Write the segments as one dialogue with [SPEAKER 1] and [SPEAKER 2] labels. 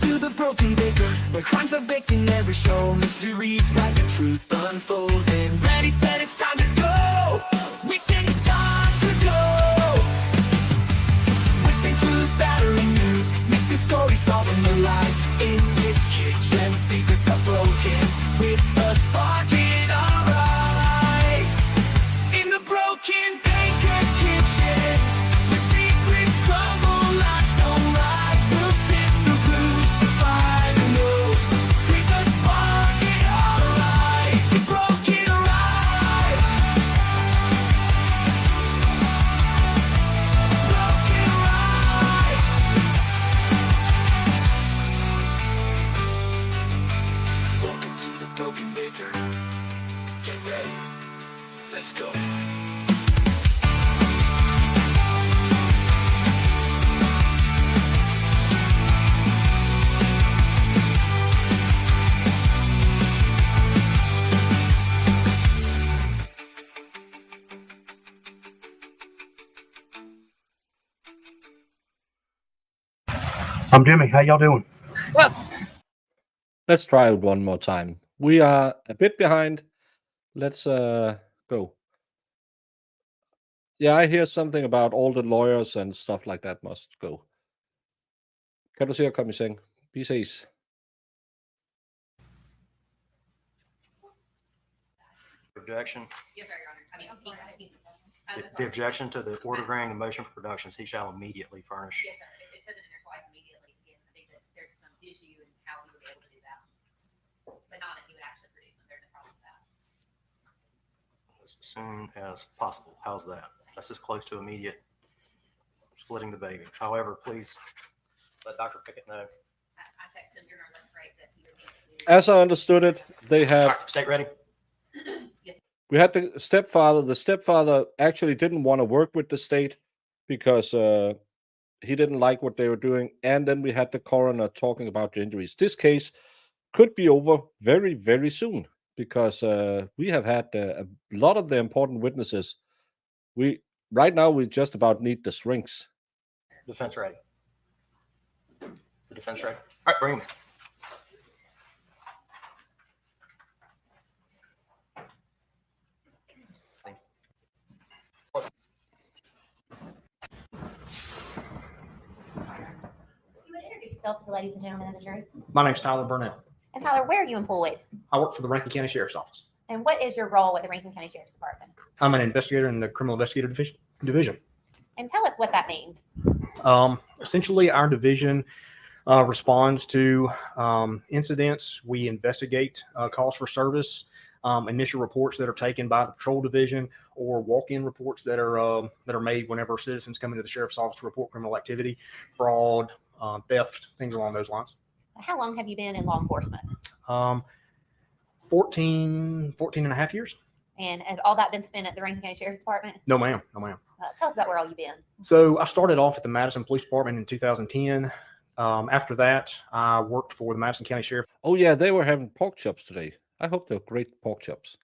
[SPEAKER 1] to the broken baker, where crimes are baked in every show. Mysteries rise and truth unfolding. Ready, set, it's time to go. We sing it's time to go. Whistling clues, battering news, mixing stories, solving the lies. In this kitchen, secrets are broken, with a spark in our eyes. In the broken baker's kitchen, where secrets crumble like stone rise. We'll sift through clues to find the news, with a spark in our eyes. The broken rise. Broken rise. Welcome to the broken baker. Get ready. Let's go.
[SPEAKER 2] I'm Jimmy. How y'all doing?
[SPEAKER 3] Well, let's try it one more time. We are a bit behind. Let's go. Yeah, I hear something about all the lawyers and stuff like that must go. Kan du se at komme i seng? Vi ses.
[SPEAKER 4] Objection.
[SPEAKER 5] Yes, sir, Your Honor. I mean,
[SPEAKER 4] The objection to the order granting the motion for productions, he shall immediately furnish.
[SPEAKER 5] Yes, sir. It says it in there twice immediately. Again, I think that there's some issue in how he would be able to do that. But not that he would actually produce them. There's no problem with that.
[SPEAKER 4] As soon as possible. How's that? That's as close to immediate splitting the baby. However, please let Dr. Pickett know.
[SPEAKER 5] I texted him during our lunch break that he would need to.
[SPEAKER 3] As I understood it, they
[SPEAKER 4] All
[SPEAKER 3] have
[SPEAKER 4] right, state ready.
[SPEAKER 3] we had the stepfather. The stepfather actually didn't want to work with the state because he didn't like what they were doing. And then we had the coroner talking about the injuries. This case could be over very, very soon because we have had a lot of the important witnesses. Right now we just about need the shrinks.
[SPEAKER 4] Defense ready. Is the defense ready? All right, bring him in.
[SPEAKER 5] You would introduce yourself to the ladies and gentlemen of the jury.
[SPEAKER 6] My name's Tyler Burnett.
[SPEAKER 5] And Tyler, where are you employed?
[SPEAKER 6] I work for the Rankin County Sheriff's Office.
[SPEAKER 5] And what is your role with the Rankin County Sheriff's Department?
[SPEAKER 6] I'm an investigator in the Criminal Investigative Division.
[SPEAKER 5] And tell us what that means.
[SPEAKER 6] Essentially, our division responds to incidents. We investigate calls for service, initial reports that are taken by the patrol division, or walk-in reports that are made whenever citizens come into the sheriff's office to report criminal activity, fraud, theft, things along those lines.
[SPEAKER 5] How long have you been in law enforcement?
[SPEAKER 6] 14 and a half years.
[SPEAKER 5] And has all that been spent at the Rankin County Sheriff's Department?
[SPEAKER 6] No, ma'am. No, ma'am.
[SPEAKER 5] Tell us about where all you've been.
[SPEAKER 6] So I started off at the Madison Police Department in 2010. After that, I worked for the Madison County Sheriff's
[SPEAKER 3] Oh yeah, they were having pork chops today. I hope they're great pork chops.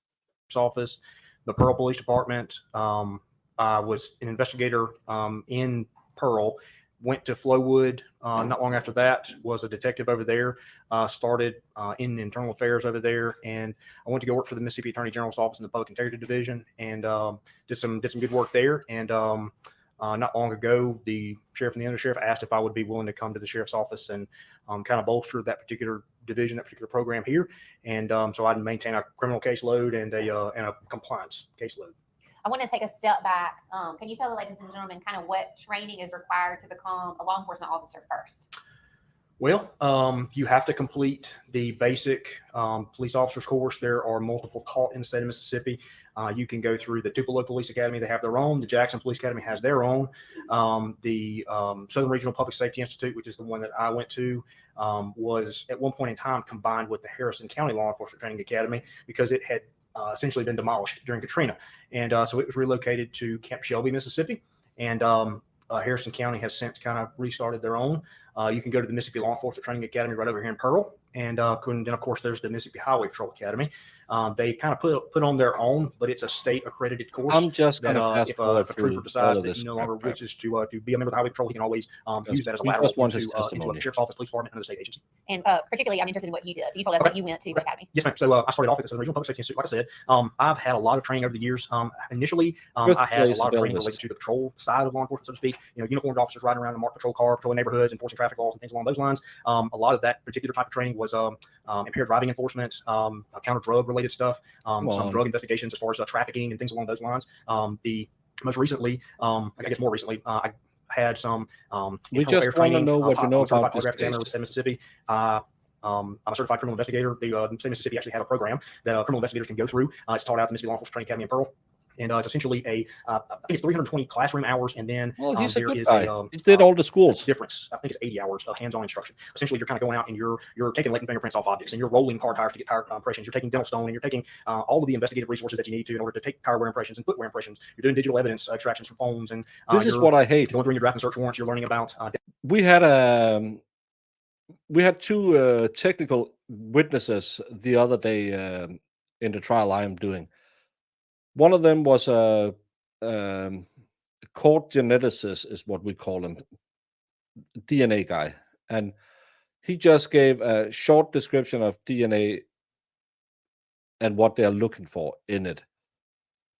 [SPEAKER 6] Office, the Pearl Police Department. I was an investigator in Pearl. Went to Flowwood not long after that. Was a detective over there. Started in internal affairs over there, and I went to go work for the Mississippi Attorney General's office in the Public Integrity Division, and did some good work there. And not long ago, the sheriff and the undersheriff asked if I would be willing to come to the sheriff's office and kind of bolster that particular division, that particular program here. And so I'd maintain a criminal caseload and a compliance caseload.
[SPEAKER 5] I want to take a step back. Can you tell the ladies and gentlemen kind of what training is required to become a law enforcement officer first?
[SPEAKER 6] Well, you have to complete the basic police officers course. There are multiple taught in the state of Mississippi. You can go through the Tupelo Police Academy. They have their own. The Jackson Police Academy has their own. The Southern Regional Public Safety Institute, which is the one that I went to, was at one point in time combined with the Harrison County Law Enforcement Training Academy because it had essentially been demolished during Katrina. And so it was relocated to Camp Shelby, Mississippi. And Harrison County has since kind of restarted their own. You can go to the Mississippi Law Enforcement Training Academy right over here in Pearl. And then, of course, there's the Mississippi Highway Patrol Academy. They kind of put on their own, but it's a state accredited course.
[SPEAKER 3] I'm just
[SPEAKER 6] that
[SPEAKER 3] going to fast
[SPEAKER 6] if
[SPEAKER 3] forward
[SPEAKER 6] a
[SPEAKER 3] through
[SPEAKER 6] trooper
[SPEAKER 3] all
[SPEAKER 6] decides
[SPEAKER 3] of
[SPEAKER 6] that
[SPEAKER 3] this.
[SPEAKER 6] he no longer wishes to be a member of the Highway Patrol, he can always use that as a
[SPEAKER 3] we
[SPEAKER 6] lateral
[SPEAKER 3] just want his
[SPEAKER 6] into
[SPEAKER 3] testimony.
[SPEAKER 6] a sheriff's office, police department, another state agency.
[SPEAKER 5] And particularly, I'm interested in what you did. So you told us
[SPEAKER 6] Okay.
[SPEAKER 5] that you went to the academy.
[SPEAKER 6] Yes, ma'am. So I started off at the Regional Public Safety Institute. Like I said, I've had a lot of training over the years. Initially, I had a
[SPEAKER 3] Birthplace
[SPEAKER 6] lot of
[SPEAKER 3] of
[SPEAKER 6] training
[SPEAKER 3] Elvis.
[SPEAKER 6] related to the patrol side of law enforcement, so to speak. Uniformed officers riding around in a marked patrol car, patrolling neighborhoods, enforcing traffic laws, and things along those lines. A lot of that particular type of training was impaired driving enforcement, counter drug related stuff, some drug investigations as far as trafficking and things along those lines. The most recently, I guess more recently, I had some
[SPEAKER 3] We
[SPEAKER 6] internal affairs
[SPEAKER 3] just want to
[SPEAKER 6] training.
[SPEAKER 3] know what you
[SPEAKER 6] I'm
[SPEAKER 3] know
[SPEAKER 6] a certified
[SPEAKER 3] about this
[SPEAKER 6] polygraph examiner
[SPEAKER 3] case.
[SPEAKER 6] with the state of Mississippi. I'm a certified criminal investigator. The state of Mississippi actually have a program that criminal investigators can go through. It's taught out at the Mississippi Law Enforcement Training Academy in Pearl. And it's essentially I think it's 320 classroom hours, and then
[SPEAKER 3] Well, he's a
[SPEAKER 6] there
[SPEAKER 3] good
[SPEAKER 6] is
[SPEAKER 3] guy. He did all the schools.
[SPEAKER 6] difference. I think it's 80 hours of hands-on instruction. Essentially, you're kind of going out and you're taking latent fingerprints off objects, and you're rolling car tires to get tire impressions. You're taking dental stone, and you're taking all of the investigative resources that you need to in order to take tire wear impressions and footwear impressions. You're doing digital evidence extractions from phones, and
[SPEAKER 3] This is what I hate.
[SPEAKER 6] going through your draft and search warrants. You're learning about
[SPEAKER 3] We had two technical witnesses the other day in the trial I am doing. One of them was a court geneticist, is what we call him, DNA guy, and he just gave a short description of DNA and what they are looking for in it.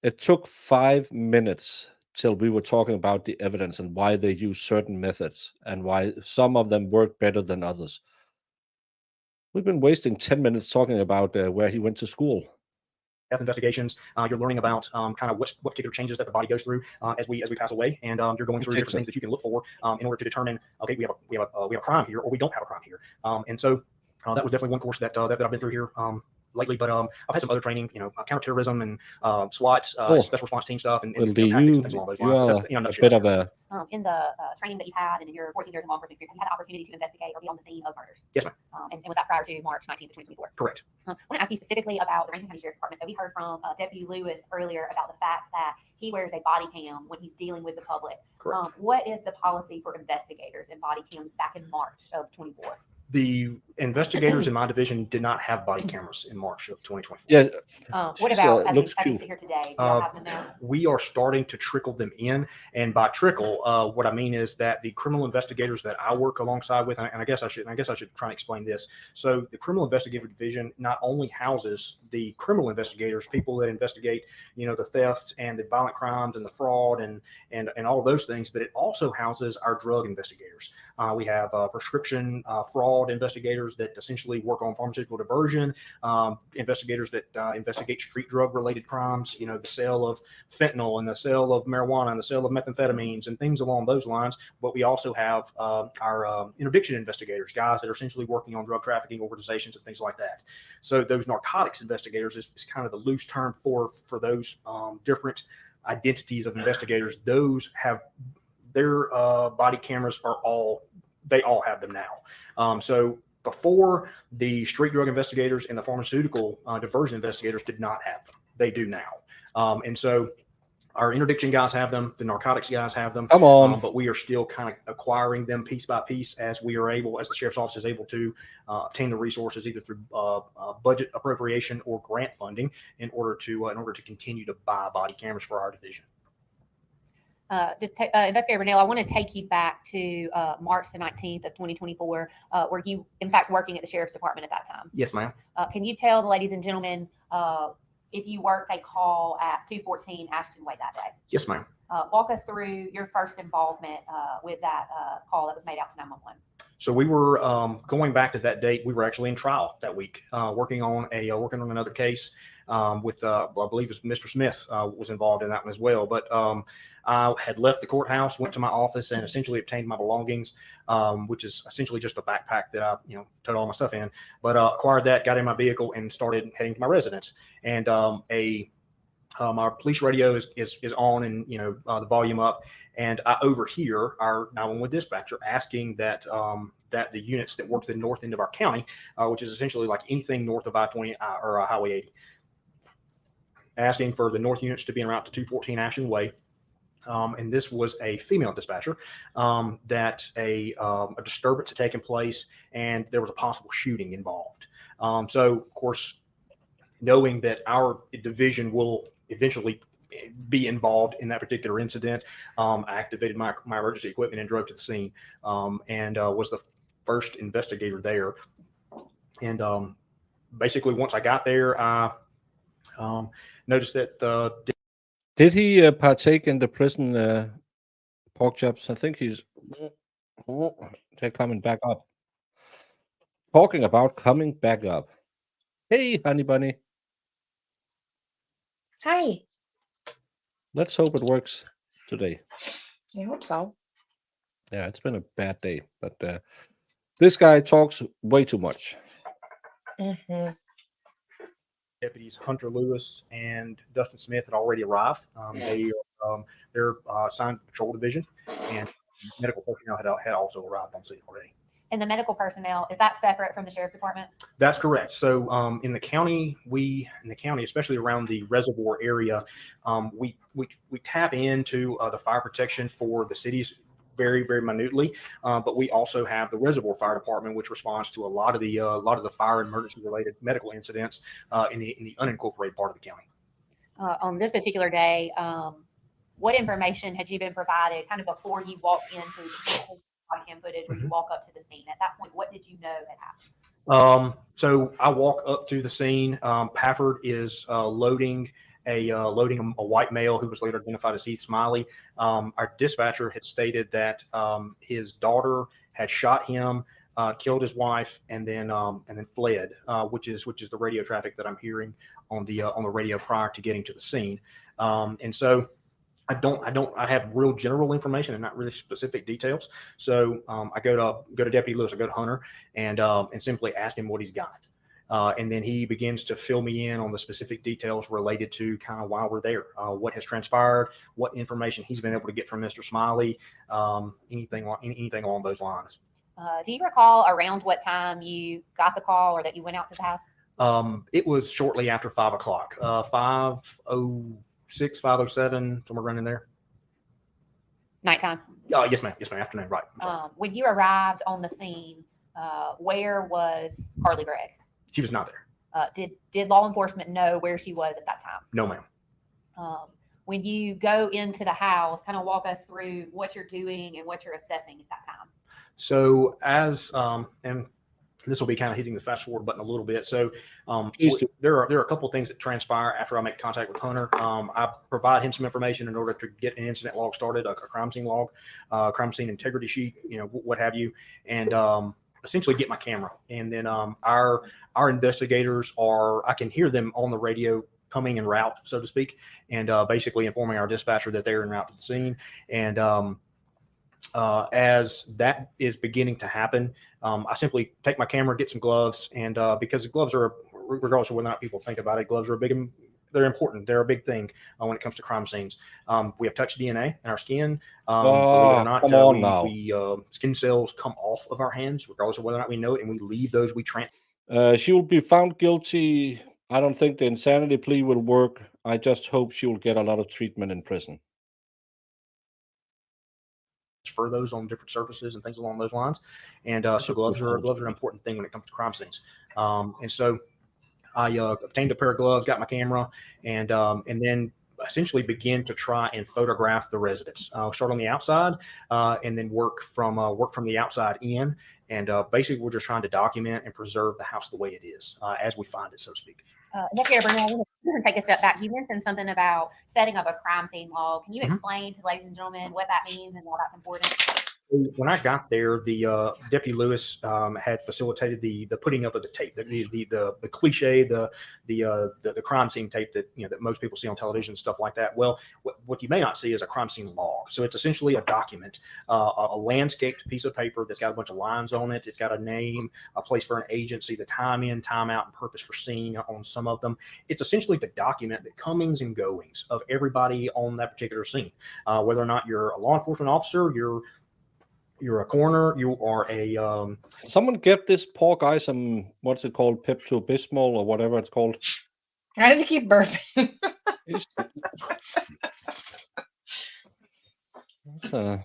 [SPEAKER 3] It took 5 minutes till we were talking about the evidence and why they use certain methods and why some of them work better than others. We've been wasting 10 minutes talking about where he went to school.
[SPEAKER 6] death investigations. You're learning about kind of what particular changes that the body goes through as we pass away, and you're going through different things that you can look for in order to determine, okay, we have a crime here, or we don't have a crime here. And so that was definitely one course that I've been through here lately. But I've had some other training, counterterrorism and SWAT, special response team stuff, and
[SPEAKER 3] Well,
[SPEAKER 6] tactics and things along those
[SPEAKER 3] you
[SPEAKER 6] lines.
[SPEAKER 3] are
[SPEAKER 6] That's,
[SPEAKER 3] a bit of a
[SPEAKER 5] In the training that you had and in your 14 years of law enforcement experience, have you had the opportunity to investigate or be on the scene of murders?
[SPEAKER 6] Yes, ma'am.
[SPEAKER 5] And was that prior to March 19th of 2024?
[SPEAKER 6] Correct.
[SPEAKER 5] I want to ask you specifically about the Rankin County Sheriff's Department. So we heard from Deputy Lewis earlier about the fact that he wears a body cam when he's dealing with the public.
[SPEAKER 6] Correct.
[SPEAKER 5] What is the policy for investigators and body cams back in March of 24?
[SPEAKER 6] The investigators in my division did not have body cameras in March of 2024.
[SPEAKER 3] yeah.
[SPEAKER 5] What
[SPEAKER 3] She's,
[SPEAKER 5] about as
[SPEAKER 3] looks
[SPEAKER 5] we
[SPEAKER 3] cute.
[SPEAKER 5] sit here today? Do y'all have them now?
[SPEAKER 6] We are starting to trickle them in, and by trickle, what I mean is that the criminal investigators that I work alongside with, and I guess I should try and explain this. So the criminal investigative division not only houses the criminal investigators, people that investigate, the theft and the violent crimes and the fraud and all of those things, but it also houses our drug investigators. We have prescription fraud investigators that essentially work on pharmaceutical diversion, investigators that investigate street drug related crimes, the sale of fentanyl and the sale of marijuana and the sale of methamphetamines and things along those lines. But we also have our interdiction investigators, guys that are essentially working on drug trafficking organizations and things like that. So those narcotics investigators is kind of the loose term for those different identities of investigators. Those have their body cameras they all have them now. So before, the street drug investigators and the pharmaceutical diversion investigators did not have them. They do now. And so our interdiction guys have them. The narcotics guys have them.
[SPEAKER 3] Come on.
[SPEAKER 6] But we are still kind of acquiring them piece by piece as we are able, as the sheriff's office is able to obtain the resources either through budget appropriation or grant funding in order to continue to buy body cameras for our division.
[SPEAKER 5] Investigator Rennell, I want to take you back to March the 19th of 2024, were you in fact working at the Sheriff's Department at that time?
[SPEAKER 6] Yes, ma'am.
[SPEAKER 5] Can you tell the ladies and gentlemen if you worked a call at 214 Ashton Way that day?
[SPEAKER 6] Yes, ma'am.
[SPEAKER 5] Walk us through your first involvement with that call that was made out to 911.
[SPEAKER 6] So we were going back to that date. We were actually in trial that week, working on another case with I believe it was Mr. Smith was involved in that one as well. But I had left the courthouse, went to my office, and essentially obtained my belongings, which is essentially just a backpack that I toted all my stuff in. But acquired that, got in my vehicle, and started heading to my residence. And our police radio is on, and the volume up, and I overhear our 911 dispatcher asking that that the units that work the north end of our county, which is essentially like anything north of I-20 or Highway 80, asking for the north units to be en route to 214 Ashton Way, And this was a female dispatcher, that a disturbance had taken place and there was a possible shooting involved. So, of course, knowing that our division will eventually be involved in that particular incident, I activated my emergency equipment and drove to the scene, and was the first investigator there. And basically, once I got there, I noticed that
[SPEAKER 3] Did he partake in the prison pork chops? I think they're coming back up. Talking about coming back up. Hey, honey bunny.
[SPEAKER 7] Hi.
[SPEAKER 3] Let's hope it works today.
[SPEAKER 7] I hope so.
[SPEAKER 3] Yeah, it's been a bad day, but this guy talks way too much.
[SPEAKER 7] Mm-hmm.
[SPEAKER 6] Deputies Hunter Lewis and Dustin Smith had already arrived. They're assigned to the patrol division, and medical personnel had also arrived on scene already.
[SPEAKER 5] And the medical personnel, is that separate from the sheriff's department?
[SPEAKER 6] That's correct. So in the county, especially around the reservoir area, we tap into the fire protection for the cities very, very minutely, but we also have the reservoir fire department, which responds to a lot of the fire and emergency related medical incidents in the unincorporated part of the county.
[SPEAKER 5] On this particular day, what information had you been provided kind of before you walked into the body cam footage where you walk up to the scene? At that point, what did you know had happened?
[SPEAKER 6] So I walk up to the scene. Pafford is loading a white male who was later identified as Heath Smiley. Our dispatcher had stated that his daughter had shot him, killed his wife, and then fled, which is the radio traffic that I'm hearing on the radio prior to getting to the scene. And so I have real general information and not really specific details. So I go to Deputy Lewis, I go to Hunter, and simply ask him what he's got. And then he begins to fill me in on the specific details related to kind of why we're there, what has transpired, what information he's been able to get from Mr. Smiley, anything along those lines.
[SPEAKER 5] Do you recall around what time you got the call or that you went out to the house?
[SPEAKER 6] It was shortly after 5 o'clock, 5:06, 5:07, somewhere around in there.
[SPEAKER 5] Nighttime?
[SPEAKER 6] Yes, ma'am. Yes, ma'am. Afternoon, right.
[SPEAKER 5] When you arrived on the scene, where was Carly Gregg?
[SPEAKER 6] She was not there.
[SPEAKER 5] Did law enforcement know where she was at that time?
[SPEAKER 6] No, ma'am.
[SPEAKER 5] When you go into the house, kind of walk us through what you're doing and what you're assessing at that time.
[SPEAKER 6] So and this will be kind of hitting the fast forward button a little bit. So there are a couple of things that transpire after I make contact with Hunter. I provide him some information in order to get an incident log started, a crime scene log, crime scene integrity sheet, what have you, and essentially get my camera. And then our investigators I can hear them on the radio coming en route, so to speak, and basically informing our dispatcher that they're en route to the scene. And as that is beginning to happen, I simply take my camera, get some gloves, and because the gloves are, regardless of whether or not people think about it, gloves are they're important. They're a big thing when it comes to crime scenes. We have touch DNA in our skin. Skin cells come off of our hands, regardless of whether or not we know it, and we leave those.
[SPEAKER 3] She will be found guilty. I don't think the insanity plea will work. I just hope she will get a lot of treatment in prison.
[SPEAKER 6] For those on different surfaces and things along those lines, and so gloves are an important thing when it comes to crime scenes. And so I obtained a pair of gloves, got my camera, and then essentially begin to try and photograph the residents. Start on the outside, and then work from the outside in. And basically, we're just trying to document and preserve the house the way it is as we find it, so to speak.
[SPEAKER 5] Take a step back. You mentioned something about setting up a crime scene log. Can you explain to ladies and gentlemen what that means and why that's important?
[SPEAKER 6] When I got there, the Deputy Lewis had facilitated the putting up of the tape, the cliche, the crime scene tape that that most people see on television and stuff like that. Well, what you may not see is a crime scene log. So it's essentially a document, a landscaped piece of paper that's got a bunch of lines on it. It's got a name, a place for an agency, the time in, time out, and purpose for scene on some of them. It's essentially to document the comings and goings of everybody on that particular scene, whether or not you're a law enforcement officer, you're a coroner, you are a
[SPEAKER 3] someone get this poor guy some, what's it called, Pepto-Bismol or whatever it's called.
[SPEAKER 7] How does he keep burping?
[SPEAKER 3] So,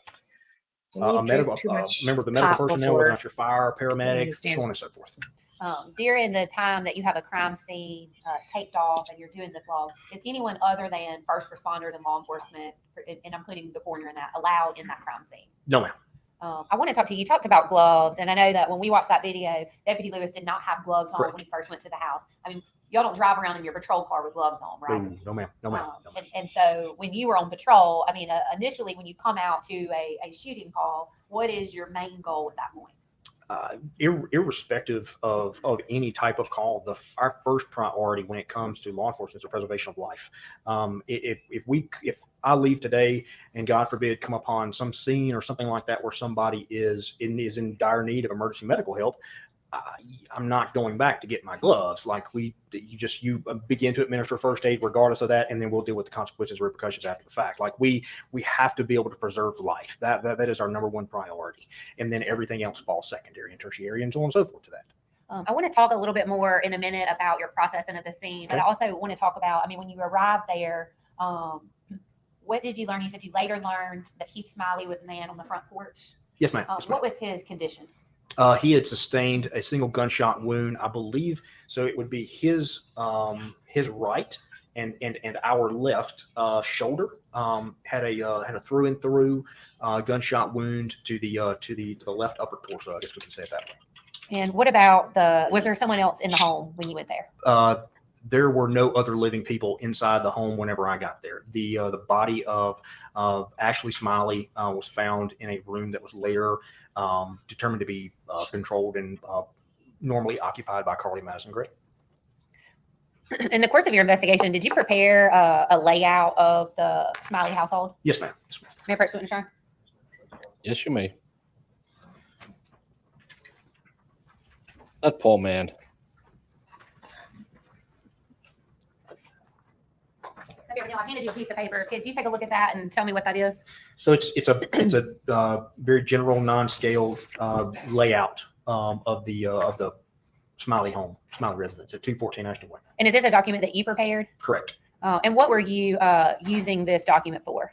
[SPEAKER 7] You
[SPEAKER 6] A
[SPEAKER 7] need to drink
[SPEAKER 6] medical,
[SPEAKER 7] too much
[SPEAKER 6] member of the medical
[SPEAKER 7] pop
[SPEAKER 6] personnel, whether or
[SPEAKER 7] before
[SPEAKER 6] not you're fire,
[SPEAKER 7] getting
[SPEAKER 6] paramedic,
[SPEAKER 7] the stand.
[SPEAKER 6] so on and so forth.
[SPEAKER 5] During the time that you have a crime scene taped off and you're doing this log, is anyone other than first responders and law enforcement, and I'm putting the coroner in that, allowed in that crime scene?
[SPEAKER 6] No, ma'am.
[SPEAKER 5] I want to talk to you. You talked about gloves, and I know that when we watched that video, Deputy Lewis did not have gloves on
[SPEAKER 6] Correct.
[SPEAKER 5] when he first went to the house. I mean, y'all don't drive around in your patrol car with gloves on, right?
[SPEAKER 6] No, ma'am. No, ma'am. No, ma'am.
[SPEAKER 5] And so when you were on patrol, I mean, initially when you come out to a shooting call, what is your main goal at that point?
[SPEAKER 6] Irrespective of any type of call, our first priority when it comes to law enforcement is the preservation of life. If I leave today and God forbid come upon some scene or something like that where somebody is in dire need of emergency medical help, I'm not going back to get my gloves. Like you begin to administer first aid regardless of that, and then we'll deal with the consequences and repercussions after the fact. Like we have to be able to preserve life. That is our number one priority, and then everything else falls secondary and tertiary and so on and so forth to that.
[SPEAKER 5] I want to talk a little bit more in a minute about your processing of the scene, but I also want to talk about, I mean, when you arrived there, what did you learn? You said you later learned that Heath Smiley was the man on the front porch.
[SPEAKER 6] Yes, ma'am. Yes, ma'am.
[SPEAKER 5] What was his condition?
[SPEAKER 6] He had sustained a single gunshot wound, I believe. So it would be his right and our left shoulder had a through and through gunshot wound to the left upper torso. I guess we can say it that way.
[SPEAKER 5] And what about was there someone else in the home when you went there?
[SPEAKER 6] There were no other living people inside the home whenever I got there. The body of Ashley Smiley was found in a room that was later determined to be controlled and normally occupied by Carly Madison Gregg.
[SPEAKER 5] In the course of your investigation, did you prepare a layout of the Smiley household?
[SPEAKER 6] Yes, ma'am. Yes, ma'am.
[SPEAKER 5] Mayor Pro Tem?
[SPEAKER 3] yes, you may. That poor man.
[SPEAKER 5] Okay, I handed you a piece of paper. Could you take a look at that and tell me what that is?
[SPEAKER 6] So it's a very general non-scale layout of the Smiley home, Smiley residence at 214 Ashton Way.
[SPEAKER 5] And is this a document that you prepared?
[SPEAKER 6] Correct.
[SPEAKER 5] And what were you using this document for?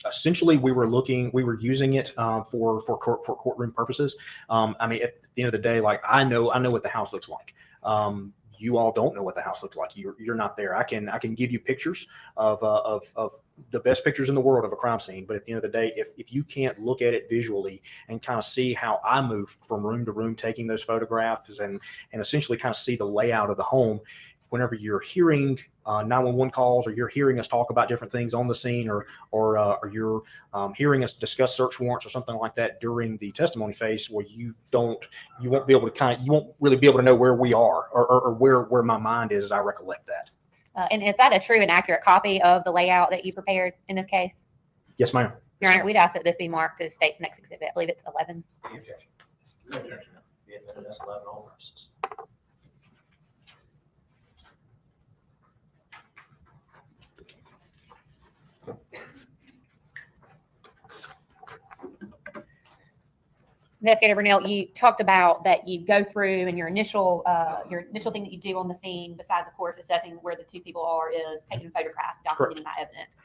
[SPEAKER 6] Essentially, we were using it for courtroom purposes. I mean, at the end of the day, like I know what the house looks like. You all don't know what the house looks like. You're not there. I can give you pictures of the best pictures in the world of a crime scene. But at the end of the day, if you can't look at it visually and kind of see how I move from room to room, taking those photographs and essentially kind of see the layout of the home, whenever you're hearing 911 calls or you're hearing us talk about different things on the scene or you're hearing us discuss search warrants or something like that during the testimony phase, where you won't really be able to know where we are or where my mind is as I recollect that.
[SPEAKER 5] And is that a true and accurate copy of the layout that you prepared in this case?
[SPEAKER 6] Yes, ma'am.
[SPEAKER 5] Your Honor, we'd ask that this be marked as state's next exhibit. I believe it's 11. Investigator Burnell, you talked about that you go through and your initial thing that you do on the scene, besides of course assessing where the two people are, is taking photographs, documenting that evidence.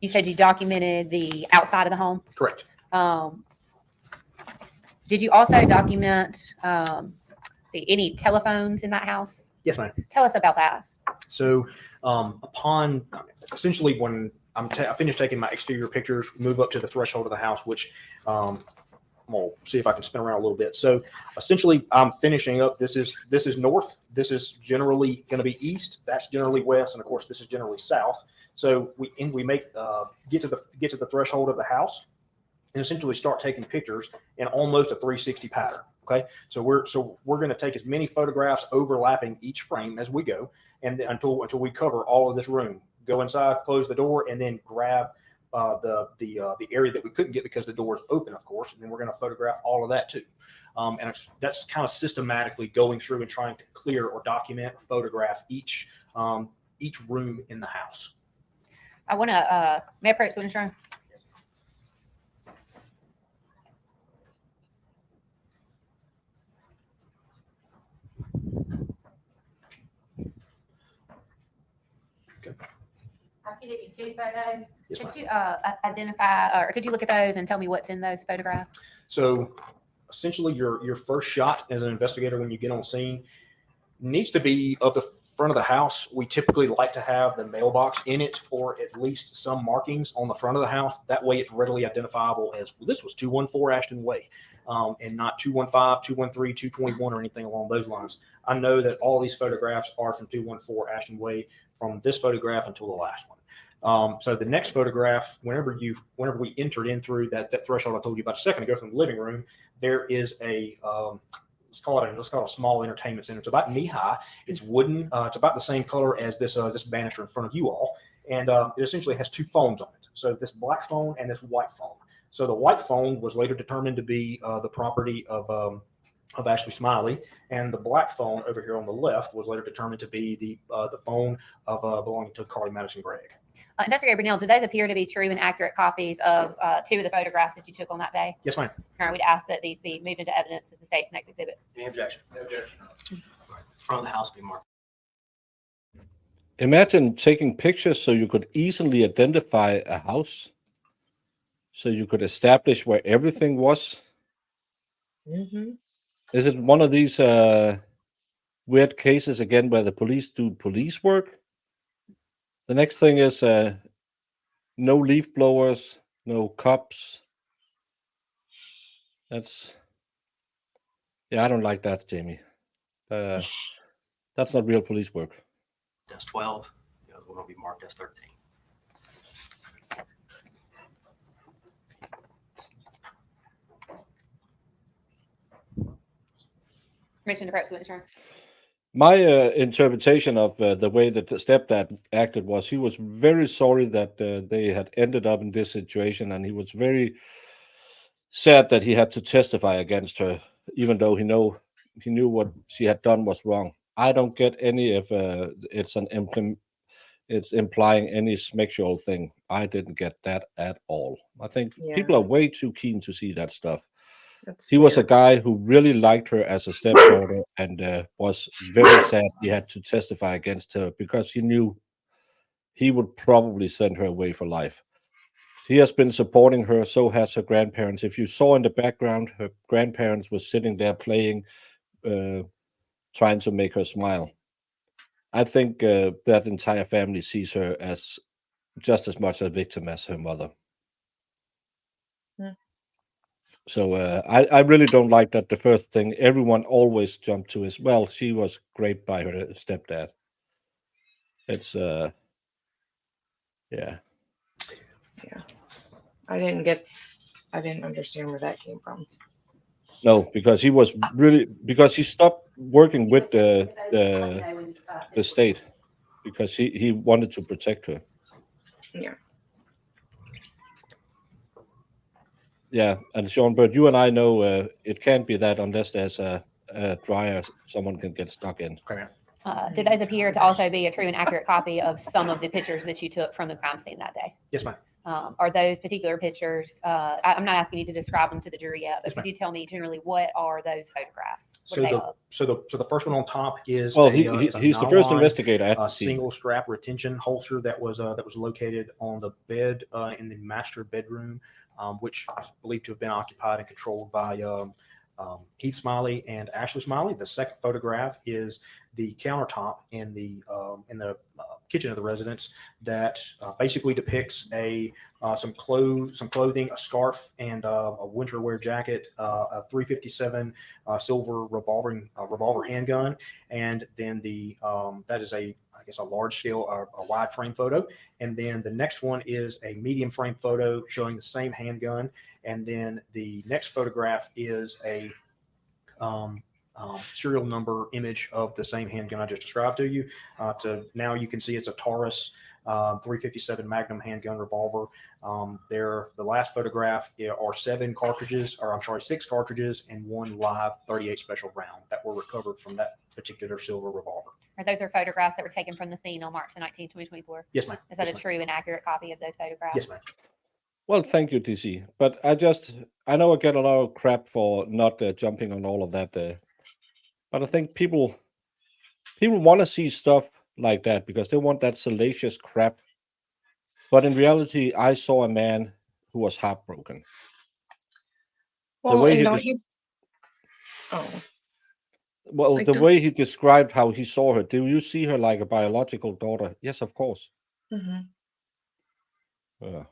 [SPEAKER 5] You said you documented the outside of the home.
[SPEAKER 6] Correct.
[SPEAKER 5] Did you also document any telephones in that house?
[SPEAKER 6] Yes, ma'am.
[SPEAKER 5] Tell us about that.
[SPEAKER 6] So upon essentially when I finished taking my exterior pictures, move up to the threshold of the house, which I'm gonna see if I can spin around a little bit. So essentially I'm finishing up. This is north. This is generally going to be east. That's generally west. And of course this is generally south. So we get to the threshold of the house and essentially start taking pictures in almost a 360 pattern. Okay. So we're going to take as many photographs overlapping each frame as we go. And then until we cover all of this room, go inside, close the door, and then grab the area that we couldn't get because the door is open, of course, and then we're going to photograph all of that too. And that's kind of systematically going through and trying to clear or document or photograph each room in the house.
[SPEAKER 5] I want to, may I approach the insurance? You did two photos.
[SPEAKER 6] Yes,
[SPEAKER 5] Could
[SPEAKER 6] ma'am.
[SPEAKER 5] you identify, or could you look at those and tell me what's in those photographs?
[SPEAKER 6] So essentially your first shot as an investigator when you get on scene needs to be of the front of the house. We typically like to have the mailbox in it, or at least some markings on the front of the house. That way it's readily identifiable as, well, this was 214 Ashton Way, and not 215, 213, 221, or anything along those lines. I know that all these photographs are from 214 Ashton Way, from this photograph until the last one. So the next photograph, whenever we entered in through that threshold I told you about a second ago from the living room, there is a let's call it a small entertainment center. It's about knee high. It's wooden. It's about the same color as this banister in front of you all, and it essentially has two phones on it. So this black phone and this white phone. So the white phone was later determined to be the property of Ashley Smiley, and the black phone over here on the left was later determined to be the phone of belonging to Carly Madison Gregg.
[SPEAKER 5] Investigator Brunel, do those appear to be true and accurate copies of two of the photographs that you took on that day?
[SPEAKER 6] Yes, ma'am.
[SPEAKER 5] All right, we'd ask that these be moved into evidence as the state's next exhibit.
[SPEAKER 4] Any objection? No objection. Front of the house be marked.
[SPEAKER 3] Imagine taking pictures so you could easily identify a house, so you could establish where everything was.
[SPEAKER 7] Mm-hmm.
[SPEAKER 3] Is it one of these weird cases again where the police do police work? The next thing is no leaf blowers, no cops. That's, yeah, I don't like that, Jamie. That's not real police work.
[SPEAKER 4] That's 12. The other one will be marked as 13.
[SPEAKER 5] Permission to approach the witness room.
[SPEAKER 3] My interpretation of the way that the stepdad acted was he was very sorry that they had ended up in this situation, and he was very sad that he had to testify against her, even though he knew what she had done was wrong. I don't get any if it's implying any sexual thing. I didn't get that at all. I think people are way too keen to see that stuff. He was a guy who really liked her as a stepdaughter, and was very sad he had to testify against her because he knew he would probably send her away for life. He has been supporting her, so has her grandparents. If you saw in the background, her grandparents were sitting there playing, trying to make her smile. I think that entire family sees her as just as much a victim as her mother. So I really don't like that. The first thing everyone always jumped to is, well, she was raped by her stepdad. It's yeah.
[SPEAKER 7] I didn't understand where that came from.
[SPEAKER 3] No, because he stopped working with the state because he wanted to protect her.
[SPEAKER 7] Yeah.
[SPEAKER 3] Yeah, and Sean Bird, you and I know it can't be that unless there's a dryer someone can get stuck in.
[SPEAKER 6] Okay.
[SPEAKER 5] Do those appear to also be a true and accurate copy of some of the pictures that you took from the crime scene that day?
[SPEAKER 6] Yes, ma'am.
[SPEAKER 5] Are those particular pictures, I'm not asking you to describe them to the jury yet, but
[SPEAKER 6] Yes,
[SPEAKER 5] could you tell me generally what are those photographs? What
[SPEAKER 6] So
[SPEAKER 5] are they of?
[SPEAKER 6] so the first one on top is
[SPEAKER 3] Well,
[SPEAKER 6] it's a
[SPEAKER 3] he's the first
[SPEAKER 6] nylon,
[SPEAKER 3] investigator at the scene.
[SPEAKER 6] single strap retention holster that was located on the bed in the master bedroom, which is believed to have been occupied and controlled by Heath Smiley and Ashley Smiley. The second photograph is the countertop in the kitchen of the residence that basically depicts some clothing, a scarf, and a winter wear jacket, a 357 silver revolver handgun, and then that is I guess a large scale, a wide frame photo. And then the next one is a medium frame photo showing the same handgun. And then the next photograph is a serial number image of the same handgun I just described to you. Now you can see it's a Taurus 357 Magnum handgun revolver. The last photograph are 6 cartridges and 1 live 38 special round that were recovered from that particular silver revolver.
[SPEAKER 5] Those are photographs that were taken from the scene on March the 19th, 2024?
[SPEAKER 6] Yes, ma'am.
[SPEAKER 5] Is that
[SPEAKER 6] Yes,
[SPEAKER 5] a true and accurate copy of those photographs?
[SPEAKER 6] Yes, ma'am.
[SPEAKER 3] Well, thank you, DC. But I know I get a lot of crap for not jumping on all of that. But I think people want to see stuff like that because they want that salacious crap But in reality, I saw a man who was heartbroken.
[SPEAKER 7] Well,
[SPEAKER 3] way
[SPEAKER 7] and
[SPEAKER 3] he
[SPEAKER 7] don't
[SPEAKER 3] des-
[SPEAKER 7] you? Oh,
[SPEAKER 3] Well,
[SPEAKER 7] like
[SPEAKER 3] the
[SPEAKER 7] don't.
[SPEAKER 3] way he described how he saw her, do you see her like a biological daughter? Yes, of course.
[SPEAKER 7] Mhm.
[SPEAKER 3] Yeah.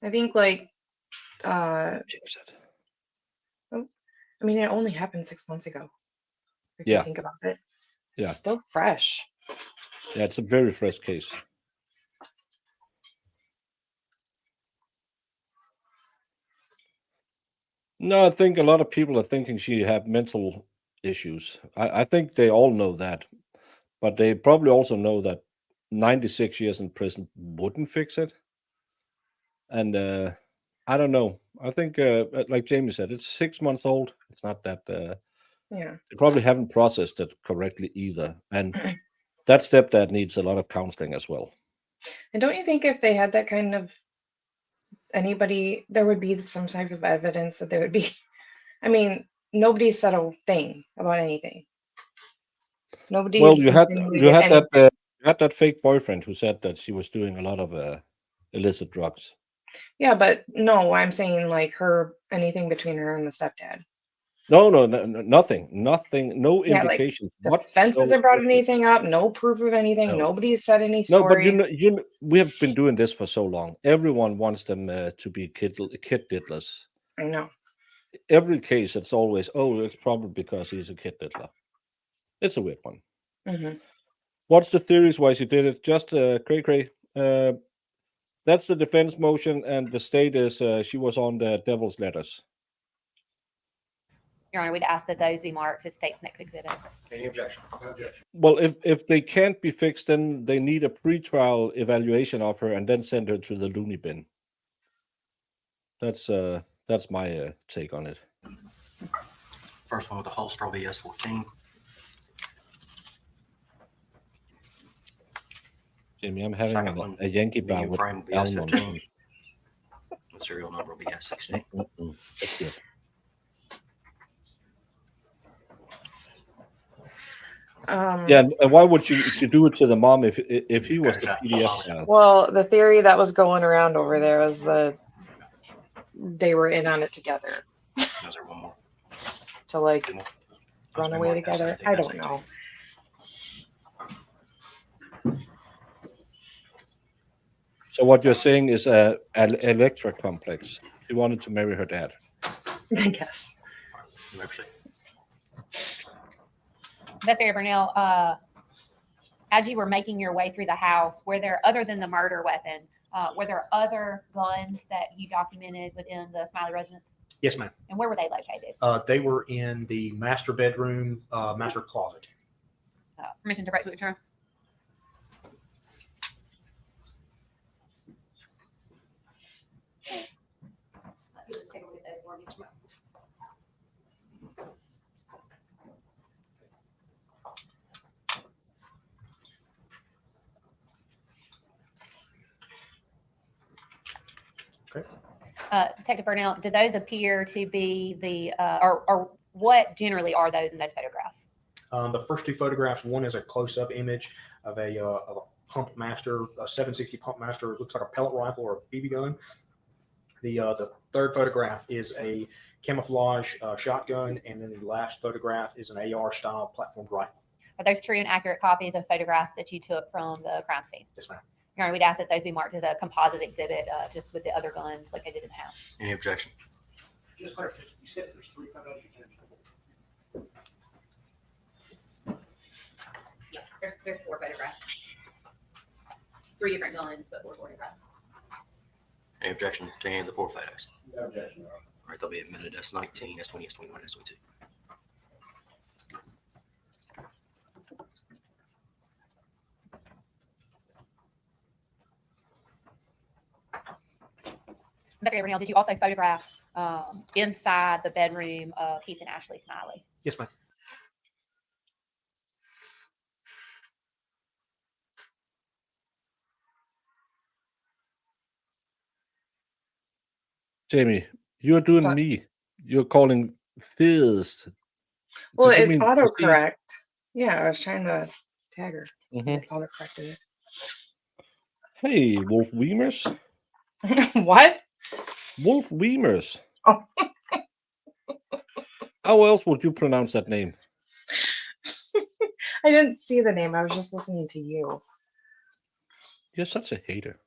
[SPEAKER 7] I think like
[SPEAKER 3] Jinx it.
[SPEAKER 7] I mean, it only happened 6 months ago. If you
[SPEAKER 3] Yeah.
[SPEAKER 7] think about it, it's
[SPEAKER 3] Yeah.
[SPEAKER 7] still fresh.
[SPEAKER 3] Yeah, it's a very fresh case. No, I think a lot of people are thinking she had mental issues. I think they all know that, but they probably also know that 96 years in prison wouldn't fix it. And I don't know. I think, like Jamie said, it's 6 months old. It's not that.
[SPEAKER 7] Yeah.
[SPEAKER 3] They probably haven't processed it correctly either. And that stepdad needs a lot of counseling as well.
[SPEAKER 7] And don't you think if they had that kind of anybody, there would be some type of evidence that there would be? I mean, nobody said a thing about anything.
[SPEAKER 3] Well,
[SPEAKER 7] Nobody's
[SPEAKER 3] you had
[SPEAKER 7] insinuated anything.
[SPEAKER 3] that fake boyfriend who said that she was doing a lot of illicit drugs.
[SPEAKER 7] Yeah, but no, I'm saying like anything between her and the stepdad.
[SPEAKER 3] No, nothing, no
[SPEAKER 7] Yeah, like
[SPEAKER 3] indications
[SPEAKER 7] the fence
[SPEAKER 3] whatsoever.
[SPEAKER 7] hasn't brought anything up, no proof of anything,
[SPEAKER 3] No,
[SPEAKER 7] nobody said any
[SPEAKER 3] no, but
[SPEAKER 7] stories.
[SPEAKER 3] we have been doing this for so long. Everyone wants them to be kid diddlers.
[SPEAKER 7] I know.
[SPEAKER 3] Every case, it's always, oh, it's probably because he's a kid diddler. It's a weird one.
[SPEAKER 7] Hmm.
[SPEAKER 3] What's the theories why she did it? Just cray. That's the defense motion, and the state is she was on the devil's letters.
[SPEAKER 5] Your Honor, we'd ask that those be marked as state's next exhibit.
[SPEAKER 4] Any objection? No objection.
[SPEAKER 3] Well, if they can't be fixed, then they need a pretrial evaluation of her and then send her to the loony bin. That's my take on it.
[SPEAKER 4] First one with the holster will be S14.
[SPEAKER 3] Jamie, I'm having
[SPEAKER 4] Second one,
[SPEAKER 3] a Yankee bar
[SPEAKER 4] medium
[SPEAKER 3] with
[SPEAKER 4] frame will be
[SPEAKER 3] Elm on
[SPEAKER 4] S15.
[SPEAKER 3] it.
[SPEAKER 4] The serial number will be S16.
[SPEAKER 3] That's good. Yeah, and why would you do it to the mom if he was the PDF file?
[SPEAKER 7] Well, the theory that was going around over there was that they were in on it together
[SPEAKER 4] Is there one more?
[SPEAKER 7] to like
[SPEAKER 4] Two more?
[SPEAKER 7] run away together. I don't know.
[SPEAKER 3] So what you're saying is an Electra complex. She wanted to marry her dad.
[SPEAKER 7] I guess.
[SPEAKER 4] You may proceed.
[SPEAKER 5] Investigator Burnell, as you were making your way through the house, were there, other than the murder weapon, were there other guns that you documented within the Smiley residence?
[SPEAKER 6] Yes, ma'am.
[SPEAKER 5] And where were they located?
[SPEAKER 6] They were in the master bedroom, master closet.
[SPEAKER 5] Permission to break to return. Just take a look at those for me. Detective Burnell, did those appear to be the, or what generally are those in those photographs?
[SPEAKER 6] The first two photographs, one is a close-up image of a pump master, a 760 pump master. It looks like a pellet rifle or a BB gun. The third photograph is a camouflage shotgun, and then the last photograph is an AR-style platform rifle.
[SPEAKER 5] Are those true and accurate copies of photographs that you took from the crime scene?
[SPEAKER 6] Yes, ma'am.
[SPEAKER 5] Your Honor, we'd ask that those be marked as a composite exhibit, just with the other guns like they did in the house.
[SPEAKER 4] Any objection?
[SPEAKER 6] Just clarification, you said there's 3 photos you can.
[SPEAKER 5] Yeah, there's 4 photographs. 3 different guns, but 4 photographs.
[SPEAKER 4] Any objection to any of the 4 photos?
[SPEAKER 6] No objection.
[SPEAKER 4] All right, they'll be admitted S19, S20, S21, S22.
[SPEAKER 5] Investigator Burnell, did you also photograph inside the bedroom of Keith and Ashley Smiley?
[SPEAKER 6] Yes, ma'am.
[SPEAKER 3] Jamie, you're doing
[SPEAKER 7] What?
[SPEAKER 3] me. You're calling fizz.
[SPEAKER 7] Well,
[SPEAKER 3] Did you
[SPEAKER 7] it
[SPEAKER 3] mean
[SPEAKER 7] autocorrect. Yeah, I was trying to tag her.
[SPEAKER 3] Mhm.
[SPEAKER 7] It autocorrected it.
[SPEAKER 3] Hey, Wolf Weemers.
[SPEAKER 7] What?
[SPEAKER 3] Wolf Weemers.
[SPEAKER 7] Oh.
[SPEAKER 3] How else would you pronounce that name?
[SPEAKER 7] I didn't see the name. I was just listening to you.
[SPEAKER 3] You're such a hater.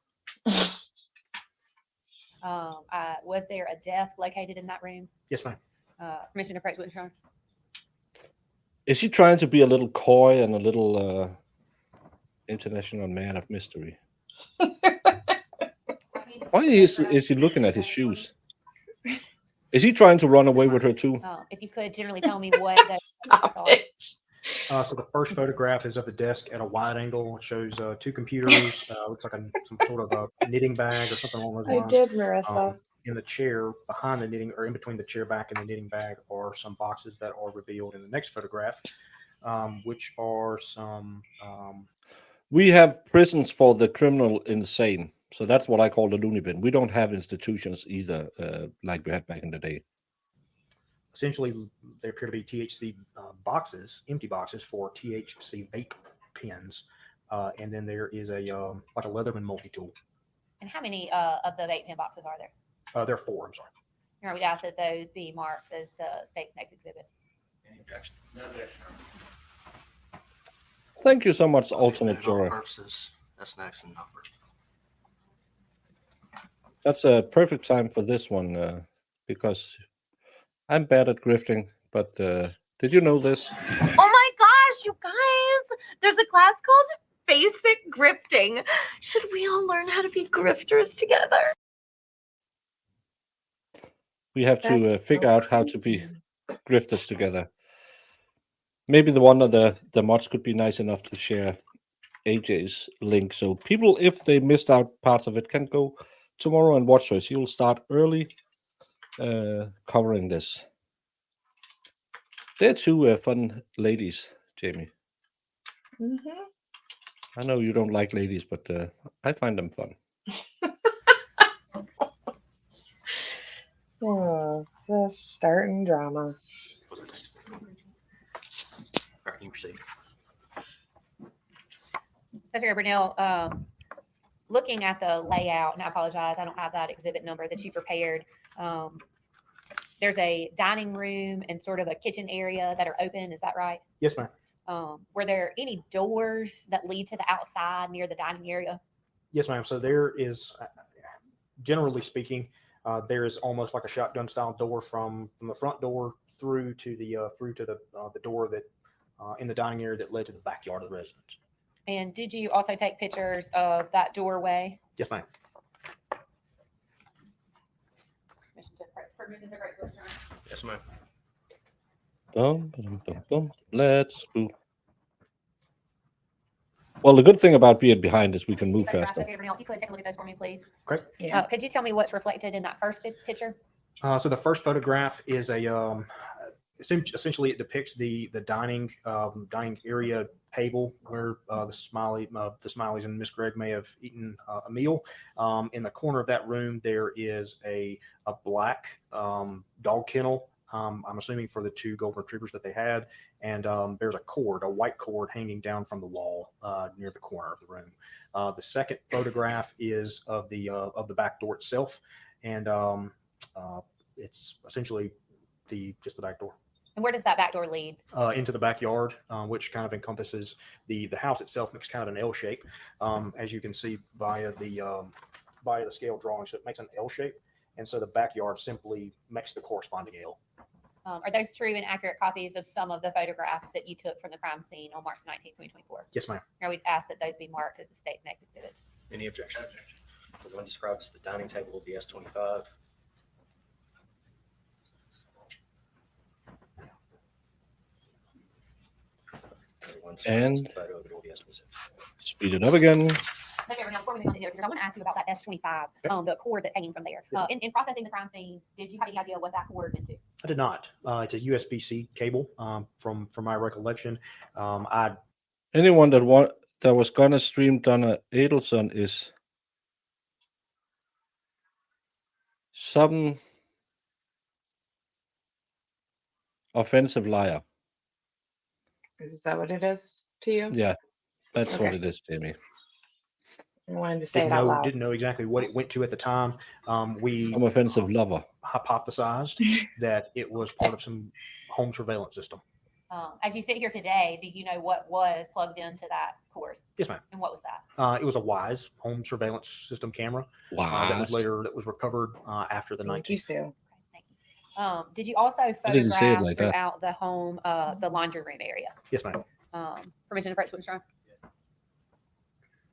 [SPEAKER 5] Was there a desk located in that room?
[SPEAKER 6] Yes, ma'am.
[SPEAKER 5] Permission to approach witness, Your Honor?
[SPEAKER 3] Is he trying to be a little coy and a little international man of mystery? Why is he looking at his shoes? Is he trying to run away with her too?
[SPEAKER 5] If you could generally tell me what the
[SPEAKER 7] Stop it.
[SPEAKER 6] So the first photograph is of the desk at a wide angle. It shows 2 computers. Looks like some sort of a knitting bag or something along those
[SPEAKER 7] I
[SPEAKER 6] lines.
[SPEAKER 7] did, Marissa.
[SPEAKER 6] In the chair behind the knitting, or in between the chair back and the knitting bag, are some boxes that are revealed in the next photograph, which are some.
[SPEAKER 3] We have prisons for the criminal insane. So that's what I call the loony bin. We don't have institutions either, like we had back in the day.
[SPEAKER 6] Essentially, they appear to be THC boxes, empty boxes for THC vape pens, and then there is a like a Leatherman multi-tool.
[SPEAKER 5] And how many of the vape pen boxes are there?
[SPEAKER 6] There are 4. I'm sorry.
[SPEAKER 5] Your Honor, we ask that those be marked as the state's next exhibit.
[SPEAKER 4] Any objection?
[SPEAKER 3] Thank you so much, alternate
[SPEAKER 4] For all
[SPEAKER 3] juror.
[SPEAKER 4] purposes, that's next and numbered.
[SPEAKER 3] That's a perfect time for this one because I'm bad at grifting. But did you know this?
[SPEAKER 8] Oh my gosh, you guys! There's a class called Basic Grifting. Should we all learn how to be grifters together?
[SPEAKER 3] We have to
[SPEAKER 7] That's
[SPEAKER 3] figure
[SPEAKER 7] so
[SPEAKER 3] out how to be
[SPEAKER 7] crazy.
[SPEAKER 3] grifters together. Maybe the one of the mods could be nice enough to share AJ's link, so people, if they missed out parts of it, can go tomorrow and watch us. You'll start early covering this. They're 2 fun ladies, Jamie.
[SPEAKER 7] Mhm.
[SPEAKER 3] I know you don't like ladies, but I find them fun.
[SPEAKER 7] Oh, just starting drama.
[SPEAKER 4] Was it next? All right, you proceed.
[SPEAKER 5] Secretary Brunel, looking at the layout, and I apologize, I don't have that exhibit number that you prepared. There's a dining room and sort of a kitchen area that are open. Is that right?
[SPEAKER 6] Yes, ma'am.
[SPEAKER 5] Were there any doors that lead to the outside near the dining area?
[SPEAKER 6] Yes, ma'am. So there is, generally speaking, there is almost like a shotgun style door from the front door through to the door that in the dining area that led to the backyard of the residence.
[SPEAKER 5] And did you also take pictures of that doorway?
[SPEAKER 6] Yes, ma'am.
[SPEAKER 4] Yes, ma'am.
[SPEAKER 3] Let's move. Well, the good thing about being behind is we can move faster.
[SPEAKER 5] Secretary Brunel, if you could take a look at those for me, please.
[SPEAKER 6] Great.
[SPEAKER 7] Yeah.
[SPEAKER 5] Could you tell me what's reflected in that first picture?
[SPEAKER 6] So the first photograph is essentially it depicts the dining area table where the Smileys and Miss Gregg may have eaten a meal. In the corner of that room, there is a black dog kennel. I'm assuming for the 2 golden retrievers that they had, and there's a white cord hanging down from the wall near the corner of the room. The second photograph is of the back door itself, and it's essentially just the back door.
[SPEAKER 5] And where does that back door lead?
[SPEAKER 6] Into the backyard, which kind of encompasses the house itself. Makes kind of an L shape, as you can see via the scale drawing. So it makes an L shape, and so the backyard simply makes the corresponding L.
[SPEAKER 5] Are those true and accurate copies of some of the photographs that you took from the crime scene on March 19, 2024?
[SPEAKER 6] Yes, ma'am.
[SPEAKER 5] Or we'd ask that those be marked as the state's next exhibits.
[SPEAKER 4] Any objection? The one described as the dining table will be S25.
[SPEAKER 3] And speed it up again.
[SPEAKER 5] Okay, now before we move on to here, because I want to ask you about that S25, the cord that's hanging from there. In processing the crime scene, did you have any idea what that cord went to?
[SPEAKER 6] I did not. It's a USB-C cable. From my recollection,
[SPEAKER 3] Anyone that was gonna stream Donna Adelson is some offensive liar.
[SPEAKER 7] Is that what it is to you?
[SPEAKER 3] Yeah, that's what
[SPEAKER 7] Okay.
[SPEAKER 3] it is, Jamie.
[SPEAKER 7] I wanted to say it out loud.
[SPEAKER 6] Didn't know exactly what it went to at the time. We
[SPEAKER 3] I'm offensive lover.
[SPEAKER 6] hypothesized that it was part of some home surveillance system.
[SPEAKER 5] As you sit here today, do you know what was plugged into that cord?
[SPEAKER 6] Yes, ma'am.
[SPEAKER 5] And what was that?
[SPEAKER 6] It was a Wise home surveillance system camera that was recovered after the
[SPEAKER 7] Thank you,
[SPEAKER 6] 19th.
[SPEAKER 7] Sue.
[SPEAKER 5] Okay, thank you. Did you also
[SPEAKER 3] I didn't say it
[SPEAKER 5] photograph
[SPEAKER 3] like that.
[SPEAKER 5] throughout the home, the laundry room area?
[SPEAKER 6] Yes, ma'am.
[SPEAKER 5] Permission to approach switch on?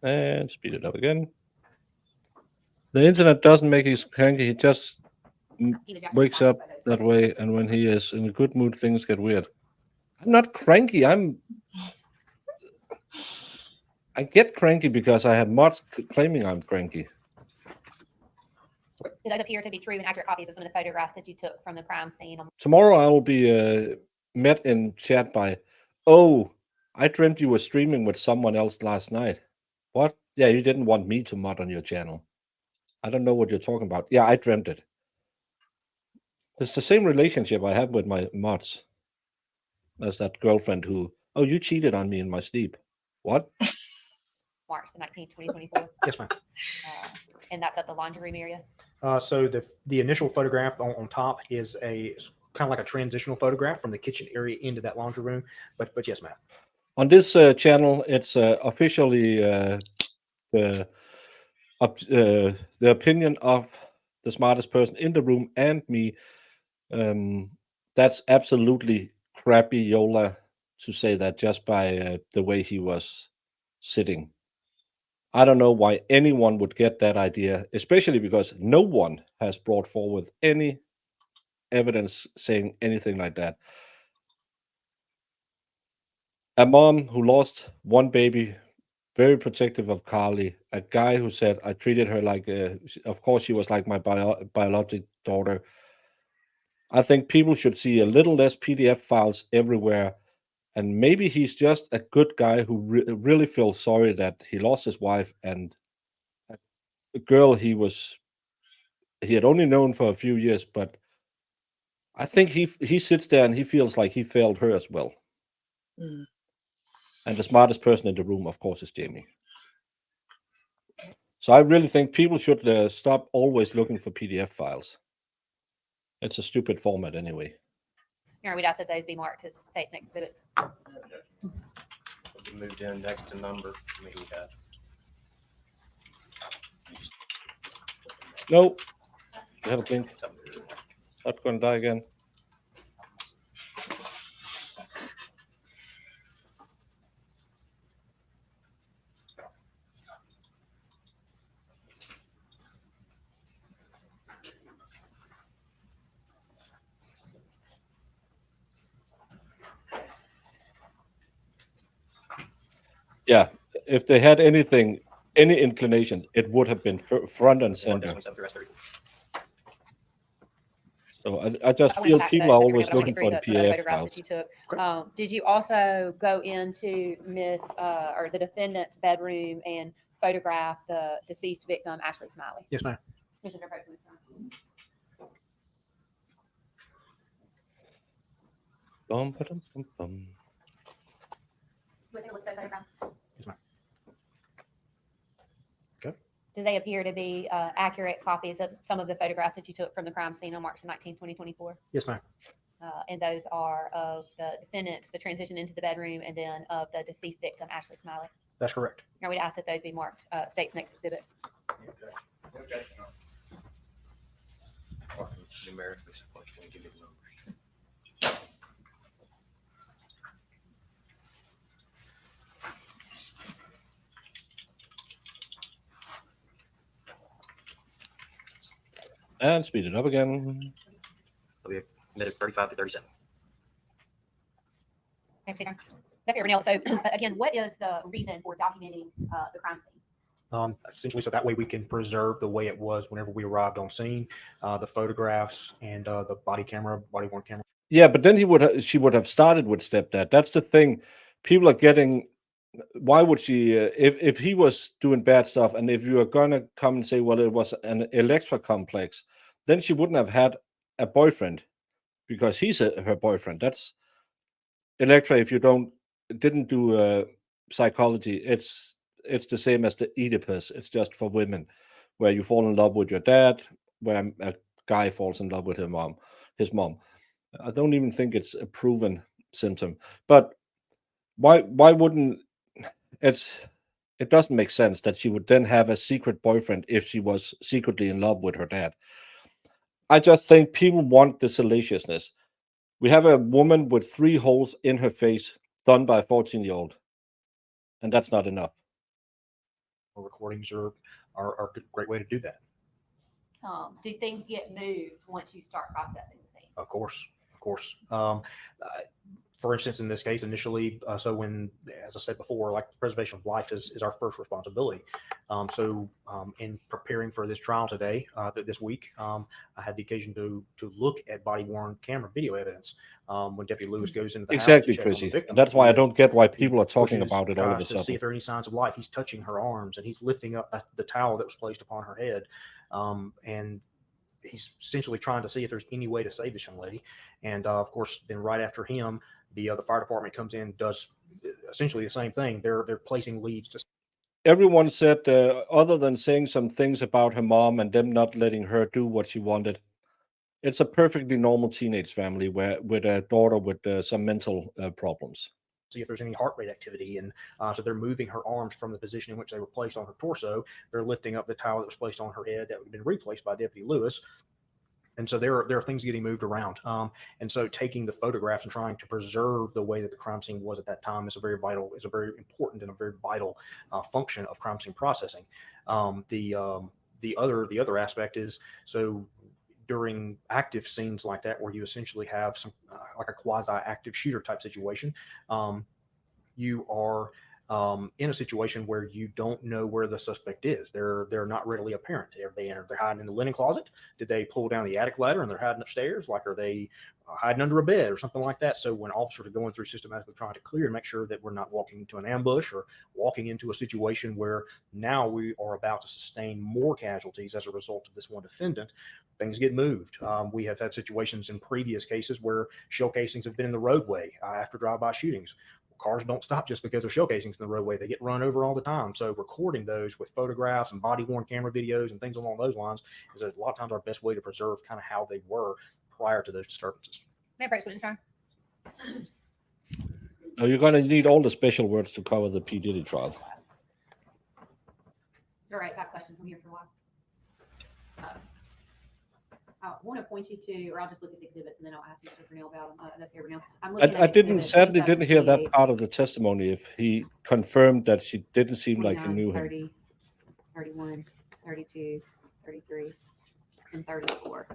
[SPEAKER 3] And speed it up again. The internet doesn't make his cranky. He just wakes up that way, and when he is in a good mood, things get weird. I'm not cranky. I get cranky because I have mods claiming I'm cranky.
[SPEAKER 5] Do those appear to be true and accurate copies of some of the photographs that you took from the crime scene?
[SPEAKER 3] Tomorrow I will be met in chat by, oh, I dreamt you were streaming with someone else last night. What? Yeah, you didn't want me to mod on your channel. I don't know what you're talking about. Yeah, I dreamt it. It's the same relationship I have with my mods as that girlfriend who, oh, you cheated on me in my sleep. What?
[SPEAKER 5] March the 19th, 2024.
[SPEAKER 6] Yes, ma'am.
[SPEAKER 5] And that's at the laundry room area?
[SPEAKER 6] So the initial photograph on top is a kind of like a transitional photograph from the kitchen area into that laundry room. But yes, ma'am.
[SPEAKER 3] On this channel, it's officially the opinion of the smartest person in the room and me. That's absolutely crappy Yola to say that just by the way he was sitting. I don't know why anyone would get that idea, especially because no one has brought forward any evidence saying anything like that. A mom who lost one baby, very protective of Carly, a guy who said, I treated her like, of course, she was like my biologic daughter. I think people should see a little less PDF files everywhere. And maybe he's just a good guy who really feels sorry that he lost his wife and a girl he had only known for a few years. But I think he sits there and he feels like he failed her as well.
[SPEAKER 7] Mm.
[SPEAKER 3] And the smartest person in the room, of course, is Jamie. So I really think people should stop always looking for PDF files. It's a stupid format anyway.
[SPEAKER 5] Aaron, we'd ask that those be marked as state's next exhibit.
[SPEAKER 4] Moved in next to number. I mean, we got
[SPEAKER 3] No. You have a blink. Not going to die again. Yeah, if they had any inclination, it would have been front and center. So I just feel people are always looking for the PDF files.
[SPEAKER 5] Did you also go into the defendant's bedroom and photograph the deceased victim, Ashley Smiley?
[SPEAKER 6] Yes, ma'am.
[SPEAKER 3] Bum, ba-dum, bum, bum.
[SPEAKER 5] Yes,
[SPEAKER 6] ma'am. Okay.
[SPEAKER 5] Do they appear to be accurate copies of some of the photographs that you took from the crime scene on March 19, 2024?
[SPEAKER 6] Yes, ma'am.
[SPEAKER 5] And those are of the defendants, the transition into the bedroom, and then of the deceased victim, Ashley Smiley.
[SPEAKER 6] That's correct.
[SPEAKER 5] Now we'd ask that those be marked state's next exhibit.
[SPEAKER 4] numerically supposed to give you the numbers.
[SPEAKER 3] And speed it up again.
[SPEAKER 4] They'll be admitted 35 to 37.
[SPEAKER 5] That's Renell. So again, what is the reason for documenting the crime scene?
[SPEAKER 6] Essentially, so that way we can preserve the way it was whenever we arrived on scene, the photographs and the body worn camera.
[SPEAKER 3] Yeah, but then she would have started with stepdad. That's the thing. People are getting. Why would she? If he was doing bad stuff, and if you are gonna come and say, well, it was an Electra complex, then she wouldn't have had a boyfriend, because he's her boyfriend. That's Electra. If you didn't do psychology, it's it's the same as the Oedipus. It's just for women, where you fall in love with your dad, where a guy falls in love with his mom. I don't even think it's a proven symptom. But why wouldn't it doesn't make sense that she would then have a secret boyfriend if she was secretly in love with her dad. I just think people want the salaciousness. We have a woman with 3 holes in her face done by a 14-year-old, and that's not enough.
[SPEAKER 6] Recordings are a great way to do that.
[SPEAKER 5] Do things get moved once you start processing the scene?
[SPEAKER 6] Of course. For instance, in this case, initially, so when, as I said before, like preservation of life is our first responsibility. In preparing for this trial today, this week, I had the occasion to look at body-worn camera video evidence when Deputy Lewis goes into the
[SPEAKER 3] Exactly,
[SPEAKER 6] house to check on the
[SPEAKER 3] Chrissy.
[SPEAKER 6] victim.
[SPEAKER 3] That's why I don't get why people are
[SPEAKER 6] He
[SPEAKER 3] talking
[SPEAKER 6] pushes,
[SPEAKER 3] about it all of a
[SPEAKER 6] tries to see
[SPEAKER 3] sudden.
[SPEAKER 6] if there are any signs of life. He's touching her arms and he's lifting up the towel that was placed upon her head, and he's essentially trying to see if there's any way to save this young lady. And of course, then right after him, the fire department comes in, does essentially the same thing. They're placing leads to.
[SPEAKER 3] Everyone said, other than saying some things about her mom and them not letting her do what she wanted, it's a perfectly normal teenage family with a daughter with some mental problems.
[SPEAKER 6] See if there's any heart rate activity, and so they're moving her arms from the position in which they were placed on her torso. They're lifting up the towel that was placed on her head that had been replaced by Deputy Lewis. And so there are things getting moved around. And so taking the photographs and trying to preserve the way that the crime scene was at that time is a very important and a very vital function of crime scene processing. The other aspect is, so during active scenes like that, where you essentially have some like a quasi-active shooter type situation, you are in a situation where you don't know where the suspect is. They're not readily apparent. They're hiding in the linen closet. Did they pull down the attic ladder and they're hiding upstairs? Like, are they hiding under a bed or something like that? So when officers are going through systematically trying to clear and make sure that we're not walking into an ambush or walking into a situation where now we are about to sustain more casualties as a result of this one defendant, things get moved. We have had situations in previous cases where shell casings have been in the roadway after drive-by shootings. Cars don't stop just because they're shell casings in the roadway. They get run over all the time. So recording those with photographs and body-worn camera videos and things along those lines is a lot of times our best way to preserve kind of how they were prior to those disturbances.
[SPEAKER 5] May I break something, Sean?
[SPEAKER 3] Now you're going to need all the special words to cover the P. Diddy trial.
[SPEAKER 5] It's all right. Got questions. I'm here for a while. I want to point you to, or I'll just look at the exhibits and then I'll ask Mr. Brunel about them. That's here, Brunel. I'm
[SPEAKER 3] Sadly didn't hear that part of the testimony. If he confirmed that she didn't seem like he knew
[SPEAKER 5] 30,
[SPEAKER 3] him.
[SPEAKER 5] 31, 32, 33, and 34.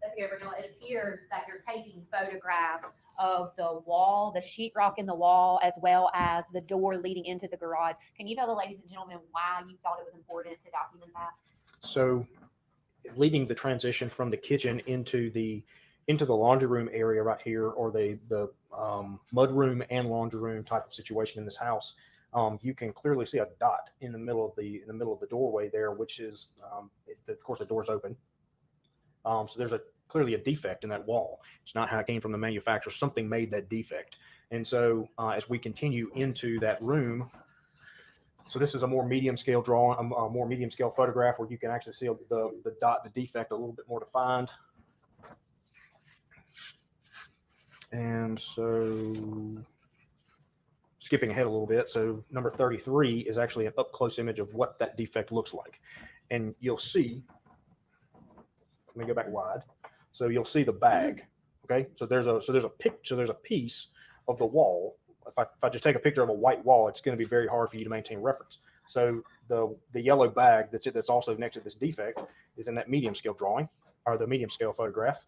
[SPEAKER 5] That's here, Brunel. It appears that you're taking photographs of the wall, the sheetrock in the wall, as well as the door leading into the garage. Can you tell the ladies and gentlemen why you thought it was important to document that?
[SPEAKER 6] So, leading the transition from the kitchen into the laundry room area right here, or the mud room and laundry room type of situation in this house, you can clearly see a dot in the middle of the doorway there, which is of course the door's open. So there's clearly a defect in that wall. It's not how it came from the manufacturer. Something made that defect. And so as we continue into that room, so this is a more medium scale drawing, a more medium scale photograph where you can actually see the dot, the defect a little bit more defined. And so skipping ahead a little bit. So number 33 is actually an up close image of what that defect looks like. And you'll see, let me go back wide. So you'll see the bag. Okay. So there's a piece of the wall. If I just take a picture of a white wall, it's going to be very hard for you to maintain reference. So the yellow bag that's also next to this defect is in that medium scale drawing, or the medium scale photograph,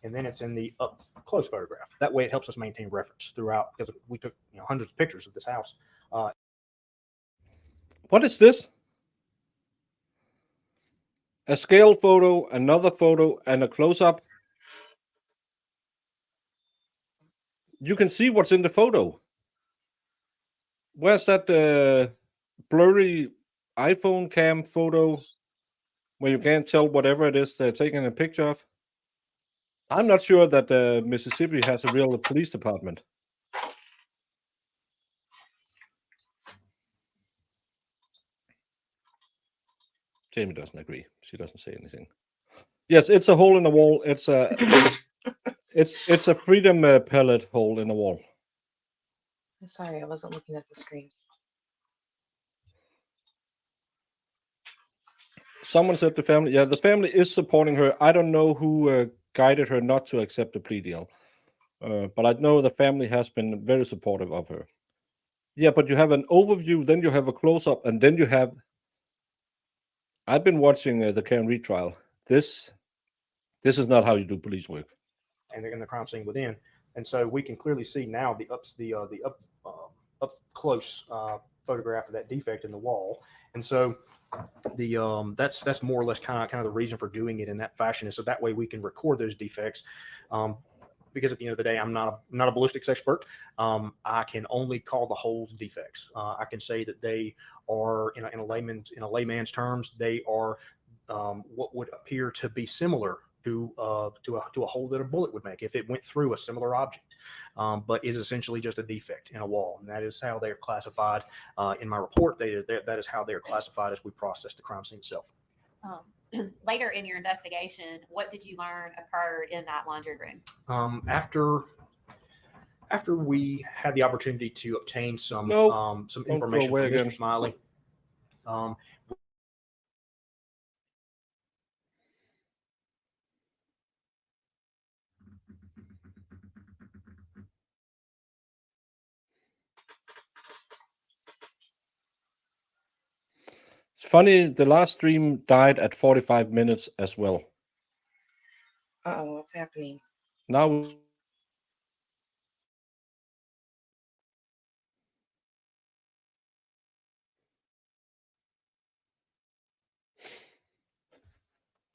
[SPEAKER 6] and then it's in the up close photograph. That way it helps us maintain reference throughout, because we took hundreds of pictures of this house.
[SPEAKER 3] What is this? A scale photo, another photo, and a close-up. You can see what's in the photo. Where's that blurry iPhone cam photo where you can't tell whatever it is they're taking a picture of? I'm not sure that Mississippi has a real police department. Jamie doesn't agree. She doesn't say anything. Yes, it's a hole in the wall. It's a it's a freedom pellet hole in the wall.
[SPEAKER 7] Sorry, I wasn't looking at the screen.
[SPEAKER 3] Someone said the family. Yeah, the family is supporting her. I don't know who guided her not to accept the plea deal, but I know the family has been very supportive of her. Yeah, but you have an overview, then you have a close up, and then you have. I've been watching the Karen Reed trial. This is not how you do police work.
[SPEAKER 6] And they're in the crime scene within, and so we can clearly see now the up close photograph of that defect in the wall, and so the that's more or less kind of the reason for doing it in that fashion is so that way we can record those defects. Because at the end of the day, I'm not a ballistics expert. I can only call the holes defects. I can say that they are, in a layman's terms, they are what would appear to be similar to a hole that a bullet would make if it went through a similar object. But it is essentially just a defect in a wall, and that is how they are classified in my report. That is how they are classified as we process the crime scene itself.
[SPEAKER 5] Later in your investigation, what did you learn occurred in that laundry room?
[SPEAKER 6] After we had the opportunity to obtain some
[SPEAKER 3] Don't
[SPEAKER 6] information
[SPEAKER 3] go away
[SPEAKER 6] from
[SPEAKER 3] again.
[SPEAKER 6] Mr. Smiley,
[SPEAKER 3] It's funny. The last stream died at 45 minutes as well.
[SPEAKER 7] Uh-oh, what's happening?
[SPEAKER 3] Now.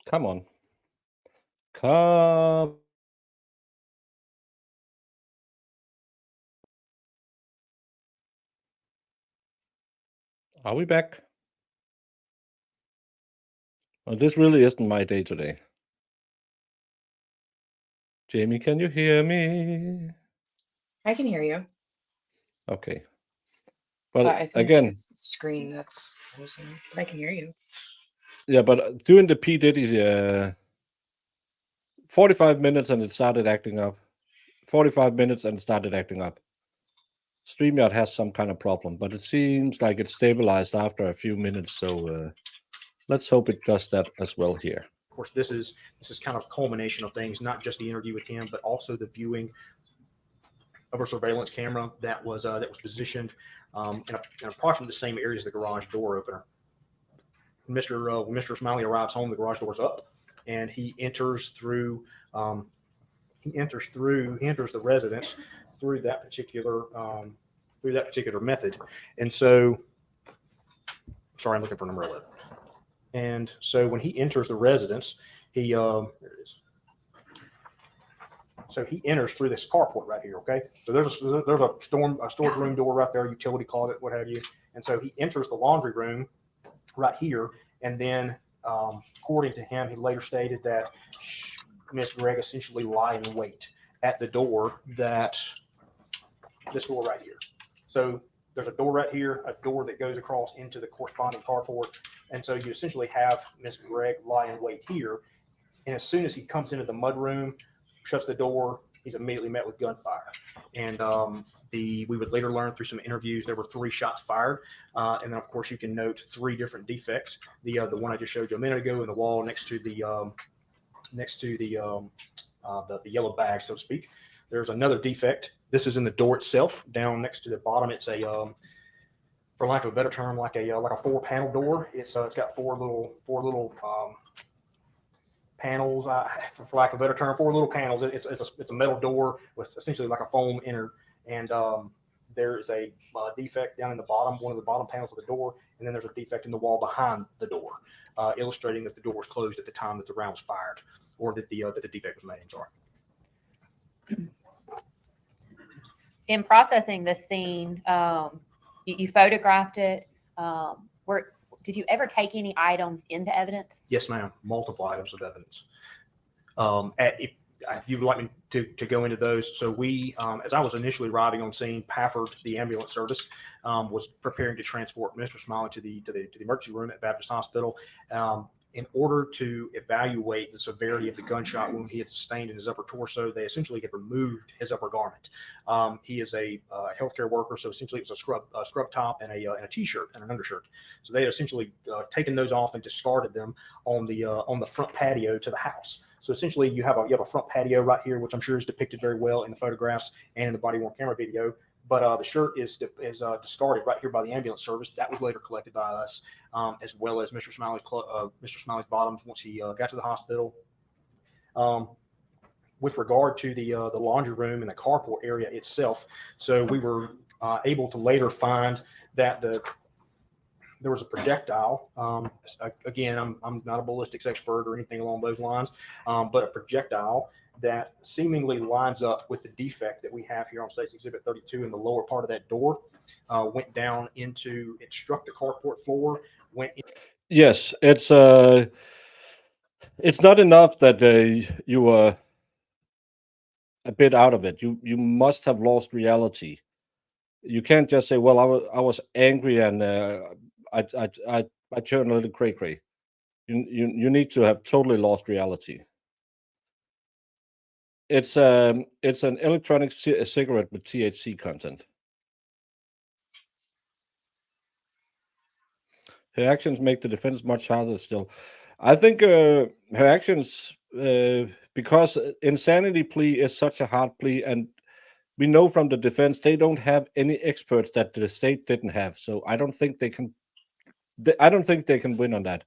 [SPEAKER 3] Come on. Come. Are we back? Well, this really isn't my day today. Jamie, can you hear me?
[SPEAKER 7] I can hear you.
[SPEAKER 3] Okay.
[SPEAKER 7] But
[SPEAKER 3] But
[SPEAKER 7] I think
[SPEAKER 3] again,
[SPEAKER 7] it's the screen that's frozen. But I can hear you.
[SPEAKER 3] yeah, but doing the P. Diddy, 45 minutes and it started acting up. 45 minutes and it started acting up. StreamYard has some kind of problem, but it seems like it's stabilized after a few minutes. So let's hope it does that as well here.
[SPEAKER 6] of course, this is kind of culmination of things, not just the interview with him, but also the viewing of a surveillance camera that was positioned in approximately the same area as the garage door opener. When Mr. Smiley arrives home, the garage door's up, and he enters the residence through that particular method. And so, sorry, I'm looking for number 11. And so when he enters the residence, there it is. So he enters through this carport right here. Okay, so there's a storage room door right there, utility closet, what have you. And so he enters the laundry room right here, and then according to him, he later stated that Miss Gregg essentially lied in wait at the door, this door right here. So there's a door right here, a door that goes across into the corresponding carport, and so you essentially have Miss Gregg lie in wait here. And as soon as he comes into the mudroom, shuts the door, he's immediately met with gunfire. And we would later learn through some interviews there were 3 shots fired, and then of course you can note 3 different defects. The one I just showed you a minute ago in the wall next to the yellow bag, so to speak. There's another defect. This is in the door itself. Down next to the bottom, it's a for lack of a better term, like a 4-panel door. It's got four little panels, for lack of a better term, 4 little panels. It's a metal door with essentially like a foam inner, and there is a defect down in the bottom, one of the bottom panels of the door, and then there's a defect in the wall behind the door, illustrating that the door was closed at the time that the round was fired, or that the defect was made. I'm sorry.
[SPEAKER 5] In processing this scene, you photographed it. Did you ever take any items into evidence?
[SPEAKER 6] Yes, ma'am. Multiple items of evidence. you would like me to go into those. So we, as I was initially arriving on scene, Pafford, the ambulance service, was preparing to transport Mr. Smiley to the emergency room at Baptist Hospital. In order to evaluate the severity of the gunshot wound he had sustained in his upper torso, they essentially had removed his upper garment. He is a healthcare worker, so essentially it was a scrub top and a t-shirt and an undershirt. So they had essentially taken those off and discarded them on the front patio to the house. So essentially you have a front patio right here, which I'm sure is depicted very well in the photographs and in the body-worn camera video. But the shirt is discarded right here by the ambulance service. That was later collected by us, as well as Mr. Smiley's bottoms once he got to the hospital. With regard to the laundry room and the carport area itself, so we were able to later find that there was a projectile. Again, I'm not a ballistics expert or anything along those lines, but a projectile that seemingly lines up with the defect that we have here on State's Exhibit 32 in the lower part of that door, went down into, it struck the carport floor, went in.
[SPEAKER 3] Yes, it's not enough that you were a bit out of it. You must have lost reality. You can't just say, well, I was angry and I turned a little cray-cray. You need to have totally lost reality. It's an electronic cigarette with THC content. Her actions make the defense much harder still. I think her actions, because insanity plea is such a hard plea, and we know from the defense they don't have any experts that the state didn't have. So I don't think they can. I don't think they can win on that,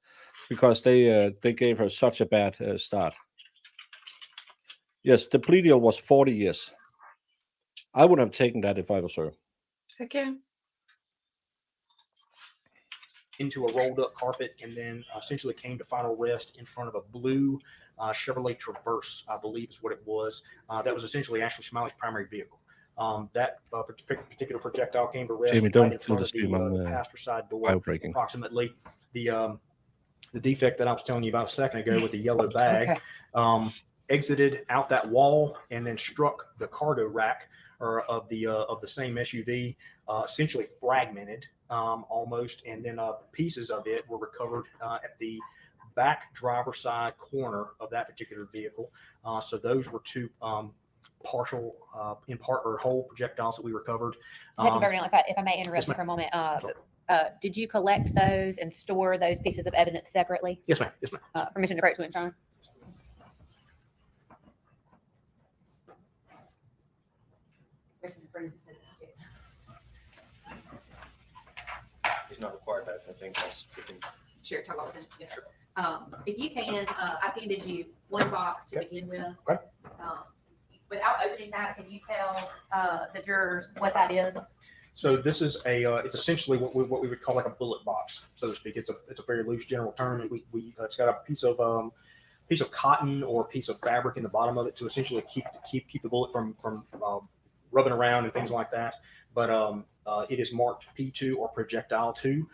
[SPEAKER 3] because they gave her such a bad start. Yes, the plea deal was 40 years. I would have taken that if I was her.
[SPEAKER 7] Heck yeah.
[SPEAKER 6] Into a rolled up carpet, and then essentially came to final rest in front of a blue Chevrolet Traverse, I believe is what it was. That was essentially Ashley Smiley's primary vehicle. That particular projectile came to rest
[SPEAKER 3] Jamie,
[SPEAKER 6] right
[SPEAKER 3] don't
[SPEAKER 6] in
[SPEAKER 3] kill
[SPEAKER 6] front
[SPEAKER 3] the
[SPEAKER 6] of
[SPEAKER 3] stream
[SPEAKER 6] the
[SPEAKER 3] on
[SPEAKER 6] passenger side door,
[SPEAKER 3] bio-breaking.
[SPEAKER 6] approximately. The defect that I was telling you about a second ago with the yellow bag,
[SPEAKER 7] Okay.
[SPEAKER 6] exited out that wall and then struck the cargo rack of the same SUV, essentially fragmented almost, and then pieces of it were recovered at the back driver's side corner of that particular vehicle. So those were two partial, in part or whole projectiles that we recovered.
[SPEAKER 5] Detective Bernal, if I may interrupt you for a moment, did you collect those and store those pieces of evidence separately?
[SPEAKER 6] Yes, ma'am. Yes, ma'am.
[SPEAKER 5] Permission to approach to John.
[SPEAKER 4] He's not required that. I think that's 15.
[SPEAKER 5] Sure, talk about it. Yes, sir. If you can, I handed you one box to begin with.
[SPEAKER 6] Okay.
[SPEAKER 5] Without opening that, can you tell the jurors what that is?
[SPEAKER 6] So this is it's essentially what we would call like a bullet box, so to speak. It's a very loose general term. It's got a piece of cotton or a piece of fabric in the bottom of it to essentially keep the bullet from rubbing around and things like that. But it is marked P2 or projectile 2.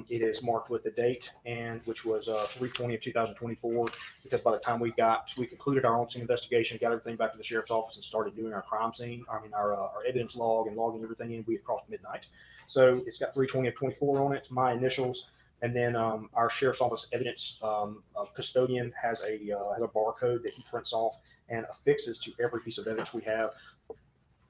[SPEAKER 6] It is marked with the date, and which was 3/20 of 2024, because by the time we concluded our own scene investigation, got everything back to the sheriff's office and started doing our crime scene, our evidence log and logging everything in, we had crossed midnight. So it's got 3/20 of 24 on it, my initials, and then our sheriff's office evidence custodian has a barcode that he prints off and affixes to every piece of evidence we have.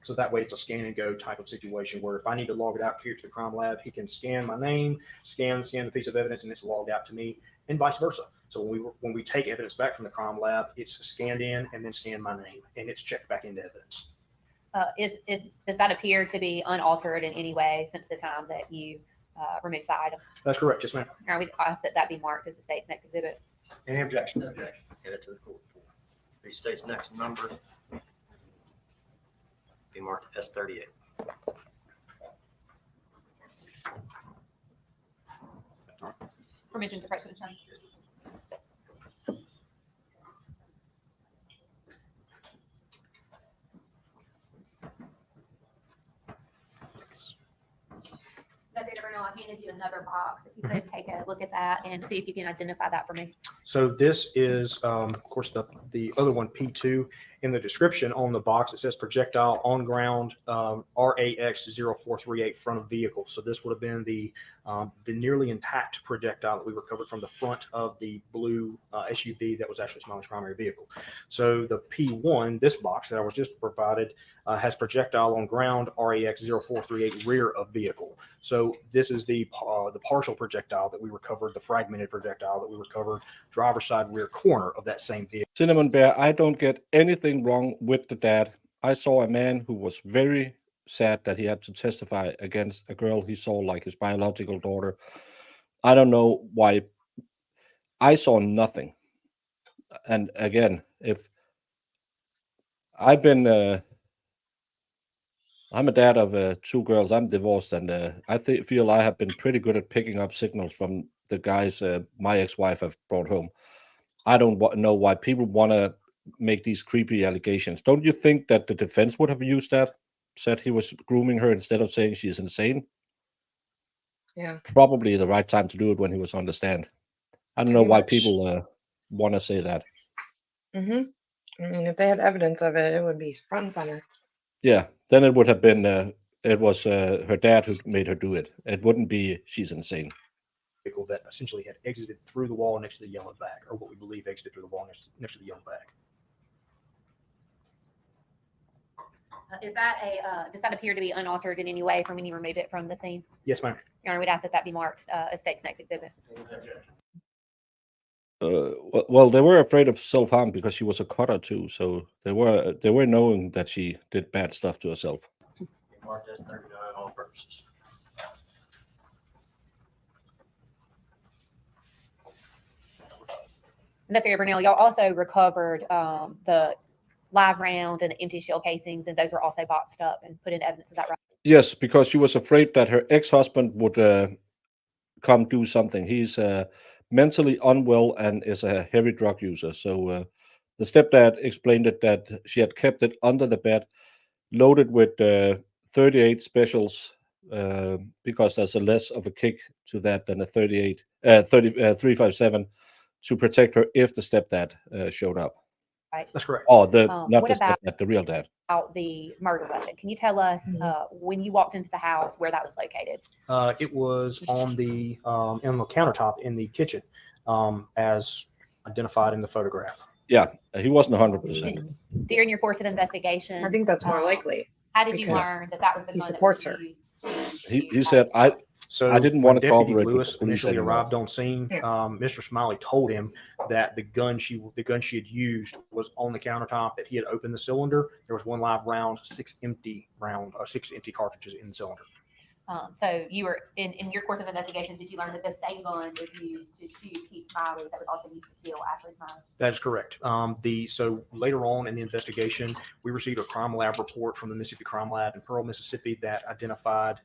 [SPEAKER 6] So that way it's a scan and go type of situation where if I need to log it out here to the crime lab, he can scan my name, scan the piece of evidence, and it's logged out to me, and vice versa. So when we take evidence back from the crime lab, it's scanned in and then scanned my name, and it's checked back into evidence.
[SPEAKER 5] Does that appear to be unaltered in any way since the time that you removed the item?
[SPEAKER 6] That's correct, yes, ma'am.
[SPEAKER 5] Or we ask that be marked as the state's next exhibit.
[SPEAKER 4] Any objection? No objection. Get it to the court. The state's next number be marked S38.
[SPEAKER 5] Permission to approach to the John. Investigator Bernal, I handed you another box. If you could take a look at that and see if you can identify that for me.
[SPEAKER 6] So this is, of course, the other one, P2, in the description on the box, it says projectile on ground, RAX 0438 front of vehicle. So this would have been the nearly intact projectile that we recovered from the front of the blue SUV that was actually Smiley's primary vehicle. So the P1, this box that I was just provided, has projectile on ground, RAX 0438 rear of vehicle. So this is the partial projectile that we recovered, the fragmented projectile that we recovered, driver's side rear corner of that same vehicle.
[SPEAKER 3] Cinnamon Bear, I don't get anything wrong with the dad. I saw a man who was very sad that he had to testify against a girl he saw like his biological daughter. I don't know why. I saw nothing. And again, if I've been, I'm a dad of 2 girls. I'm divorced, and I feel I have been pretty good at picking up signals from the guys my ex-wife have brought home. I don't know why people want to make these creepy allegations. Don't you think that the defense would have used that? Said he was grooming her instead of saying she's insane?
[SPEAKER 7] Yeah.
[SPEAKER 3] Probably the right time to do it when he was on the stand. I don't know
[SPEAKER 7] Pretty
[SPEAKER 3] why
[SPEAKER 7] much.
[SPEAKER 3] people want to say that.
[SPEAKER 7] Mm-hmm. I mean, if they had evidence of it, it would be front and center.
[SPEAKER 3] Yeah, then it would have been, it was her dad who made her do it. It wouldn't be she's insane.
[SPEAKER 6] Vehicle that essentially had exited through the wall next to the yellow bag, or what we believe exited through the wall next to the yellow bag.
[SPEAKER 5] Does that appear to be unaltered in any way from when you remove it from the scene?
[SPEAKER 6] Yes, ma'am.
[SPEAKER 5] Your Honor, we'd ask that that be marked as State's next exhibit.
[SPEAKER 3] Well, they were afraid of self-harm because she was a cutter too, so they were knowing that she did bad stuff to herself.
[SPEAKER 4] Marked as 39 on all purposes.
[SPEAKER 5] Investigator Burnell, y'all also recovered the live round and the empty shell casings, and those were also boxed up and put in evidence. Is that right?
[SPEAKER 3] Yes, because she was afraid that her ex-husband would come do something. He's mentally unwell and is a heavy drug user. So the stepdad explained it that she had kept it under the bed, loaded with 38 specials, because there's a less of a kick to that than a 357 to protect her if the stepdad showed up.
[SPEAKER 5] Right.
[SPEAKER 6] That's correct.
[SPEAKER 3] Oh, not
[SPEAKER 5] what
[SPEAKER 3] the
[SPEAKER 5] about
[SPEAKER 3] stepdad, the real dad.
[SPEAKER 5] The murder weapon? Can you tell us when you walked into the house where that was located?
[SPEAKER 6] It was on the countertop in the kitchen, as identified in the photograph.
[SPEAKER 3] Yeah, he wasn't 100%.
[SPEAKER 5] During your course of investigation,
[SPEAKER 7] I think that's more likely.
[SPEAKER 5] how did you
[SPEAKER 7] because
[SPEAKER 5] learn that that was the
[SPEAKER 7] he
[SPEAKER 5] gun that
[SPEAKER 7] supports
[SPEAKER 5] was
[SPEAKER 7] her.
[SPEAKER 5] used to
[SPEAKER 3] He
[SPEAKER 5] shoot
[SPEAKER 3] said,
[SPEAKER 5] Madison?
[SPEAKER 6] So
[SPEAKER 3] I didn't
[SPEAKER 6] when
[SPEAKER 3] want to
[SPEAKER 6] Deputy
[SPEAKER 3] cooperate with
[SPEAKER 6] Lewis
[SPEAKER 3] the police
[SPEAKER 6] initially
[SPEAKER 3] anymore.
[SPEAKER 6] arrived on scene,
[SPEAKER 7] Yeah.
[SPEAKER 6] Mr. Smiley told him that the gun she had used was on the countertop, that he had opened the cylinder. There was 1 live round, 6 empty cartridges in the cylinder.
[SPEAKER 5] So you were in your course of investigation, did you learn that the same gun was used to shoot Pete Smiley that was also used to kill Ashley Smiley?
[SPEAKER 6] That is correct. So later on in the investigation, we received a crime lab report from the Mississippi Crime Lab in Pearl, Mississippi, that identified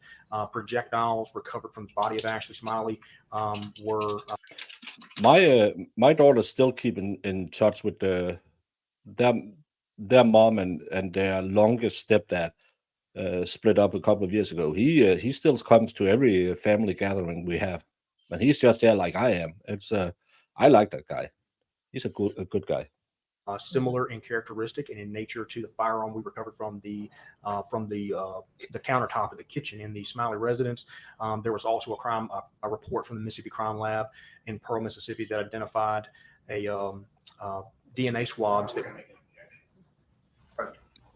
[SPEAKER 6] projectiles recovered from the body of Ashley Smiley were.
[SPEAKER 3] My daughters still keep in touch with their mom and their longest stepdad. Split up a couple of years ago. He still comes to every family gathering we have, and he's just there like I am. It's I like that guy. He's a good guy.
[SPEAKER 6] Similar in characteristic and in nature to the firearm we recovered from the countertop of the kitchen in the Smiley residence. There was also a report from the Mississippi Crime Lab in Pearl, Mississippi, that identified a DNA swabs that.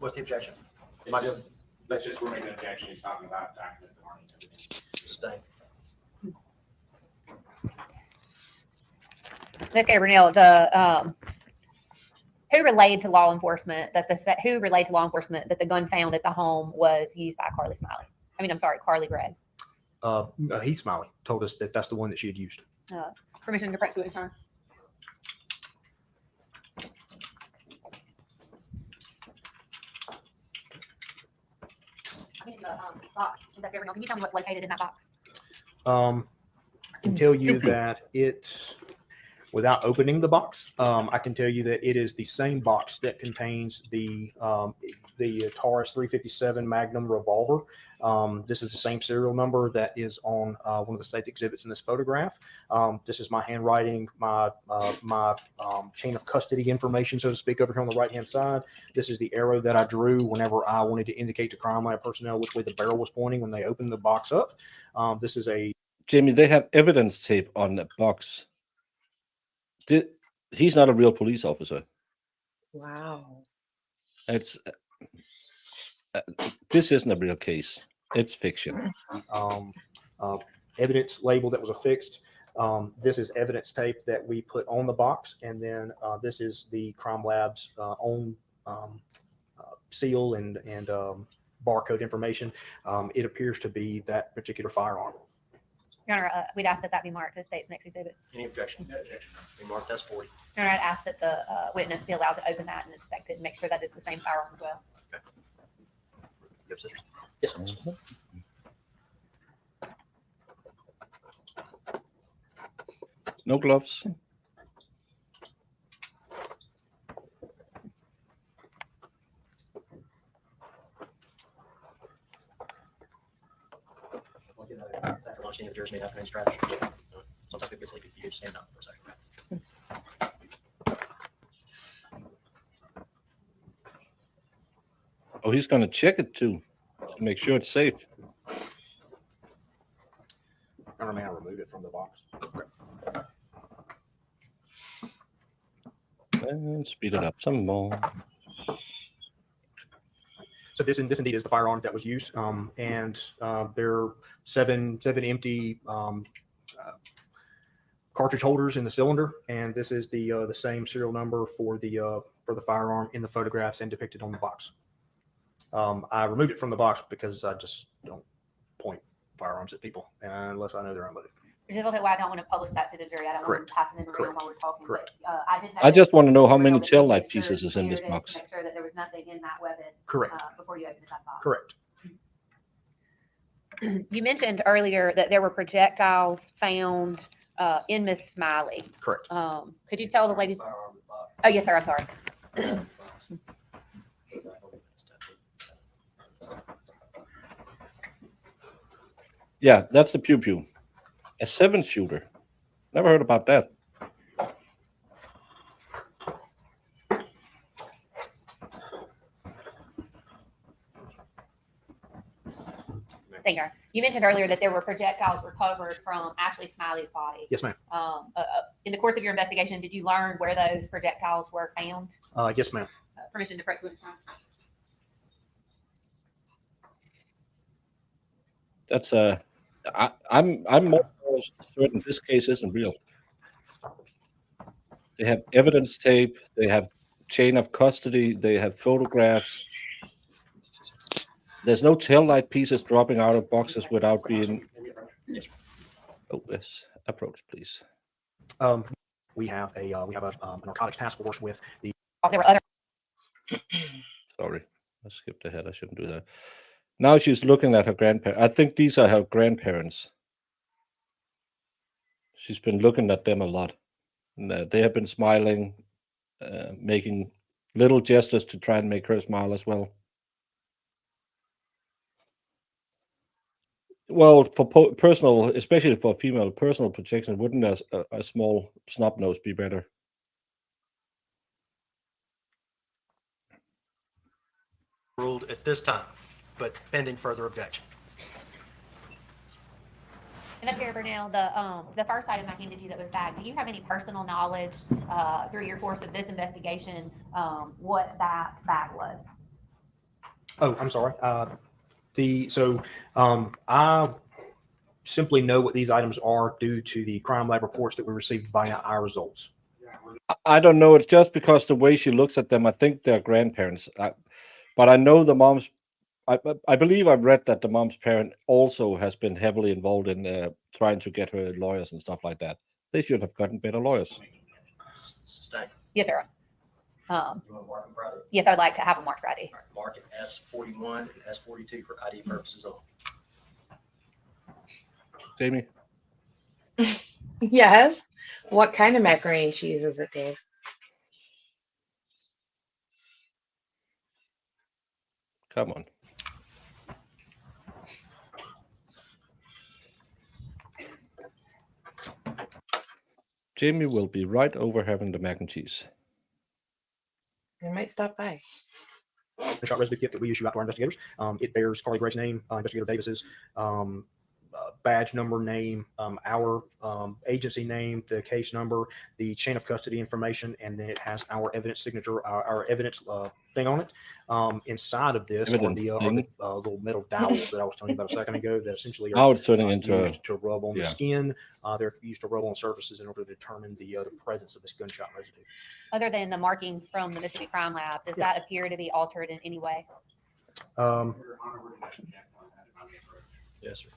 [SPEAKER 4] What's the objection?
[SPEAKER 9] That's just we're making an objection. He's talking about documents that aren't evidence.
[SPEAKER 4] Sustained.
[SPEAKER 5] Investigator Burnell, who relayed to law enforcement that the gun found at the home was used by Carly Smiley? I mean, I'm sorry, Carly Gregg.
[SPEAKER 6] Heath Smiley told us that that's the one that she had used.
[SPEAKER 5] Permission to press witness. Box. Investigator Burnell, can you tell me what's located in that box?
[SPEAKER 6] I can tell you that without opening the box, I can tell you that it is the same box that contains the the Taurus 357 Magnum revolver. This is the same serial number that is on one of the state exhibits in this photograph. This is my handwriting, my chain of custody information, so to speak, over here on the right-hand side. This is the arrow that I drew whenever I wanted to indicate to crime lab personnel which way the barrel was pointing when they opened the box up. This is a...
[SPEAKER 3] Jamie, they have evidence tape on the box. He's not a real police officer.
[SPEAKER 7] Wow.
[SPEAKER 3] It's this isn't a real case. It's fiction.
[SPEAKER 6] Evidence label that was affixed. This is evidence tape that we put on the box, and then this is the crime lab's own seal and barcode information. It appears to be that particular firearm.
[SPEAKER 5] Your Honor, we'd ask that that be marked as state's next exhibit.
[SPEAKER 4] Any objection? Be marked as 40.
[SPEAKER 5] Your Honor, I'd ask that the witness be allowed to open that and inspect it and make sure that it's the same firearm as well.
[SPEAKER 4] Okay. You have scissors? Yes, sir.
[SPEAKER 3] No gloves.
[SPEAKER 4] After lunch, any of the jurors may have an stretch. Sometimes people get sleepy. You just stand up for a second.
[SPEAKER 3] Oh, he's going to check it too to make sure it's safe.
[SPEAKER 6] I may I remove it from the box.
[SPEAKER 3] And speed it up some more.
[SPEAKER 6] So this indeed is the firearm that was used, and there are seven empty cartridge holders in the cylinder, and this is the same serial number for the firearm in the photographs and depicted on the box. I removed it from the box because I just don't point firearms at people unless I know they're unloaded.
[SPEAKER 5] Which is also why I don't want to publish that to the jury. I don't want to pass them in around while we're talking.
[SPEAKER 6] Correct.
[SPEAKER 5] But,
[SPEAKER 3] I just want to know how many
[SPEAKER 5] to
[SPEAKER 3] tail light
[SPEAKER 5] make sure
[SPEAKER 3] pieces is in this
[SPEAKER 5] cleared it,
[SPEAKER 3] box.
[SPEAKER 5] to make sure that there was nothing in that weapon.
[SPEAKER 6] Correct.
[SPEAKER 5] Before you opened that box.
[SPEAKER 6] Correct.
[SPEAKER 5] You mentioned earlier that there were projectiles found in Miss Smiley.
[SPEAKER 6] Correct.
[SPEAKER 5] Could you tell the ladies? Oh, yes, sir. I'm sorry.
[SPEAKER 3] Yeah, that's the pew pew. A 7-shooter. Never heard about that.
[SPEAKER 5] Thank you. You mentioned earlier that there were projectiles recovered from Ashley Smiley's body.
[SPEAKER 6] Yes, ma'am.
[SPEAKER 5] In the course of your investigation, did you learn where those projectiles were found?
[SPEAKER 6] Yes, ma'am.
[SPEAKER 5] Permission to approach witness time.
[SPEAKER 3] That's I'm more certain this case isn't real. They have evidence tape. They have chain of custody. They have photographs. There's no tail light pieces dropping out of boxes without being. Oh, yes. Approach, please.
[SPEAKER 6] We have a narcotics task force with the.
[SPEAKER 5] There were other.
[SPEAKER 3] Sorry, I skipped ahead. I shouldn't do that. Now she's looking at her grandparents. I think these are her grandparents. She's been looking at them a lot. And, they have been smiling, making little gestures to try and make her smile as well. Well, for personal, especially for female personal protection, wouldn't a small snub nose be better?
[SPEAKER 4] Ruled at this time, but pending further objection.
[SPEAKER 5] Investigator Burnell, the first item I handed you that was bagged, do you have any personal knowledge through your course of this investigation what that bag was?
[SPEAKER 6] Oh, I'm sorry. I simply know what these items are due to the crime lab reports that we received via our results.
[SPEAKER 3] I don't know. It's just because the way she looks at them, I think they're grandparents. But I know the mom's. I believe I've read that the mom's parent also has been heavily involved in trying to get her lawyers and stuff like that. They should have gotten better lawyers.
[SPEAKER 5] Yes, sir. Yes, I'd like to have a marked ID.
[SPEAKER 4] All right, mark it S41 and S42 for ID purposes only.
[SPEAKER 3] Jamie?
[SPEAKER 7] Yes. What kind of macaroni and cheese is it, Dave?
[SPEAKER 3] Come on. Jamie will be right over having the mac and cheese.
[SPEAKER 7] I might stop by.
[SPEAKER 6] Gunshot residue kit that we issue out to our investigators. It bears Carly Gregg's name, Investigator Davis's badge number, name, our agency name, the case number, the chain of custody information, and then it has our evidence signature, our evidence thing on it. Inside of this are the little metal dowels that I was telling you about a second ago that essentially are
[SPEAKER 3] it's turning into
[SPEAKER 6] used to rub on the skin. They're used to rub on surfaces in order to determine the presence of this gunshot residue.
[SPEAKER 5] Other than the markings from the Mississippi Crime Lab, does that appear to be altered in any way?
[SPEAKER 6] Yes, sir.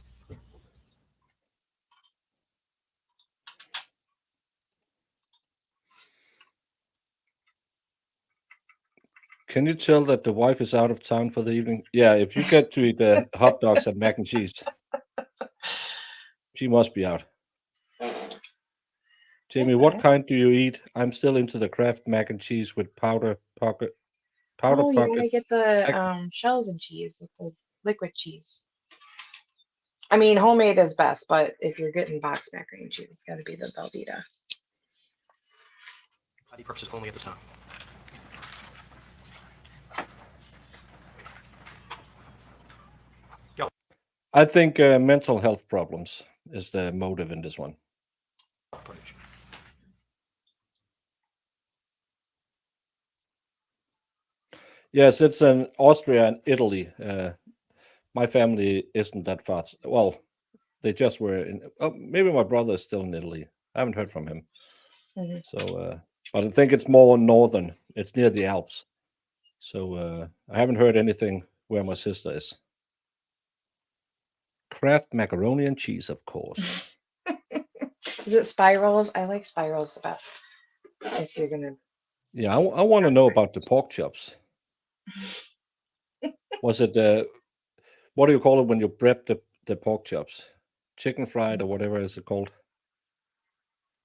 [SPEAKER 3] Can you tell that the wife is out of town for the evening? Yeah, if you get to eat hot dogs and mac and cheese, she must be out. Jamie, what kind do you eat? I'm still into the Kraft mac and cheese with powder pocket.
[SPEAKER 7] You gotta get the shells and cheese with the liquid cheese. I mean, homemade is best, but if you're getting box macaroni and cheese, it's got to be the Velveeta.
[SPEAKER 4] ID purposes only at this time.
[SPEAKER 3] I think mental health problems is the motive in this one. Yes, it's in Austria and Italy. My family isn't that far. Well, they just were in. Oh, maybe my brother is still in Italy. I haven't heard from him.
[SPEAKER 7] Mm-hmm.
[SPEAKER 3] So, but I think it's more northern. It's near the Alps. So I haven't heard anything where my sister is. Kraft macaroni and cheese, of course.
[SPEAKER 7] Is it spirals? I like spirals the best. If you're gonna.
[SPEAKER 3] Yeah, I want to know about the pork chops. Was it what do you call it when you prep the pork chops? Chicken fried or whatever is it called?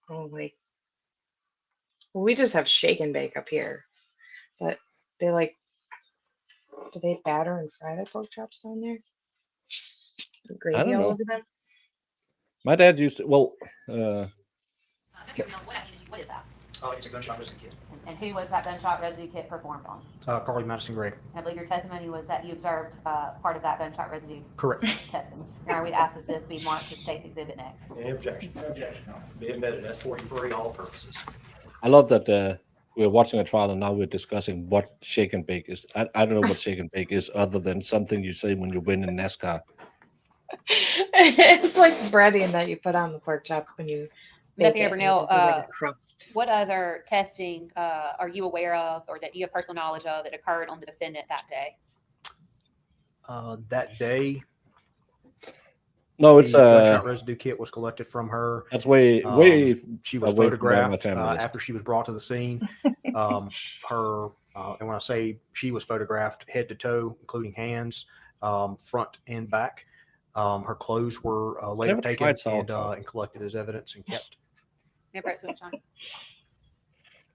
[SPEAKER 7] Oh wait. Well, we just have shake and bake up here, but they like. Do they batter and fry the pork chops down there?
[SPEAKER 3] I
[SPEAKER 7] Gravy
[SPEAKER 3] don't
[SPEAKER 7] all
[SPEAKER 3] know.
[SPEAKER 7] over them.
[SPEAKER 3] My dad used to. Well,
[SPEAKER 5] What is that?
[SPEAKER 6] It's a gunshot residue kit.
[SPEAKER 5] And who was that gunshot residue kit performed on?
[SPEAKER 6] Carly Madison Gregg.
[SPEAKER 5] And I believe your testimony was that you observed part of that gunshot residue
[SPEAKER 6] Correct.
[SPEAKER 5] testing. Now we'd ask that this be marked as state's exhibit next.
[SPEAKER 4] Any objection? Be admitted. That's 43, all purposes.
[SPEAKER 3] I love that we're watching a trial and now we're discussing what shake and bake is. I don't know what shake and bake is other than something you say when you win in NASCAR.
[SPEAKER 7] It's like breading that you put on the pork chop when you bake
[SPEAKER 5] Investigator
[SPEAKER 7] it.
[SPEAKER 5] Burnell,
[SPEAKER 7] It's like a crust.
[SPEAKER 5] what other testing are you aware of or that you have personal knowledge of that occurred on the defendant that day?
[SPEAKER 6] That day,
[SPEAKER 3] No, it's
[SPEAKER 6] the gunshot residue kit was collected from her.
[SPEAKER 3] that's way
[SPEAKER 6] She was
[SPEAKER 3] away from where my
[SPEAKER 6] photographed
[SPEAKER 3] family is.
[SPEAKER 6] after she was brought to the scene. Her and when I say she was photographed head to toe, including hands, front and back. Her clothes were later
[SPEAKER 3] Never
[SPEAKER 6] taken
[SPEAKER 3] tried sauerkraut.
[SPEAKER 6] and collected as evidence and kept.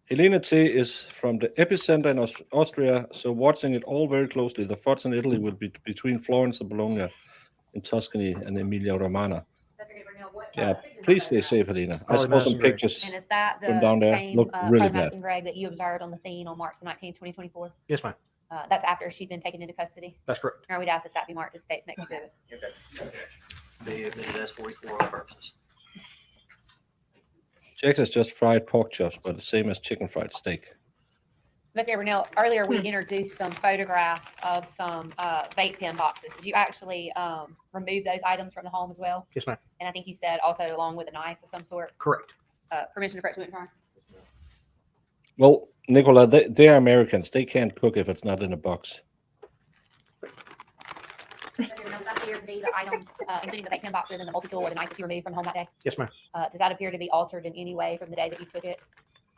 [SPEAKER 3] Helena T is from the epicenter in Austria, so watching it all very closely. The thoughts in Italy will be between Florence and Bologna, in Tuscany and Emilia-Romagna. Yeah, please stay safe, Helena. I saw some pictures
[SPEAKER 5] And is that
[SPEAKER 3] from
[SPEAKER 5] the
[SPEAKER 3] down there.
[SPEAKER 5] same
[SPEAKER 3] Look really
[SPEAKER 5] Madison
[SPEAKER 3] bad.
[SPEAKER 5] Gregg that you observed on the scene on March the 19th, 2024?
[SPEAKER 6] Yes, ma'am.
[SPEAKER 5] That's after she'd been taken into custody.
[SPEAKER 6] That's correct.
[SPEAKER 5] Or we'd ask that that be marked as state's next exhibit.
[SPEAKER 4] Be admitted as 44, all purposes.
[SPEAKER 3] Jax is just fried pork chops, but the same as chicken fried steak.
[SPEAKER 5] Investigator Burnell, earlier we introduced some photographs of some vape pen boxes. Did you actually remove those items from the home as well?
[SPEAKER 6] Yes, ma'am.
[SPEAKER 5] And I think you said also along with a knife of some sort.
[SPEAKER 6] Correct.
[SPEAKER 5] Permission to correct witness crime?
[SPEAKER 3] Well, Nicola, they are Americans. They can't cook if it's not in a box.
[SPEAKER 5] Does that appear to be the items, including the vape pen boxes and the multi-tool or the knife that you removed from the home that day?
[SPEAKER 6] Yes, ma'am.
[SPEAKER 5] Does that appear to be altered in any way from the day that you took it?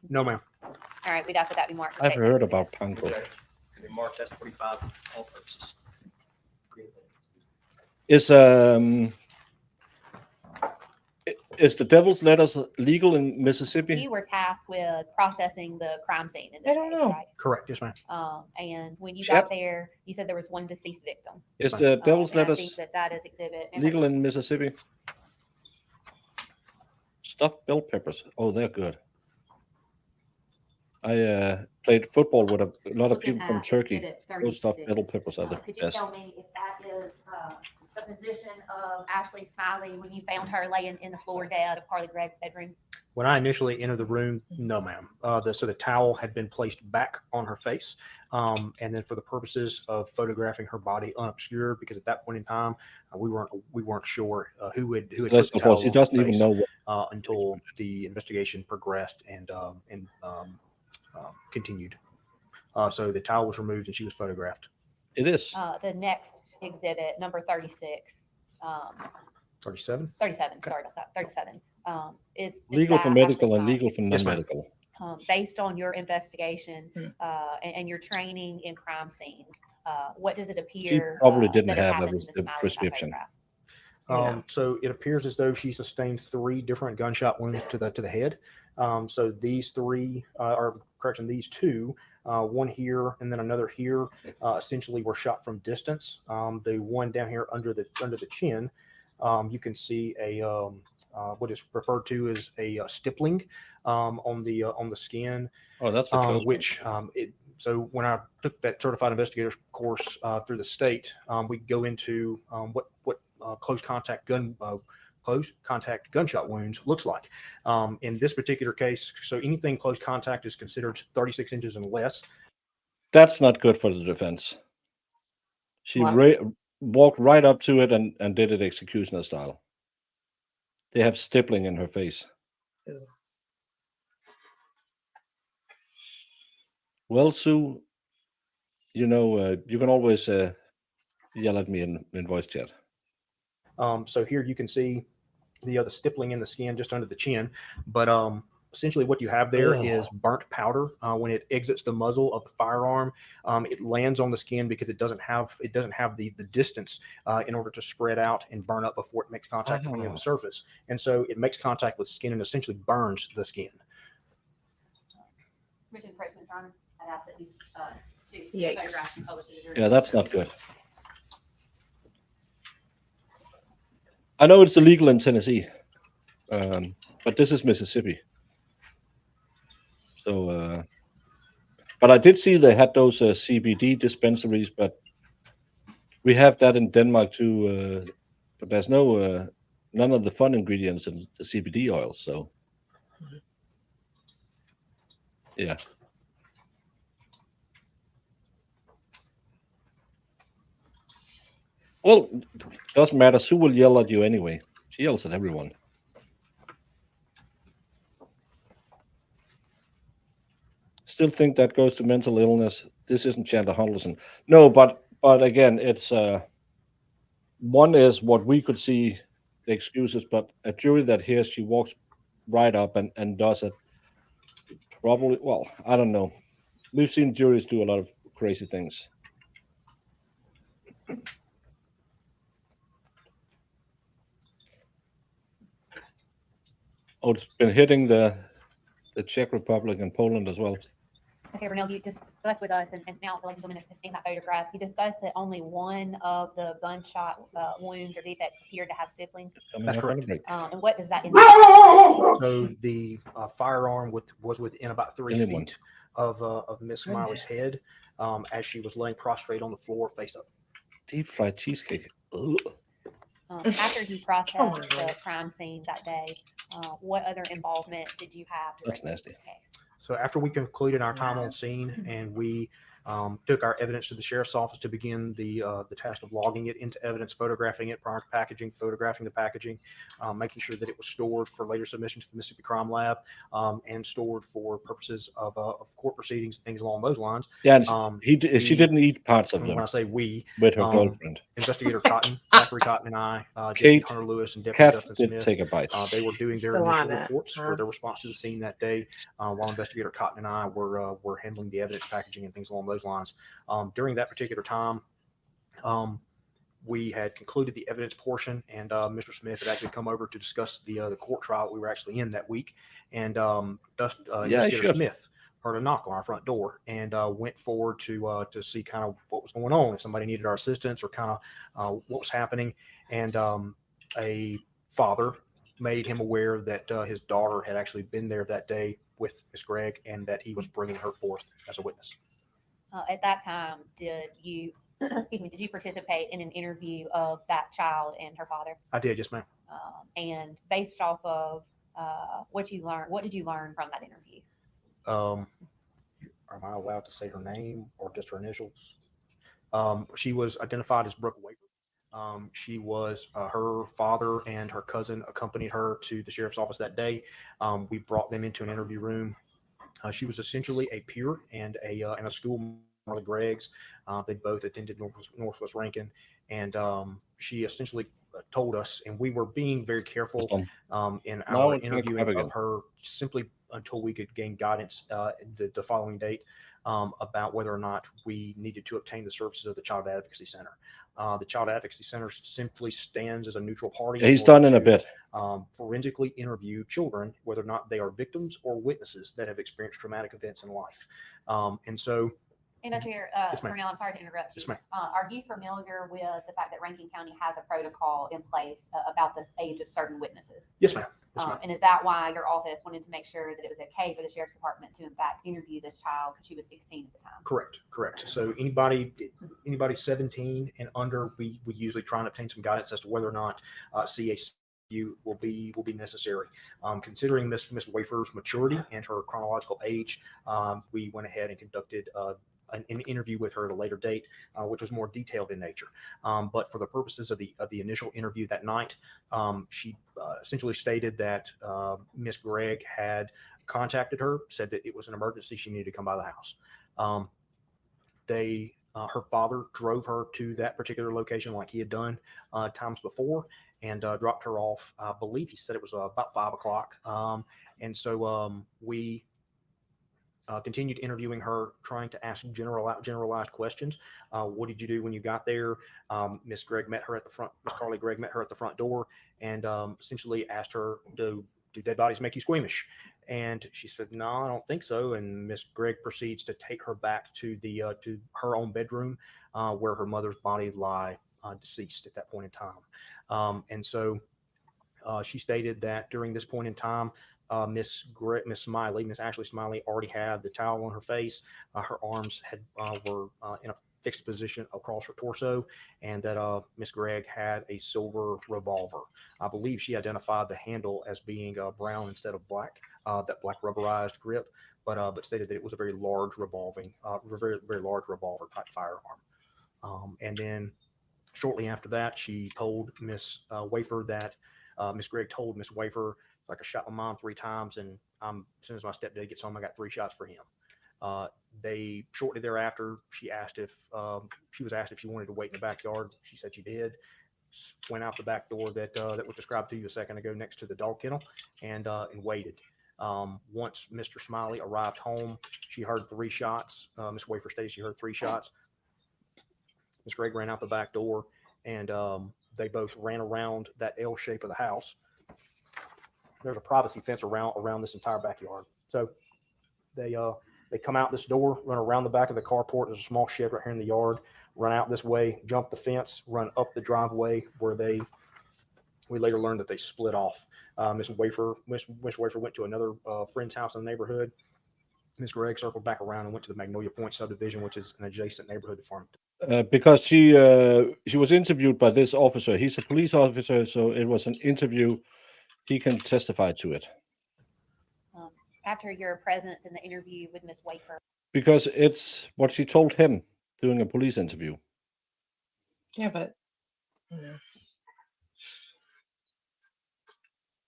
[SPEAKER 6] No, ma'am.
[SPEAKER 5] All right, we'd ask that that be marked. as
[SPEAKER 3] I've
[SPEAKER 5] state's
[SPEAKER 3] heard
[SPEAKER 5] next
[SPEAKER 3] about panko.
[SPEAKER 4] Can be marked as 45, all purposes.
[SPEAKER 3] Is the Devil's Letters legal in Mississippi?
[SPEAKER 5] You were tasked with processing the crime scene in this
[SPEAKER 7] I don't
[SPEAKER 5] case,
[SPEAKER 7] know.
[SPEAKER 5] right?
[SPEAKER 6] Correct. Yes, ma'am.
[SPEAKER 5] And when you
[SPEAKER 3] Yep.
[SPEAKER 5] got there, you said there was one deceased victim.
[SPEAKER 3] Is
[SPEAKER 6] Yes,
[SPEAKER 3] the Devil's
[SPEAKER 5] And I think
[SPEAKER 3] Letters
[SPEAKER 5] that that is exhibit.
[SPEAKER 3] legal in Mississippi? Stuffed bell peppers. Oh, they're good. I played football with a lot of
[SPEAKER 5] Looking
[SPEAKER 3] people from
[SPEAKER 5] at
[SPEAKER 3] Turkey.
[SPEAKER 5] exhibit
[SPEAKER 3] Those stuffed
[SPEAKER 5] 36.
[SPEAKER 3] bell peppers are the
[SPEAKER 5] Could you
[SPEAKER 3] best.
[SPEAKER 5] tell me if that is the position of Ashley Smiley when you found her laying in the floor dead of Carly Gregg's bedroom?
[SPEAKER 6] When I initially entered the room, no, ma'am. So the towel had been placed back on her face, and then for the purposes of photographing her body unobscured, because at that point in time we weren't sure who had put
[SPEAKER 3] First
[SPEAKER 6] the
[SPEAKER 3] of all,
[SPEAKER 6] towel
[SPEAKER 3] she
[SPEAKER 6] on her
[SPEAKER 3] doesn't even
[SPEAKER 6] face,
[SPEAKER 3] know what.
[SPEAKER 6] until the investigation progressed and continued. So the towel was removed and she was photographed.
[SPEAKER 3] It is.
[SPEAKER 5] The next exhibit, number 36.
[SPEAKER 6] 37.
[SPEAKER 5] 37, sorry about that, 37, is
[SPEAKER 3] Legal
[SPEAKER 5] that
[SPEAKER 3] for
[SPEAKER 5] Ashley
[SPEAKER 3] medical and
[SPEAKER 5] Smiley?
[SPEAKER 3] legal for
[SPEAKER 6] Yes, ma'am.
[SPEAKER 3] non-medical.
[SPEAKER 5] Based on your investigation
[SPEAKER 7] Hmm.
[SPEAKER 5] and your training in crime scenes, what does it appear?
[SPEAKER 3] She probably didn't
[SPEAKER 5] that had
[SPEAKER 3] have
[SPEAKER 5] happened
[SPEAKER 3] a
[SPEAKER 5] to Miss Smiley in that
[SPEAKER 3] prescription.
[SPEAKER 5] photograph?
[SPEAKER 7] Yeah.
[SPEAKER 6] So it appears as though she sustained 3 different gunshot wounds to the head. So these 3, these 2, one here and then another here, essentially were shot from distance. The one down here under the chin, you can see a what is referred to as a stippling on the skin.
[SPEAKER 3] Oh, that's a close
[SPEAKER 6] Which so when I took that certified investigator course through the state, we go into what close contact gunshot wounds looks like. In this particular case, so anything close contact is considered 36 inches and less.
[SPEAKER 3] That's not good for the defense. She
[SPEAKER 7] Wow.
[SPEAKER 3] walked right up to it and did it executioner style. They have stippling in her face.
[SPEAKER 7] Ew.
[SPEAKER 3] Well, Sue, you know, you can always yell at me in voice chat.
[SPEAKER 6] So here you can see the stippling in the skin just under the chin, but essentially what you have there is burnt powder. When it exits the muzzle of the firearm, it lands on the skin because it doesn't have the distance in order to spread out and burn up before it makes contact with any of the surface, and so it makes contact with skin and essentially burns the skin.
[SPEAKER 5] Richard President Garner had asked at least 2
[SPEAKER 7] Yikes.
[SPEAKER 5] photographs and published to the jury.
[SPEAKER 3] Yeah, that's not good. I know it's illegal in Tennessee, but this is Mississippi. So, but I did see they had those CBD dispensaries, but we have that in Denmark too. But there's none of the fun ingredients in the CBD oil. So, yeah. Well, doesn't matter. Sue will yell at you anyway. She yells at everyone. Still think that goes to mental illness. This isn't Chandler Henderson. No, but again, it's one is what we could see the excuses, but a jury that hears she walks right up and does it. Probably, well, I don't know. We've seen juries do a lot of crazy things. Oh, it's been hitting the Czech Republic and Poland as well.
[SPEAKER 5] Okay, Renell, you discussed with us, and now the ladies and women have seen that photograph. You discussed that only one of the gunshot wounds or defects appeared to have stippling.
[SPEAKER 6] That's correct.
[SPEAKER 5] And what does that indicate?
[SPEAKER 6] So the firearm was within about 3
[SPEAKER 3] Anyone.
[SPEAKER 6] feet of Miss Smiley's head as she was laying prostrate on the floor face up.
[SPEAKER 3] Deep fried cheesecake. Ugh.
[SPEAKER 5] After you processed
[SPEAKER 7] my
[SPEAKER 5] the crime scene that day, what other involvement did you have?
[SPEAKER 3] That's
[SPEAKER 5] directly
[SPEAKER 3] nasty.
[SPEAKER 5] in this case?
[SPEAKER 6] So after we concluded our time on scene and we took our evidence to the sheriff's office to begin the task of logging it into evidence, photographing it prior to packaging, photographing the packaging, making sure that it was stored for later submission to the Mississippi Crime Lab, and stored for purposes of court proceedings, things along those lines.
[SPEAKER 3] Yeah, and she didn't eat parts of
[SPEAKER 6] And when
[SPEAKER 3] them
[SPEAKER 6] I say we,
[SPEAKER 3] with her girlfriend.
[SPEAKER 6] Investigator Cotton, Zachary Cotton, and I,
[SPEAKER 3] Kate,
[SPEAKER 6] Deputy Hunter Lewis, and Deputy
[SPEAKER 3] Kath
[SPEAKER 6] Justin
[SPEAKER 3] did
[SPEAKER 6] Smith.
[SPEAKER 3] take a bite.
[SPEAKER 6] They were doing their
[SPEAKER 7] Still on
[SPEAKER 6] initial
[SPEAKER 7] it,
[SPEAKER 6] reports
[SPEAKER 7] huh?
[SPEAKER 6] for their response to the scene that day, while Investigator Cotton and I were handling the evidence packaging and things along those lines. During that particular time, we had concluded the evidence portion, and Mr. Smith had actually come over to discuss the court trial that we were actually in that week. And Investigator Smith heard a knock on our front door and went forward to see kind of what was going on, if somebody needed our assistance or kind of what was happening. And a father made him aware that his daughter had actually been there that day with Miss Gregg, and that he was bringing her forth as a witness.
[SPEAKER 5] At that time, did you, excuse me, did you participate in an interview of that child and her father?
[SPEAKER 6] I did, yes, ma'am.
[SPEAKER 5] And based off of what you learned, what did you learn from that interview?
[SPEAKER 6] Am I allowed to say her name or just her initials? She was identified as Brooke Wafer. She was her father and her cousin accompanied her to the sheriff's office that day. We brought them into an interview room. She was essentially a peer and a school, the Greggs. They both attended Northwest Rankin, and she essentially told us, and we were being very careful in our interviewing of her, simply until we could gain guidance the following date about whether or not we needed to obtain the services of the Child Advocacy Center. The Child Advocacy Center simply stands as a neutral party.
[SPEAKER 3] He's done in a bit.
[SPEAKER 6] Forensically interview children, whether or not they are victims or witnesses that have experienced traumatic events in life. And so,
[SPEAKER 5] Investigator Burnell, I'm sorry to interrupt you.
[SPEAKER 6] Yes, ma'am.
[SPEAKER 5] Are you familiar with the fact that Rankin County has a protocol in place about the age of certain witnesses?
[SPEAKER 6] Yes, ma'am. Yes, ma'am.
[SPEAKER 5] And is that why your office wanted to make sure that it was okay for the sheriff's department to, in fact, interview this child because she was 16 at the time?
[SPEAKER 6] Correct. So anybody 17 and under, we usually try and obtain some guidance as to whether or not CACU will be necessary. Considering Miss Wafer's maturity and her chronological age, we went ahead and conducted an interview with her at a later date, which was more detailed in nature. But for the purposes of the initial interview that night, she essentially stated that Miss Gregg had contacted her, said that it was an emergency, she needed to come by the house. Her father drove her to that particular location like he had done times before, and dropped her off. I believe he said it was about 5 o'clock. And so we continued interviewing her, trying to ask generalized questions. What did you do when you got there? Miss Gregg met her at the front. Miss Carly Gregg met her at the front door and essentially asked her, "Do dead bodies make you squeamish?" And she said, "No, I don't think so." And Miss Gregg proceeds to take her back to to her own bedroom, where her mother's body lie deceased at that point in time. And so she stated that during this point in time, Miss Ashley Smiley already had the towel on her face. Her arms were in a fixed position across her torso, and that Miss Gregg had a silver revolver. I believe she identified the handle as being brown instead of black, that black rubberized grip, but stated that it was a very large very large revolver type firearm. And then shortly after that, she told Miss Wafer that Miss Gregg told Miss Wafer, like, "I shot my mom 3 times, and as soon as my stepdad gets home, I got 3 shots for him." They shortly thereafter, she was asked if she wanted to wait in the backyard. She said she did. Went out the back door that was described to you a second ago, next to the dog kennel, and waited. Once Mr. Smiley arrived home, she heard 3 shots. Miss Wafer stated she heard 3 shots. Miss Gregg ran out the back door, and they both ran around that L shape of the house. There's a privacy fence around this entire backyard. So they come out this door, run around the back of the carport. There's a small shed right here in the yard. Run out this way, jump the fence, run up the driveway where we later learned that they split off. Miss Wafer went to another friend's house in the neighborhood. Miss Gregg circled back around and went to the Magnolia Point subdivision, which is an adjacent neighborhood to Farmington.
[SPEAKER 3] Because she was interviewed by this officer. He's a police officer, so it was an interview. He can testify to it.
[SPEAKER 5] After your presence in the interview with Miss Wafer.
[SPEAKER 3] Because it's what she told him during a police interview.
[SPEAKER 7] Yeah, but no.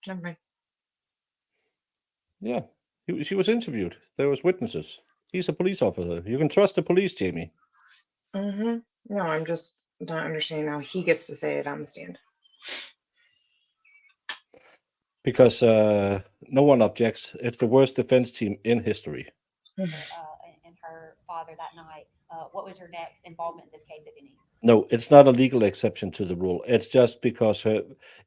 [SPEAKER 7] Never mind.
[SPEAKER 3] Yeah, she was interviewed. There was witnesses. He's a police officer. You can trust the police, Jamie.
[SPEAKER 7] No, I'm just not understanding how he gets to say it on the stand.
[SPEAKER 3] Because no one objects. It's the worst defense team in history.
[SPEAKER 5] And her father that night. What was your next involvement in this case, if any?
[SPEAKER 3] No, it's not a legal exception to the rule. It's just because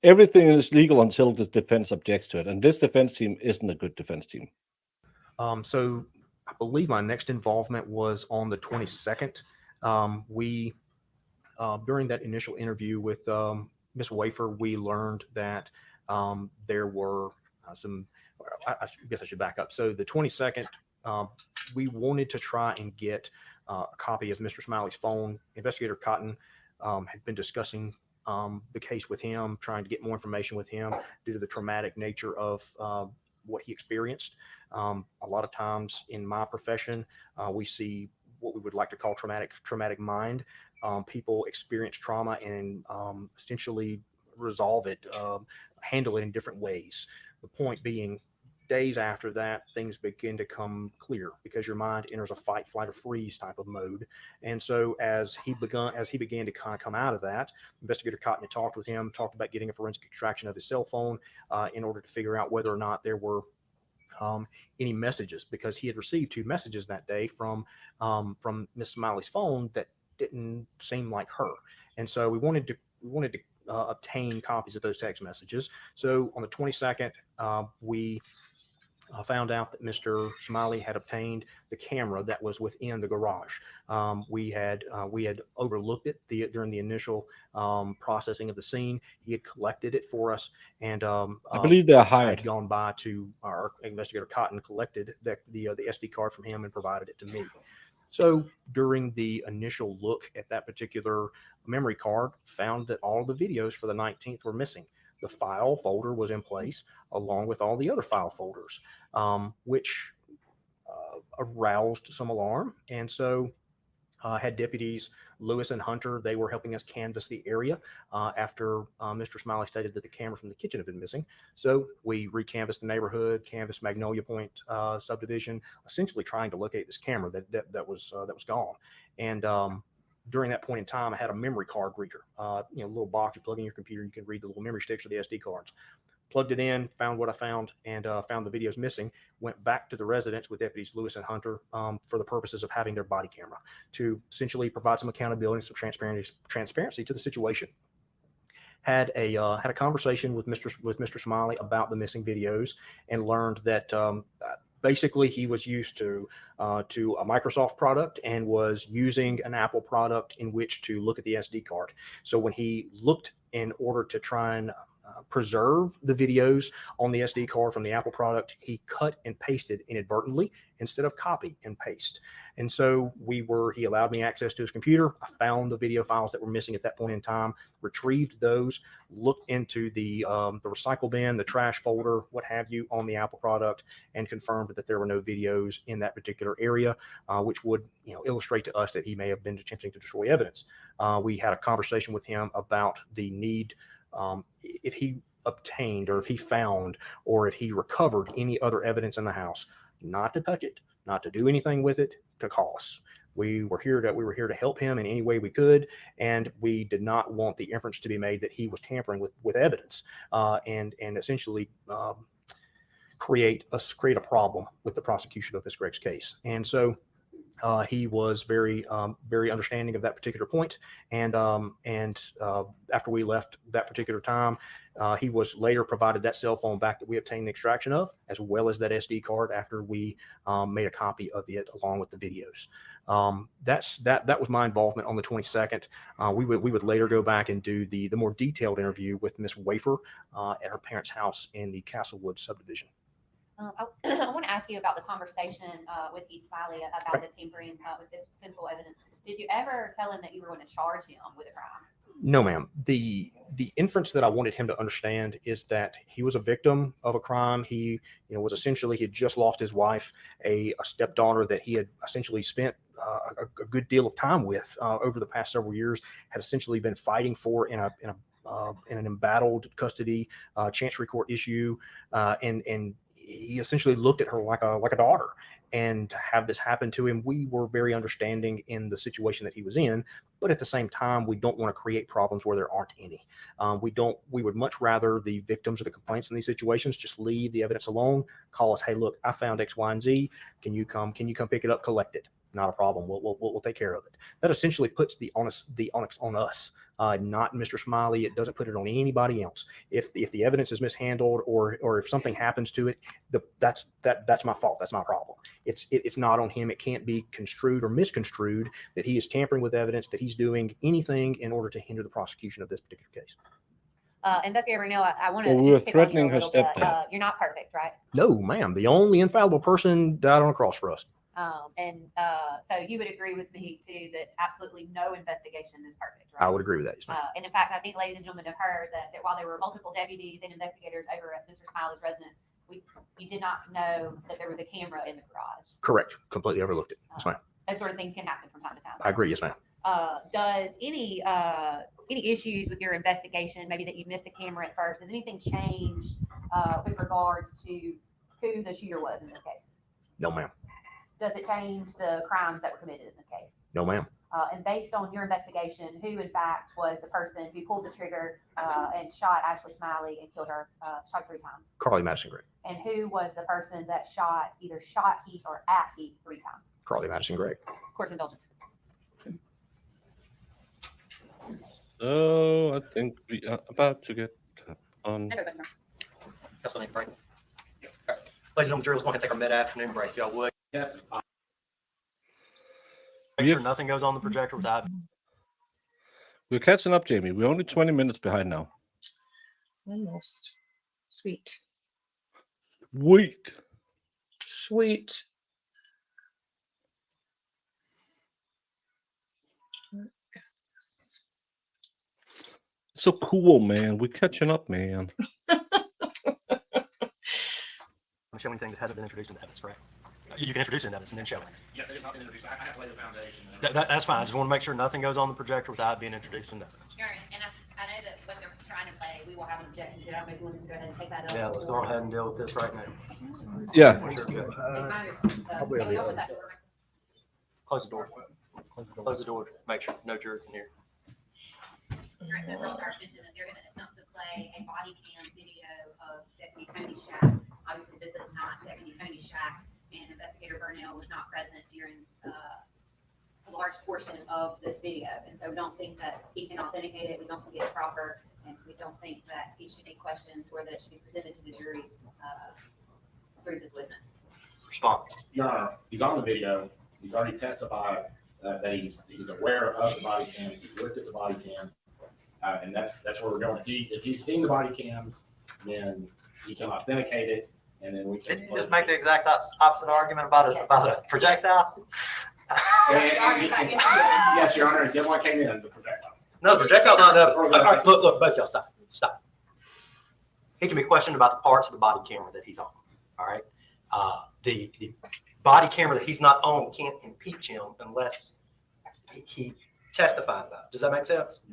[SPEAKER 3] everything is legal until the defense objects to it. And this defense team isn't a good defense team.
[SPEAKER 6] So I believe my next involvement was on the 22nd. During that initial interview with Ms. Wafer, we learned that there were some, I guess I should back up. So the 22nd, we wanted to try and get a copy of Mr. Smiley's phone. Investigator Cotton had been discussing the case with him, trying to get more information with him due to the traumatic nature of what he experienced. A lot of times in my profession, we see what we would like to call traumatic mind. People experience trauma and essentially resolve it, handle it in different ways. The point being, days after that, things begin to come clear because your mind enters a fight, flight, or freeze type of mode. And so as he began to kind of come out of that, Investigator Cotton had talked with him, talked about getting a forensic extraction of his cell phone in order to figure out whether or not there were any messages, because he had received 2 messages that day from Miss Smiley's phone that didn't seem like her. And so we wanted to obtain copies of those text messages. So on the 22nd, we found out that Mr. Smiley had obtained the camera that was within the garage. We had overlooked it during the initial processing of the scene. He had collected it for us, and
[SPEAKER 3] I believe they're hired.
[SPEAKER 6] I'd gone by to our investigator Cotton, collected the SD card from him and provided it to me. So during the initial look at that particular memory card, found that all the videos for the 19th were missing. The file folder was in place along with all the other file folders, which aroused some alarm. And so had deputies Lewis and Hunter, they were helping us canvass the area after Mr. Smiley stated that the camera from the kitchen had been missing. So we recanvassed the neighborhood, canvassed Magnolia Point subdivision, essentially trying to locate this camera that was gone. And during that point in time, I had a memory card reader, a little box you plug in your computer, you can read the little memory sticks or the SD cards. Plugged it in, found what I found, and found the videos missing. Went back to the residence with deputies Lewis and Hunter for the purposes of having their body camera to essentially provide some accountability and some transparency to the situation. Had a conversation with Mr. Smiley about the missing videos, and learned that basically he was used to a Microsoft product and was using an Apple product in which to look at the SD card. So when he looked in order to try and preserve the videos on the SD card from the Apple product, he cut and pasted inadvertently instead of copy and paste. And so he allowed me access to his computer. I found the video files that were missing at that point in time, retrieved those, looked into the recycle bin, the trash folder, what have you, on the Apple product, and confirmed that there were no videos in that particular area, which would illustrate to us that he may have been attempting to destroy evidence. We had a conversation with him about the need, if he obtained or if he found or if he recovered any other evidence in the house, not to touch it, not to do anything with it, to call us. We were here to help him in any way we could, and we did not want the inference to be made that he was tampering with evidence and essentially create a problem with the prosecution of this Gregg's case. And so he was very understanding of that particular point. And after we left that particular time, he was later provided that cell phone back that we obtained the extraction of, as well as that SD card after we made a copy of it along with the videos. That was my involvement on the 22nd. We would later go back and do the more detailed interview with Miss Wafer at her parents' house in the Castlewood subdivision.
[SPEAKER 5] I want to ask you about the conversation with East Smiley about the tampering with this physical evidence. Did you ever tell him that you were going to charge him with a crime?
[SPEAKER 6] No, ma'am. The inference that I wanted him to understand is that he was a victim of a crime. He, was essentially, he had just lost his wife, a stepdaughter that he had essentially spent a good deal of time with over the past several years, had essentially been fighting for in an embattled custody chancery court issue, and he essentially looked at her like a daughter. And to have this happen to him, we were very understanding in the situation that he was in, but at the same time, we don't want to create problems where there aren't any. We would much rather the victims of the complaints in these situations just leave the evidence alone, call us, hey, look, I found X, Y, and Z. Can you come pick it up, collect it? not a problem. We'll take care of it. That essentially puts the onus on us, not Mr. Smiley. It doesn't put it on anybody else. If the evidence is mishandled or if something happens to it, that's my fault. That's my problem. It's not on him. It can't be construed or misconstrued that he is tampering with evidence, that he's doing anything in order to hinder the prosecution of this particular case.
[SPEAKER 5] Investigator Burnell, I want to.
[SPEAKER 3] So we were threatening her stepdad.
[SPEAKER 5] You're not perfect, right?
[SPEAKER 6] No, ma'am. The only infallible person died on a cross for us.
[SPEAKER 5] So you would agree with me too that absolutely no investigation is perfect, right?
[SPEAKER 6] I would agree with that. Yes, ma'am.
[SPEAKER 5] And in fact, I think, ladies and gentlemen, have heard that while there were multiple deputies and investigators over at Mr. Smiley's residence, you did not know that there was a camera in the garage.
[SPEAKER 6] Correct. Completely overlooked it. Yes, ma'am.
[SPEAKER 5] Those sort of things can happen from time to time.
[SPEAKER 6] I agree. Yes, ma'am.
[SPEAKER 5] Does any issues with your investigation, maybe that you missed the camera at first, does anything change with regards to who the shooter was in this case?
[SPEAKER 6] No, ma'am.
[SPEAKER 5] Does it change the crimes that were committed in this case?
[SPEAKER 6] No, ma'am.
[SPEAKER 5] And based on your investigation, who in fact was the person who pulled the trigger and shot Ashley Smiley and killed her, shot 3 times?
[SPEAKER 6] Carly Madison Gregg.
[SPEAKER 5] And who was the person that either shot Heath or at Heath 3 times?
[SPEAKER 6] Carly Madison Gregg.
[SPEAKER 5] Court's indulgence.
[SPEAKER 3] So I think we are about to get on.
[SPEAKER 4] That's on break. Ladies and gentlemen, we're going to take our mid-afternoon break. If y'all would.
[SPEAKER 9] Yes.
[SPEAKER 4] Make sure nothing goes on the projector without.
[SPEAKER 3] We're catching up, Jamie. We're only 20 minutes behind now.
[SPEAKER 7] Almost. Sweet.
[SPEAKER 3] Wait.
[SPEAKER 7] Sweet.
[SPEAKER 3] So cool, man. We're catching up, man.
[SPEAKER 4] I'm showing anything that hasn't been introduced in evidence, right? You can introduce it in evidence and then show it.
[SPEAKER 9] Yes, it is not been introduced. I have to lay the foundation.
[SPEAKER 4] That's fine. I just want to make sure nothing goes on the projector without being introduced in evidence.
[SPEAKER 5] And I know that what they're trying to play, we will have an objection to it. I maybe want to go ahead and take that up.
[SPEAKER 4] Yeah, let's go ahead and deal with this right now.
[SPEAKER 3] Yeah.
[SPEAKER 4] What's your objection?
[SPEAKER 6] Probably
[SPEAKER 5] Can we
[SPEAKER 6] over
[SPEAKER 5] open that door?
[SPEAKER 4] Close the door. Close the door. Make sure no jurors in here.
[SPEAKER 5] Correct, that draws our attention that they're going to attempt to play a body cam video of Deputy Tony Shack. Obviously, this is not Deputy Tony Shack, and Investigator Burnell was not present during a large portion of this video. And so we don't think that he can authenticate it. We don't think it's proper, and we don't think that he should be questioned or that it should be presented to the jury through this witness.
[SPEAKER 4] Response.
[SPEAKER 9] Your Honor, he's on the video. He's already testified that he's aware of the body cams. He's looked at the body cams. And that's where we're going. If he's seen the body cams, then he can authenticate it, and then we can.
[SPEAKER 4] Didn't you just make the exact opposite argument about a projectile?
[SPEAKER 9] Yes, Your Honor. Then what came in the projectile?
[SPEAKER 4] No, the projectile's not evidence. All right, look, both y'all stop. He can be questioned about the parts of the body camera that he's on. All right. The body camera that he's not on can't impeach him unless he testified about it. Does that make sense?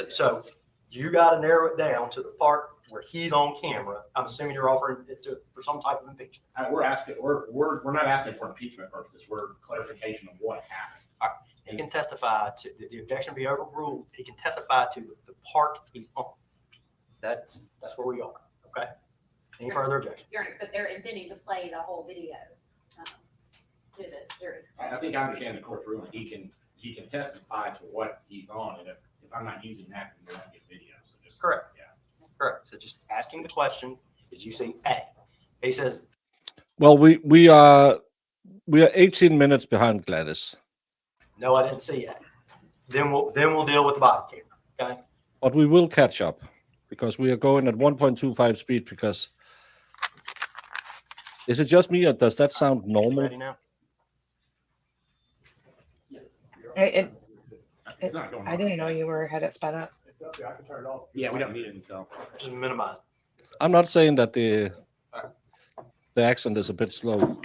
[SPEAKER 4] So you got to narrow it down to the part where he's on camera. I'm assuming you're offering it for some type of impeachment.
[SPEAKER 9] We're not asking for impeachment purposes. We're clarification of what happened.
[SPEAKER 4] All right. He can testify to the objection be overruled. He can testify to the part he's on. That's where we are. Okay. Any further objection?
[SPEAKER 5] But they're intending to play the whole video to the jury.
[SPEAKER 9] I think I understand the court's ruling. He can testify to what he's on, and if I'm not using that, then we won't get video. So just
[SPEAKER 4] Correct.
[SPEAKER 9] Yeah.
[SPEAKER 4] Correct. So just asking the question, did you see A? He says,
[SPEAKER 3] Well, we are 18 minutes behind Gladys.
[SPEAKER 4] no, I didn't see A. Then we'll deal with the body camera. Okay.
[SPEAKER 3] But we will catch up because we are going at 1.25 speed because is it just me or does that sound normal?
[SPEAKER 4] Ready now?
[SPEAKER 7] I didn't know you had it sped up.
[SPEAKER 9] Yeah, we don't need it until.
[SPEAKER 4] Just minimize.
[SPEAKER 3] I'm not saying that the accent is a bit slow,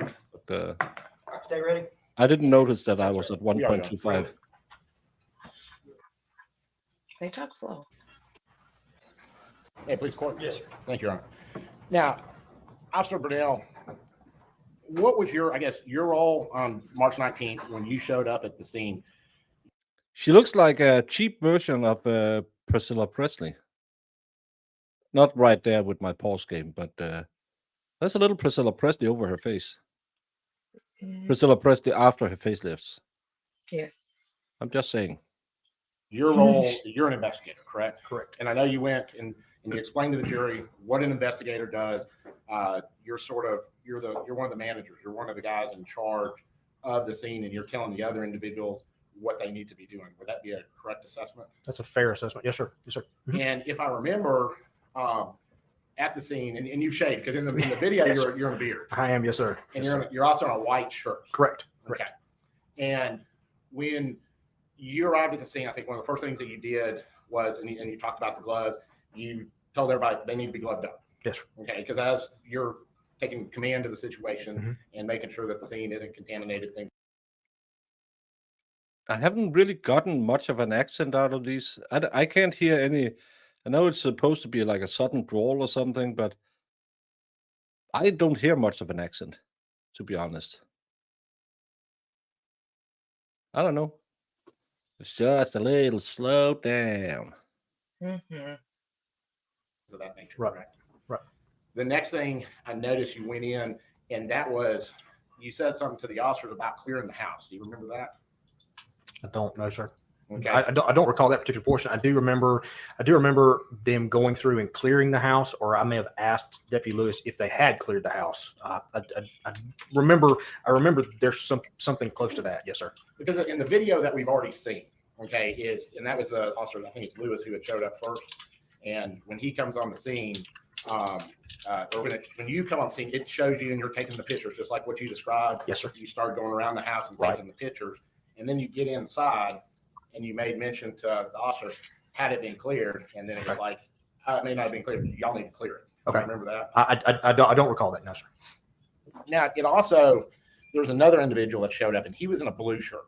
[SPEAKER 3] but
[SPEAKER 4] All right, stay ready.
[SPEAKER 3] I didn't notice that I was at 1.25.
[SPEAKER 7] They talk slow.
[SPEAKER 10] Hey, please, court.
[SPEAKER 4] Yes, sir.
[SPEAKER 10] Thank you, Your Honor. Now, Officer Burnell, what was your role on March 19th when you showed up at the scene?
[SPEAKER 3] She looks like a cheap version of Priscilla Presley. Not right there with my pause game, but there's a little Priscilla Presley over her face. Priscilla Presley after her facelifts.
[SPEAKER 7] Yeah.
[SPEAKER 3] I'm just saying.
[SPEAKER 10] Your role, you're an investigator, correct?
[SPEAKER 6] Correct.
[SPEAKER 10] And I know you went and you explained to the jury what an investigator does. You're one of the managers. You're one of the guys in charge of the scene, and you're telling the other individuals what they need to be doing. Would that be a correct assessment?
[SPEAKER 6] That's a fair assessment. Yes, sir. Yes, sir. Mhm.
[SPEAKER 10] And if I remember, at the scene, and you shaved because in the video
[SPEAKER 6] Yes,
[SPEAKER 10] you're in a beard,
[SPEAKER 6] I am. Yes, sir.
[SPEAKER 10] and
[SPEAKER 6] Yes, sir.
[SPEAKER 10] you're also in a white shirt.
[SPEAKER 6] Correct.
[SPEAKER 10] Okay.
[SPEAKER 6] Correct.
[SPEAKER 10] And when you arrived at the scene, I think one of the first things that you did was, and you talked about the gloves, you told everybody they need to be gloved up.
[SPEAKER 6] Yes, sir.
[SPEAKER 10] Okay, because as you're taking command of the situation
[SPEAKER 6] Mhm.
[SPEAKER 10] and making sure that the scene isn't contaminated, things.
[SPEAKER 3] I haven't really gotten much of an accent out of these. I can't hear any. I know it's supposed to be like a sudden drawl or something, but I don't hear much of an accent, to be honest. I don't know. It's just a little slow down.
[SPEAKER 7] Mhm.
[SPEAKER 10] Of that nature.
[SPEAKER 6] Right.
[SPEAKER 10] Correct?
[SPEAKER 6] Right.
[SPEAKER 10] The next thing I noticed you went in, and that was you said something to the officers about clearing the house. Do you remember that?
[SPEAKER 6] I don't know, sir.
[SPEAKER 10] Okay.
[SPEAKER 6] I don't recall that particular portion. I do remember them going through and clearing the house, or I may have asked Deputy Lewis if they had cleared the house. I remember there's something close to that. Yes, sir.
[SPEAKER 10] Because in the video that we've already seen, okay, and that was the officer, I think it's Lewis, who had showed up first. And when he comes on the scene, or when you come on scene, it shows you and you're taking the pictures, just like what you described.
[SPEAKER 6] Yes, sir.
[SPEAKER 10] You start going around the house and
[SPEAKER 6] Right.
[SPEAKER 10] taking the pictures, and then you get inside, and you made mention to the officer, had it been cleared, and then it was like, it may not have been cleared. Y'all need to clear it.
[SPEAKER 6] Okay.
[SPEAKER 10] You remember that?
[SPEAKER 6] I don't recall that. No, sir.
[SPEAKER 10] Now, it also, there was another individual that showed up, and he was in a blue shirt.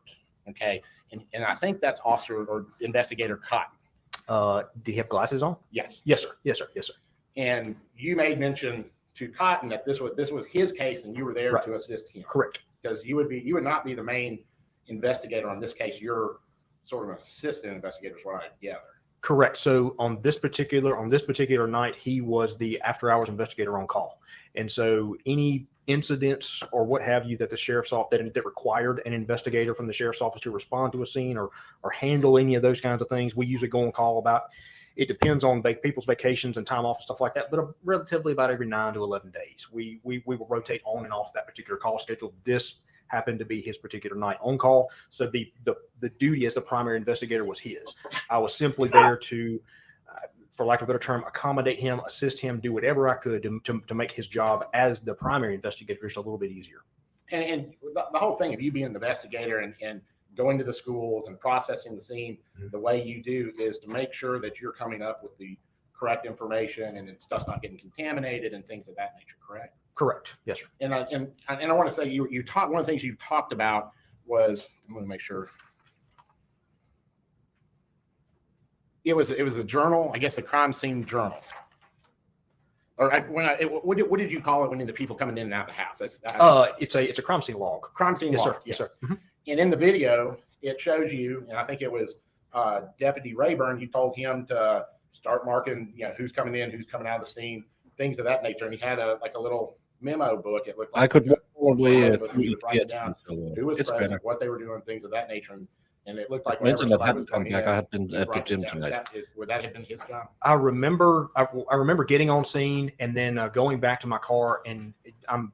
[SPEAKER 10] Okay. And I think that's Officer or Investigator Cotton.
[SPEAKER 6] Did he have glasses on?
[SPEAKER 10] Yes.
[SPEAKER 6] Yes, sir. Yes, sir. Yes, sir.
[SPEAKER 10] And you made mention to Cotton that this was his case, and you were there
[SPEAKER 6] Right.
[SPEAKER 10] to assist him.
[SPEAKER 6] Correct.
[SPEAKER 10] Because you would not be the main investigator on this case. You're sort of an assistant investigator, is what I gather.
[SPEAKER 6] Correct. So on this particular night, he was the after hours investigator on call. And so any incidents or what have you that the sheriff's office that required an investigator from the sheriff's office to respond to a scene or handle any of those kinds of things, we usually go on call about. It depends on people's vacations and time off and stuff like that, but relatively about every 9 to 11 days. We will rotate on and off that particular call schedule. This happened to be his particular night on call. So the duty as the primary investigator was his. I was simply there to, for lack of a better term, accommodate him, assist him, do whatever I could to make his job as the primary investigator just a little bit easier.
[SPEAKER 10] And the whole thing of you being an investigator and going to the schools and processing the scene, the way you do is to make sure that you're coming up with the correct information and stuff's not getting contaminated and things of that nature, correct?
[SPEAKER 6] Correct. Yes, sir.
[SPEAKER 10] And I want to say you talked, one of the things you talked about was, I'm going to make sure. It was the journal, I guess the crime scene journal. Or what did you call it when the people coming in and out of the house?
[SPEAKER 6] It's a crime scene log.
[SPEAKER 10] Crime scene
[SPEAKER 6] Yes,
[SPEAKER 10] log.
[SPEAKER 6] sir. Yes, sir. Mhm.
[SPEAKER 10] And in the video, it shows you, and I think it was Deputy Rayburn, you told him to start marking, who's coming in, who's coming out of the scene, things of that nature. And he had a little memo book. It looked like
[SPEAKER 3] I could walk all the way
[SPEAKER 10] he was
[SPEAKER 3] through
[SPEAKER 10] writing
[SPEAKER 3] it,
[SPEAKER 10] down
[SPEAKER 3] so
[SPEAKER 10] who was
[SPEAKER 3] it's
[SPEAKER 10] present,
[SPEAKER 3] better.
[SPEAKER 10] what they were doing, things of that nature. And it looked
[SPEAKER 3] I
[SPEAKER 10] like whenever
[SPEAKER 3] mentioned that
[SPEAKER 10] somebody
[SPEAKER 3] hadn't
[SPEAKER 10] was
[SPEAKER 3] come
[SPEAKER 10] coming
[SPEAKER 3] back.
[SPEAKER 10] in,
[SPEAKER 3] I had been
[SPEAKER 10] he was
[SPEAKER 3] at the
[SPEAKER 10] writing
[SPEAKER 3] gym
[SPEAKER 10] it down.
[SPEAKER 3] tonight.
[SPEAKER 10] Would that have been his job?
[SPEAKER 6] I remember getting on scene and then going back to my car, and I'm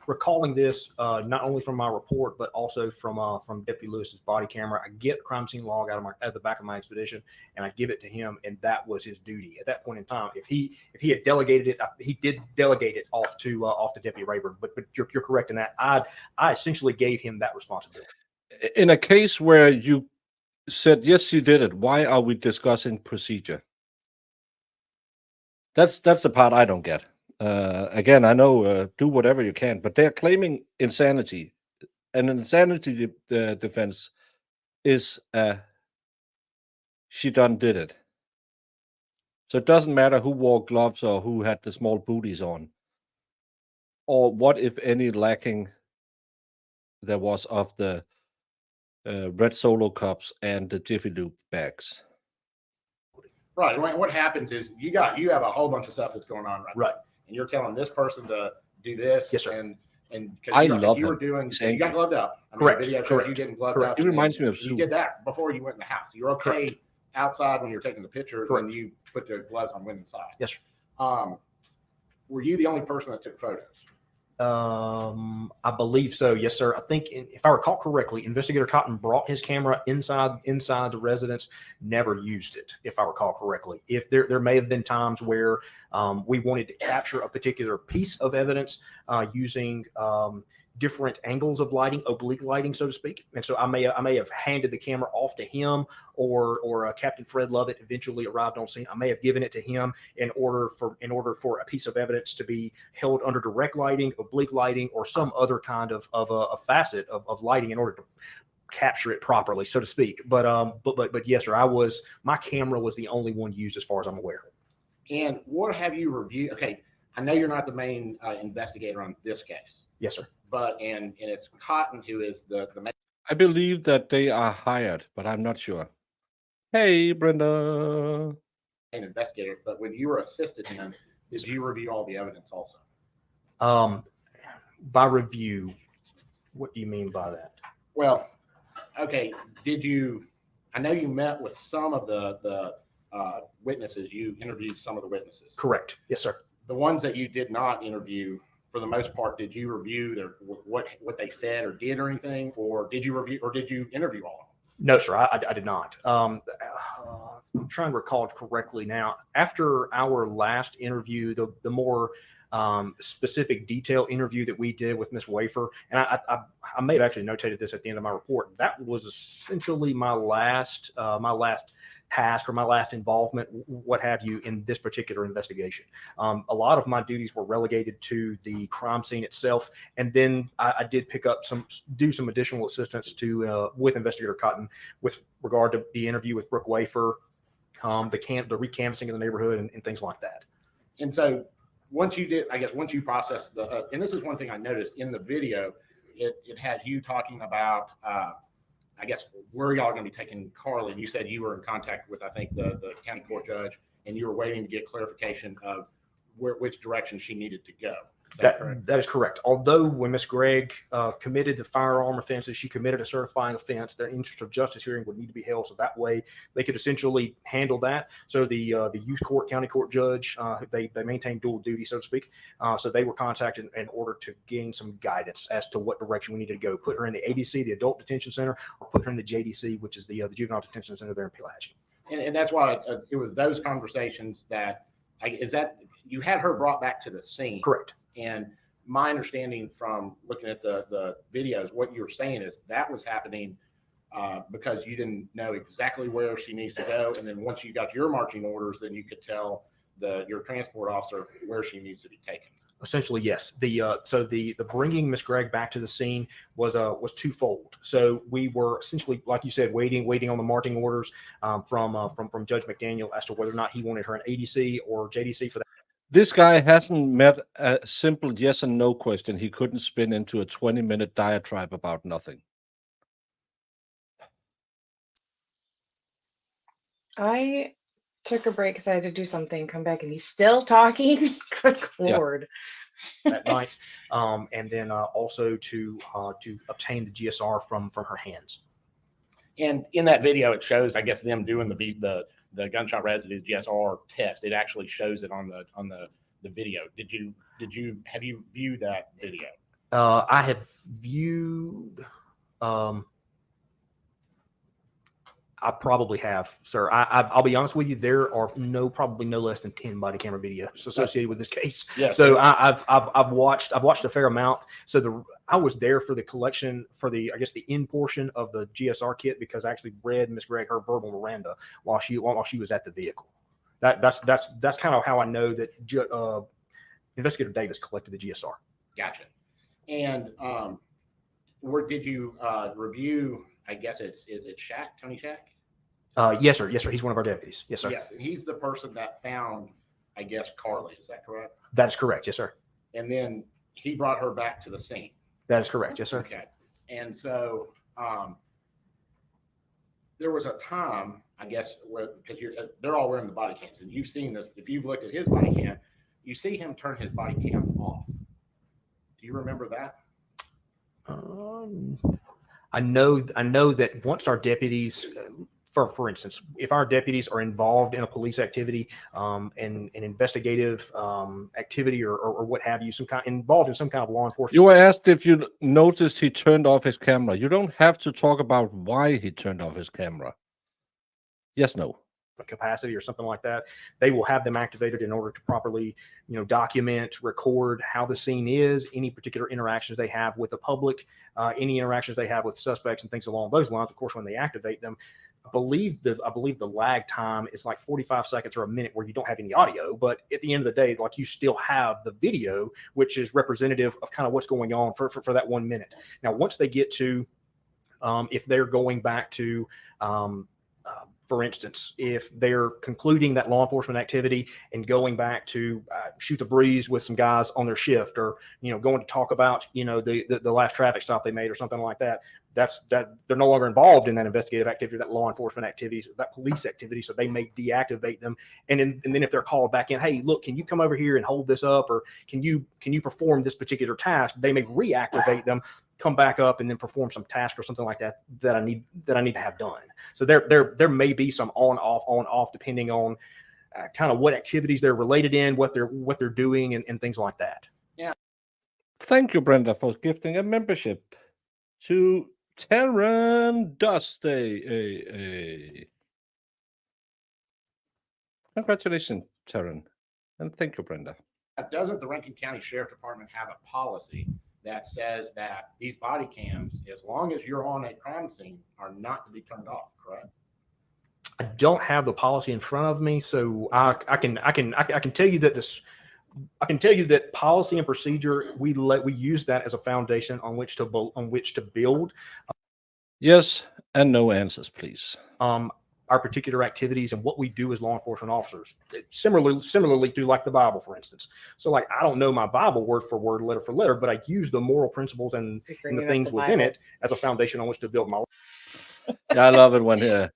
[SPEAKER 6] recalling this not only from my report but also from Deputy Lewis's body camera. I get a crime scene log out of the back of my Expedition, and I give it to him, and that was his duty at that point in time. If he had delegated it, he did delegate it off to Deputy Rayburn. But you're correct in that. I essentially gave him that responsibility.
[SPEAKER 3] In a case where you said yes, you did it, why are we discussing procedure? That's the part I don't get. Again, I know do whatever you can, but they're claiming insanity, and an insanity defense is she done did it. So it doesn't matter who wore gloves or who had the small booties on, or what, if any, lacking there was of the red Solo cups and the Jiffy Lube bags.
[SPEAKER 10] Right. What happens is you have a whole bunch of stuff that's going on right.
[SPEAKER 6] Right.
[SPEAKER 10] And you're telling this person to do this.
[SPEAKER 6] Yes, sir.
[SPEAKER 10] And And
[SPEAKER 3] I
[SPEAKER 10] because
[SPEAKER 3] love
[SPEAKER 10] you were
[SPEAKER 3] him.
[SPEAKER 10] doing,
[SPEAKER 3] He's
[SPEAKER 10] you got
[SPEAKER 3] angry.
[SPEAKER 10] gloved up. I mean,
[SPEAKER 6] Correct,
[SPEAKER 10] the video shows
[SPEAKER 6] correct,
[SPEAKER 10] you getting gloved
[SPEAKER 6] correct.
[SPEAKER 10] up.
[SPEAKER 3] He reminds
[SPEAKER 10] and
[SPEAKER 3] me of
[SPEAKER 10] you
[SPEAKER 3] Sue.
[SPEAKER 10] did that before you went in the house. You're okay
[SPEAKER 6] Correct.
[SPEAKER 10] outside when you're taking the pictures,
[SPEAKER 6] Correct.
[SPEAKER 10] and you put the gloves on, went inside.
[SPEAKER 6] Yes, sir.
[SPEAKER 10] Were you the only person that took photos?
[SPEAKER 6] I believe so. Yes, sir. I think, if I recall correctly, Investigator Cotton brought his camera inside the residence, never used it, if I recall correctly. If there may have been times where we wanted to capture a particular piece of evidence using different angles of lighting, oblique lighting, so to speak. And so I may have handed the camera off to him, or Captain Fred Lovett eventually arrived on scene. I may have given it to him in order for a piece of evidence to be held under direct lighting, oblique lighting, or some other kind of a facet of lighting in order to capture it properly, so to speak. But yes, sir, my camera was the only one used as far as I'm aware.
[SPEAKER 10] And what have you reviewed? Okay, I know you're not the main investigator on this case.
[SPEAKER 6] Yes, sir.
[SPEAKER 10] But and it's Cotton who is the main
[SPEAKER 3] I believe that they are hired, but I'm not sure. Hey, Brenda.
[SPEAKER 10] investigator. But when you were assisted him, did you review all the evidence also?
[SPEAKER 6] By review, what do you mean by that?
[SPEAKER 10] Well, okay. Did you? I know you met with some of the witnesses. You interviewed some of the witnesses.
[SPEAKER 6] Correct. Yes, sir.
[SPEAKER 10] The ones that you did not interview, for the most part, did you review their what they said or did or anything, or did you review or did you interview all of them?
[SPEAKER 6] No, sir, I did not. I'm trying to recall it correctly now. After our last interview, the more specific detail interview that we did with Miss Wafer, and I may have actually notated this at the end of my report. That was essentially my last task or my last involvement, what have you, in this particular investigation. A lot of my duties were relegated to the crime scene itself, and then I did pick up some additional assistance to with Investigator Cotton with regard to the interview with Brooke Wafer, the recanvassing of the neighborhood, and things like that.
[SPEAKER 10] And so once you processed and this is one thing I noticed in the video, it has you talking about, I guess, where y'all are going to be taking Carly. You said you were in contact with, I think, the county court judge, and you were waiting to get clarification of which direction she needed to go. Is that correct?
[SPEAKER 6] That is correct. Although when Miss Gregg committed the firearm offenses, she committed a certifying offense. The interest of justice hearing would need to be held, so that way they could essentially handle that. So the youth court, county court judge, they maintain dual duty, so to speak. So they were contacted in order to gain some guidance as to what direction we needed to go. Put her in the ADC, the Adult Detention Center, or put her in the JDC, which is the Juvenile Detention Center there in Pulaski.
[SPEAKER 10] And that's why it was those conversations that you had her brought back to the scene.
[SPEAKER 6] Correct.
[SPEAKER 10] And my understanding from looking at the videos, what you were saying is that was happening because you didn't know exactly where she needs to go. And then once you got your marching orders, then you could tell your transport officer where she needs to be taken.
[SPEAKER 6] Essentially, yes. So the bringing Miss Gregg back to the scene was twofold. So we were essentially, like you said, waiting on the marching orders from Judge McDaniel as to whether or not he wanted her an ADC or JDC for that.
[SPEAKER 3] This guy hasn't met a simple yes and no question he couldn't spin into a 20-minute diatribe about nothing.
[SPEAKER 7] I took a break because I had to do something, come back, and he's still talking. Good Lord.
[SPEAKER 6] That night, and then also to obtain the GSR from her hands.
[SPEAKER 10] And in that video, it shows, I guess, them doing the gunshot residue GSR test. It actually shows it on the video. Have you viewed that video?
[SPEAKER 6] I have viewed. I probably have, sir. I'll be honest with you. There are probably no less than 10 body camera videos associated with this case.
[SPEAKER 10] Yeah.
[SPEAKER 6] So I've watched a fair amount. So I was there for the collection for the in portion of the GSR kit because I actually read Miss Gregg her verbal Miranda while she was at the vehicle. That's kind of how I know that Investigator Davis collected the GSR.
[SPEAKER 10] Gotcha. And where did you review? I guess is it Shack, Tony Shack?
[SPEAKER 6] Yes, sir. Yes, sir. He's one of our deputies. Yes, sir.
[SPEAKER 10] Yes, and he's the person that found, I guess, Carly. Is that correct?
[SPEAKER 6] That is correct. Yes, sir.
[SPEAKER 10] And then he brought her back to the scene.
[SPEAKER 6] That is correct. Yes, sir.
[SPEAKER 10] Okay. And so there was a time, I guess, because they're all wearing the body cams, and you've seen this. If you've looked at his body cam, you see him turn his body cam off. Do you remember that?
[SPEAKER 6] I know that once our deputies, for instance, if our deputies are involved in a police activity, an investigative activity or what have you, involved in some kind of law enforcement.
[SPEAKER 3] You were asked if you noticed he turned off his camera. You don't have to talk about why he turned off his camera. Yes, no.
[SPEAKER 6] Capacity or something like that, they will have them activated in order to properly, document, record how the scene is, any particular interactions they have with the public, any interactions they have with suspects and things along those lines. Of course, when they activate them, I believe the lag time is like 45 seconds or a minute where you don't have any audio, but at the end of the day, like you still have the video, which is representative of kind of what's going on for that 1 minute. Now, once they get to, if they're going back to, for instance, if they're concluding that law enforcement activity and going back to shoot the breeze with some guys on their shift, or going to talk about the last traffic stop they made or something like that, that they're no longer involved in that investigative activity, that law enforcement activity, that police activity. So they may deactivate them, and then if they're called back in, hey, look, can you come over here and hold this up, or can you perform this particular task? They may reactivate them, come back up, and then perform some task or something like that I need to have done. So there may be some on off depending on kind of what activities they're related in, what they're doing, and things like that.
[SPEAKER 10] Yeah.
[SPEAKER 3] Thank you, Brenda, for gifting a membership to Terran Dust. Congratulations, Terran, and thank you, Brenda.
[SPEAKER 10] Doesn't the Rankin County Sheriff Department have a policy that says that these body cams, as long as you're on a crime scene, are not to be turned off, correct?
[SPEAKER 6] I don't have the policy in front of me, so I can tell you that I can tell you that policy and procedure, we use that as a foundation on which to build.
[SPEAKER 3] Yes and no answers, please.
[SPEAKER 6] Our particular activities and what we do as law enforcement officers, similarly to like the Bible, for instance. So like, I don't know my Bible word for word, letter for letter, but I use the moral principles and the things within it as a foundation on which to build my life.
[SPEAKER 3] Yeah, I love it when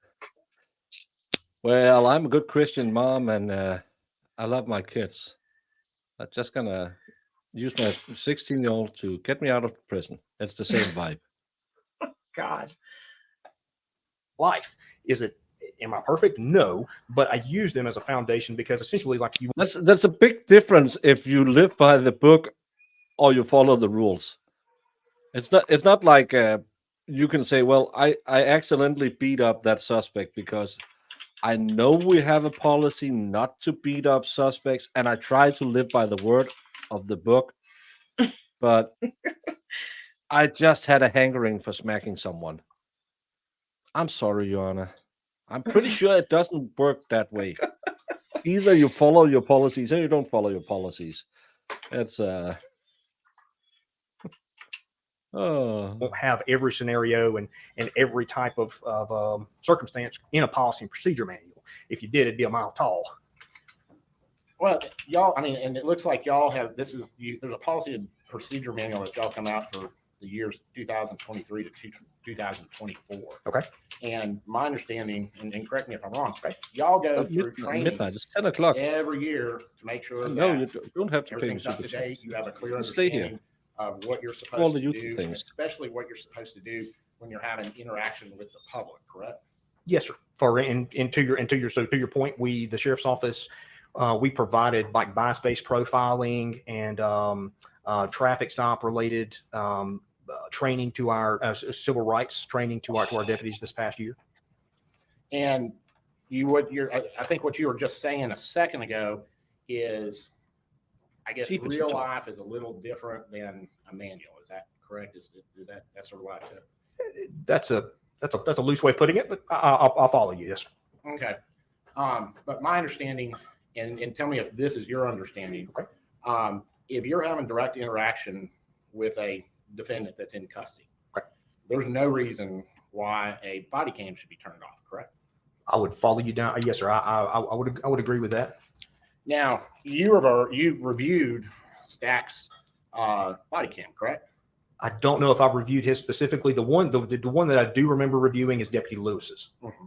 [SPEAKER 3] well, I'm a good Christian mom, and I love my kids. I'm just gonna use my 16-year-old to get me out of prison. It's the same vibe.
[SPEAKER 7] God.
[SPEAKER 6] Life. Am I perfect? No, but I use them as a foundation because essentially, like you.
[SPEAKER 3] That's a big difference if you live by the book or you follow the rules. It's not like you can say, well, I accidentally beat up that suspect because I know we have a policy not to beat up suspects, and I try to live by the word of the book, but I just had a hankering for smacking someone. I'm sorry, Your Honor. I'm pretty sure it doesn't work that way. Either you follow your policies or you don't follow your policies. It's
[SPEAKER 6] won't have every scenario and every type of circumstance in a policy and procedure manual. If you did, it'd be a mile tall.
[SPEAKER 10] Well, y'all, I mean, and it looks like y'all have, there's a policy and procedure manual that y'all come out for the years 2023 to 2024.
[SPEAKER 6] Okay.
[SPEAKER 10] And my understanding, and correct me if I'm wrong, y'all go through training
[SPEAKER 3] midnight. It's 10 o'clock
[SPEAKER 10] every year to make sure
[SPEAKER 3] no,
[SPEAKER 10] that
[SPEAKER 3] you don't have to pay
[SPEAKER 10] everything's up to date. You have a clear
[SPEAKER 3] Stay here.
[SPEAKER 10] understanding of what you're
[SPEAKER 3] All
[SPEAKER 10] supposed
[SPEAKER 3] the
[SPEAKER 10] to
[SPEAKER 3] YouTube
[SPEAKER 10] do,
[SPEAKER 3] things.
[SPEAKER 10] especially what you're supposed to do when you're having interaction with the public, correct?
[SPEAKER 6] Yes, sir. To your point, the sheriff's office, we provided like by-space profiling and traffic stop related training to our civil rights training to our deputies this past year.
[SPEAKER 10] And I think what you were just saying a second ago is, I guess real life is a little different than a manual. Is that correct? Is that's sort of what
[SPEAKER 6] That's a loose way of putting it, but I'll follow you. Yes.
[SPEAKER 10] Okay. But my understanding, and tell me if this is your understanding.
[SPEAKER 6] Okay.
[SPEAKER 10] If you're having direct interaction with a defendant that's in custody,
[SPEAKER 6] right,
[SPEAKER 10] there's no reason why a body cam should be turned off, correct?
[SPEAKER 6] I would follow you down. Yes, sir. I would agree with that.
[SPEAKER 10] Now, you reviewed Stack's body cam, correct?
[SPEAKER 6] I don't know if I've reviewed his specifically. The one that I do remember reviewing is Deputy Lewis's.
[SPEAKER 10] Mm-hmm.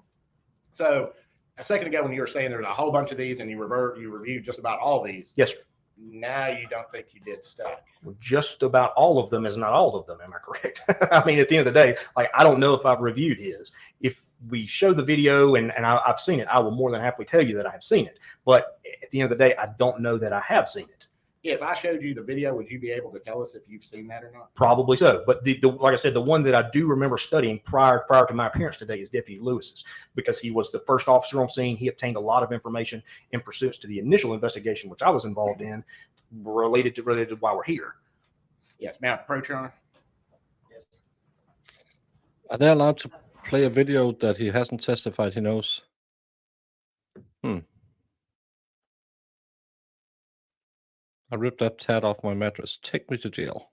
[SPEAKER 10] So a second ago when you were saying there's a whole bunch of these and you reviewed just about all these.
[SPEAKER 6] Yes, sir.
[SPEAKER 10] now you don't think you did stack.
[SPEAKER 6] Just about all of them is not all of them. Am I correct? I mean, at the end of the day, like, I don't know if I've reviewed his. If we show the video and I've seen it, I will more than happily tell you that I have seen it. But at the end of the day, I don't know that I have seen it.
[SPEAKER 10] If I showed you the video, would you be able to tell us if you've seen that or not?
[SPEAKER 6] Probably so. But the like I said, the one that I do remember studying prior to my appearance today is Deputy Lewis's, because he was the first officer on scene. He obtained a lot of information in pursuance to the initial investigation, which I was involved in, related to why we're here.
[SPEAKER 10] Yes, ma'am. Approach, Your Honor. Yes.
[SPEAKER 3] Are they allowed to play a video that he hasn't testified he knows? I ripped that tat off my mattress. Take me to jail.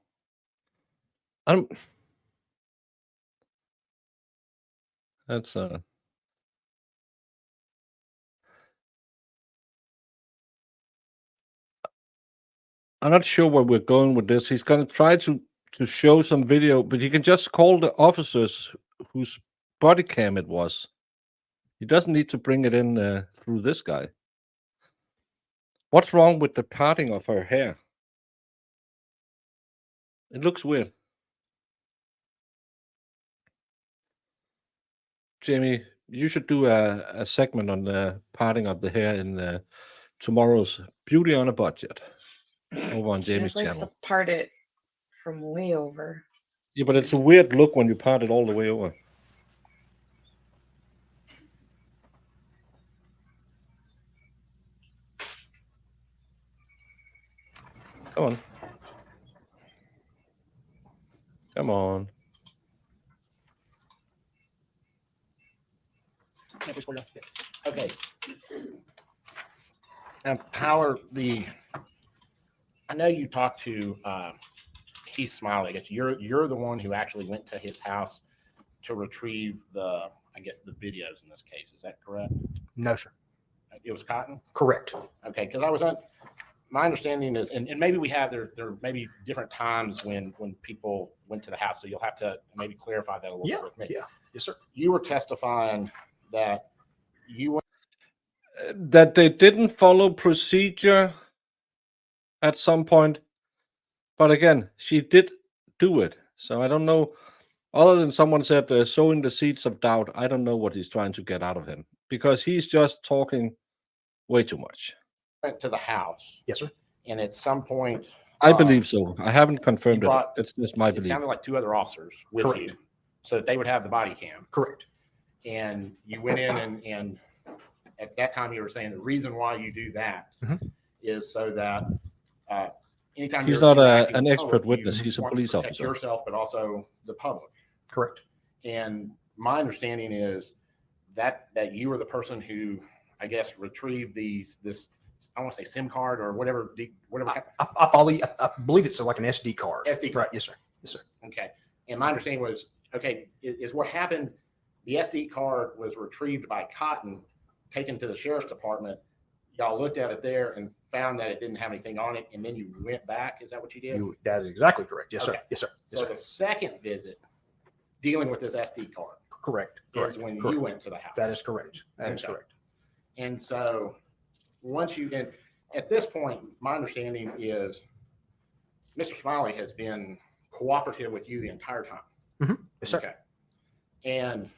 [SPEAKER 3] That's I'm not sure where we're going with this. He's going to try to show some video, but he can just call the officers whose body cam it was. He doesn't need to bring it in through this guy. What's wrong with the parting of her hair? It looks weird. Jamie, you should do a segment on the parting of the hair in tomorrow's Beauty on a Budget over on
[SPEAKER 7] She
[SPEAKER 3] Jamie's
[SPEAKER 7] just likes
[SPEAKER 3] channel.
[SPEAKER 7] to part it from way over.
[SPEAKER 3] Yeah, but it's a weird look when you part it all the way over. Come on. Come on.
[SPEAKER 10] Okay. Now, Tyler, I know you talked to Keith Smiley. I guess you're the one who actually went to his house to retrieve the videos in this case. Is that correct?
[SPEAKER 6] No, sir.
[SPEAKER 10] It was Cotton?
[SPEAKER 6] Correct.
[SPEAKER 10] Okay, because my understanding is, and maybe there may be different times when people went to the house, so you'll have to maybe clarify that a little bit with me.
[SPEAKER 6] Yeah. Yes, sir.
[SPEAKER 10] You were testifying that
[SPEAKER 3] that they didn't follow procedure at some point, but again, she did do it. So I don't know. Other than someone said sowing the seeds of doubt, I don't know what he's trying to get out of him, because he's just talking way too much.
[SPEAKER 10] went to the house.
[SPEAKER 6] Yes, sir.
[SPEAKER 10] And at some point,
[SPEAKER 3] I believe so. I haven't confirmed it.
[SPEAKER 10] brought-
[SPEAKER 3] It's just my
[SPEAKER 10] it
[SPEAKER 3] belief.
[SPEAKER 10] sounded like two other officers with
[SPEAKER 6] Correct.
[SPEAKER 10] you, so that they would have the body cam.
[SPEAKER 6] Correct.
[SPEAKER 10] And you went in and at that time you were saying the reason why you do that
[SPEAKER 6] Mhm.
[SPEAKER 10] is so that anytime
[SPEAKER 3] He's
[SPEAKER 10] you're
[SPEAKER 3] not
[SPEAKER 10] interacting
[SPEAKER 3] an
[SPEAKER 10] with
[SPEAKER 3] expert
[SPEAKER 10] public, you
[SPEAKER 3] witness. He's a
[SPEAKER 10] want to
[SPEAKER 3] police
[SPEAKER 10] protect
[SPEAKER 3] officer.
[SPEAKER 10] yourself, but also the public.
[SPEAKER 6] Correct.
[SPEAKER 10] And my understanding is that you were the person who, I guess, retrieved this I want to say SIM card or whatever
[SPEAKER 6] I believe it's like an SD card.
[SPEAKER 10] SD card.
[SPEAKER 6] Right. Yes, sir. Yes, sir.
[SPEAKER 10] Okay. And my understanding was, okay, is what happened, the SD card was retrieved by Cotton, taken to the sheriff's department. Y'all looked at it there and found that it didn't have anything on it, and then you went back. Is that what you did?
[SPEAKER 6] That is exactly correct. Yes,
[SPEAKER 10] Okay.
[SPEAKER 6] sir. Yes, sir. Yes,
[SPEAKER 10] So
[SPEAKER 6] sir.
[SPEAKER 10] the second visit, dealing with this SD card,
[SPEAKER 6] Correct.
[SPEAKER 10] is
[SPEAKER 6] Correct.
[SPEAKER 10] when
[SPEAKER 6] Correct.
[SPEAKER 10] you went to the house.
[SPEAKER 6] That is correct. That is
[SPEAKER 10] Okay.
[SPEAKER 6] correct.
[SPEAKER 10] And so once you get, at this point, my understanding is Mr. Smiley has been cooperative with you the entire time.
[SPEAKER 6] Yes, sir.
[SPEAKER 10] Okay. And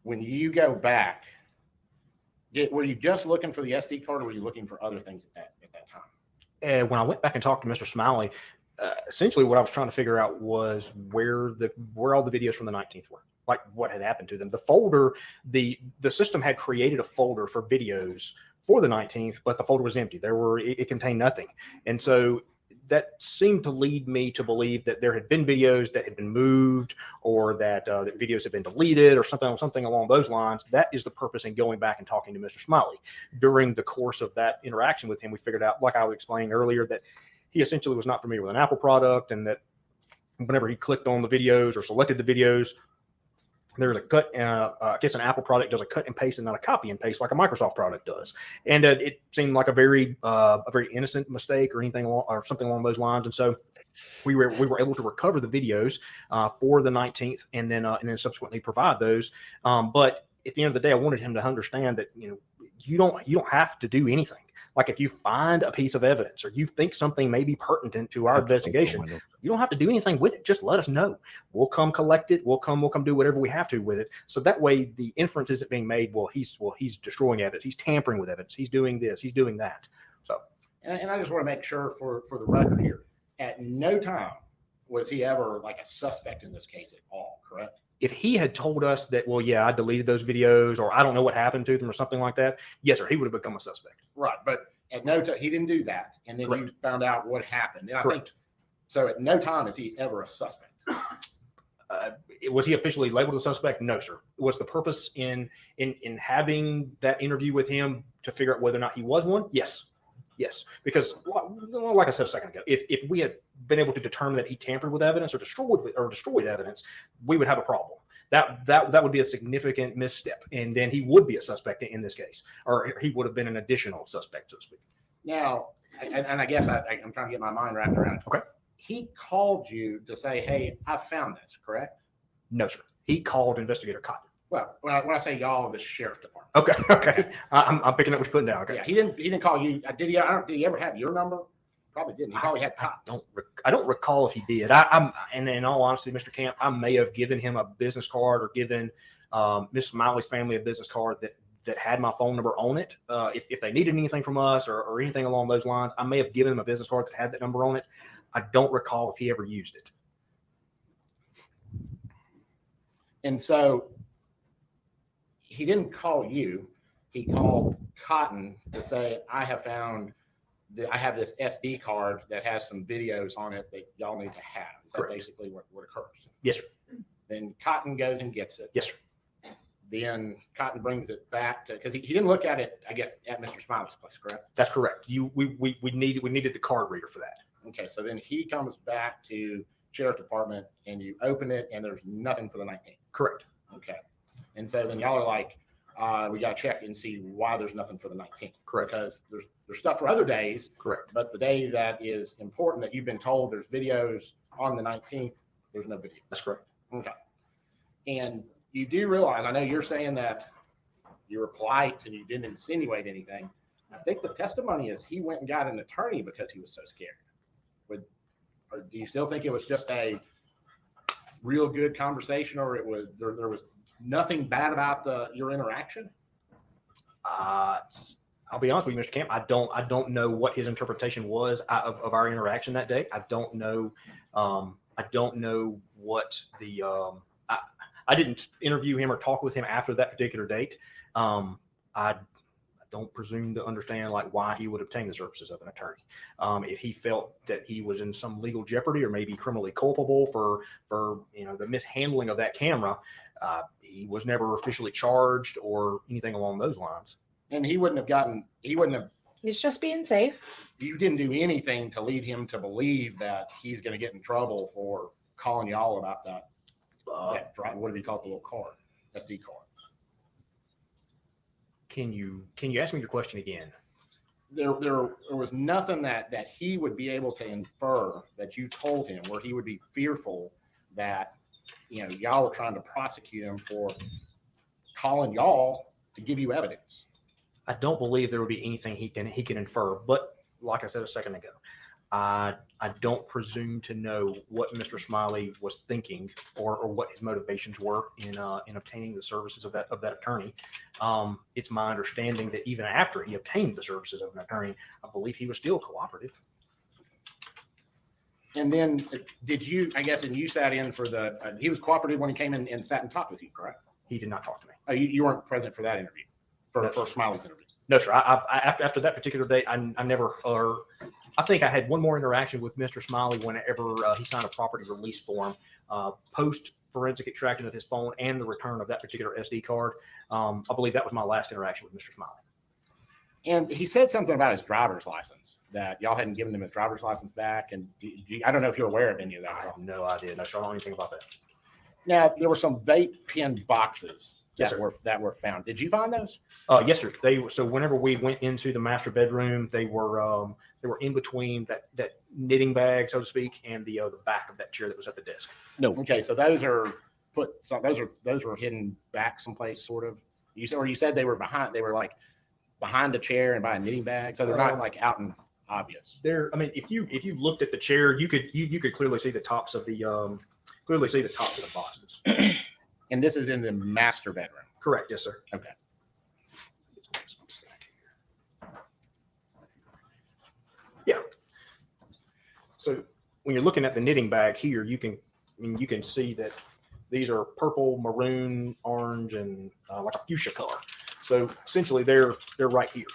[SPEAKER 10] when you go back, were you just looking for the SD card, or were you looking for other things at that time?
[SPEAKER 6] And when I went back and talked to Mr. Smiley, essentially what I was trying to figure out was where all the videos from the 19th were, like what had happened to them. The folder, the system had created a folder for videos for the 19th, but the folder was empty. It contained nothing. And so that seemed to lead me to believe that there had been videos that had been moved, or that videos had been deleted, or something along those lines. That is the purpose in going back and talking to Mr. Smiley. During the course of that interaction with him, we figured out, like I was explaining earlier, that he essentially was not familiar with an Apple product, and that whenever he clicked on the videos or selected the videos, there's a cut. I guess an Apple product does a cut and paste and not a copy and paste like a Microsoft product does. And it seemed like a very innocent mistake or anything or something along those lines. And so we were able to recover the videos for the 19th, and then subsequently provide those. But at the end of the day, I wanted him to understand that, you don't have to do anything. Like if you find a piece of evidence or you think something may be pertinent to our investigation, you don't have to do anything with it. Just let us know. We'll come collect it. We'll come do whatever we have to with it. So that way the inference isn't being made, he's destroying evidence. He's tampering with evidence. He's doing this. He's doing that. So,
[SPEAKER 10] and I just want to make sure for the record here, at no time was he ever like a suspect in this case at all, correct?
[SPEAKER 6] If he had told us that, well, yeah, I deleted those videos or I don't know what happened to them or something like that, yes, sir, he would have become a suspect.
[SPEAKER 10] Right. But at no time, he didn't do that. And then
[SPEAKER 6] Correct.
[SPEAKER 10] you found out what happened. And I
[SPEAKER 6] Correct.
[SPEAKER 10] think, so at no time is he ever a suspect.
[SPEAKER 6] Was he officially labeled a suspect? No, sir. Was the purpose in having that interview with him to figure out whether or not he was one? Yes. Yes. Because like I said a second ago, if we had been able to determine that he tampered with evidence or destroyed evidence, we would have a problem. That would be a significant misstep. And then he would be a suspect in this case, or he would have been an additional suspect, so to speak.
[SPEAKER 10] Now, and I guess I'm trying to get my mind wrapped around it.
[SPEAKER 6] Okay.
[SPEAKER 10] He called you to say, hey, I found this, correct?
[SPEAKER 6] No, sir. He called Investigator Cotton.
[SPEAKER 10] Well, when I say y'all, the sheriff's department.
[SPEAKER 6] Okay. I'm picking up what you're putting down. Okay.
[SPEAKER 10] Yeah, he didn't call you. Did he ever have your number? Probably didn't. He probably had copies.
[SPEAKER 6] I don't recall if he did. And in all honesty, Mr. Camp, I may have given him a business card or given Miss Smiley's family a business card that had my phone number on it. If they needed anything from us or anything along those lines, I may have given them a business card that had that number on it. I don't recall if he ever used it.
[SPEAKER 10] And so he didn't call you. He called Cotton to say, I have this SD card that has some videos on it that y'all need to have. Is that
[SPEAKER 6] Correct.
[SPEAKER 10] basically what occurs?
[SPEAKER 6] Yes, sir.
[SPEAKER 10] Then Cotton goes and gets it.
[SPEAKER 6] Yes, sir.
[SPEAKER 10] Then Cotton brings it back to, because he didn't look at it, I guess, at Mr. Smiley's place, correct?
[SPEAKER 6] That's correct. We needed the card reader for that.
[SPEAKER 10] Okay, so then he comes back to sheriff's department and you open it and there's nothing for the 19th.
[SPEAKER 6] Correct.
[SPEAKER 10] Okay. And so then y'all are like, we got to check and see why there's nothing for the 19th.
[SPEAKER 6] Correct.
[SPEAKER 10] Because there's stuff for other days.
[SPEAKER 6] Correct.
[SPEAKER 10] But the day that is important that you've been told there's videos on the 19th, there's no video.
[SPEAKER 6] That's correct.
[SPEAKER 10] Okay. And you do realize, I know you're saying that you were polite and you didn't insinuate anything. I think the testimony is he went and got an attorney because he was so scared. Or do you still think it was just a real good conversation, or it was there was nothing bad about your interaction?
[SPEAKER 6] I'll be honest with you, Mr. Camp. I don't know what his interpretation was of our interaction that day. I don't know. I don't know what the. I didn't interview him or talk with him after that particular date. I don't presume to understand like why he would obtain the services of an attorney. If he felt that he was in some legal jeopardy or maybe criminally culpable for the mishandling of that camera, he was never officially charged or anything along those lines.
[SPEAKER 10] And he wouldn't have.
[SPEAKER 7] He's just being safe.
[SPEAKER 10] You didn't do anything to lead him to believe that he's going to get in trouble for calling y'all about that. What did he call it? The little card, SD card.
[SPEAKER 6] Can you ask me your question again?
[SPEAKER 10] There was nothing that he would be able to infer that you told him where he would be fearful that y'all were trying to prosecute him for calling y'all to give you evidence.
[SPEAKER 6] I don't believe there would be anything he can infer, but like I said a second ago, I don't presume to know what Mr. Smiley was thinking or what his motivations were in obtaining the services of that attorney. It's my understanding that even after he obtained the services of an attorney, I believe he was still cooperative.
[SPEAKER 10] And then did you, I guess, and you sat in for he was cooperative when he came in and sat and talked with you, correct?
[SPEAKER 6] He did not talk to me.
[SPEAKER 10] Oh, you weren't present for that interview, for Smiley's interview?
[SPEAKER 6] No, sir. After that particular date, I never, I think I had one more interaction with Mr. Smiley whenever he signed a property release form, post forensic extraction of his phone and the return of that particular SD card. I believe that was my last interaction with Mr. Smiley.
[SPEAKER 10] And he said something about his driver's license, that y'all hadn't given him his driver's license back. And I don't know if you're aware of any of that.
[SPEAKER 6] I have no idea. No, sir. I don't know anything about that.
[SPEAKER 10] Now, there were some vape pen boxes
[SPEAKER 6] Yes,
[SPEAKER 10] that were found. Did you find those?
[SPEAKER 6] Yes, sir. So whenever we went into the master bedroom, they were in between that knitting bag, so to speak, and the back of that chair that was at the desk.
[SPEAKER 3] No.
[SPEAKER 10] Okay, so those were hidden back someplace, sort of. You said they were behind. They were like behind a chair and by a knitting bag, so they're not like out and obvious.
[SPEAKER 6] I mean, if you looked at the chair, you could clearly see the tops of the boxes.
[SPEAKER 10] And this is in the master bedroom.
[SPEAKER 6] Correct. Yes, sir.
[SPEAKER 10] Okay.
[SPEAKER 6] Yeah. So when you're looking at the knitting bag here, you can see that these are purple, maroon, orange, and like a fuchsia color. So essentially, they're right here.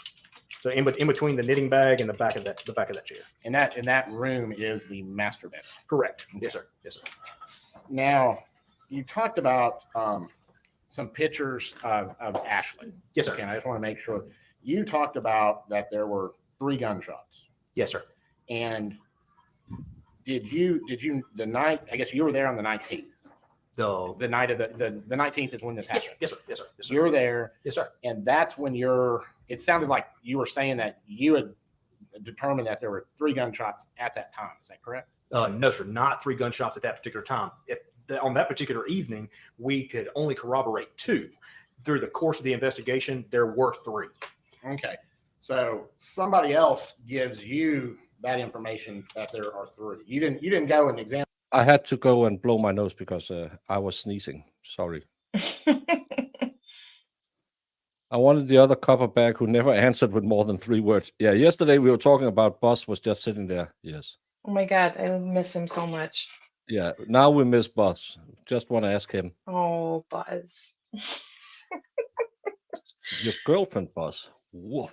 [SPEAKER 6] So in between the knitting bag and the back of that chair.
[SPEAKER 10] And that room is the master bedroom.
[SPEAKER 6] Correct.
[SPEAKER 10] Okay.
[SPEAKER 6] Yes, sir. Yes, sir.
[SPEAKER 10] Now, you talked about some pictures of Ashley.
[SPEAKER 6] Yes, sir.
[SPEAKER 10] Okay, and I just want to make sure. You talked about that there were 3 gunshots.
[SPEAKER 6] Yes, sir.
[SPEAKER 10] And did you the night? I guess you were there on the 19th. The night of the 19th is when this happened.
[SPEAKER 6] Yes, sir. Yes, sir. Yes, sir.
[SPEAKER 10] You're there.
[SPEAKER 6] Yes, sir.
[SPEAKER 10] And that's when it sounded like you were saying that you had determined that there were 3 gunshots at that time. Is that correct?
[SPEAKER 6] No, sir. Not 3 gunshots at that particular time. On that particular evening, we could only corroborate 2. Through the course of the investigation, there were 3.
[SPEAKER 10] Okay. So somebody else gives you that information that there are 3. You didn't go and examine.
[SPEAKER 3] I had to go and blow my nose because I was sneezing. Sorry. I wanted the other copper back who never answered with more than 3 words. Yeah, yesterday we were talking about Buzz was just sitting there. Yes.
[SPEAKER 7] Oh my God, I miss him so much.
[SPEAKER 3] Yeah, now we miss Buzz. Just want to ask him.
[SPEAKER 7] Oh, Buzz.
[SPEAKER 3] Your girlfriend, Buzz. Woof.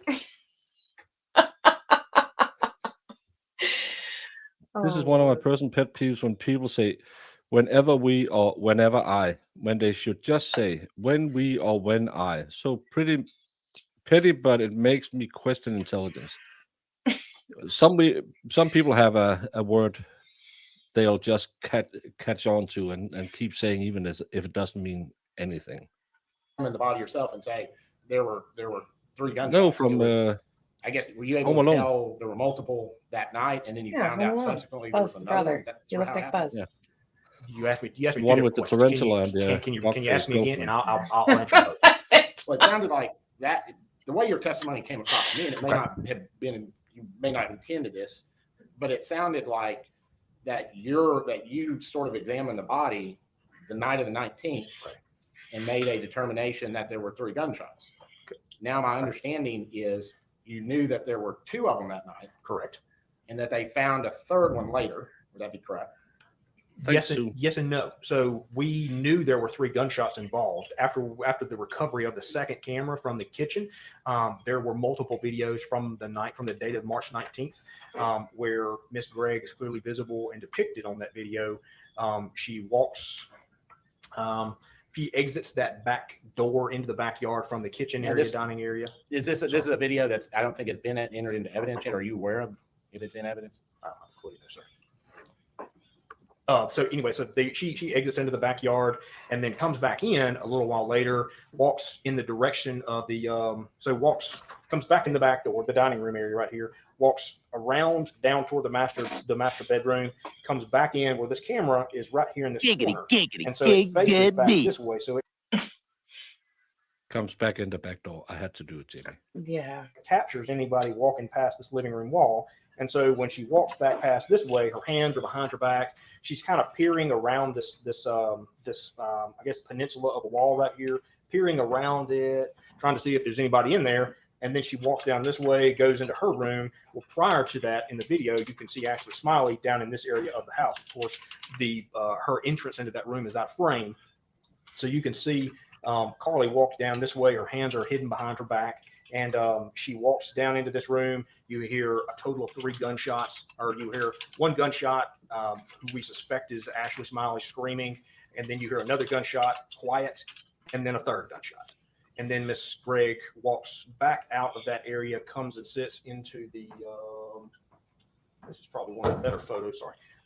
[SPEAKER 3] This is one of my personal pet peeves when people say, whenever we or whenever I, when they should just say, when we or when I. So pretty petty, but it makes me question intelligence. Some people have a word they'll just catch on to and keep saying even as if it doesn't mean anything.
[SPEAKER 10] In the body yourself and say there were 3 gunshots.
[SPEAKER 3] No, from
[SPEAKER 10] I guess were you able
[SPEAKER 3] Home
[SPEAKER 10] to
[SPEAKER 3] Alone.
[SPEAKER 10] tell there were multiple that night, and then you
[SPEAKER 7] Yeah,
[SPEAKER 10] found
[SPEAKER 7] Home
[SPEAKER 10] out
[SPEAKER 7] Alone.
[SPEAKER 10] subsequently there was
[SPEAKER 7] Buzz, the
[SPEAKER 10] another one?
[SPEAKER 7] brother.
[SPEAKER 10] Is that
[SPEAKER 7] You
[SPEAKER 10] sort
[SPEAKER 7] look
[SPEAKER 10] of how
[SPEAKER 7] like
[SPEAKER 10] it happened?
[SPEAKER 7] Buzz.
[SPEAKER 3] Yeah.
[SPEAKER 6] You asked me two
[SPEAKER 3] One with the
[SPEAKER 6] different questions.
[SPEAKER 3] tarantula and the
[SPEAKER 6] Can you
[SPEAKER 3] rock-faced
[SPEAKER 6] ask me again, and
[SPEAKER 3] girlfriend.
[SPEAKER 6] I'll answer both.
[SPEAKER 10] Well, it sounded like that. The way your testimony came across to me, and it may not have been, you may not have intended this, but it sounded like that you sort of examined the body the night of the 19th and made a determination that there were 3 gunshots. Now my understanding is you knew that there were 2 of them that night.
[SPEAKER 6] Correct.
[SPEAKER 10] And that they found a 3rd one later. Would that be correct?
[SPEAKER 6] Yes and no. So we knew there were 3 gunshots involved. After the recovery of the second camera from the kitchen, there were multiple videos from the date of March 19th, where Miss Gregg is clearly visible and depicted on that video. She walks. She exits that back door into the backyard from the kitchen area, dining area.
[SPEAKER 10] Is this a video that's, I don't think it's been entered into evidence yet? Are you aware of if it's in evidence?
[SPEAKER 6] Including this, sir. So anyway, she exits into the backyard and then comes back in a little while later, walks in the direction of comes back in the back door, the dining room area right here, walks around down toward the master bedroom, comes back in where this camera is right here in this corner. And so it faces back this way. So it
[SPEAKER 3] Comes back in the back door. I had to do it, Jamie.
[SPEAKER 7] Yeah.
[SPEAKER 6] captures anybody walking past this living room wall. And so when she walks back past this way, her hands are behind her back. She's kind of peering around this I guess peninsula of a wall right here, peering around it, trying to see if there's anybody in there. And then she walks down this way, goes into her room. Well, prior to that, in the video, you can see Ashley Smiley down in this area of the house. Of course, her entrance into that room is out of frame, so you can see Carly walked down this way. Her hands are hidden behind her back. And she walks down into this room. You hear a total of 3 gunshots, or you hear 1 gunshot, who we suspect is Ashley Smiley screaming. And then you hear another gunshot, quiet, and then a 3rd gunshot. And then Miss Gregg walks back out of that area, comes and sits into the, this is probably one of the better photos,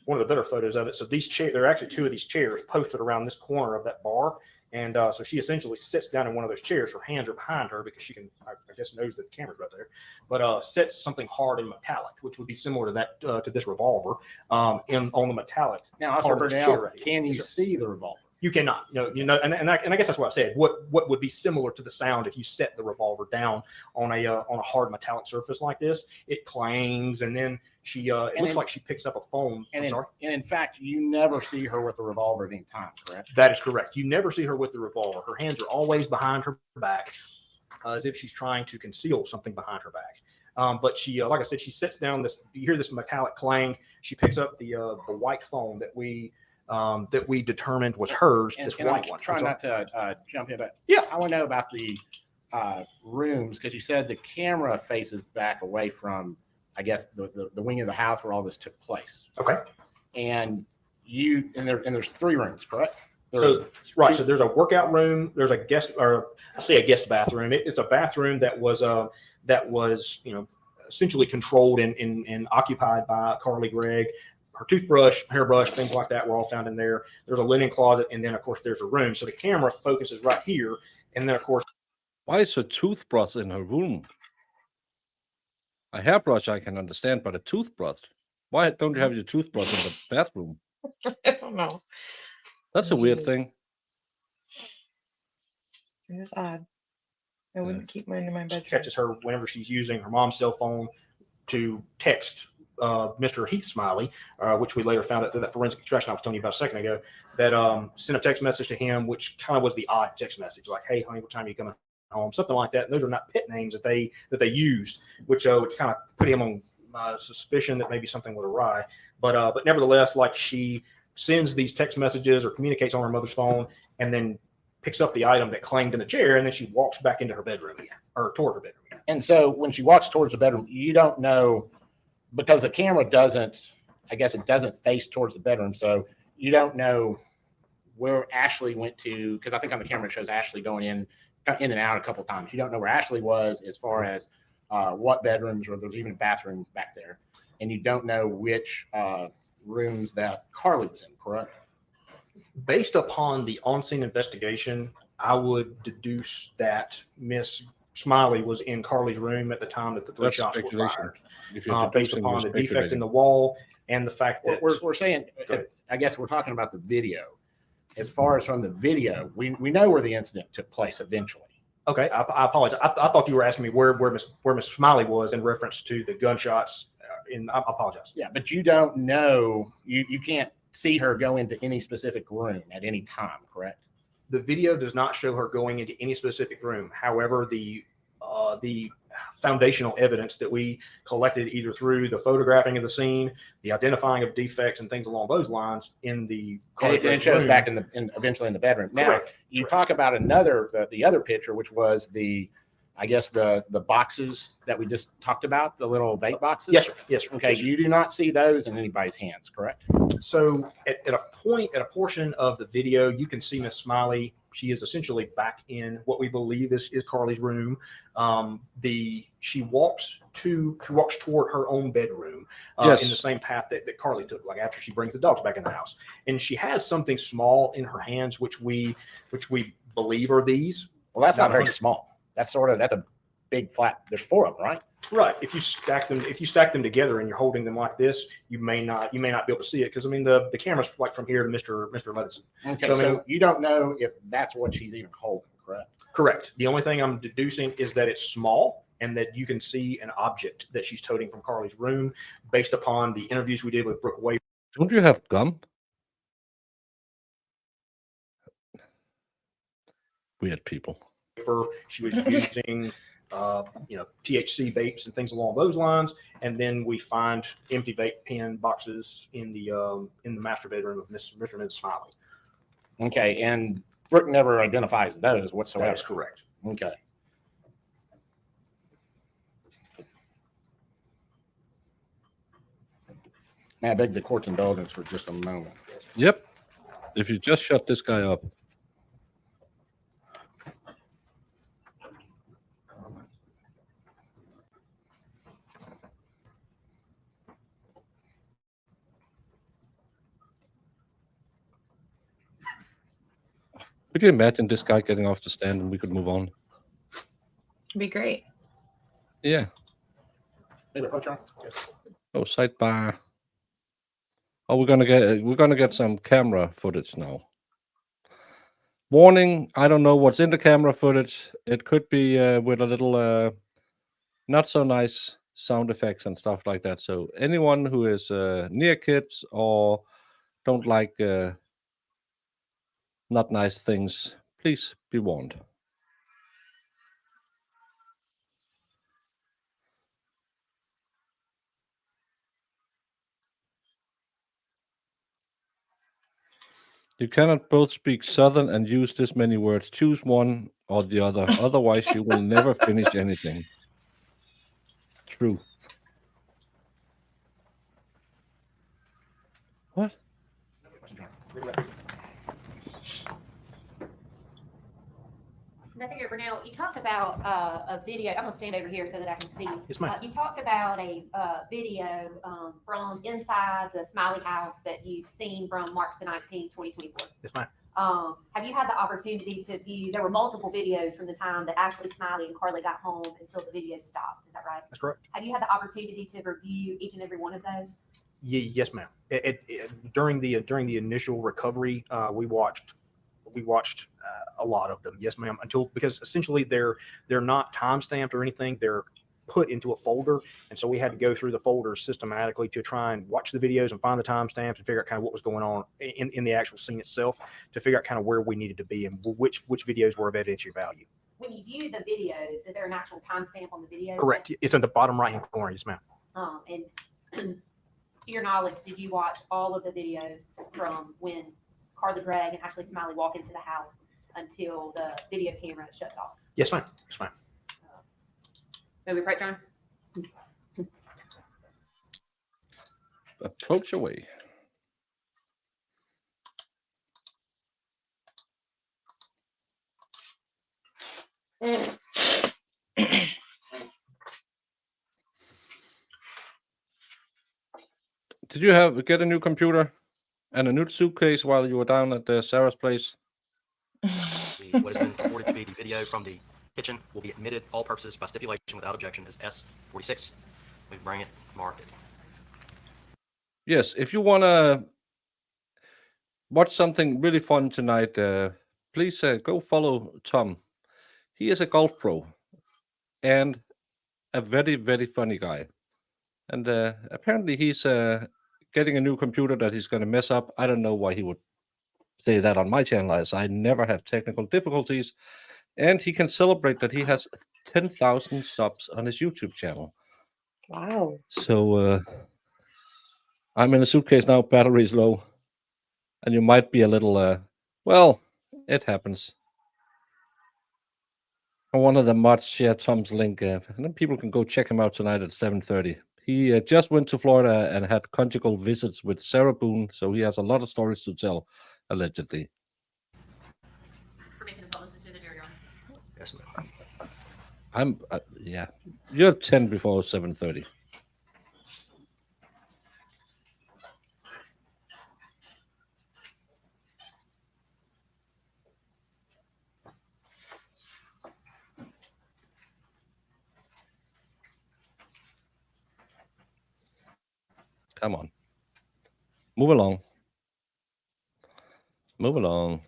[SPEAKER 6] one of the better photos of it. So these chairs, there are actually 2 of these chairs posted around this corner of that bar. And so she essentially sits down in one of those chairs. Her hands are behind her because she can, I guess, knows that the camera's right there. But sets something hard and metallic, which would be similar to that to this revolver, on the metallic.
[SPEAKER 10] Now,
[SPEAKER 6] part of the chair right here.
[SPEAKER 10] can you see the revolver?
[SPEAKER 6] You cannot, and I guess that's what I said. What would be similar to the sound if you set the revolver down on a hard metallic surface like this? It clangs, and then it looks like she picks up a phone.
[SPEAKER 10] And in fact, you never see her with a revolver at any time, correct?
[SPEAKER 6] That is correct. You never see her with the revolver. Her hands are always behind her back, as if she's trying to conceal something behind her back. But she, like I said, she sits down. You hear this metallic clang. She picks up the white phone that we determined was hers.
[SPEAKER 10] And,
[SPEAKER 6] this
[SPEAKER 10] and
[SPEAKER 6] white
[SPEAKER 10] I'm
[SPEAKER 6] one.
[SPEAKER 10] trying not to jump in, but
[SPEAKER 6] Yeah.
[SPEAKER 10] I want to know about the rooms, because you said the camera faces back away from, I guess, the wing of the house where all this took place.
[SPEAKER 6] Okay.
[SPEAKER 10] And there's 3 rooms, correct?
[SPEAKER 6] So there's a workout room. There's a guest, or I say a guest bathroom. It's a bathroom that was essentially controlled and occupied by Carly Gregg. Her toothbrush, hairbrush, things like that were all found in there. There's a linen closet, and then of course there's a room. So the camera focuses right here, and then of course.
[SPEAKER 3] Why is a toothbrush in her room? A hairbrush I can understand, but a toothbrush. Why don't you have your toothbrush in the bathroom?
[SPEAKER 7] I don't know.
[SPEAKER 3] That's a weird
[SPEAKER 7] Jeez.
[SPEAKER 3] thing.
[SPEAKER 7] It is odd. I wouldn't keep mine in my bedroom.
[SPEAKER 6] Catches her whenever she's using her mom's cell phone to text Mr. Heath Smiley, which we later found out through that forensic extraction I was telling you about a second ago, that sent a text message to him, which kind of was the odd text message, like, "Hey, honey, what time are you coming home?" Something like that. And those are not pet names that they used, which kind of put him on suspicion that maybe something was awry. But nevertheless, like, she sends these text messages or communicates on her mother's phone, and then picks up the item that clanged in the chair, and then she walks back into her bedroom again, or toward her bedroom again.
[SPEAKER 10] And so when she walks towards the bedroom, you don't know, because the camera doesn't face towards the bedroom. So you don't know where Ashley went to, because I think on the camera it shows Ashley going in and out a couple of times. You don't know where Ashley was as far as what bedrooms, or there's even a bathroom back there. And you don't know which rooms that Carly was in, correct?
[SPEAKER 6] Based upon the on-scene investigation, I would deduce that Miss Smiley was in Carly's room at the time that the 3
[SPEAKER 3] That's
[SPEAKER 6] shots were
[SPEAKER 3] speculation.
[SPEAKER 6] fired.
[SPEAKER 3] If you're
[SPEAKER 6] Based
[SPEAKER 3] deducing,
[SPEAKER 6] upon
[SPEAKER 3] you're
[SPEAKER 6] the defect in
[SPEAKER 3] speculating.
[SPEAKER 6] the wall and the fact that
[SPEAKER 10] We're saying,
[SPEAKER 6] Go ahead.
[SPEAKER 10] I guess we're talking about the video. As far as from the video, we know where the incident took place eventually.
[SPEAKER 6] Okay, I apologize. I thought you were asking me where Miss Smiley was in reference to the gunshots. I apologize.
[SPEAKER 10] Yeah, but you don't know, you can't see her go into any specific room at any time, correct?
[SPEAKER 6] The video does not show her going into any specific room. However, the foundational evidence that we collected either through the photographing of the scene, the identifying of defects and things along those lines in the
[SPEAKER 10] And it shows back eventually in the bedroom. Now,
[SPEAKER 6] Correct.
[SPEAKER 10] you talk about the other picture, which was the boxes that we just talked about, the little vape boxes.
[SPEAKER 6] Yes, sir. Yes, sir.
[SPEAKER 10] Okay,
[SPEAKER 6] Yes, sir.
[SPEAKER 10] you do not see those in anybody's hands, correct?
[SPEAKER 6] So at a portion of the video, you can see Miss Smiley. She is essentially back in what we believe is Carly's room. She walks toward her own bedroom
[SPEAKER 3] Yes.
[SPEAKER 6] in the same path that Carly took, like after she brings the dogs back in the house. And she has something small in her hands, which we believe are these.
[SPEAKER 10] Well, that's not very
[SPEAKER 6] 100
[SPEAKER 10] small. That's a big flat. There's 4 of them, right?
[SPEAKER 6] Right. If you stack them together and you're holding them like this, you may not be able to see it, because I mean the camera's like from here to Mr. Madison.
[SPEAKER 10] Okay,
[SPEAKER 6] So, I
[SPEAKER 10] so
[SPEAKER 6] mean-
[SPEAKER 10] you don't know if that's what she's even holding, correct?
[SPEAKER 6] Correct. The only thing I'm deducing is that it's small and that you can see an object that she's toting from Carly's room, based upon the interviews we did with Brooke Wafer.
[SPEAKER 3] Don't you have gum? Weird people.
[SPEAKER 6] She was using THC vapes and things along those lines, and then we find empty vape pen boxes in the master bedroom of Mr. and Mrs. Smiley.
[SPEAKER 10] Okay, and Brooke never identifies those whatsoever.
[SPEAKER 6] That is correct.
[SPEAKER 10] Okay. May I beg the court's indulgence for just a moment?
[SPEAKER 3] Yep. If you just shut this guy up. Could you imagine this guy getting off the stand and we could move on?
[SPEAKER 7] It'd be great.
[SPEAKER 3] Yeah. Oh, sidebar. Oh, we're gonna get some camera footage now. Warning, I don't know what's in the camera footage. It could be with a little not so nice sound effects and stuff like that. So anyone who is near kids or don't like not nice things, please be warned. You cannot both speak Southern and use this many words. Choose one or the other. Otherwise, you will never finish anything. True. What?
[SPEAKER 5] Investigator Burnell, you talked about a video. I'm gonna stand over here so that I can see.
[SPEAKER 6] Yes, ma'am.
[SPEAKER 5] You talked about a video from inside the Smiley house that you've seen from March the 19th, 2024.
[SPEAKER 6] Yes, ma'am.
[SPEAKER 5] Have you had the opportunity to view? There were multiple videos from the time that Ashley, Smiley, and Carly got home until the video stopped. Is that right?
[SPEAKER 6] That's correct.
[SPEAKER 5] Have you had the opportunity to review each and every one of those?
[SPEAKER 6] Yes, ma'am. During the initial recovery, we watched a lot of them. Yes, ma'am. Because essentially they're not time stamped or anything. They're put into a folder, and so we had to go through the folders systematically to try and watch the videos and find the timestamps and figure out kind of what was going on in the actual scene itself, to figure out kind of where we needed to be and which videos were of evidentiary value.
[SPEAKER 5] When you view the videos, is there an actual timestamp on the video?
[SPEAKER 6] Correct. It's in the bottom right hand corner. Yes, ma'am.
[SPEAKER 5] And to your knowledge, did you watch all of the videos from when Carly, Gregg, and Ashley Smiley walk into the house until the video camera shuts off?
[SPEAKER 6] Yes, ma'am. Yes, ma'am.
[SPEAKER 5] May we approach, John?
[SPEAKER 3] Approach away. Did you get a new computer and a new suitcase while you were down at Sarah's place?
[SPEAKER 4] What has been reported to be the video from the kitchen will be admitted all purposes by stipulation without objection as S46. We bring it, mark it.
[SPEAKER 3] Yes, if you want to watch something really fun tonight, please go follow Tom. He is a golf pro and a very, very funny guy. And apparently he's getting a new computer that he's going to mess up. I don't know why he would say that on my channel, as I never have technical difficulties. And he can celebrate that he has 10,000 subs on his YouTube channel.
[SPEAKER 7] Wow.
[SPEAKER 3] So I'm in a suitcase now, battery's low. And you might be a little, well, it happens. And one of the mods share Tom's link, and then people can go check him out tonight at 7:30. He just went to Florida and had conjugal visits with Sarah Boone, so he has a lot of stories to tell, allegedly.
[SPEAKER 5] Permission to publish this to the jury, Your Honor.
[SPEAKER 4] Yes, ma'am.
[SPEAKER 3] I'm, yeah, you're 10 before 7:30. Come on. Move along. Move along.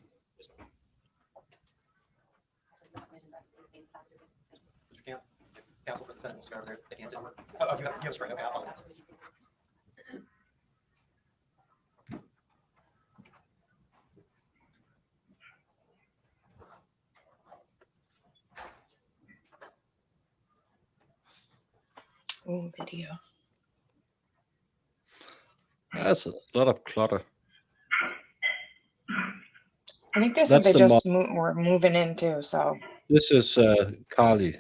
[SPEAKER 4] Counsel for the defendant, over there. They can't tell. Oh, you have a screen. Okay, I apologize.
[SPEAKER 7] Oh, video.
[SPEAKER 3] That's a lot of clutter.
[SPEAKER 7] I think they said
[SPEAKER 3] That's
[SPEAKER 7] they
[SPEAKER 3] the
[SPEAKER 7] just were moving in too, so.
[SPEAKER 3] This is Carly.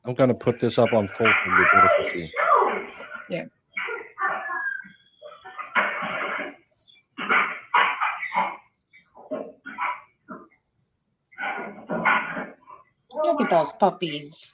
[SPEAKER 3] I'm gonna put this up on full for you better to see.
[SPEAKER 7] Yeah. Look at those puppies.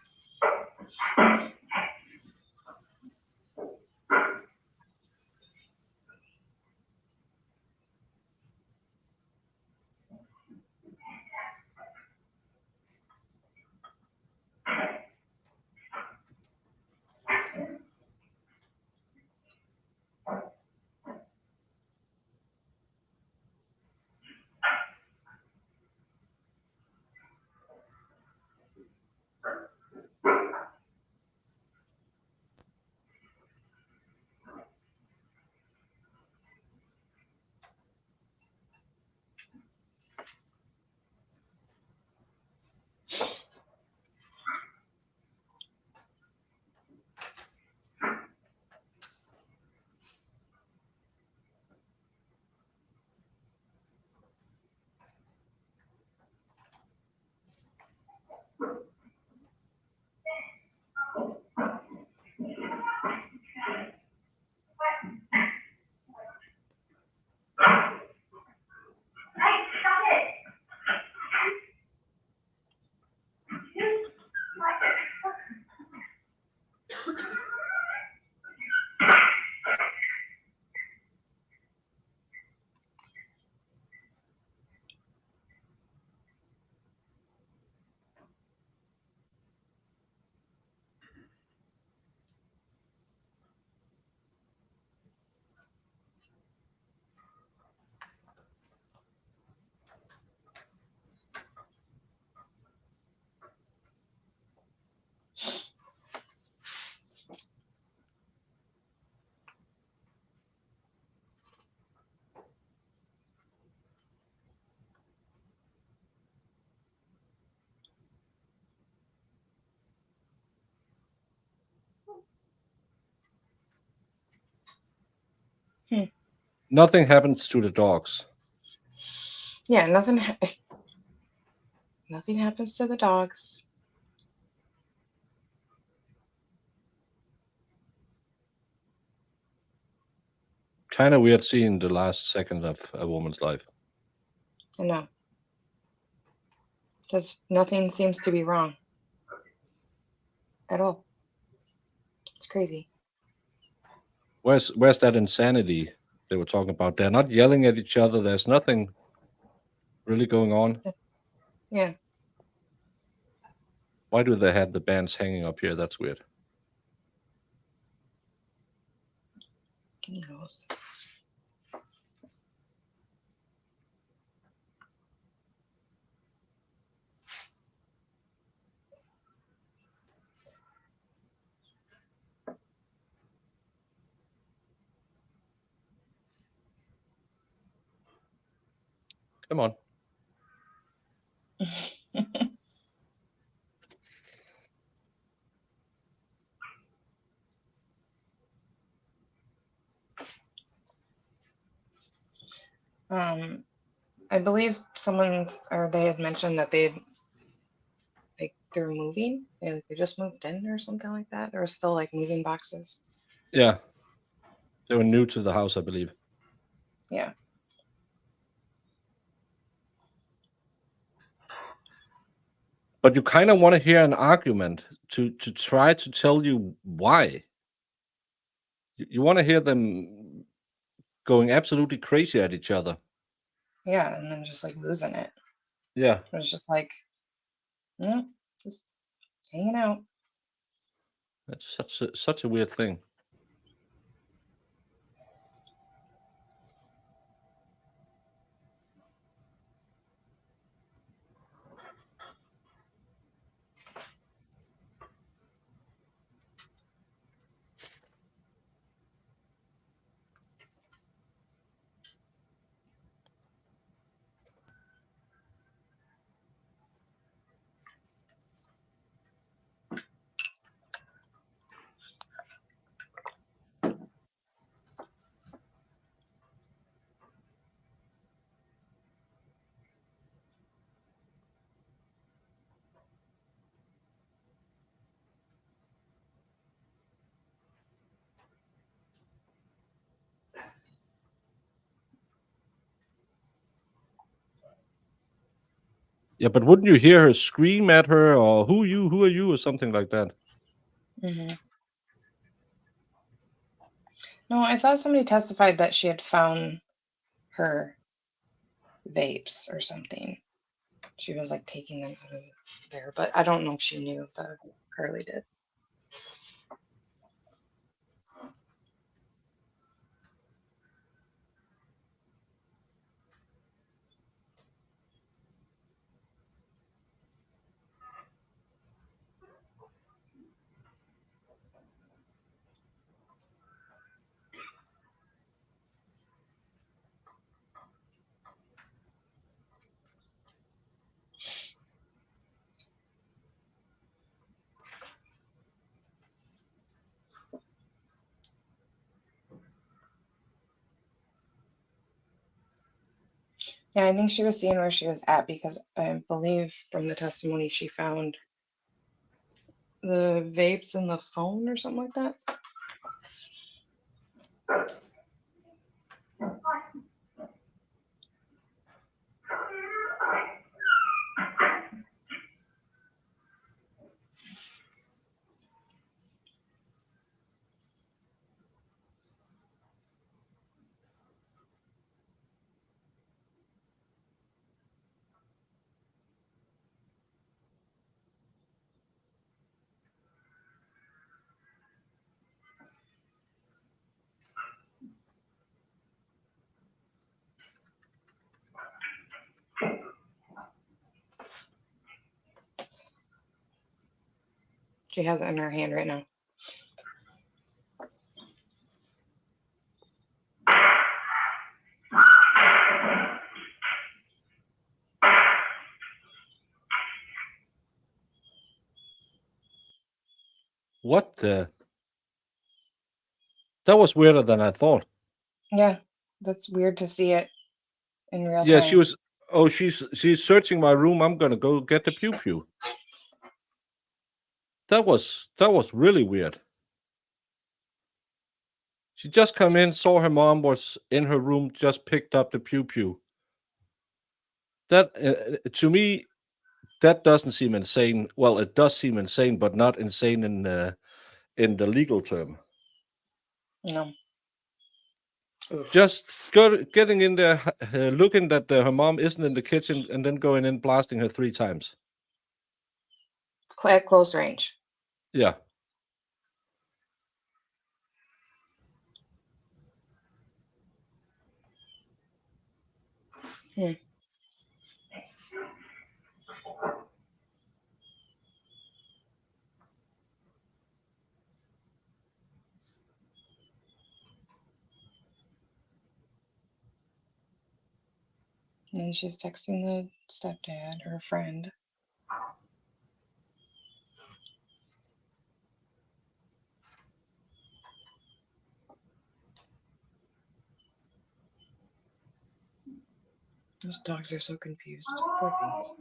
[SPEAKER 3] Nothing happens to the dogs.
[SPEAKER 7] Yeah, nothing happens to the dogs.
[SPEAKER 3] Kind of weird seeing the last second of a woman's life.
[SPEAKER 7] I know. Just nothing seems to be wrong at all. It's crazy.
[SPEAKER 3] Where's that insanity they were talking about? They're not yelling at each other. There's nothing really going on.
[SPEAKER 7] Yeah.
[SPEAKER 3] Why do they have the bands hanging up here? That's weird.
[SPEAKER 7] Who knows?
[SPEAKER 3] Come on.
[SPEAKER 7] I believe they had mentioned that they're moving. They just moved in or something like that. There were still like moving boxes.
[SPEAKER 3] Yeah. They were new to the house, I believe.
[SPEAKER 7] Yeah.
[SPEAKER 3] But you kind of want to hear an argument to try to tell you why. You want to hear them going absolutely crazy at each other.
[SPEAKER 7] Yeah, and then just like losing it.
[SPEAKER 3] Yeah.
[SPEAKER 7] It was just like, just hanging out.
[SPEAKER 3] That's such a weird thing. Yeah, but wouldn't you hear her scream at her or who are you or something like that?
[SPEAKER 7] Hmm. No, I thought somebody testified that she had found her vapes or something. She was like taking them out of there, but I don't know if she knew the Carly did. Yeah, I think she was seeing where she was at because I believe from the testimony she found the vapes in the phone or something like that. She has it in her hand right now.
[SPEAKER 3] What the? That was weirder than I thought.
[SPEAKER 7] Yeah, that's weird to see it in real
[SPEAKER 3] Yeah,
[SPEAKER 7] time.
[SPEAKER 3] she was. Oh, she's searching my room. I'm gonna go get the pew pew. That was really weird. She just come in, saw her mom was in her room, just picked up the pew pew. That to me, that doesn't seem insane. Well, it does seem insane, but not insane in the legal term.
[SPEAKER 7] No. Oof.
[SPEAKER 3] Just getting in there, looking that her mom isn't in the kitchen, and then going in, blasting her 3 times.
[SPEAKER 7] At close range.
[SPEAKER 3] Yeah.
[SPEAKER 7] Hmm. And then she's texting the stepdad, her friend. Those dogs are so confused. Poor things.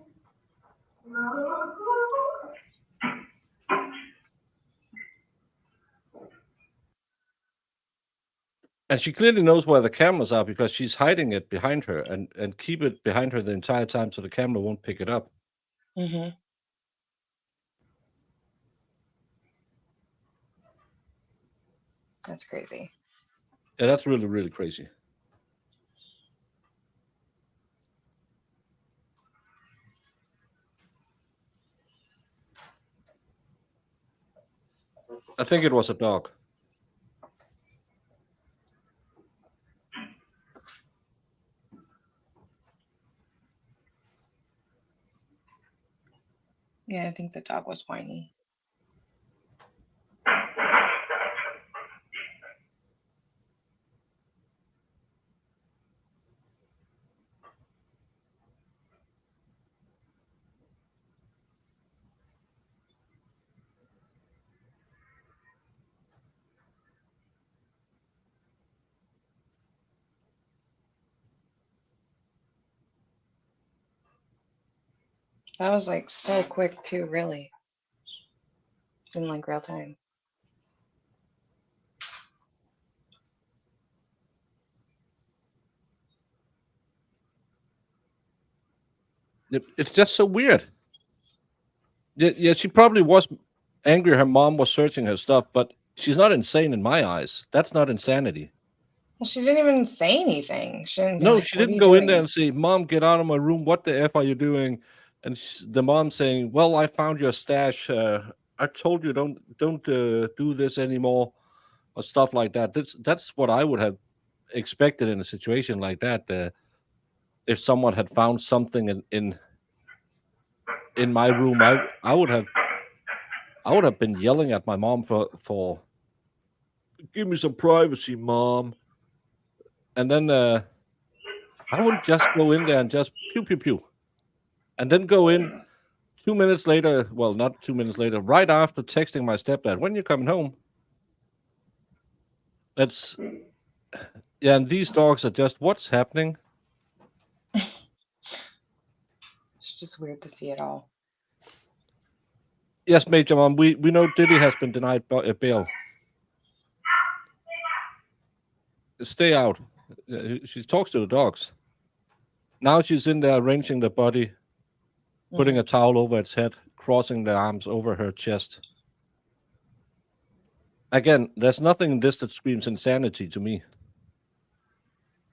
[SPEAKER 3] And she clearly knows where the cameras are because she's hiding it behind her and keep it behind her the entire time so the camera won't pick it up.
[SPEAKER 7] Mm-hmm. That's crazy.
[SPEAKER 3] Yeah, that's really, really crazy. I think it was a dog.
[SPEAKER 7] Yeah, I think the dog was whiny. That was like so quick too, really. In like real time.
[SPEAKER 3] It's just so weird. Yeah, she probably was angry her mom was searching her stuff, but she's not insane in my eyes. That's not insanity.
[SPEAKER 7] Well, she didn't even say anything. She didn't be
[SPEAKER 3] No,
[SPEAKER 7] like,
[SPEAKER 3] she
[SPEAKER 7] "What are
[SPEAKER 3] didn't
[SPEAKER 7] you
[SPEAKER 3] go in there
[SPEAKER 7] doing?"
[SPEAKER 3] and say, "Mom, get out of my room. What the F are you doing?" And the mom saying, "Well, I found your stash. I told you don't do this anymore," or stuff like that. That's what I would have expected in a situation like that. If someone had found something in my room, I would have been yelling at my mom for give me some privacy, Mom. And then I wouldn't just go in there and just pew pew pew, and then go in 2 minutes later. Well, not 2 minutes later, right after texting my stepdad, "When you coming home?" That's yeah, and these dogs are just what's happening.
[SPEAKER 7] It's just weird to see it all.
[SPEAKER 3] Yes, Major Mom, we know Diddy has been denied bail. Stay out. She talks to the dogs. Now she's in there arranging the body, putting a towel over its head, crossing the arms over her chest. Again, there's nothing in this that screams insanity to me.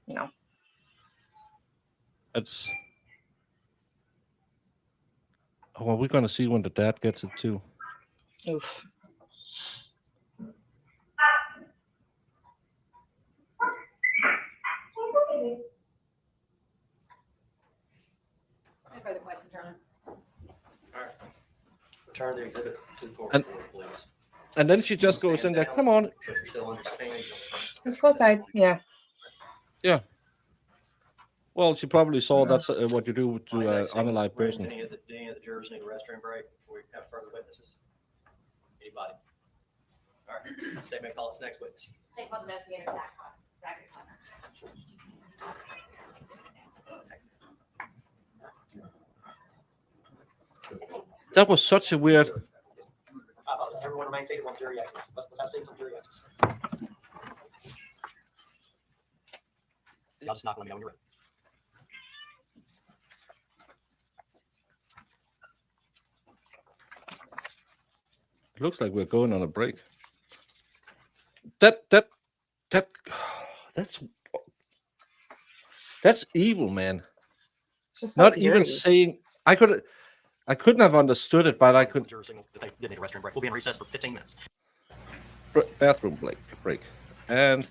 [SPEAKER 7] No.
[SPEAKER 3] It's. Oh, well, we're going to see when the dad gets it too.
[SPEAKER 7] Oof.
[SPEAKER 5] Any further questions, Ron?
[SPEAKER 4] All right. Return the exhibit to the court
[SPEAKER 3] And-
[SPEAKER 4] reporter, please.
[SPEAKER 3] And then she just goes in there. Come on.
[SPEAKER 4] If you're still understanding, you'll-
[SPEAKER 7] Let's go outside. Yeah.
[SPEAKER 3] Yeah. Well, she probably saw that's what you do
[SPEAKER 4] Might
[SPEAKER 3] to
[SPEAKER 4] I
[SPEAKER 3] an
[SPEAKER 4] say,
[SPEAKER 3] unalive
[SPEAKER 4] Greg,
[SPEAKER 3] person.
[SPEAKER 4] Any of the jurors need a restroom break before we have further witnesses? Anybody? All right, statement, call us next witness.
[SPEAKER 5] State Public Investigator Zach Connor.
[SPEAKER 3] That was such a weird.
[SPEAKER 4] Everyone remain seated on jury exits. Let's have seats on jury exits. Y'all just knock on me when you're ready.
[SPEAKER 3] It looks like we're going on a break. That's evil, man.
[SPEAKER 7] It's just so
[SPEAKER 3] Not
[SPEAKER 7] eerie.
[SPEAKER 3] even saying I couldn't have understood it, but I could.
[SPEAKER 4] Juror signal that they did need a restroom break. We'll be in recess for 15 minutes.
[SPEAKER 3] Bathroom break, and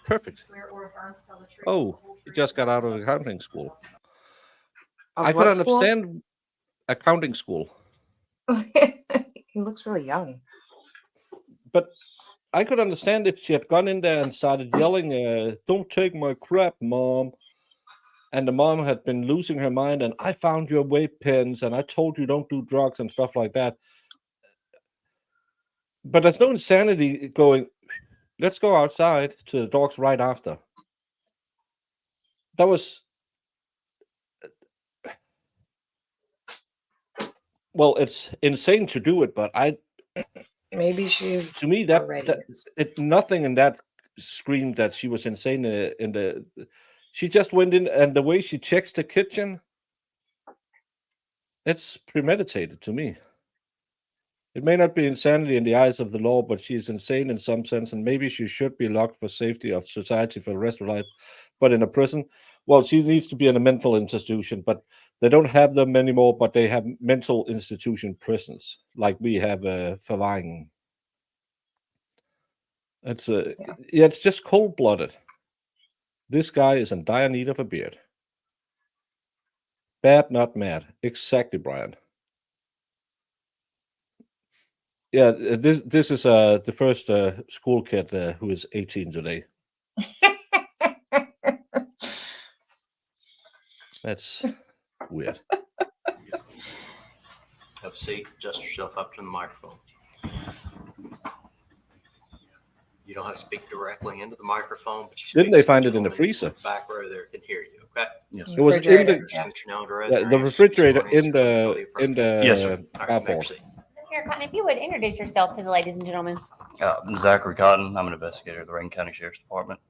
[SPEAKER 3] perfect. Oh, he just got out of accounting school.
[SPEAKER 7] Of
[SPEAKER 3] I could
[SPEAKER 7] what school?
[SPEAKER 3] understand accounting school,
[SPEAKER 7] He looks really young.
[SPEAKER 3] but I could understand if she had gone in there and started yelling, "Don't take my crap, Mom." And the mom had been losing her mind, and "I found your vape pens, and I told you don't do drugs," and stuff like that. But there's no insanity going, "Let's go outside," to the dogs right after. That was. Well, it's insane to do it, but
[SPEAKER 7] Maybe she's
[SPEAKER 3] to me
[SPEAKER 7] already.
[SPEAKER 3] nothing in that screamed that she was insane in the. She just went in, and the way she checks the kitchen, it's premeditated to me. It may not be insanity in the eyes of the law, but she's insane in some sense, and maybe she should be locked for safety of society for the rest of her life. But in a prison, well, she needs to be in a mental institution, but they don't have them anymore, but they have mental institution prisons, like we have Verwaringen. It's it's just cold-blooded. This guy is in dire need of a beard. Bad, not mad. Exactly, Brian. Yeah, this is the first school kid who is 18 today. That's weird.
[SPEAKER 4] Have a seat. Adjust yourself up to the microphone. You don't have to speak directly into the microphone, but you
[SPEAKER 3] Didn't they
[SPEAKER 4] speak so
[SPEAKER 3] find
[SPEAKER 4] the
[SPEAKER 3] it in the
[SPEAKER 4] gentleman
[SPEAKER 3] freezer?
[SPEAKER 4] Back row there can hear you. Okay.
[SPEAKER 11] Yes.
[SPEAKER 3] It was in the
[SPEAKER 7] Refrigerator,
[SPEAKER 3] refrigerator in the
[SPEAKER 11] Yes, sir.
[SPEAKER 3] cardboard.
[SPEAKER 5] Here, Cotton, if you would introduce yourself to the ladies and gentlemen.
[SPEAKER 11] Zachary Cotton. I'm an investigator at the Rankin County Sheriff's Department.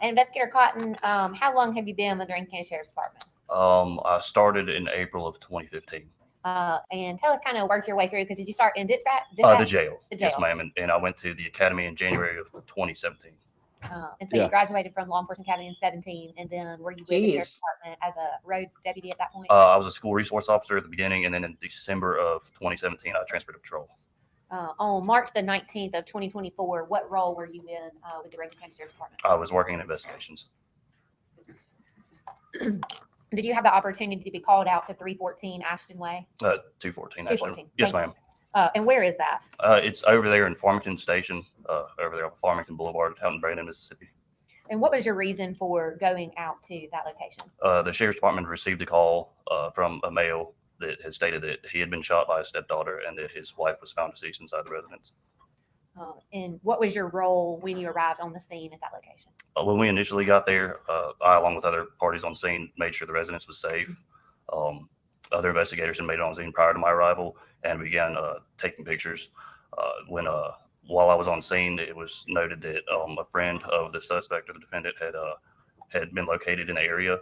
[SPEAKER 5] Investigator Cotton, how long have you been with the Rankin County Sheriff's Department?
[SPEAKER 11] I started in April of 2015.
[SPEAKER 5] And tell us kind of work your way through, because did you start in dispatch?
[SPEAKER 11] The jail.
[SPEAKER 5] The
[SPEAKER 11] Yes,
[SPEAKER 5] jail.
[SPEAKER 11] ma'am. And I went to the academy in January of 2017.
[SPEAKER 5] And so you graduated from law enforcement academy in 17, and then were you with the sheriff's
[SPEAKER 7] Jeez.
[SPEAKER 5] department as a road deputy at that point?
[SPEAKER 11] I was a school resource officer at the beginning, and then in December of 2017, I transferred to patrol.
[SPEAKER 5] On March the 19th of 2024, what role were you in with the Reagan County Sheriff's Department?
[SPEAKER 11] I was working in investigations.
[SPEAKER 5] Did you have the opportunity to be called out to 314 Ashton Way?
[SPEAKER 11] 214, actually.
[SPEAKER 5] 214.
[SPEAKER 11] Yes,
[SPEAKER 5] Thank
[SPEAKER 11] ma'am.
[SPEAKER 5] you. And where is that?
[SPEAKER 11] It's over there in Farmington Station, over there on Farmington Boulevard, out in Brandon, Mississippi.
[SPEAKER 5] And what was your reason for going out to that location?
[SPEAKER 11] The sheriff's department received a call from a male that had stated that he had been shot by his stepdaughter and that his wife was found deceased inside the residence.
[SPEAKER 5] And what was your role when you arrived on the scene at that location?
[SPEAKER 11] When we initially got there, I, along with other parties on scene, made sure the residence was safe. Other investigators had made it on scene prior to my arrival and began taking pictures. While I was on scene, it was noted that a friend of the suspect or the defendant had been located in the area.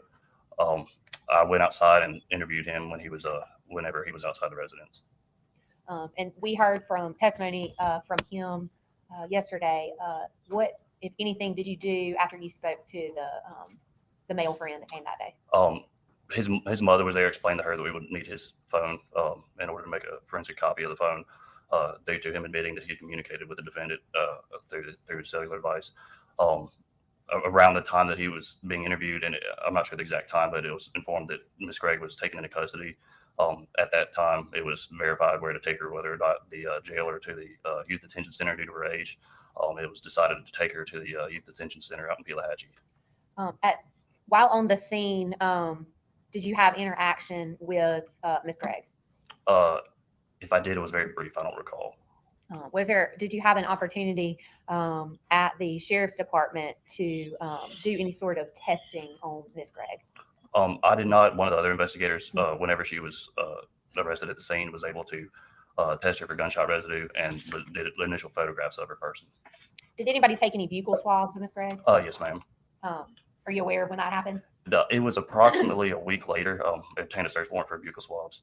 [SPEAKER 11] I went outside and interviewed him whenever he was outside the residence.
[SPEAKER 5] And we heard from testimony from him yesterday. What, if anything, did you do after you spoke to the male friend that came that day?
[SPEAKER 11] His mother was there, explained to her that we would need his phone in order to make a forensic copy of the phone, due to him admitting that he communicated with the defendant through his cellular device. Around the time that he was being interviewed, and I'm not sure the exact time, but it was informed that Ms. Gregg was taken into custody. At that time, it was verified where to take her, whether or not the jail or to the youth detention center due to her age. It was decided to take her to the youth detention center out in Pelahatchie.
[SPEAKER 5] While on the scene, did you have interaction with Ms. Gregg?
[SPEAKER 11] If I did, it was very brief. I don't recall.
[SPEAKER 5] Did you have an opportunity at the sheriff's department to do any sort of testing on Ms. Gregg?
[SPEAKER 11] I did not. One of the other investigators, whenever she was arrested at the scene, was able to test her for gunshot residue and did initial photographs of her person.
[SPEAKER 5] Did anybody take any buccal swabs of Ms. Gregg?
[SPEAKER 11] Yes, ma'am.
[SPEAKER 5] Are you aware of when that happened?
[SPEAKER 11] It was approximately a week later. Obtained a search warrant for buccal swabs.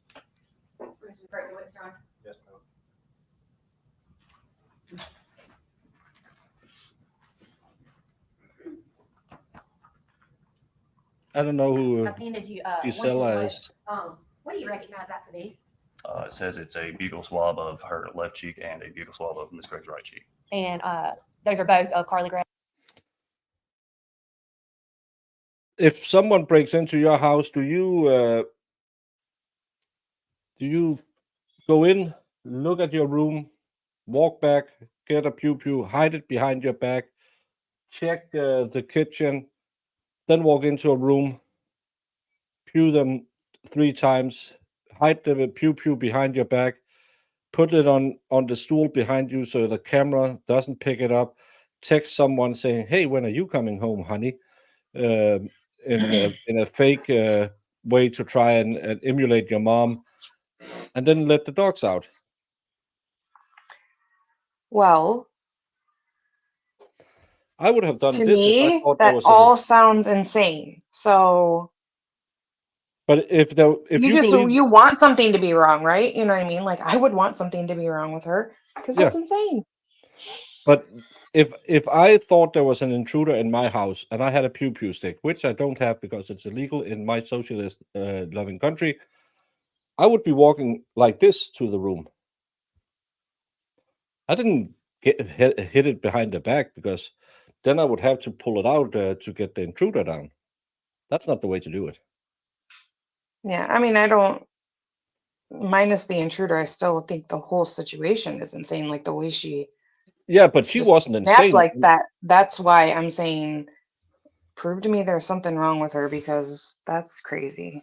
[SPEAKER 6] Yes,
[SPEAKER 3] I don't know who
[SPEAKER 5] I've handed you,
[SPEAKER 3] Gisela is.
[SPEAKER 5] what do you recognize that to be?
[SPEAKER 11] It says it's a buccal swab of her left cheek and a buccal swab of Ms. Gregg's right cheek.
[SPEAKER 5] And those are both of Carly Gregg.
[SPEAKER 3] If someone breaks into your house, do you go in, look at your room, walk back, get a pew, hide it behind your back, check the kitchen, then walk into a room, pew them 3 times, hide the pew behind your back, put it on the stool behind you so the camera doesn't pick it up, text someone saying, "Hey, when are you coming home, honey?" In a fake way to try and emulate your mom, and then let the dogs out.
[SPEAKER 7] Well,
[SPEAKER 3] I would have done
[SPEAKER 7] to
[SPEAKER 3] this if I
[SPEAKER 7] me,
[SPEAKER 3] thought there
[SPEAKER 7] that
[SPEAKER 3] was
[SPEAKER 7] all sounds insane. So
[SPEAKER 3] But if you believe,
[SPEAKER 7] you want something to be wrong, right? You know what I mean? Like I would want something to be wrong with her because that's insane.
[SPEAKER 3] but if I thought there was an intruder in my house and I had a pew stick, which I don't have because it's illegal in my socialist loving country, I would be walking like this to the room. I didn't hit it behind the back because then I would have to pull it out to get the intruder down. That's not the way to do it.
[SPEAKER 7] Yeah, I mean, I don't, minus the intruder, I still think the whole situation is insane. Like the way she
[SPEAKER 3] but she
[SPEAKER 7] just
[SPEAKER 3] wasn't
[SPEAKER 7] snapped
[SPEAKER 3] insane.
[SPEAKER 7] like that. That's why I'm saying, prove to me there's something wrong with her because that's crazy.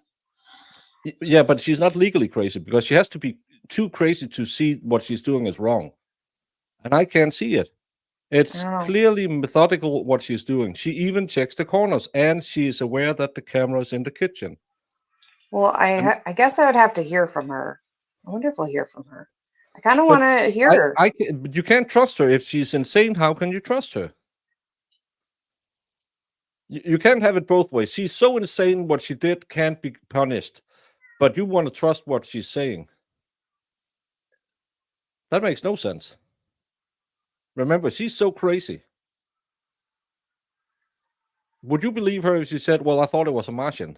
[SPEAKER 3] Yeah, but she's not legally crazy because she has to be too crazy to see what she's doing is wrong. And I can't see it. It's clearly methodical what she's doing. She even checks the corners and she is aware that the camera is in the kitchen.
[SPEAKER 7] Well, I guess I would have to hear from her. I wonder if we'll hear from her. I kind of want to hear her.
[SPEAKER 3] But you can't trust her. If she's insane, how can you trust her? You can't have it both ways. She's so insane, what she did can't be punished, but you want to trust what she's saying. That makes no sense. Remember, she's so crazy. Would you believe her if she said, well, I thought it was a Martian?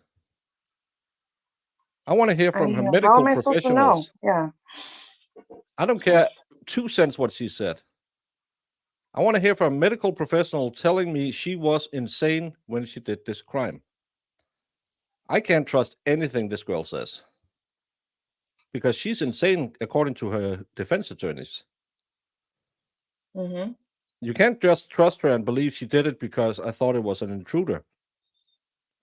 [SPEAKER 3] I want to hear from her
[SPEAKER 7] How
[SPEAKER 3] medical
[SPEAKER 7] am I supposed to know?
[SPEAKER 3] professionals.
[SPEAKER 7] Yeah.
[SPEAKER 3] I don't care 2 cents what she said. I want to hear from a medical professional telling me she was insane when she did this crime. I can't trust anything this girl says because she's insane according to her defense attorneys.
[SPEAKER 7] Mm-hmm.
[SPEAKER 3] You can't just trust her and believe she did it because I thought it was an intruder.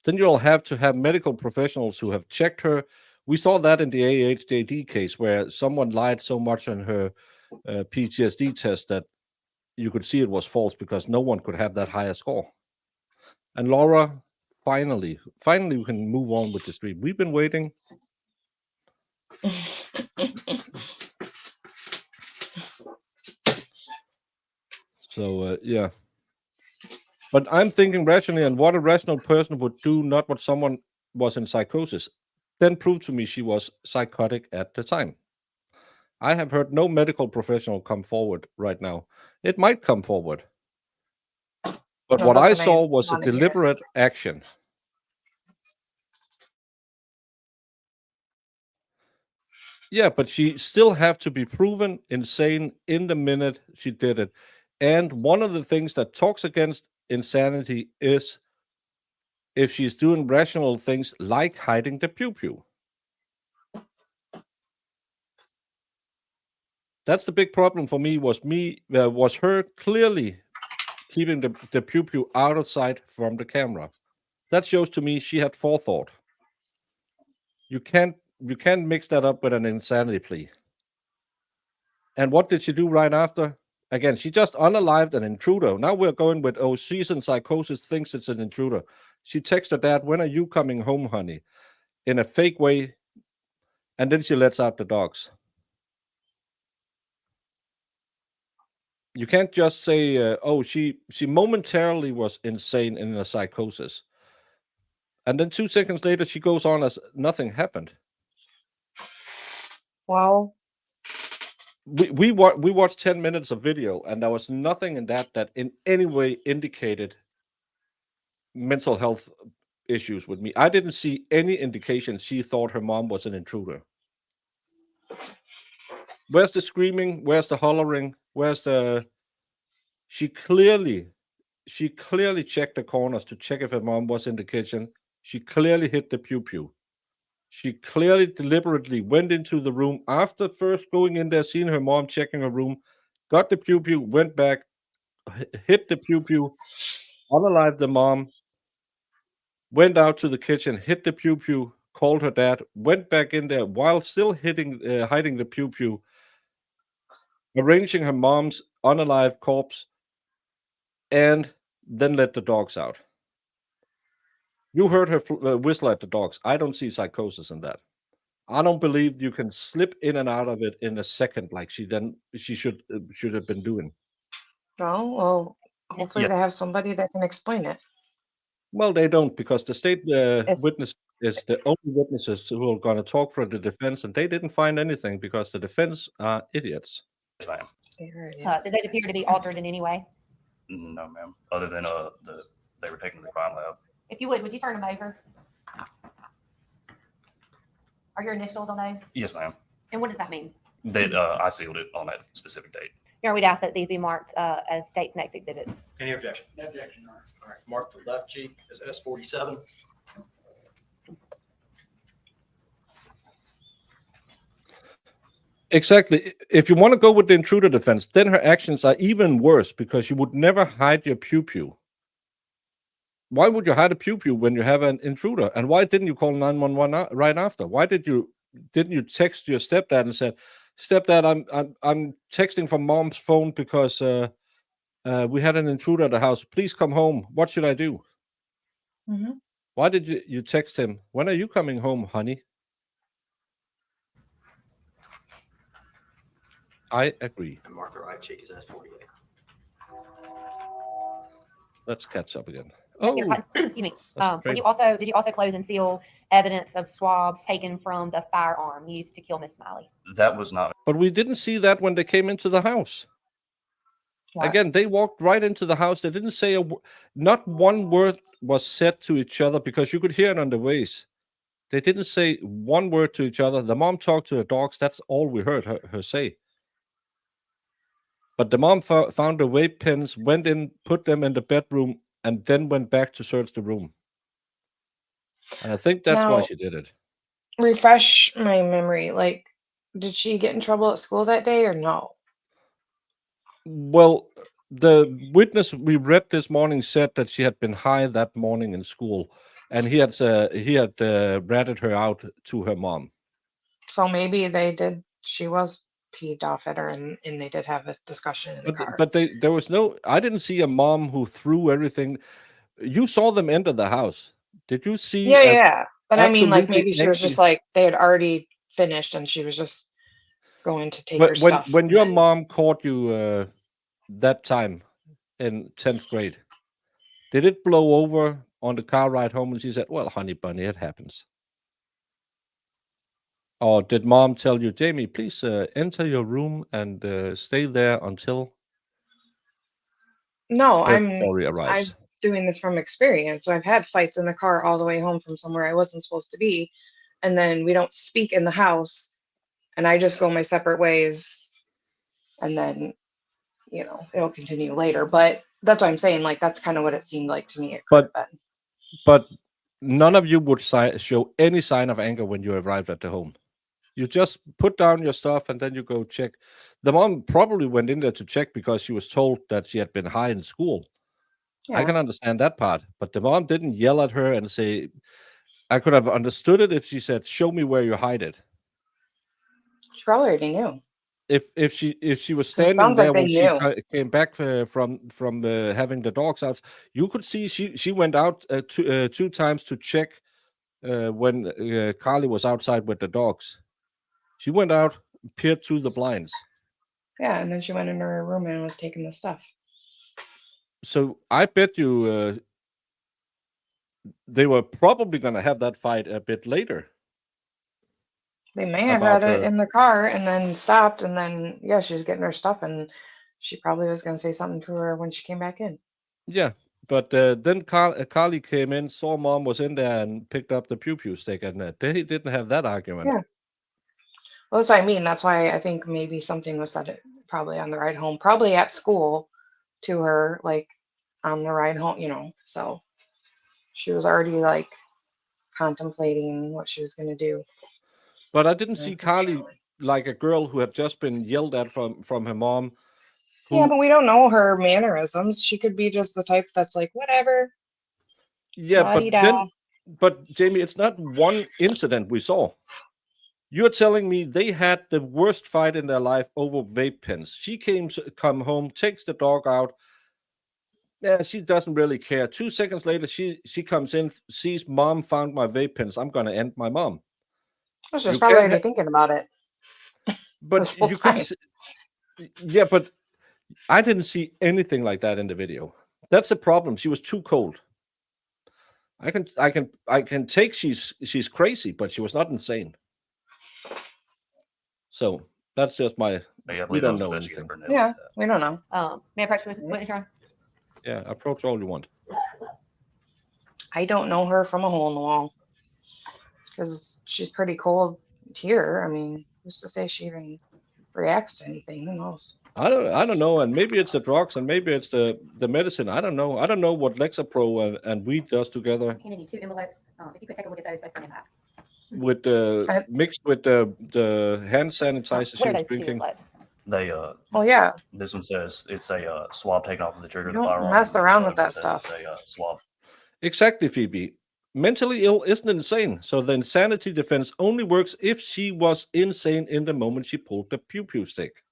[SPEAKER 3] Then you'll have to have medical professionals who have checked her. We saw that in the AHJD case where someone lied so much on her PTSD test that you could see it was false because no one could have that high a score. And Laura, finally we can move on with the stream. We've been waiting. So, yeah. But I'm thinking rationally, and what a rational person would do, not what someone was in psychosis. Then prove to me she was psychotic at the time. I have heard no medical professional come forward right now. It might come forward. But
[SPEAKER 7] No,
[SPEAKER 3] what I
[SPEAKER 7] that's what I
[SPEAKER 3] saw was a
[SPEAKER 7] wanna hear.
[SPEAKER 3] deliberate action. Yeah, but she still have to be proven insane in the minute she did it. And one of the things that talks against insanity is if she's doing rational things like hiding the pew-pew. That's the big problem for me, was her clearly keeping the pew-pew out of sight from the camera. That shows to me she had forethought. You can't mix that up with an insanity plea. And what did she do right after? Again, she just unalived an intruder. Now we're going with, oh, she's in psychosis, thinks it's an intruder. She texts her dad, when are you coming home, honey? In a fake way. And then she lets out the dogs. You can't just say, oh, she momentarily was insane in a psychosis. And then 2 seconds later, she goes on as nothing happened.
[SPEAKER 7] Well,
[SPEAKER 3] We watched 10 minutes of video, and there was nothing in that in any way indicated mental health issues with me. I didn't see any indication she thought her mom was an intruder. Where's the screaming? Where's the hollering? Where's the... She clearly checked the corners to check if her mom was in the kitchen. She clearly hit the pew-pew. She clearly deliberately went into the room after first going in there, seeing her mom checking her room, got the pew-pew, went back, hit the pew-pew, unalived the mom, went out to the kitchen, hit the pew-pew, called her dad, went back in there while still hiding the pew-pew, arranging her mom's unalived corpse, and then let the dogs out. You heard her whistle at the dogs. I don't see psychosis in that. I don't believe you can slip in and out of it in a second like she should have been doing.
[SPEAKER 7] no, well, hopefully
[SPEAKER 11] Yeah.
[SPEAKER 7] they have somebody that can explain it.
[SPEAKER 3] Well, they don't, because the state
[SPEAKER 7] It's-
[SPEAKER 3] witness is the only witnesses who are going to talk for the defense, and they didn't find anything because the defense are idiots.
[SPEAKER 11] Yes, ma'am.
[SPEAKER 7] Here it
[SPEAKER 5] Did
[SPEAKER 7] is.
[SPEAKER 5] they appear to be altered in any way?
[SPEAKER 11] No, ma'am. Other than they were taken to the crime lab.
[SPEAKER 5] If you would you turn them over? Are your initials on those?
[SPEAKER 11] Yes, ma'am.
[SPEAKER 5] And what does that mean?
[SPEAKER 11] That I sealed it on that specific date.
[SPEAKER 5] Your Honor, we'd ask that these be marked as state's next exhibits.
[SPEAKER 4] Any objection?
[SPEAKER 9] No objection, Your Honor.
[SPEAKER 4] All right, mark the left cheek as S47.
[SPEAKER 3] Exactly. If you want to go with the intruder defense, then her actions are even worse because you would never hide your pew-pew. Why would you hide a pew-pew when you have an intruder? And why didn't you call 911 right after? Why didn't you text your stepdad and said, "Stepdad, I'm texting from mom's phone because we had an intruder at the house. Please come home. What should I do?"
[SPEAKER 7] Mhm.
[SPEAKER 3] Why did you text him? "When are you coming home, honey?" I agree.
[SPEAKER 4] And mark the right cheek as S48.
[SPEAKER 3] Let's catch up again. Oh,
[SPEAKER 5] Excuse me.
[SPEAKER 3] that's
[SPEAKER 5] Did
[SPEAKER 3] great.
[SPEAKER 5] you also close and seal evidence of swabs taken from the firearm used to kill Miss Smiley?
[SPEAKER 11] That was not.
[SPEAKER 3] But we didn't see that when they came into the house.
[SPEAKER 7] What?
[SPEAKER 3] Again, they walked right into the house. They didn't say not one word was said to each other because you could hear it on the ways. They didn't say one word to each other. The mom talked to the dogs. That's all we heard her say. But the mom found the vape pens, went in, put them in the bedroom, and then went back to search the room. And I think that's why
[SPEAKER 7] Now,
[SPEAKER 3] she did it.
[SPEAKER 7] refresh my memory. Like, did she get in trouble at school that day or no?
[SPEAKER 3] Well, the witness we read this morning said that she had been high that morning in school, and he had ratted her out to her mom.
[SPEAKER 7] So maybe they did. She was peeved off at her, and they did have a discussion in the car.
[SPEAKER 3] But there was no. I didn't see a mom who threw everything. You saw them enter the house. Did you see?
[SPEAKER 7] Yeah, yeah. But I mean, like,
[SPEAKER 3] absolutely
[SPEAKER 7] maybe she was just
[SPEAKER 3] angry-
[SPEAKER 7] like, they had already finished and she was just going to take her stuff.
[SPEAKER 3] when
[SPEAKER 7] and
[SPEAKER 3] your
[SPEAKER 7] then-
[SPEAKER 3] mom caught you that time in 10th grade, did it blow over on the car ride home and she said, "Well, honey bunny, it happens"? Or did mom tell you, "Jamie, please
[SPEAKER 7] Mm-hmm.
[SPEAKER 3] enter your room and stay there until
[SPEAKER 7] No,
[SPEAKER 3] Corey
[SPEAKER 7] I'm
[SPEAKER 3] arrives"?
[SPEAKER 7] doing this from experience. So I've had fights in the car all the way home from somewhere I wasn't supposed to be. And then we don't speak in the house and I just go my separate ways. And then, it'll continue later. But that's what I'm saying. Like, that's kind of what it seemed like to me. It could have been.
[SPEAKER 3] But none of you would show any sign of anger when you arrived at the home. You just put down your stuff and then you go check. The mom probably went in there to check because she was told that she had been high in school. I
[SPEAKER 7] Yeah.
[SPEAKER 3] can understand that part, but the mom didn't yell at her and say, I could have understood it if she said, "Show me where you hide it."
[SPEAKER 7] She probably already knew.
[SPEAKER 3] If she was
[SPEAKER 7] 'Cause it
[SPEAKER 3] standing
[SPEAKER 7] sounds like
[SPEAKER 3] there
[SPEAKER 7] they
[SPEAKER 3] when she
[SPEAKER 7] knew.
[SPEAKER 3] came back from having the dogs out, you could see she went out two times to check when Carly was outside with the dogs. She went out, peered through the blinds.
[SPEAKER 7] Yeah. And then she went into her room and was taking the stuff.
[SPEAKER 3] So I bet you they were probably going to have that fight a bit later.
[SPEAKER 7] They may have
[SPEAKER 3] About
[SPEAKER 7] had it
[SPEAKER 3] her.
[SPEAKER 7] in the car and then stopped. And then, yeah, she was getting her stuff. And she probably was going to say something to her when she came back in.
[SPEAKER 3] Yeah, but then Carly came in, saw mom was in there, and picked up the pew stick, and they didn't have that argument.
[SPEAKER 7] Yeah. Well, that's what I mean. That's why I think maybe something was said probably on the ride home, probably at school to her, like on the ride home, so she was already like contemplating what she was going to do.
[SPEAKER 3] But I didn't see Carly
[SPEAKER 7] Unfortunately.
[SPEAKER 3] like a girl who had just been yelled at from her mom.
[SPEAKER 7] Yeah, but we don't know her mannerisms. She could be just the type that's like, whatever.
[SPEAKER 3] Yeah,
[SPEAKER 7] La-di-da.
[SPEAKER 3] but Jamie, it's not one incident we saw. You're telling me they had the worst fight in their life over vape pens. She come home, takes the dog out. Yeah, she doesn't really care. 2 seconds later, she comes in, sees mom found my vape pens. I'm gonna end my mom.
[SPEAKER 7] Well, she was
[SPEAKER 3] You
[SPEAKER 7] probably
[SPEAKER 3] can't
[SPEAKER 7] already thinking about it this
[SPEAKER 3] but
[SPEAKER 7] whole
[SPEAKER 3] you
[SPEAKER 7] time.
[SPEAKER 3] couldn't. Yeah, but I didn't see anything like that in the video. That's the problem. She was too cold. I can take she's crazy, but she was not insane. So that's just my.
[SPEAKER 11] Yeah, I
[SPEAKER 3] We
[SPEAKER 11] believe
[SPEAKER 3] don't
[SPEAKER 11] that
[SPEAKER 3] know
[SPEAKER 11] was
[SPEAKER 3] anything.
[SPEAKER 11] Investigator Burnett.
[SPEAKER 7] Yeah, we don't know.
[SPEAKER 5] May I approach witness, Your Honor?
[SPEAKER 3] Yeah, approach all you want.
[SPEAKER 7] I don't know her from a hole in the wall because she's pretty cold here. I mean, who's to say she even reacts to anything? Who knows?
[SPEAKER 3] I don't know, and maybe it's the drugs, and maybe it's the medicine. I don't know. I don't know what Lexapro and weed does together
[SPEAKER 5] Handing you 2 envelopes. If you could take a look at those, both front and back.
[SPEAKER 3] with the mixed with the hand sanitizer she
[SPEAKER 5] What are
[SPEAKER 3] was
[SPEAKER 5] those 2
[SPEAKER 3] drinking.
[SPEAKER 5] envelopes?
[SPEAKER 11] They
[SPEAKER 7] Well, yeah,
[SPEAKER 11] this one says it's a swab taken off of the trigger of the
[SPEAKER 7] Don't
[SPEAKER 11] firearm.
[SPEAKER 7] mess around with
[SPEAKER 11] This one
[SPEAKER 7] that
[SPEAKER 11] says
[SPEAKER 7] stuff.
[SPEAKER 11] It's a swab.
[SPEAKER 3] Exactly, Phoebe. Mentally ill isn't insane, so the insanity defense only works if she was insane in the moment she pulled the pew stick.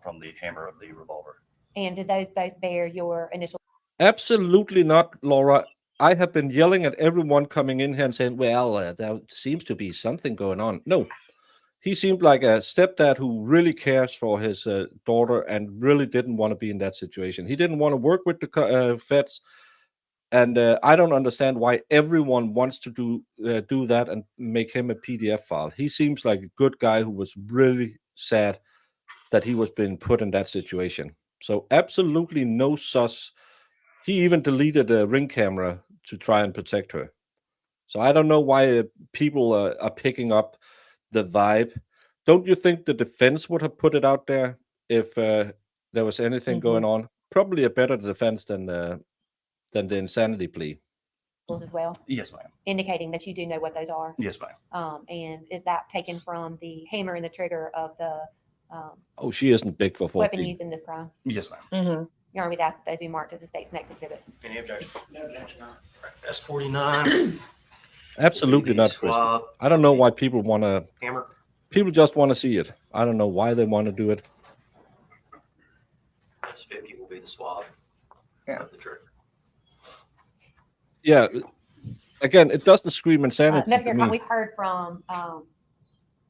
[SPEAKER 11] From the hammer of the revolver.
[SPEAKER 5] And did those both bear your initial?
[SPEAKER 3] Absolutely not, Laura. I have been yelling at everyone coming in here and saying, well, there seems to be something going on. No, he seemed like a stepdad who really cares for his daughter and really didn't want to be in that situation. He didn't want to work with the feds. And I don't understand why everyone wants to do that and make him a PDF file. He seems like a good guy who was really sad that he was being put in that situation. So absolutely no sus. He even deleted a Ring camera to try and protect her. So I don't know why people are picking up the vibe. Don't you think the defense would have put it out there if there was anything going on? Probably a better defense than the insanity plea.
[SPEAKER 5] As well,
[SPEAKER 11] Yes, ma'am.
[SPEAKER 5] indicating that you do know what those are.
[SPEAKER 11] Yes, ma'am.
[SPEAKER 5] And is that taken from the hammer and the trigger of the
[SPEAKER 3] Oh, she isn't big for 14.
[SPEAKER 5] weapon used in this crime?
[SPEAKER 11] Yes, ma'am.
[SPEAKER 7] Mm-hmm.
[SPEAKER 5] Your Honor, we'd ask that those be marked as the state's next exhibit.
[SPEAKER 4] Any objection?
[SPEAKER 9] No objection.
[SPEAKER 4] That's 49.
[SPEAKER 3] Absolutely not, Chris.
[SPEAKER 4] Swab,
[SPEAKER 3] I don't know why people want to.
[SPEAKER 4] hammer.
[SPEAKER 3] People just want to see it. I don't know why they want to do it.
[SPEAKER 4] That's 50 will be the swab.
[SPEAKER 7] Yeah.
[SPEAKER 4] Of the trigger.
[SPEAKER 3] Yeah. Again, it doesn't scream insanity. to
[SPEAKER 5] Investigator,
[SPEAKER 3] me.
[SPEAKER 5] we've heard from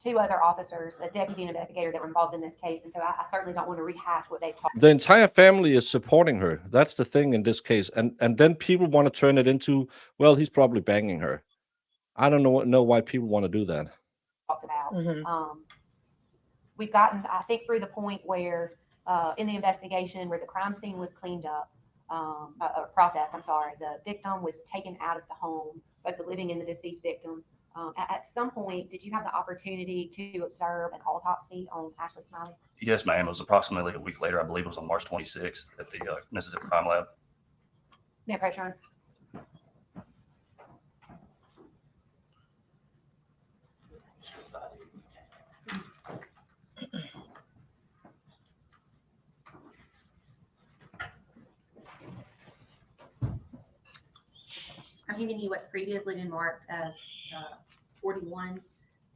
[SPEAKER 5] 2 other officers, a deputy and investigator that were involved in this case, and so I certainly don't want to rehash what they've talked.
[SPEAKER 3] The entire family is supporting her. That's the thing in this case. And then people want to turn it into, well, he's probably banging her. I don't know why people want to do that.
[SPEAKER 5] Talked about.
[SPEAKER 7] Mm-hmm.
[SPEAKER 5] We've gotten, I think, through the point where in the investigation where the crime scene was cleaned up, processed, I'm sorry, the victim was taken out of the home, both the living and the deceased victim. At some point, did you have the opportunity to observe an autopsy on Ashley Smiley?
[SPEAKER 11] Yes, ma'am. It was approximately a week later. I believe it was on March 26th at the Mississippi Crime Lab.
[SPEAKER 5] May I approach, Your Honor? I'm giving you what's previously been marked as 41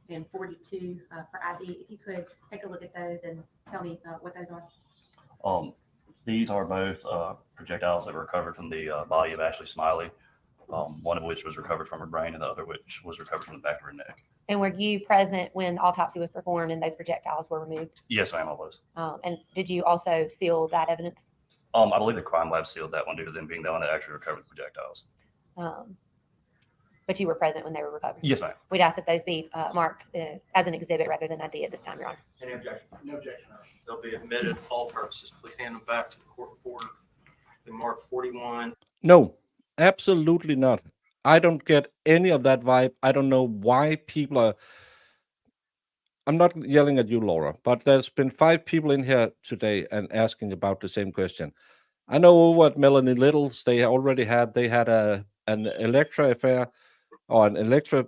[SPEAKER 5] and 42 for ID. If you could take a look at those and tell me what those are.
[SPEAKER 11] These are both projectiles that were recovered from the body of Ashley Smiley, one of which was recovered from her brain and the other which was recovered from the back of her neck.
[SPEAKER 5] And were you present when the autopsy was performed and those projectiles were removed?
[SPEAKER 11] Yes, ma'am, I was.
[SPEAKER 5] And did you also seal that evidence?
[SPEAKER 11] I believe the crime lab sealed that one due to them being the one that actually recovered the projectiles.
[SPEAKER 5] But you were present when they were recovered?
[SPEAKER 11] Yes, ma'am.
[SPEAKER 5] We'd ask that those be marked as an exhibit rather than ID at this time, Your Honor.
[SPEAKER 4] Any objection?
[SPEAKER 9] No objection.
[SPEAKER 4] They'll be admitted for all purposes. Please hand them back to the court reporter. They marked 41.
[SPEAKER 3] No, absolutely not. I don't get any of that vibe. I don't know why people are. I'm not yelling at you, Laura, but there's been 5 people in here today and asking about the same question. I know over at Melanie Little's, they had an Electra affair or an Electra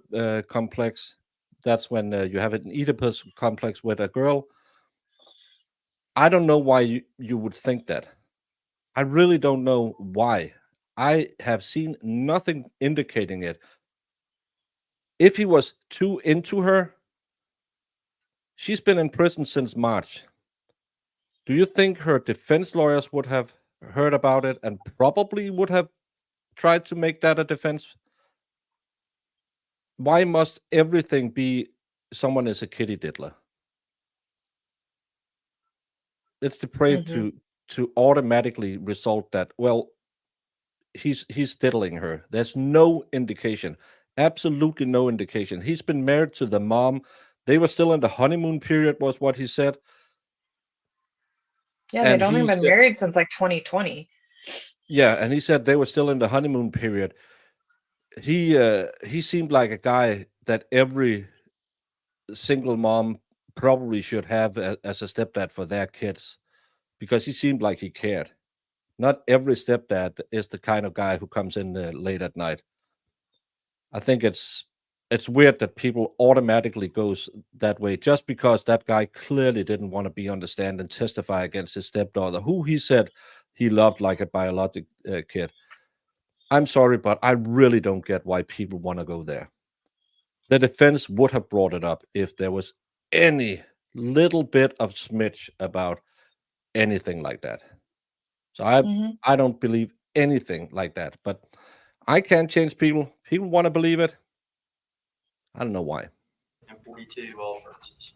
[SPEAKER 3] complex. That's when you have an Oedipus complex with a girl. I don't know why you would think that. I really don't know why. I have seen nothing indicating it. If he was too into her, she's been in prison since March. Do you think her defense lawyers would have heard about it and probably would have tried to make that a defense? Why must everything be someone is a kitty diddler? It's depraved to automatically result that, well, he's diddling her. There's no indication, absolutely no indication. He's been married to the mom. They were still in the honeymoon period, was what he said.
[SPEAKER 7] Yeah,
[SPEAKER 3] And
[SPEAKER 7] they'd only
[SPEAKER 3] he
[SPEAKER 7] been
[SPEAKER 3] said-
[SPEAKER 7] married since like 2020.
[SPEAKER 3] Yeah, and he said they were still in the honeymoon period. He seemed like a guy that every single mom probably should have as a stepdad for their kids, because he seemed like he cared. Not every stepdad is the kind of guy who comes in late at night. I think it's weird that people automatically goes that way just because that guy clearly didn't want to be on the stand and testify against his stepdaughter, who he said he loved like a biologic kid. I'm sorry, but I really don't get why people want to go there. The defense would have brought it up if there was any little bit of smidge about anything like that. So I don't believe anything like that, but I can't change people. People want to believe it. I don't know why.
[SPEAKER 4] And 42 all purposes.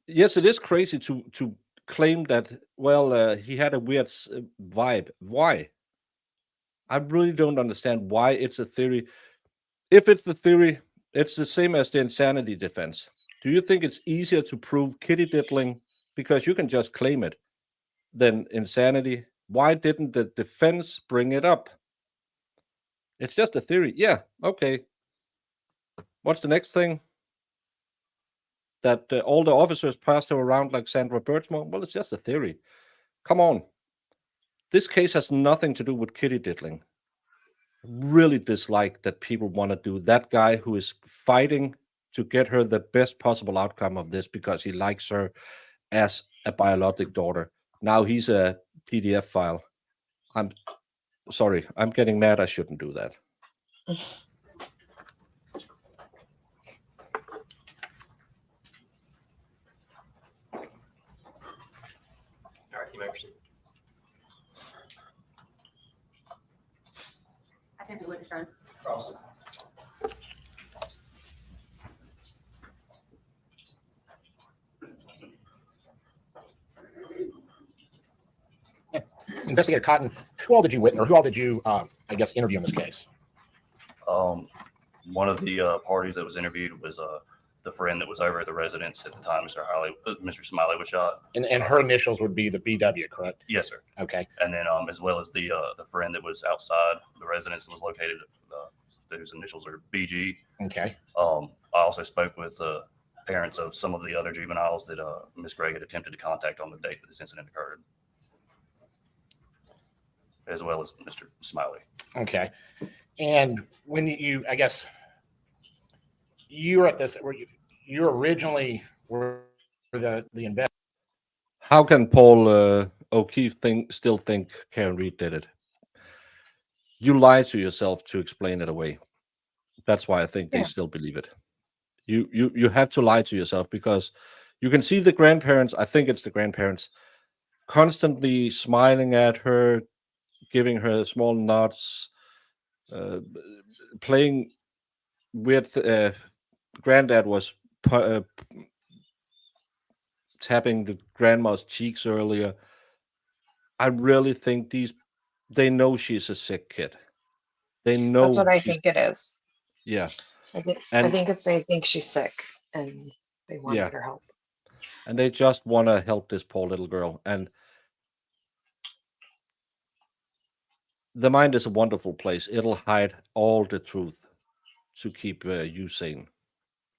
[SPEAKER 3] Yes, it is crazy to claim that, well, he had a weird vibe. Why? I really don't understand why it's a theory. If it's the theory, it's the same as the insanity defense. Do you think it's easier to prove kitty diddling because you can just claim it than insanity? Why didn't the defense bring it up? It's just a theory. Yeah, okay. What's the next thing? That all the officers passed her around like Sandra Birchmore? Well, it's just a theory. Come on. This case has nothing to do with kitty diddling. Really dislike that people want to do that guy who is fighting to get her the best possible outcome of this because he likes her as a biologic daughter. Now he's a PDF file. I'm sorry. I'm getting mad. I shouldn't do that.
[SPEAKER 4] All right, you may proceed.
[SPEAKER 5] I think the witness run.
[SPEAKER 10] Investigator Cotton, who all did you witness, or who all did you, I guess, interview in this case?
[SPEAKER 11] One of the parties that was interviewed was the friend that was over at the residence at the time Mr. Smiley was shot.
[SPEAKER 10] And her initials would be the BW, correct?
[SPEAKER 11] Yes, sir.
[SPEAKER 10] Okay.
[SPEAKER 11] And then as well as the friend that was outside the residence that was located, whose initials are BG.
[SPEAKER 10] Okay.
[SPEAKER 11] I also spoke with parents of some of the other juveniles that Ms. Gregg had attempted to contact on the date that this incident occurred, as well as Mr. Smiley.
[SPEAKER 10] Okay. And when you, I guess, you were at this, you originally were the investor.
[SPEAKER 3] How can Paul O'Keefe still think Karen Reed did it? You lie to yourself to explain it away. That's why I think they still believe it. You have to lie to yourself because you can see the grandparents. I think it's the grandparents constantly smiling at her, giving her small nods, playing with. Granddad was tapping the grandma's cheeks earlier. I really think they know she's a sick kid. They know.
[SPEAKER 7] That's what I think it is.
[SPEAKER 3] Yeah.
[SPEAKER 7] I think it's they think she's sick and they want her help.
[SPEAKER 3] And they just want to help this poor little girl. And the mind is a wonderful place. It'll hide all the truth to keep you sane.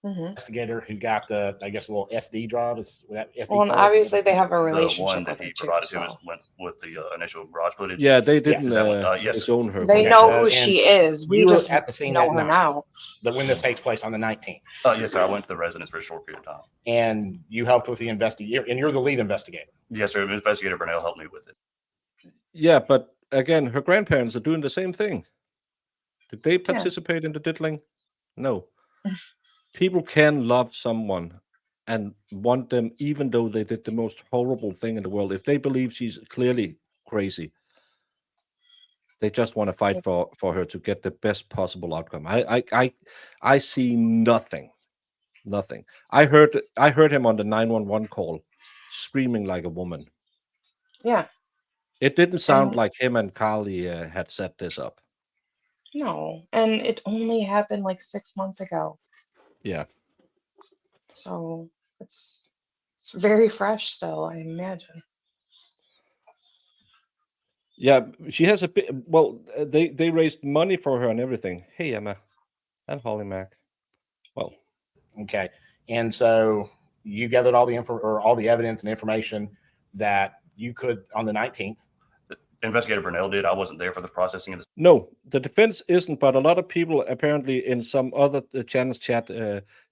[SPEAKER 10] Investigator who got the, I guess, a little SD drive.
[SPEAKER 7] Well, and obviously they have a
[SPEAKER 11] The
[SPEAKER 7] relationship
[SPEAKER 11] one that
[SPEAKER 7] with her
[SPEAKER 11] he
[SPEAKER 7] too.
[SPEAKER 11] provided to
[SPEAKER 7] So.
[SPEAKER 11] us went with the initial garage footage.
[SPEAKER 3] Yeah, they didn't
[SPEAKER 11] yes,
[SPEAKER 3] disown her.
[SPEAKER 7] They know who she is. We
[SPEAKER 10] you were
[SPEAKER 7] just
[SPEAKER 10] at the scene
[SPEAKER 7] know
[SPEAKER 10] that
[SPEAKER 7] her
[SPEAKER 10] night.
[SPEAKER 7] now.
[SPEAKER 10] But when this takes place on the 19th.
[SPEAKER 11] Yes, sir. I went to the residence for a short period of time.
[SPEAKER 10] And you helped with the investigator, and you're the lead investigator.
[SPEAKER 11] Yes, sir. Investigator Burnell helped me with it.
[SPEAKER 3] Yeah, but again, her grandparents are doing the same thing. Did they participate in the diddling? No. People can love someone and want them even though they did the most horrible thing in the world. If they believe she's clearly crazy, they just want to fight for her to get the best possible outcome. I see nothing. I heard him on the 911 call screaming like a woman.
[SPEAKER 7] Yeah.
[SPEAKER 3] It didn't sound like him and Carly had set this up.
[SPEAKER 7] No, and it only happened like 6 months ago.
[SPEAKER 3] Yeah.
[SPEAKER 7] So it's very fresh still, I imagine.
[SPEAKER 3] Yeah, she has a bit. Well, they raised money for her and everything. Hey, Emma, and Holly Mack. Well,
[SPEAKER 10] okay, and so you gathered all the all the evidence and information that you could on the 19th.
[SPEAKER 11] Investigator Burnell did. I wasn't there for the processing of this.
[SPEAKER 3] No, the defense isn't, but a lot of people apparently in some other channels chat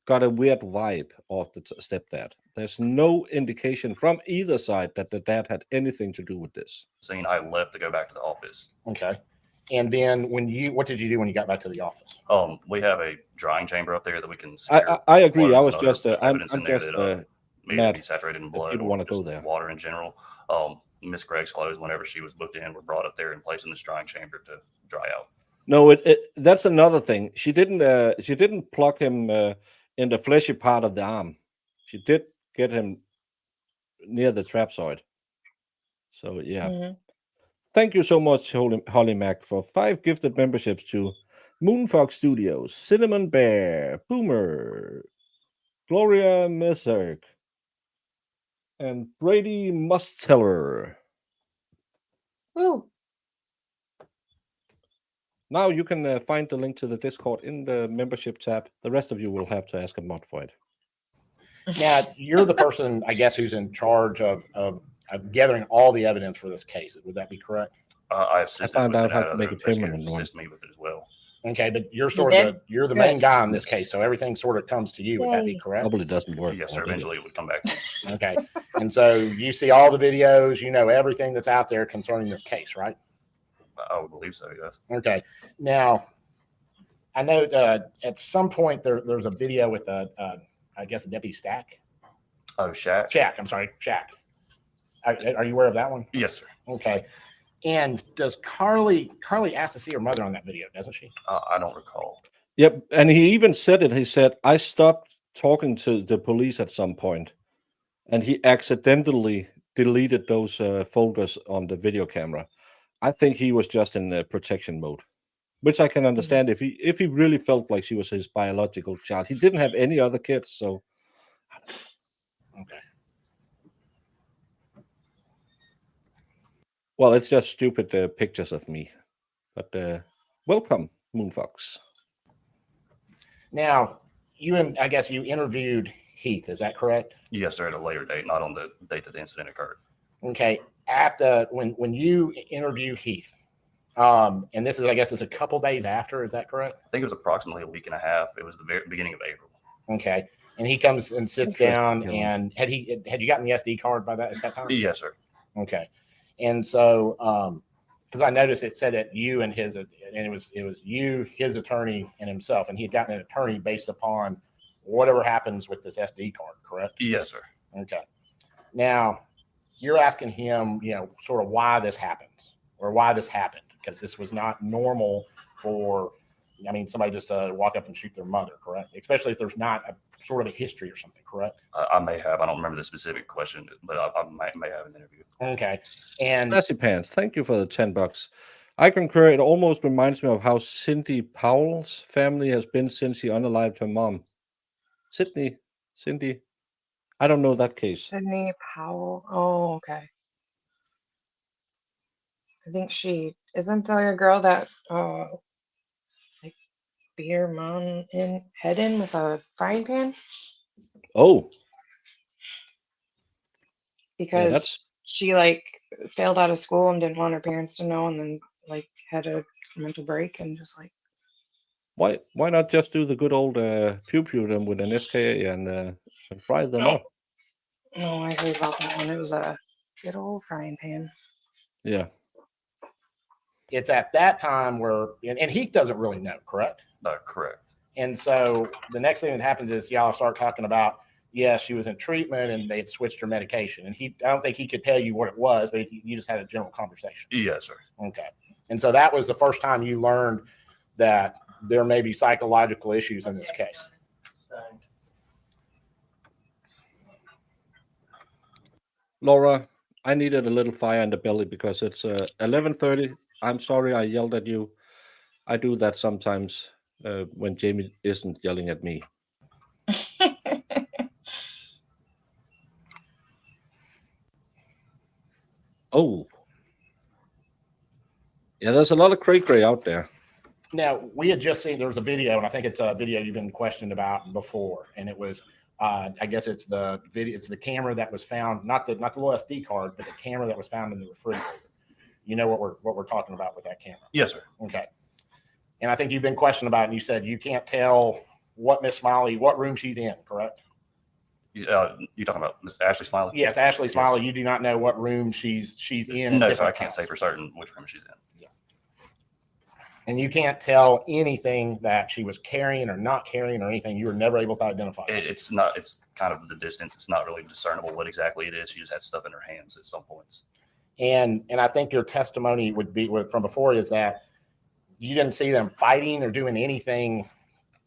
[SPEAKER 3] got a weird vibe of the stepdad. There's no indication from either side that the dad had anything to do with this.
[SPEAKER 11] Scene, I left to go back to the office.
[SPEAKER 10] Okay, and then what did you do when you got back to the office?
[SPEAKER 11] We have a drying chamber up there that we can.
[SPEAKER 3] I agree. I was just I'm just
[SPEAKER 11] mad. Desaturated in blood.
[SPEAKER 3] People want to go there.
[SPEAKER 11] Water in general. Miss Gregg's clothes, whenever she was booked in, were brought up there and placed in this drying chamber to dry out.
[SPEAKER 3] No, that's another thing. She didn't pluck him in the fleshy part of the arm. She did get him near the trap site. So yeah.
[SPEAKER 7] Mhm.
[SPEAKER 3] Thank you so much, Holly Mac, for 5 gifted memberships to Moonfox Studios, Cinnamon Bear, Boomer, Gloria Messerk, and Brady Musteller.
[SPEAKER 7] Woo.
[SPEAKER 3] Now you can find the link to the Discord in the membership tab. The rest of you will have to ask a mod for it.
[SPEAKER 10] Now, you're the person, I guess, who's in charge of gathering all the evidence for this case. Would that be correct?
[SPEAKER 11] I assisted
[SPEAKER 3] found
[SPEAKER 11] with
[SPEAKER 3] out
[SPEAKER 11] it.
[SPEAKER 3] how
[SPEAKER 11] Had
[SPEAKER 3] to
[SPEAKER 11] other
[SPEAKER 3] make a
[SPEAKER 11] investigators
[SPEAKER 3] permanent one.
[SPEAKER 11] assist me with it as well.
[SPEAKER 10] Okay, but you're
[SPEAKER 7] You
[SPEAKER 10] sort of
[SPEAKER 7] did?
[SPEAKER 10] you're the
[SPEAKER 7] Good.
[SPEAKER 10] main guy in this
[SPEAKER 3] Yes.
[SPEAKER 10] case, so everything sort of comes to you. Would that be
[SPEAKER 7] Yay.
[SPEAKER 10] correct?
[SPEAKER 3] Probably doesn't work.
[SPEAKER 11] Yes,
[SPEAKER 3] now,
[SPEAKER 11] sir.
[SPEAKER 3] did it?
[SPEAKER 11] Eventually, it would come back to me.
[SPEAKER 10] Okay, and so you see all the videos, you know everything that's out there concerning this case, right?
[SPEAKER 11] I would believe so. Yes.
[SPEAKER 10] Okay. Now, I know at some point there's a video with I guess a deputy Stack.
[SPEAKER 11] Oh, Shaq.
[SPEAKER 10] Shack. I'm sorry, Shack. Are you aware of that one?
[SPEAKER 11] Yes, sir.
[SPEAKER 10] Okay. And does Carly asked to see her mother on that video, doesn't she?
[SPEAKER 11] I don't recall.
[SPEAKER 3] Yep, and he even said it. He said, "I stopped talking to the police at some point," and he accidentally deleted those folders on the video camera. I think he was just in protection mode, which I can understand if he really felt like she was his biological child. He didn't have any other kids, so
[SPEAKER 10] Okay.
[SPEAKER 3] well, it's just stupid pictures of me. But welcome, Moonfox.
[SPEAKER 10] Now, I guess you interviewed Heath, is that correct?
[SPEAKER 11] Yes, sir. At a later date, not on the date that the incident occurred.
[SPEAKER 10] Okay. At when you interview Heath, and this is, I guess, it's a couple days after, is that correct?
[SPEAKER 11] I think it was approximately a week and a half. It was the very beginning of April.
[SPEAKER 10] Okay. And he comes and sits
[SPEAKER 3] Interesting.
[SPEAKER 10] down, and had you gotten the SD card by that at that time?
[SPEAKER 11] Yes, sir.
[SPEAKER 10] Okay. And so, because I noticed it said that you and it was you, his attorney, and himself, and he had gotten an attorney based upon whatever happens with this SD card, correct?
[SPEAKER 11] Yes, sir.
[SPEAKER 10] Okay. Now, you're asking him, sort of why this happens or why this happened, because this was not normal for, somebody just to walk up and shoot their mother, correct? Especially if there's not a sort of a history or something, correct?
[SPEAKER 11] I may have. I don't remember the specific question, but I may have an interview.
[SPEAKER 10] Okay. And
[SPEAKER 3] Classy Pants, thank you for the $10. I concur. It almost reminds me of how Cindy Powell's family has been since she unalived her mom. Cindy. I don't know that case.
[SPEAKER 7] Sydney Powell. Oh, okay. I think she isn't the girl that like beat her mom head in with a frying pan
[SPEAKER 3] Oh,
[SPEAKER 7] because
[SPEAKER 3] that's
[SPEAKER 7] she like failed out of school and didn't want her parents to know, and then like had a mental break and just like
[SPEAKER 3] why not just do the good old pew them with an SKA and fry them up?
[SPEAKER 7] no, I heard about that one. It was a good old frying pan.
[SPEAKER 3] Yeah.
[SPEAKER 10] it's at that time where, and Heath doesn't really know, correct?
[SPEAKER 11] Correct.
[SPEAKER 10] And so the next thing that happens is y'all start talking about, yeah, she was in treatment and they had switched her medication. And I don't think he could tell you what it was, but you just had a general conversation.
[SPEAKER 11] Yes, sir.
[SPEAKER 10] Okay. And so that was the first time you learned that there may be psychological issues in this case.
[SPEAKER 3] Laura, I needed a little fire in the belly because it's 11:30. I'm sorry I yelled at you. I do that sometimes when Jamie isn't yelling at me. Oh. Yeah, there's a lot of cray out there.
[SPEAKER 10] Now, we had just seen, there was a video, and I think it's a video you've been questioned about before. And it was, I guess it's the video, it's the camera that was found, not the little SD card, but the camera that was found in the refrigerator. You know what we're talking about with that camera?
[SPEAKER 11] Yes, sir.
[SPEAKER 10] Okay. And I think you've been questioned about it, and you said you can't tell what Miss Smiley, what room she's in, correct?
[SPEAKER 11] You talking about Miss Ashley Smiley?
[SPEAKER 10] Yes, Ashley Smiley, you do not know what room she's in.
[SPEAKER 11] No, sir, I can't say for certain which room she's in.
[SPEAKER 10] Yeah. And you can't tell anything that she was carrying or not carrying or anything. You were never able to identify.
[SPEAKER 11] It's kind of the distance. It's not really discernible what exactly it is. She just had stuff in her hands at some points.
[SPEAKER 10] And I think your testimony would be from before is that you didn't see them fighting or doing anything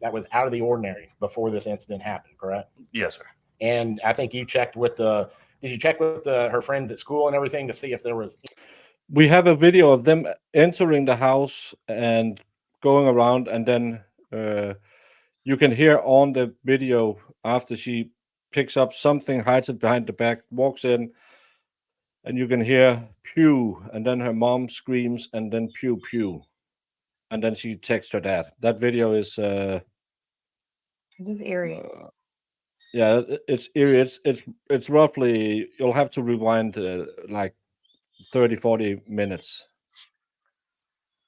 [SPEAKER 10] that was out of the ordinary before this incident happened, correct?
[SPEAKER 11] Yes, sir.
[SPEAKER 10] And I think you checked with the Did you check with her friends at school and everything to see if there was?
[SPEAKER 3] We have a video of them entering the house and going around, and then you can hear on the video after she picks up something, hides it behind the back, walks in, and you can hear pew, and then her mom screams, and then pew pew, and then she texts her dad. That video is
[SPEAKER 7] It is eerie.
[SPEAKER 3] yeah, it's eerie. It's roughly, you'll have to rewind like 30-40 minutes.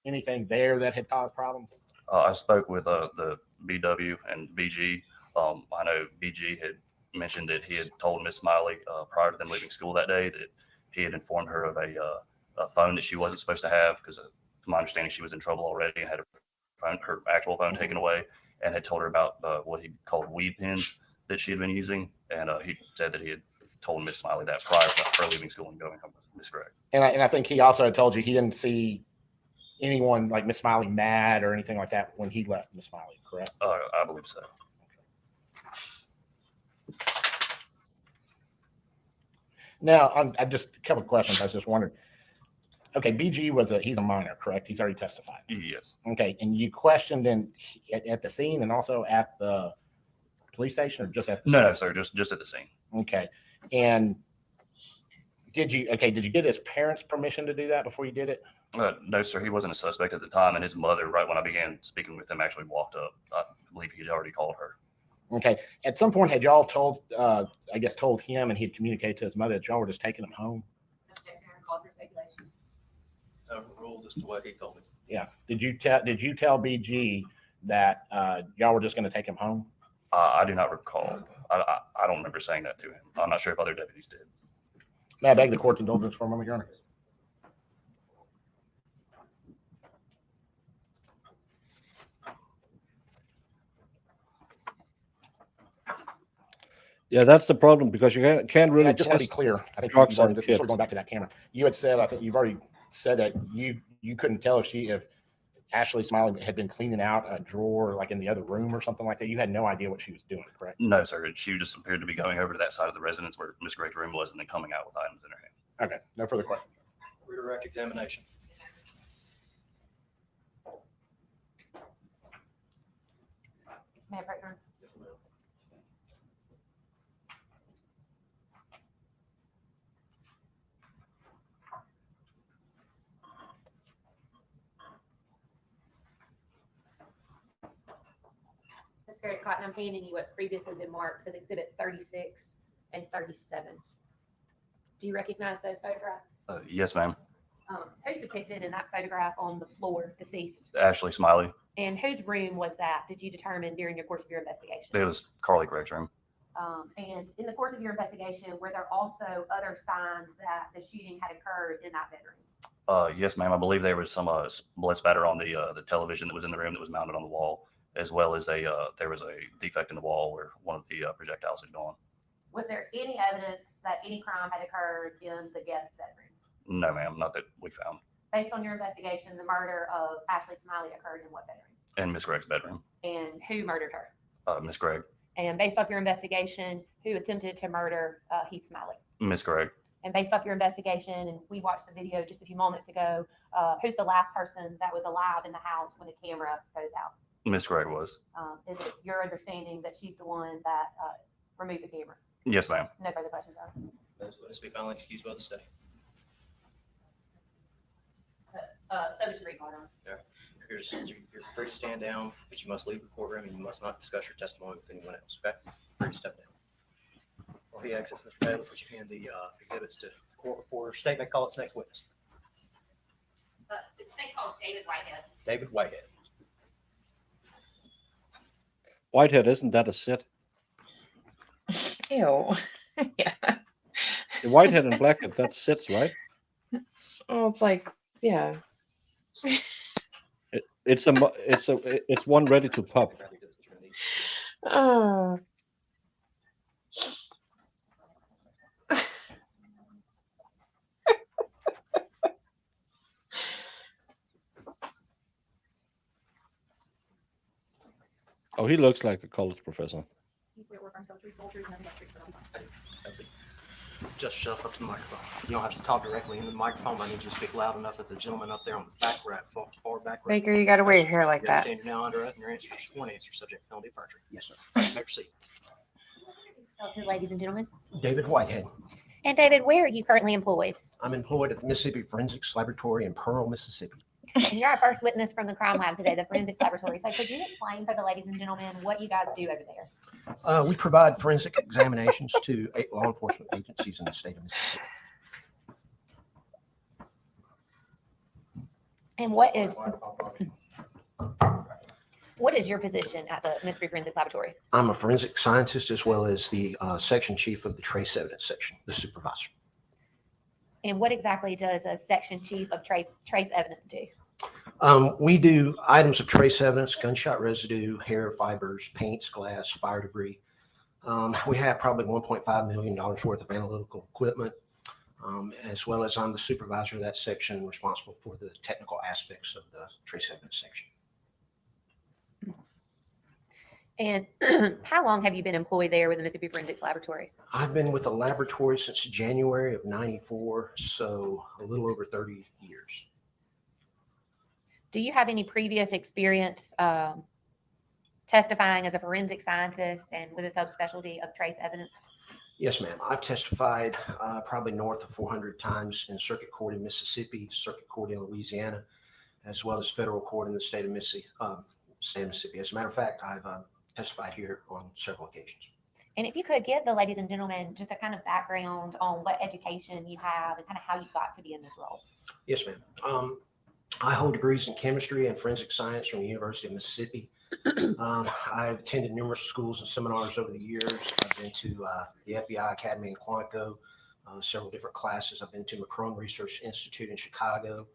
[SPEAKER 10] Anything there that had caused problems?
[SPEAKER 11] I spoke with the BW and BG. I know BG had mentioned that he had told Miss Smiley prior to them leaving school that day that he had informed her of a phone that she wasn't supposed to have because, to my understanding, she was in trouble already and had her actual phone taken away, and had told her about what he called weed pens that she had been using. And he said that he had told Miss Smiley that prior to her leaving school and going home with Miss Gregg.
[SPEAKER 10] And I think he also had told you he didn't see anyone like Miss Smiley mad or anything like that when he left Miss Smiley, correct?
[SPEAKER 11] I believe so.
[SPEAKER 10] Now, I just a couple of questions. I was just wondering. Okay, BG he's a minor, correct? He's already testified.
[SPEAKER 11] Yes.
[SPEAKER 10] Okay, and you questioned him at the scene and also at the police station, or just at the
[SPEAKER 11] No, sir, just at the scene.
[SPEAKER 10] Okay, and did you get his parents' permission to do that before you did it?
[SPEAKER 11] No, sir, he wasn't a suspect at the time, and his mother, right when I began speaking with him, actually walked up. I believe he'd already called her.
[SPEAKER 10] Okay, at some point, had y'all told him, and he'd communicated to his mother that y'all were just taking him home?
[SPEAKER 4] Ruled as to what he told me.
[SPEAKER 10] Yeah. Did you tell BG that y'all were just going to take him home?
[SPEAKER 11] I do not recall. I don't remember saying that to him. I'm not sure if other deputies did.
[SPEAKER 10] May I beg the court's indulgence for a moment, Your Honor?
[SPEAKER 3] Yeah, that's the problem, because you can't really
[SPEAKER 10] I just want to be clear. I think
[SPEAKER 3] drugs on
[SPEAKER 10] this is
[SPEAKER 3] kids.
[SPEAKER 10] sort of going back to that camera. You had said, I think you've already said that you couldn't tell if Ashley Smiley had been cleaning out a drawer like in the other room or something like that. You had no idea what she was doing, correct?
[SPEAKER 11] No, sir. She just appeared to be going over to that side of the residence where Miss Gregg's room was, and then coming out with items in her hand.
[SPEAKER 10] Okay, no further questions.
[SPEAKER 4] Redirect examination.
[SPEAKER 5] Madam President. Mr. Gregg Cotton, I'm handing you what's previously been marked as Exhibit 36 and 37. Do you recognize those photographs?
[SPEAKER 11] Yes, ma'am.
[SPEAKER 5] Who's depicted in that photograph on the floor, deceased?
[SPEAKER 11] Ashley Smiley.
[SPEAKER 5] And whose room was that, did you determine during your course of your investigation?
[SPEAKER 11] It was Carly Gregg's room.
[SPEAKER 5] And in the course of your investigation, were there also other signs that the shooting had occurred in that bedroom?
[SPEAKER 11] Yes, ma'am. I believe there was some blood spatter on the television that was in the room that was mounted on the wall, as well as there was a defect in the wall where one of the projectiles had gone.
[SPEAKER 5] Was there any evidence that any crime had occurred in the guest bedroom?
[SPEAKER 11] No, ma'am, not that we found.
[SPEAKER 5] Based on your investigation, the murder of Ashley Smiley occurred in what bedroom?
[SPEAKER 11] In Miss Gregg's bedroom.
[SPEAKER 5] And who murdered her?
[SPEAKER 11] Miss Gregg.
[SPEAKER 5] And based off your investigation, who attempted to murder Heath Smiley?
[SPEAKER 11] Miss Gregg.
[SPEAKER 5] And based off your investigation, and we watched the video just a few moments ago, who's the last person that was alive in the house when the camera goes out?
[SPEAKER 11] Miss Gregg was.
[SPEAKER 5] Is it your understanding that she's the one that removed the camera?
[SPEAKER 11] Yes, ma'am.
[SPEAKER 5] No further questions, sir.
[SPEAKER 4] Witness be finally excused by the state.
[SPEAKER 5] So does Reed Carter.
[SPEAKER 4] You're free to stand down, but you must leave the courtroom and you must not discuss your testimony with anyone else. Okay? Free to step down. While he exits, Mr. Taylor, would you hand the exhibits to court reporter? Statement, call its next witness.
[SPEAKER 5] The state calls David Whitehead.
[SPEAKER 4] David Whitehead.
[SPEAKER 3] Whitehead, isn't that a sit?
[SPEAKER 7] Ew. Yeah.
[SPEAKER 3] The Whitehead and Blackhead, that's sits, right?
[SPEAKER 7] Oh, it's like, yeah.
[SPEAKER 3] It's one ready to pop.
[SPEAKER 7] Oh.
[SPEAKER 3] Oh, he looks like a college professor.
[SPEAKER 5] He's there working until 3:00, and then he got 3:00.
[SPEAKER 4] That's it. Just shut up to the microphone. You don't have to talk directly into the microphone, but I need you to speak loud enough that the gentleman up there on the back right, far back right.
[SPEAKER 7] Baker, you got to wear your hair like
[SPEAKER 4] You
[SPEAKER 7] that.
[SPEAKER 4] understand you're now under oath and your answer is one answer subject to penalty of perjury.
[SPEAKER 6] Yes, sir.
[SPEAKER 4] May proceed.
[SPEAKER 5] Ladies and gentlemen.
[SPEAKER 6] David Whitehead.
[SPEAKER 5] And David, where are you currently employed?
[SPEAKER 6] I'm employed at the Mississippi Forensics Laboratory in Pearl, Mississippi.
[SPEAKER 5] And you're our first witness from the crime lab today, the forensics laboratory. So could you explain for the ladies and gentlemen what you guys do over there?
[SPEAKER 6] We provide forensic examinations to law enforcement agencies in the state of Mississippi.
[SPEAKER 5] And what is your position at the Mississippi Forensics Laboratory?
[SPEAKER 6] I'm a forensic scientist as well as the section chief of the trace evidence section, the supervisor.
[SPEAKER 5] And what exactly does a section chief of trace evidence do?
[SPEAKER 6] We do items of trace evidence, gunshot residue, hair fibers, paints, glass, fire debris. We have probably $1.5 million worth of analytical equipment, as well as I'm the supervisor of that section responsible for the technical aspects of the trace evidence section.
[SPEAKER 5] And how long have you been employed there with the Mississippi Forensics Laboratory?
[SPEAKER 6] I've been with the laboratory since January of '94, so a little over 30 years.
[SPEAKER 5] Do you have any previous experience testifying as a forensic scientist and with a subspecialty of trace evidence?
[SPEAKER 6] Yes, ma'am. I've testified probably north of 400 times in circuit court in Mississippi, circuit court in Louisiana, as well as federal court in the state of Mississippi. As a matter of fact, I've testified here on several occasions.
[SPEAKER 5] And if you could give the ladies and gentlemen just a kind of background on what education you have and kind of how you got to be in this role.
[SPEAKER 6] Yes, ma'am. I hold degrees in chemistry and forensic science from the University of Mississippi. I've attended numerous schools and seminars over the years. I've been to the FBI Academy in Quantico, several different classes. I've been to McCrone Research Institute in Chicago.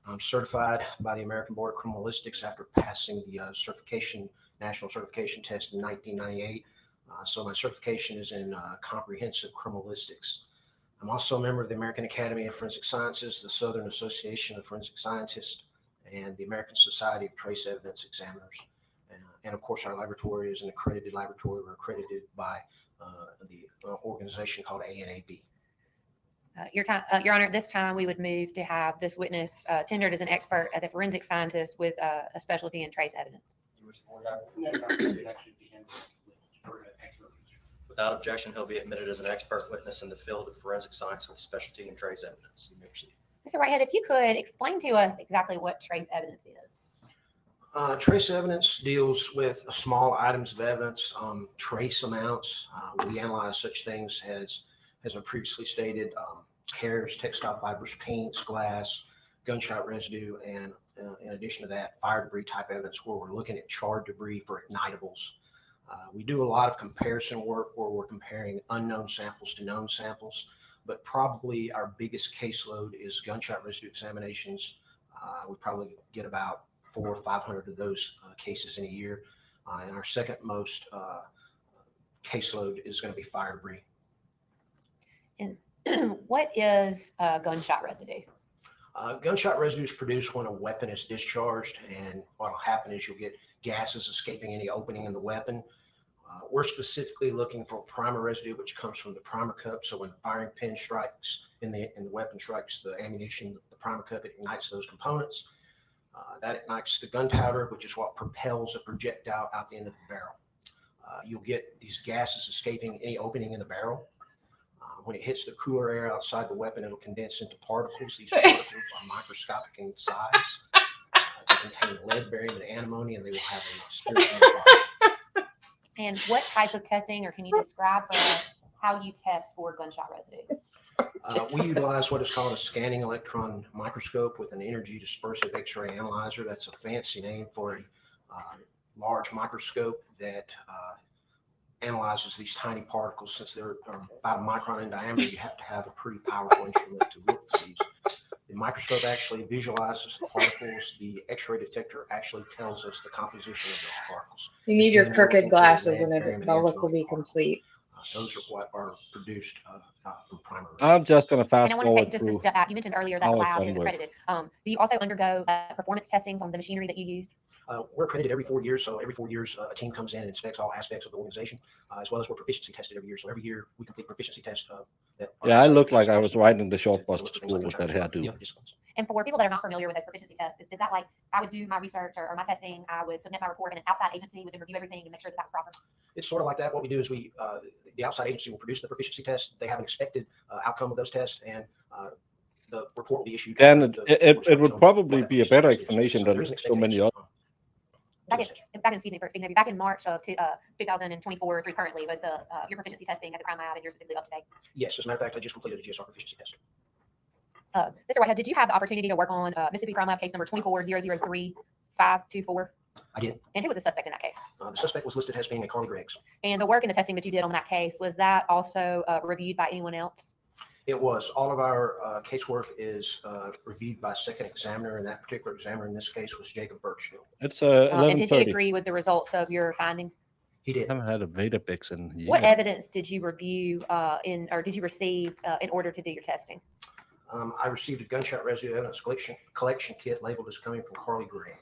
[SPEAKER 6] I'm certified by the American Board of Criminalistics after passing the national certification test in 1998. So my certification is in comprehensive criminalistics. I'm also a member of the American Academy of Forensic Sciences, the Southern Association of Forensic Scientists, and the American Society of Trace Evidence Examiners. And of course, our laboratory is an accredited laboratory. We're accredited by the organization called ANAB.
[SPEAKER 5] Your Honor, at this time, we would move to have this witness tendered as an expert as a forensic scientist with a specialty in trace evidence.
[SPEAKER 4] Without objection, he'll be admitted as an expert witness in the field of forensic science with specialty in trace evidence. You may proceed.
[SPEAKER 5] Mr. Whitehead, if you could explain to us exactly what trace evidence is.
[SPEAKER 6] Trace evidence deals with small items of evidence, trace amounts. We analyze such things as I previously stated, hairs, textile fibers, paints, glass, gunshot residue, and in addition to that, fire debris type evidence where we're looking at charred debris for ignitables. We do a lot of comparison work where we're comparing unknown samples to known samples, but probably our biggest caseload is gunshot residue examinations. We probably get about 400 or 500 of those cases in a year. And our second most caseload is going to be fire debris.
[SPEAKER 5] And what is gunshot residue?
[SPEAKER 6] Gunshot residue is produced when a weapon is discharged, and what will happen is you'll get gases escaping any opening in the weapon. We're specifically looking for primer residue, which comes from the primer cup. So when the firing pin strikes and the weapon strikes the ammunition, the primer cup, it ignites those components. That ignites the gunpowder, which is what propels a projectile out the end of the barrel. You'll get these gases escaping any opening in the barrel. When it hits the cooler air outside the weapon, it'll condense into particles. These particles are microscopic in size. They contain lead, barium, and antimony, and they will have a spiritual charge.
[SPEAKER 5] And what type of testing, or can you describe for us how you test for gunshot residue?
[SPEAKER 6] We utilize what is called a scanning electron microscope with an energy dispersive X-ray analyzer. That's a fancy name for a large microscope that analyzes these tiny particles. Since they're about a micron in diameter, you have to have a pretty powerful instrument to look for these. The microscope actually visualizes the particles. The X-ray detector actually tells us the composition of those particles.
[SPEAKER 7] You need your
[SPEAKER 6] And
[SPEAKER 7] crooked
[SPEAKER 6] we're looking for
[SPEAKER 7] glasses
[SPEAKER 6] lead,
[SPEAKER 7] and
[SPEAKER 6] barium,
[SPEAKER 7] the look will
[SPEAKER 6] antimony
[SPEAKER 7] be complete.
[SPEAKER 6] Those are what are produced from primary.
[SPEAKER 3] I'm just going to
[SPEAKER 5] And
[SPEAKER 3] fast
[SPEAKER 5] I want to
[SPEAKER 3] forward
[SPEAKER 5] take just a
[SPEAKER 3] through.
[SPEAKER 5] step back. You mentioned earlier that
[SPEAKER 3] how
[SPEAKER 5] the
[SPEAKER 3] it's
[SPEAKER 5] lab
[SPEAKER 3] done
[SPEAKER 5] is
[SPEAKER 3] work.
[SPEAKER 5] accredited. Do you also undergo performance testings on the machinery that you use?
[SPEAKER 6] We're accredited every 4 years. So every 4 years, a team comes in and inspects all aspects of the organization, as well as we're proficiency tested every year. So every year we complete proficiency tests.
[SPEAKER 3] Yeah, I look like I was riding the short bus to school with that hairdo.
[SPEAKER 5] And for people that are not familiar with those proficiency tests, is that like I would do my research or my testing, I would submit my report, and an outside agency would then review everything and make sure that that's proper?
[SPEAKER 6] It's sort of like that. What we do is the outside agency will produce the proficiency test. They have an expected outcome of those tests, and the report will be issued.
[SPEAKER 3] Then it would probably be a better explanation than so many others.
[SPEAKER 5] Back in March of 2024 through currently was your proficiency testing at the crime lab, and you're specifically up to date?
[SPEAKER 6] Yes, as a matter of fact, I just completed a GSR proficiency test.
[SPEAKER 5] Mr. Whitehead, did you have the opportunity to work on Mississippi Crime Lab case number 24003-524?
[SPEAKER 6] I did.
[SPEAKER 5] And who was the suspect in that case?
[SPEAKER 6] The suspect was listed as being a Carly Greggs.
[SPEAKER 5] And the work and the testing that you did on that case, was that also reviewed by anyone else?
[SPEAKER 6] It was. All of our casework is reviewed by a second examiner, and that particular examiner in this case was Jacob Birchfield.
[SPEAKER 3] It's
[SPEAKER 5] And did he
[SPEAKER 3] 11:30.
[SPEAKER 5] agree with the results of your findings?
[SPEAKER 6] He did.
[SPEAKER 3] I haven't had a Vedabix in years.
[SPEAKER 5] What evidence did you review or did you receive in order to do your testing?
[SPEAKER 6] I received a gunshot residue evidence collection kit labeled as coming from Carly Gregg.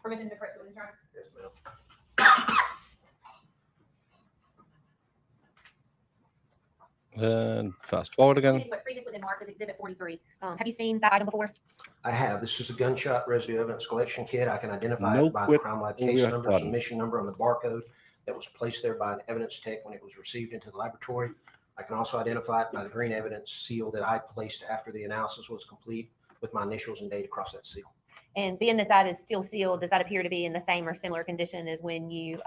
[SPEAKER 5] Permission to correct the intern?
[SPEAKER 6] Yes, ma'am.
[SPEAKER 3] And fast forward again.
[SPEAKER 5] What's previously marked as Exhibit 43. Have you seen that item before?
[SPEAKER 6] I have. This is a gunshot residue evidence collection kit. I can identify
[SPEAKER 3] No
[SPEAKER 6] it by the
[SPEAKER 3] quit
[SPEAKER 6] crime lab
[SPEAKER 3] till
[SPEAKER 6] case
[SPEAKER 3] you're
[SPEAKER 6] number,
[SPEAKER 3] done.
[SPEAKER 6] submission number on the barcode that was placed there by an evidence tech when it was received into the laboratory. I can also identify it by the green evidence seal that I placed after the analysis was complete with my initials and date across that seal.
[SPEAKER 5] And being that that is still sealed, does that appear to be in the same or similar condition as when you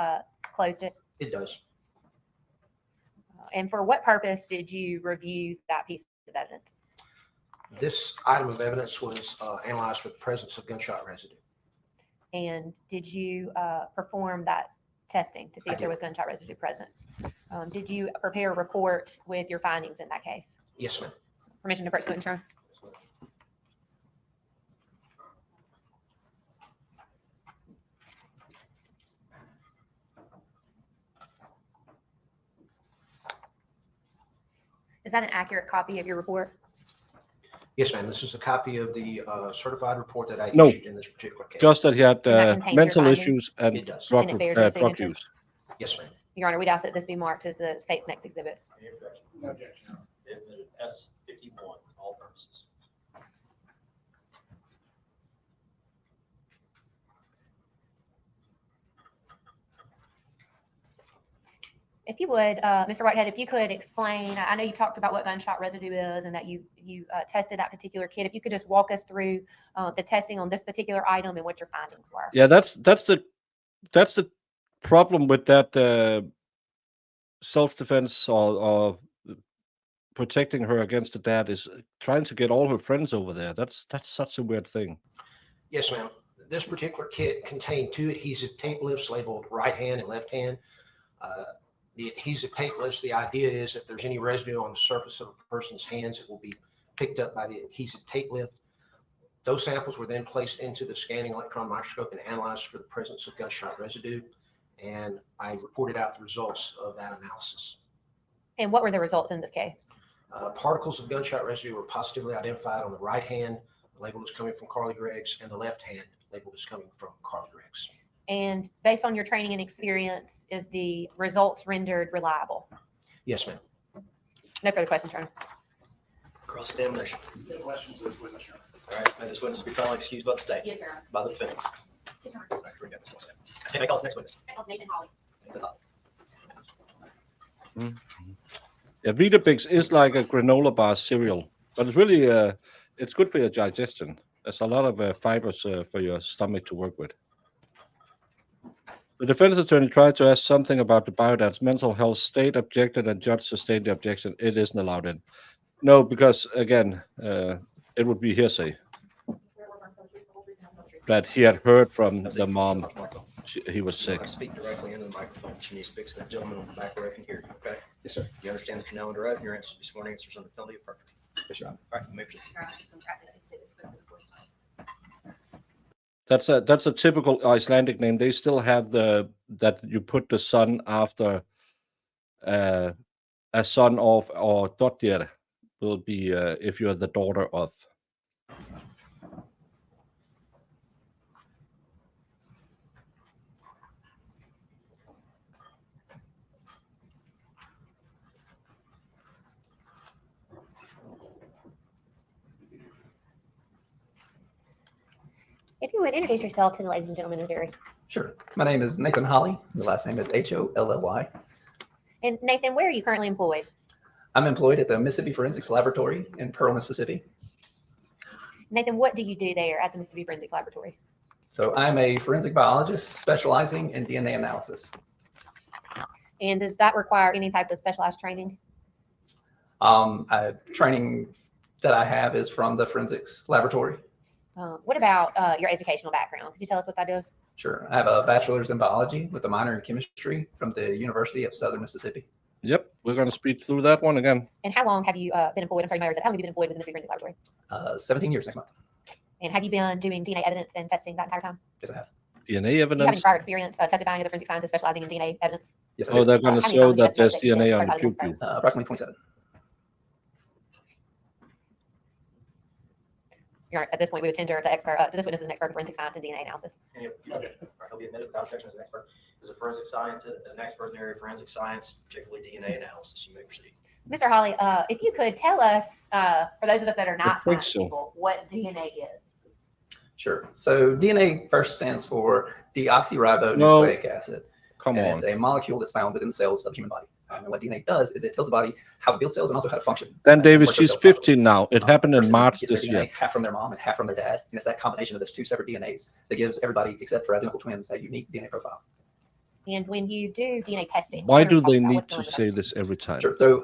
[SPEAKER 5] closed it?
[SPEAKER 6] It does.
[SPEAKER 5] And for what purpose did you review that piece of evidence?
[SPEAKER 6] This item of evidence was analyzed for the presence of gunshot residue.
[SPEAKER 5] And did you perform that testing to see
[SPEAKER 6] I
[SPEAKER 5] if there
[SPEAKER 6] did.
[SPEAKER 5] was gunshot residue present? Did you prepare a report with your findings in that case?
[SPEAKER 6] Yes, ma'am.
[SPEAKER 5] Permission to pursue intern? Is that an accurate copy of your report?
[SPEAKER 6] Yes, ma'am. This is a copy of the certified report that I
[SPEAKER 3] No.
[SPEAKER 6] issued in this particular case.
[SPEAKER 3] Just that he had
[SPEAKER 5] that contains your
[SPEAKER 3] mental
[SPEAKER 5] findings?
[SPEAKER 3] issues and
[SPEAKER 6] It does.
[SPEAKER 3] drug,
[SPEAKER 5] And it bears your
[SPEAKER 3] drug
[SPEAKER 5] signature?
[SPEAKER 3] use.
[SPEAKER 6] Yes, ma'am.
[SPEAKER 5] Your Honor, we'd ask that this be marked as the state's next exhibit.
[SPEAKER 9] No objection.
[SPEAKER 4] S51, all purposes.
[SPEAKER 5] If you would, Mr. Whitehead, if you could explain, I know you talked about what gunshot residue is and that you tested that particular kit. If you could just walk us through the testing on this particular item and what your findings were.
[SPEAKER 3] Yeah, that's the problem with that self-defense or protecting her against the dad is trying to get all her friends over there. That's such a weird thing.
[SPEAKER 6] Yes, ma'am. This particular kit contained 2 adhesive tape lifts labeled right hand and left hand. The adhesive tape lifts, the idea is if there's any residue on the surface of a person's hands, it will be picked up by the adhesive tape lift. Those samples were then placed into the scanning electron microscope and analyzed for the presence of gunshot residue. And I reported out the results of that analysis.
[SPEAKER 5] And what were the results in this case?
[SPEAKER 6] Particles of gunshot residue were positively identified on the right hand, labeled as coming from Carly Greggs, and the left hand, labeled as coming from Carly Greggs.
[SPEAKER 5] And based on your training and experience, is the results rendered reliable?
[SPEAKER 6] Yes, ma'am.
[SPEAKER 5] No further questions, Your Honor.
[SPEAKER 4] Cross-examination.
[SPEAKER 10] Any questions of this witness, Your Honor?
[SPEAKER 4] All right, may this witness be finally excused by the state?
[SPEAKER 5] Yes, sir.
[SPEAKER 4] By the defense.
[SPEAKER 5] Yes, Your
[SPEAKER 4] All right, here we go. I stand calls next witness.
[SPEAKER 5] Honor. Nathan Hawley.
[SPEAKER 3] Yeah, Weetabix is like a granola bar cereal, but it's really it's good for your digestion. There's a lot of fibers for your stomach to work with. The defense attorney tried to ask something about the biodad's mental health. State objected and judge sustained the objection. It isn't allowed in. No, because again, it would be hearsay that he had heard from the mom. He was sick.
[SPEAKER 4] Speak directly into the microphone. She needs to fix that gentleman on the back where I can hear you, okay? Yes, sir. You understand that you're now under oath and your answers, sworn answers under penalty of perjury? Yes, sir. All right, you may proceed.
[SPEAKER 3] That's a typical Icelandic name. They still have that you put the son after a son of or dotter will be if you're the daughter of.
[SPEAKER 5] If you would introduce yourself to the ladies and gentlemen of the jury.
[SPEAKER 12] Sure. My name is Nathan Holly. The last name is Holly.
[SPEAKER 5] And Nathan, where are you currently employed?
[SPEAKER 12] I'm employed at the Mississippi Forensics Laboratory in Pearl, Mississippi.
[SPEAKER 5] Nathan, what do you do there at the Mississippi Forensics Laboratory?
[SPEAKER 12] So I'm a forensic biologist specializing in DNA analysis.
[SPEAKER 5] And does that require any type of specialized training?
[SPEAKER 12] Training that I have is from the forensics laboratory.
[SPEAKER 5] What about your educational background? Could you tell us what that is?
[SPEAKER 12] Sure. I have a bachelor's in biology with a minor in chemistry from the University of Southern Mississippi.
[SPEAKER 3] Yep, we're going to speed through that one again.
[SPEAKER 5] And how long have you been employed? I'm sorry, Mayor, how long have you been employed with the Mississippi Forensics Laboratory?
[SPEAKER 12] 17 years next month.
[SPEAKER 5] And have you been doing DNA evidence and testing that entire time?
[SPEAKER 12] Yes, I have.
[SPEAKER 3] DNA
[SPEAKER 5] Do you have any
[SPEAKER 3] evidence.
[SPEAKER 5] prior experience testifying as a forensic scientist specializing in DNA evidence?
[SPEAKER 12] Yes, I
[SPEAKER 3] Oh,
[SPEAKER 12] do.
[SPEAKER 3] they're going to
[SPEAKER 5] how many
[SPEAKER 3] show
[SPEAKER 5] times
[SPEAKER 3] that
[SPEAKER 5] have you
[SPEAKER 3] there's
[SPEAKER 5] tested that you
[SPEAKER 3] DNA
[SPEAKER 5] did
[SPEAKER 3] on the
[SPEAKER 5] certified
[SPEAKER 3] pew
[SPEAKER 5] evidence?
[SPEAKER 3] pew.
[SPEAKER 12] Approximately 27.
[SPEAKER 5] At this point, we would tender to expert. This witness is an expert in forensic science and DNA analysis.
[SPEAKER 4] He'll be admitted without objection as an expert, as a forensic scientist, as an expert in the area of forensic science, particularly DNA analysis. You may proceed.
[SPEAKER 5] Mr. Holly, if you could tell us, for those of us that are not
[SPEAKER 3] think
[SPEAKER 5] science
[SPEAKER 3] so.
[SPEAKER 5] people, what DNA is.
[SPEAKER 12] Sure. So DNA first stands for deoxyribonucleic acid.
[SPEAKER 3] Come
[SPEAKER 12] and
[SPEAKER 3] on.
[SPEAKER 12] it's a molecule that's found within the cells of the human body. And what DNA does is it tells the body how to build cells and also how to function.
[SPEAKER 3] Dan Davis,
[SPEAKER 12] Work their
[SPEAKER 3] she's
[SPEAKER 12] cell properly.
[SPEAKER 3] 15 now. It happened in
[SPEAKER 12] Person
[SPEAKER 3] March
[SPEAKER 12] gets their
[SPEAKER 3] this
[SPEAKER 12] DNA,
[SPEAKER 3] year.
[SPEAKER 12] half from their mom and half from their dad. And it's that combination of those two separate DNAs that gives everybody, except for identical twins, a unique DNA profile.
[SPEAKER 5] And when you do DNA testing,
[SPEAKER 3] Why
[SPEAKER 5] what are
[SPEAKER 3] do
[SPEAKER 5] we talking
[SPEAKER 3] they
[SPEAKER 5] about?
[SPEAKER 3] need
[SPEAKER 5] What's
[SPEAKER 3] to
[SPEAKER 5] going on
[SPEAKER 3] say
[SPEAKER 5] with
[SPEAKER 3] this every time?
[SPEAKER 12] Sure. So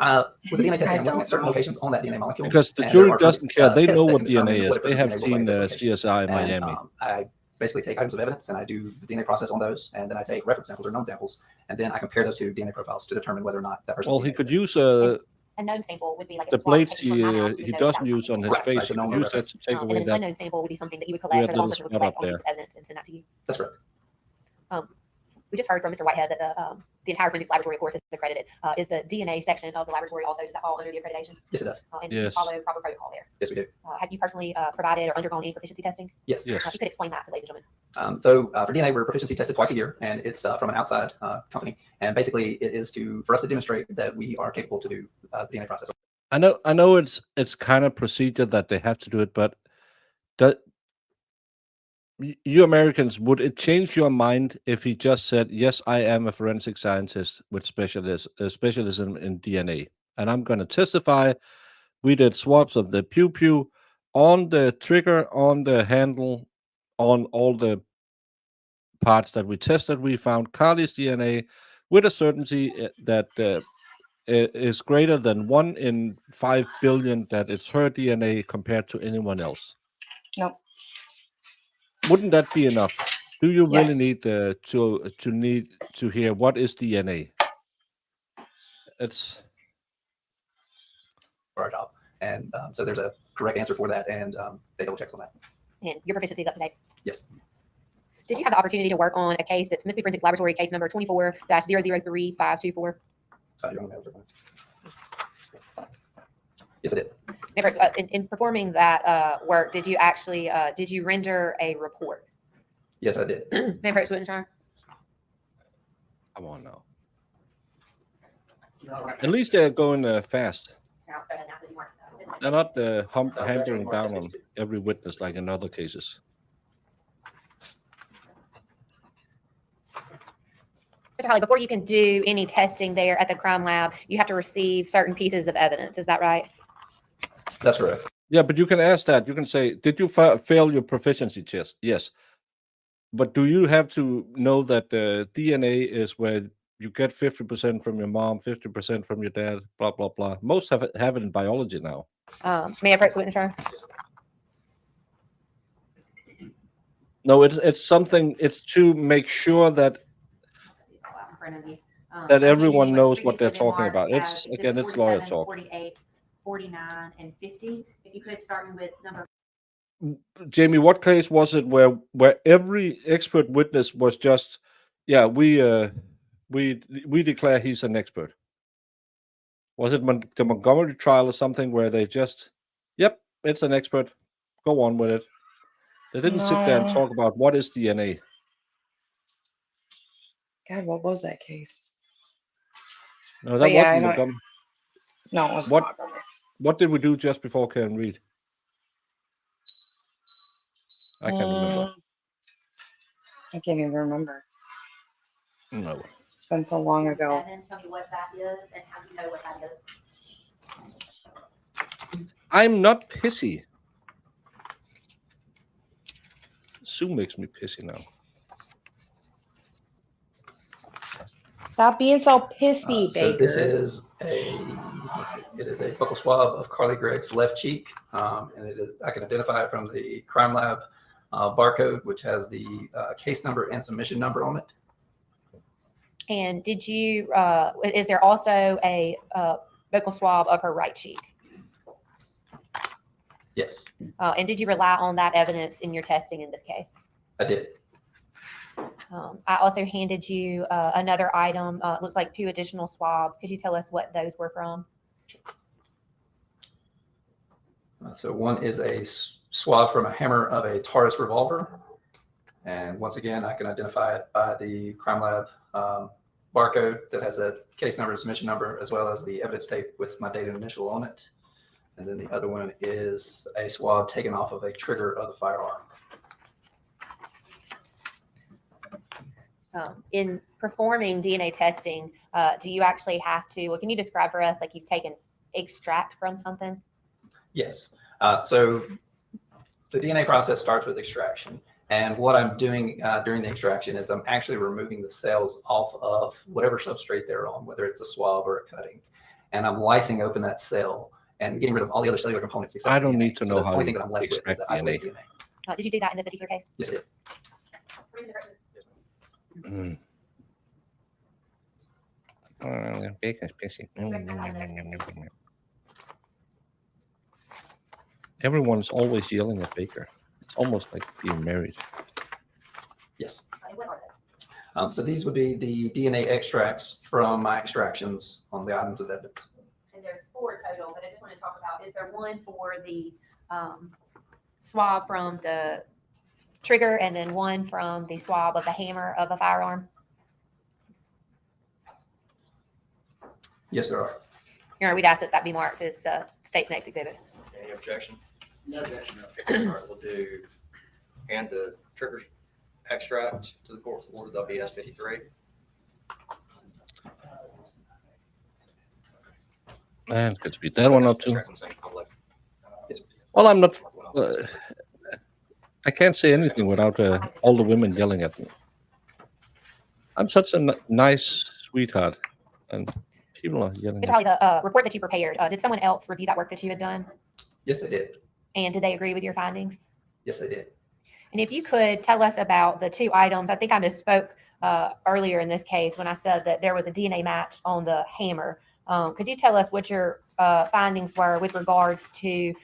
[SPEAKER 12] with the DNA testing, I'm looking at certain locations on that DNA molecule.
[SPEAKER 3] Because the
[SPEAKER 12] and
[SPEAKER 3] jury
[SPEAKER 12] there are
[SPEAKER 3] doesn't care. They
[SPEAKER 12] tests
[SPEAKER 3] know
[SPEAKER 12] that
[SPEAKER 3] what
[SPEAKER 12] can determine
[SPEAKER 3] DNA is.
[SPEAKER 12] what a
[SPEAKER 3] They
[SPEAKER 12] person's
[SPEAKER 3] have
[SPEAKER 12] DNA looks
[SPEAKER 3] seen
[SPEAKER 12] like in those locations.
[SPEAKER 3] CSI in
[SPEAKER 12] And,
[SPEAKER 3] Miami.
[SPEAKER 12] I basically take items of evidence and I do the DNA process on those, and then I take reference samples or known samples, and then I compare those two DNA profiles to determine whether or not that person.
[SPEAKER 3] Well, he could use
[SPEAKER 5] A known sample would be like a
[SPEAKER 3] the
[SPEAKER 5] swab
[SPEAKER 3] blades
[SPEAKER 5] taken from my mouth with
[SPEAKER 3] he
[SPEAKER 5] no
[SPEAKER 3] doesn't
[SPEAKER 5] doubt.
[SPEAKER 3] use on his
[SPEAKER 12] Right,
[SPEAKER 3] face.
[SPEAKER 12] right,
[SPEAKER 3] He
[SPEAKER 12] the known
[SPEAKER 3] could use that
[SPEAKER 12] reference.
[SPEAKER 3] to take
[SPEAKER 5] And
[SPEAKER 3] away
[SPEAKER 5] then an
[SPEAKER 3] that.
[SPEAKER 5] unknown sample would be something that you would
[SPEAKER 3] weird
[SPEAKER 5] collect, or the
[SPEAKER 3] little
[SPEAKER 5] person would
[SPEAKER 3] spot
[SPEAKER 5] collect
[SPEAKER 3] up
[SPEAKER 5] on
[SPEAKER 3] there.
[SPEAKER 5] piece of evidence and send that to you.
[SPEAKER 12] That's correct.
[SPEAKER 5] We just heard from Mr. Whitehead that the entire forensics laboratory, of course, is accredited. Is the DNA section of the laboratory also, does that fall under the accreditation?
[SPEAKER 12] Yes, it does.
[SPEAKER 5] And you
[SPEAKER 3] Yes.
[SPEAKER 5] follow proper protocol there.
[SPEAKER 12] Yes, we do.
[SPEAKER 5] Have you personally provided or undergone any proficiency testing?
[SPEAKER 12] Yes.
[SPEAKER 3] Yes.
[SPEAKER 5] If you could explain that to ladies and gentlemen.
[SPEAKER 12] For DNA, we're proficiency tested twice a year, and it's from an outside company. And basically, it is for us to demonstrate that we are capable to do the DNA process.
[SPEAKER 3] I know it's kind of procedure that they have to do it, but you Americans, would it change your mind if he just said, "Yes, I am a forensic scientist with specialism in DNA, and I'm going to testify. We did swabs of the pew pew on the trigger, on the handle, on all the parts that we tested. We found Carly's DNA with a certainty that is greater than 1 in 5 billion that it's her DNA compared to anyone else."
[SPEAKER 7] Nope.
[SPEAKER 3] Wouldn't that be enough? Do you really
[SPEAKER 7] Yes.
[SPEAKER 3] need to hear what is DNA? It's
[SPEAKER 12] For our job. And so there's a correct answer for that, and they double checks on that.
[SPEAKER 5] And your proficiency is up to date.
[SPEAKER 12] Yes.
[SPEAKER 5] Did you have the opportunity to work on a case that's Mississippi Forensics Laboratory case number 24-003524?
[SPEAKER 12] You want to know? Yes, I did.
[SPEAKER 5] Members, in performing that work, did you actually did you render a report?
[SPEAKER 12] Yes, I did.
[SPEAKER 5] Members, witness Charles?
[SPEAKER 3] come on now. At least they're going fast. They're not hammering down on every witness like in other cases.
[SPEAKER 5] Mr. Holly, before you can do any testing there at the crime lab, you have to receive certain pieces of evidence. Is that right?
[SPEAKER 12] That's correct.
[SPEAKER 3] Yeah, but you can ask that. You can say, did you fail your proficiency test? Yes. But do you have to know that DNA is where you get 50% from your mom, 50% from your dad, blah, blah, blah. Most have it in biology now.
[SPEAKER 5] May I approach the witness, Charles?
[SPEAKER 3] No, it's something, it's to make sure that everyone knows what they're talking about. It's, again, it's lawyer talk.
[SPEAKER 5] 48, 49, and 50. If you could, starting with number.
[SPEAKER 3] Jamie, what case was it where every expert witness was just, yeah, we declare he's an expert. Was it the Montgomery trial or something where they just, yep, it's an expert, go on with it. They didn't sit there and
[SPEAKER 7] No.
[SPEAKER 3] talk about what is DNA.
[SPEAKER 7] God, what was that case?
[SPEAKER 3] No, that
[SPEAKER 7] But yeah,
[SPEAKER 3] wasn't
[SPEAKER 7] I know.
[SPEAKER 3] Montgomery.
[SPEAKER 7] No, it wasn't
[SPEAKER 3] What-
[SPEAKER 7] Montgomery.
[SPEAKER 3] What did we do just before Karen Reed? I can't remember.
[SPEAKER 7] I can't even remember.
[SPEAKER 3] No.
[SPEAKER 7] It's been so long ago.
[SPEAKER 5] 7, tell me what that is and how you know what that is.
[SPEAKER 3] I'm not pissy. Sue makes me pissy now.
[SPEAKER 7] Stop being so pissy,
[SPEAKER 12] So
[SPEAKER 7] Baker.
[SPEAKER 12] this is it is a buccal swab of Carly Gregg's left cheek, and it is, I can identify it from the crime lab barcode, which has the case number and submission number on it.
[SPEAKER 5] And did you, is there also a vocal swab of her right cheek?
[SPEAKER 12] Yes,
[SPEAKER 5] And did you rely on that evidence in your testing in this case?
[SPEAKER 12] I did.
[SPEAKER 5] I also handed you another item, looked like 2 additional swabs. Could you tell us what those were from?
[SPEAKER 12] So one is a swab from a hammer of a Taurus revolver. And once again, I can identify it by the crime lab barcode that has a case number, submission number, as well as the evidence tape with my date and initial on it. And then the other one is a swab taken off of a trigger of the firearm.
[SPEAKER 5] In performing DNA testing, do you actually have to, well, can you describe for us, like you've taken extract from something?
[SPEAKER 12] Yes. So the DNA process starts with extraction. And what I'm doing during the extraction is I'm actually removing the cells off of whatever substrate they're on, whether it's a swab or a cutting. And I'm lysing open that cell and getting rid of all the other cellular components.
[SPEAKER 3] I don't
[SPEAKER 12] DNA.
[SPEAKER 3] need to
[SPEAKER 12] So
[SPEAKER 3] know
[SPEAKER 12] the
[SPEAKER 3] how
[SPEAKER 12] only
[SPEAKER 3] you
[SPEAKER 12] thing that I'm left with is
[SPEAKER 3] extract
[SPEAKER 12] the isolated
[SPEAKER 3] DNA.
[SPEAKER 12] DNA.
[SPEAKER 5] Did you do that in this particular case?
[SPEAKER 12] Yes, I did.
[SPEAKER 3] Mm. Baker's pissy. Everyone's always yelling at Baker. It's almost like being married.
[SPEAKER 12] Yes.
[SPEAKER 5] What are those?
[SPEAKER 12] So these would be the DNA extracts from my extractions on the items of evidence.
[SPEAKER 5] And there's 4 total, but I just want to talk about, is there one for the swab from the trigger and then one from the swab of the hammer of a firearm?
[SPEAKER 12] Yes, there are.
[SPEAKER 5] We'd ask that that be marked as state's next exhibit.
[SPEAKER 4] Any objection?
[SPEAKER 9] No objection.
[SPEAKER 4] All right, we'll do, hand the trigger extract to the court order, they'll be S53.
[SPEAKER 3] And could speed that one up too.
[SPEAKER 4] Extract and same, I'll let-
[SPEAKER 3] Well, I'm not. I can't say anything without all the women yelling at me. I'm such a nice sweetheart, and people are yelling. At me.
[SPEAKER 5] Charlie, the report that you prepared, did someone else review that work that you had done?
[SPEAKER 12] Yes, I did.
[SPEAKER 5] And did they agree with your findings?
[SPEAKER 12] Yes, I did.
[SPEAKER 5] And if you could tell us about the 2 items, I think I misspoke earlier in this case when I said that there was a DNA match on the hammer. Could you tell us what your findings were with regards to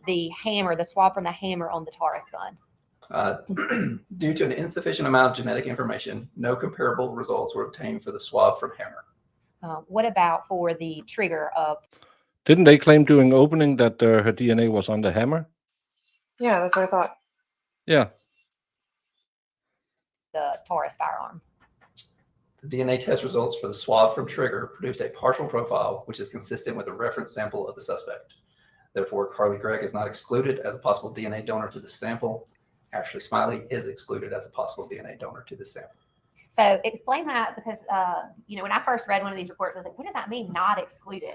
[SPEAKER 5] the hammer, the swab from the hammer on the Taurus gun?
[SPEAKER 12] Due to an insufficient amount of genetic information, no comparable results were obtained for the swab from hammer.
[SPEAKER 5] What about for the trigger of
[SPEAKER 3] Didn't they claim during opening that her DNA was on the hammer?
[SPEAKER 7] Yeah, that's what I thought.
[SPEAKER 3] Yeah.
[SPEAKER 5] the Taurus firearm?
[SPEAKER 12] The DNA test results for the swab from trigger produced a partial profile, which is consistent with the reference sample of the suspect. Therefore, Carly Gregg is not excluded as a possible DNA donor to the sample. Ashley Smiley is excluded as a possible DNA donor to the sample.
[SPEAKER 5] So explain that, because when I first read one of these reports, I was like, what does that mean, not excluded?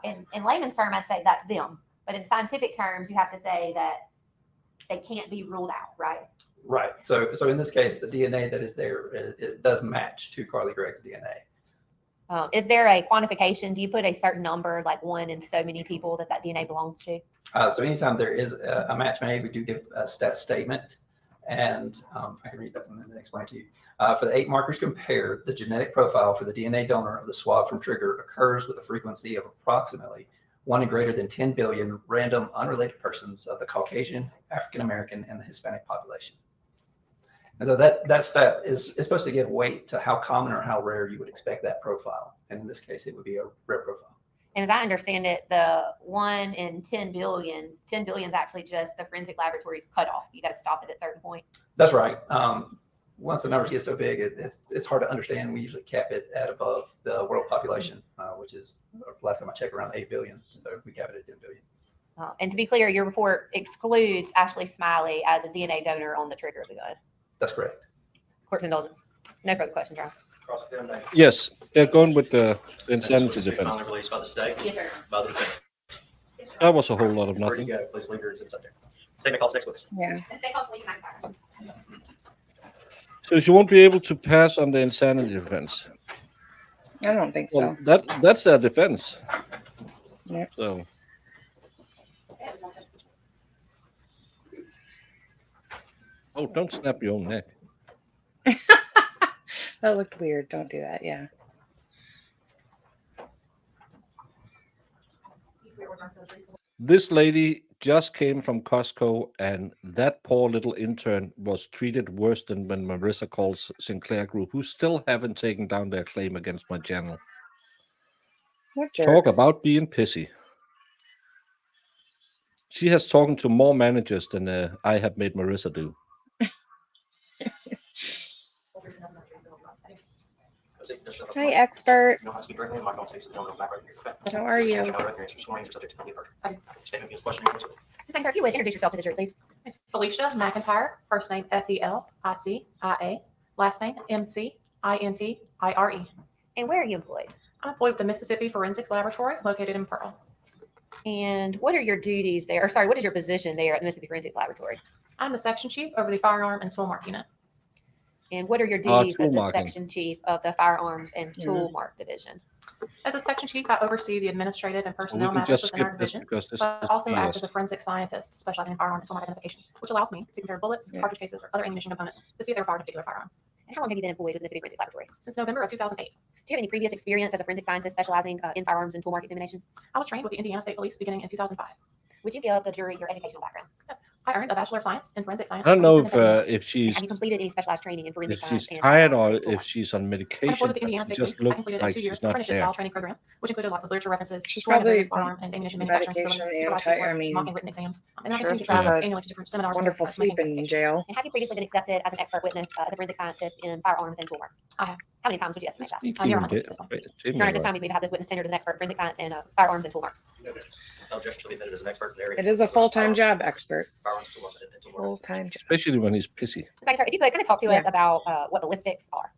[SPEAKER 5] In layman's term, I'd say that's them. But in scientific terms, you have to say that they can't be ruled out, right?
[SPEAKER 12] Right. So in this case, the DNA that is there, it does match to Carly Gregg's DNA.
[SPEAKER 5] Is there a quantification? Do you put a certain number, like 1 in so many people, that DNA belongs to?
[SPEAKER 12] So anytime there is a match made, we do give a stat statement. And I can read that one and then explain to you. For the 8 markers compared, the genetic profile for the DNA donor of the swab from trigger occurs with a frequency of approximately 1 in greater than 10 billion random unrelated persons of the Caucasian, African American, and the Hispanic population. And so that stat is supposed to give weight to how common or how rare you would expect that profile. And in this case, it would be a rare profile.
[SPEAKER 5] And as I understand it, the 1 in 10 billion is actually just the forensic laboratory's cutoff. You got to stop it at a certain point.
[SPEAKER 12] That's right. Once the numbers get so big, it's hard to understand. We usually cap it at above the world population, which is last time I checked around 8 billion. So we cap it at 10 billion.
[SPEAKER 5] And to be clear, your report excludes Ashley Smiley as a DNA donor on the trigger of the gun.
[SPEAKER 12] That's correct.
[SPEAKER 5] Court's indulgence. No further questions, Ron.
[SPEAKER 3] Yes, they're going with the insanity defense.
[SPEAKER 4] Finally released by the state.
[SPEAKER 5] Yes, sir.
[SPEAKER 4] By the defense.
[SPEAKER 3] That was a whole lot of
[SPEAKER 4] Where do
[SPEAKER 3] nothing.
[SPEAKER 4] you go? Please leave your exhibits up there. Statement calls next witness.
[SPEAKER 7] Yeah.
[SPEAKER 3] So she won't be able to pass on the insanity defense.
[SPEAKER 7] I don't think so.
[SPEAKER 3] Well, that's their defense.
[SPEAKER 7] Yeah.
[SPEAKER 3] So. Oh, don't snap your own neck.
[SPEAKER 7] That looked weird. Don't do that. Yeah.
[SPEAKER 3] This lady just came from Costco, and that poor little intern was treated worse than when Marissa calls Sinclair Group, who still haven't taken down their claim against my channel.
[SPEAKER 7] What
[SPEAKER 3] Talk
[SPEAKER 7] jerks.
[SPEAKER 3] about being pissy. She has talked to more managers than I have made Marissa do.
[SPEAKER 7] Hi, expert.
[SPEAKER 4] You know how to speak directly. I'm not going to take it. Don't go back right here. Okay.
[SPEAKER 7] How are you?
[SPEAKER 4] Statement against question.
[SPEAKER 5] Ms. McIntyre, if you would introduce yourself to the jury, please.
[SPEAKER 8] Miss Felicia McIntyre, first name FELICIA, last name MCINTIRE.
[SPEAKER 5] And where are you employed?
[SPEAKER 8] I'm employed with the Mississippi Forensics Laboratory located in Pearl.
[SPEAKER 5] And what are your duties there? Or sorry, what is your position there at the Mississippi Forensics Laboratory?
[SPEAKER 8] I'm the section chief over the firearm and tool mark unit.
[SPEAKER 5] And what are your duties
[SPEAKER 3] tool
[SPEAKER 5] as the
[SPEAKER 3] marking.
[SPEAKER 5] section chief of the Firearms and Tool Mark Division?
[SPEAKER 8] As a section chief, I oversee the administrative and
[SPEAKER 3] We
[SPEAKER 8] personnel
[SPEAKER 3] can
[SPEAKER 8] matters
[SPEAKER 3] just
[SPEAKER 8] within our
[SPEAKER 3] skip this
[SPEAKER 8] division,
[SPEAKER 3] because this
[SPEAKER 8] but
[SPEAKER 3] is
[SPEAKER 8] also act
[SPEAKER 3] BS.
[SPEAKER 8] as a forensic scientist specializing in firearm and tool mark identification, which allows me to compare bullets, cartridge cases, or other ammunition components to see if they were fired in a particular firearm.
[SPEAKER 5] And how long have you been employed with the Mississippi Forensics Laboratory?
[SPEAKER 8] Since November of 2008,
[SPEAKER 5] Do you have any previous experience as a forensic scientist specializing in firearms and tool mark examination?
[SPEAKER 8] I was trained with the Indiana State Police beginning in 2005.
[SPEAKER 5] Would you give the jury your educational background?
[SPEAKER 8] I earned a Bachelor of Science in Forensic Science.
[SPEAKER 3] I don't know
[SPEAKER 8] from Eastern
[SPEAKER 3] if she's
[SPEAKER 5] Have you completed any specialized training in forensic
[SPEAKER 3] if
[SPEAKER 5] science?
[SPEAKER 3] she's
[SPEAKER 5] and
[SPEAKER 3] tired
[SPEAKER 5] firearms
[SPEAKER 3] or
[SPEAKER 5] and tool
[SPEAKER 3] if
[SPEAKER 5] mark?
[SPEAKER 3] she's on
[SPEAKER 8] I'm
[SPEAKER 3] medication.
[SPEAKER 8] employed with the
[SPEAKER 3] But
[SPEAKER 8] Indiana
[SPEAKER 3] she
[SPEAKER 8] State
[SPEAKER 3] just
[SPEAKER 8] Police. I
[SPEAKER 3] looks
[SPEAKER 8] completed a
[SPEAKER 3] like
[SPEAKER 8] 2-year
[SPEAKER 3] she's not
[SPEAKER 8] apprenticeship
[SPEAKER 3] there.
[SPEAKER 8] style training program, which included lots of literature references,
[SPEAKER 7] She's
[SPEAKER 8] touring of
[SPEAKER 7] probably
[SPEAKER 8] various firearm and ammunition manufacturing
[SPEAKER 7] medication
[SPEAKER 8] facilities,
[SPEAKER 7] and
[SPEAKER 8] supervised work,
[SPEAKER 7] I
[SPEAKER 8] mock
[SPEAKER 7] mean,
[SPEAKER 8] and written exams, and
[SPEAKER 7] I'm
[SPEAKER 8] an
[SPEAKER 7] sure
[SPEAKER 8] opportunity to
[SPEAKER 7] she
[SPEAKER 8] travel
[SPEAKER 7] had
[SPEAKER 8] annually to different seminars.
[SPEAKER 7] wonderful
[SPEAKER 8] to making
[SPEAKER 7] sleep in jail.
[SPEAKER 5] And have you previously been accepted as an expert witness as a forensic scientist in firearms and tool marks?
[SPEAKER 8] I have.
[SPEAKER 5] How many times would you estimate that?
[SPEAKER 3] Speak
[SPEAKER 8] near
[SPEAKER 3] even
[SPEAKER 8] my
[SPEAKER 3] di-
[SPEAKER 8] this one.
[SPEAKER 3] wait,
[SPEAKER 5] Your Honor, at this time, we believe to have this witness tenured as an expert in forensic science and firearms and tool marks.
[SPEAKER 4] No objection to be admitted as an expert in the area.
[SPEAKER 7] It is a full-time job, expert.
[SPEAKER 4] Firearms, tool mark, and tool mark.
[SPEAKER 7] Full-time job.
[SPEAKER 3] Especially when he's pissy.
[SPEAKER 5] Ms. McIntyre, if you could kind of talk to us about what ballistics are.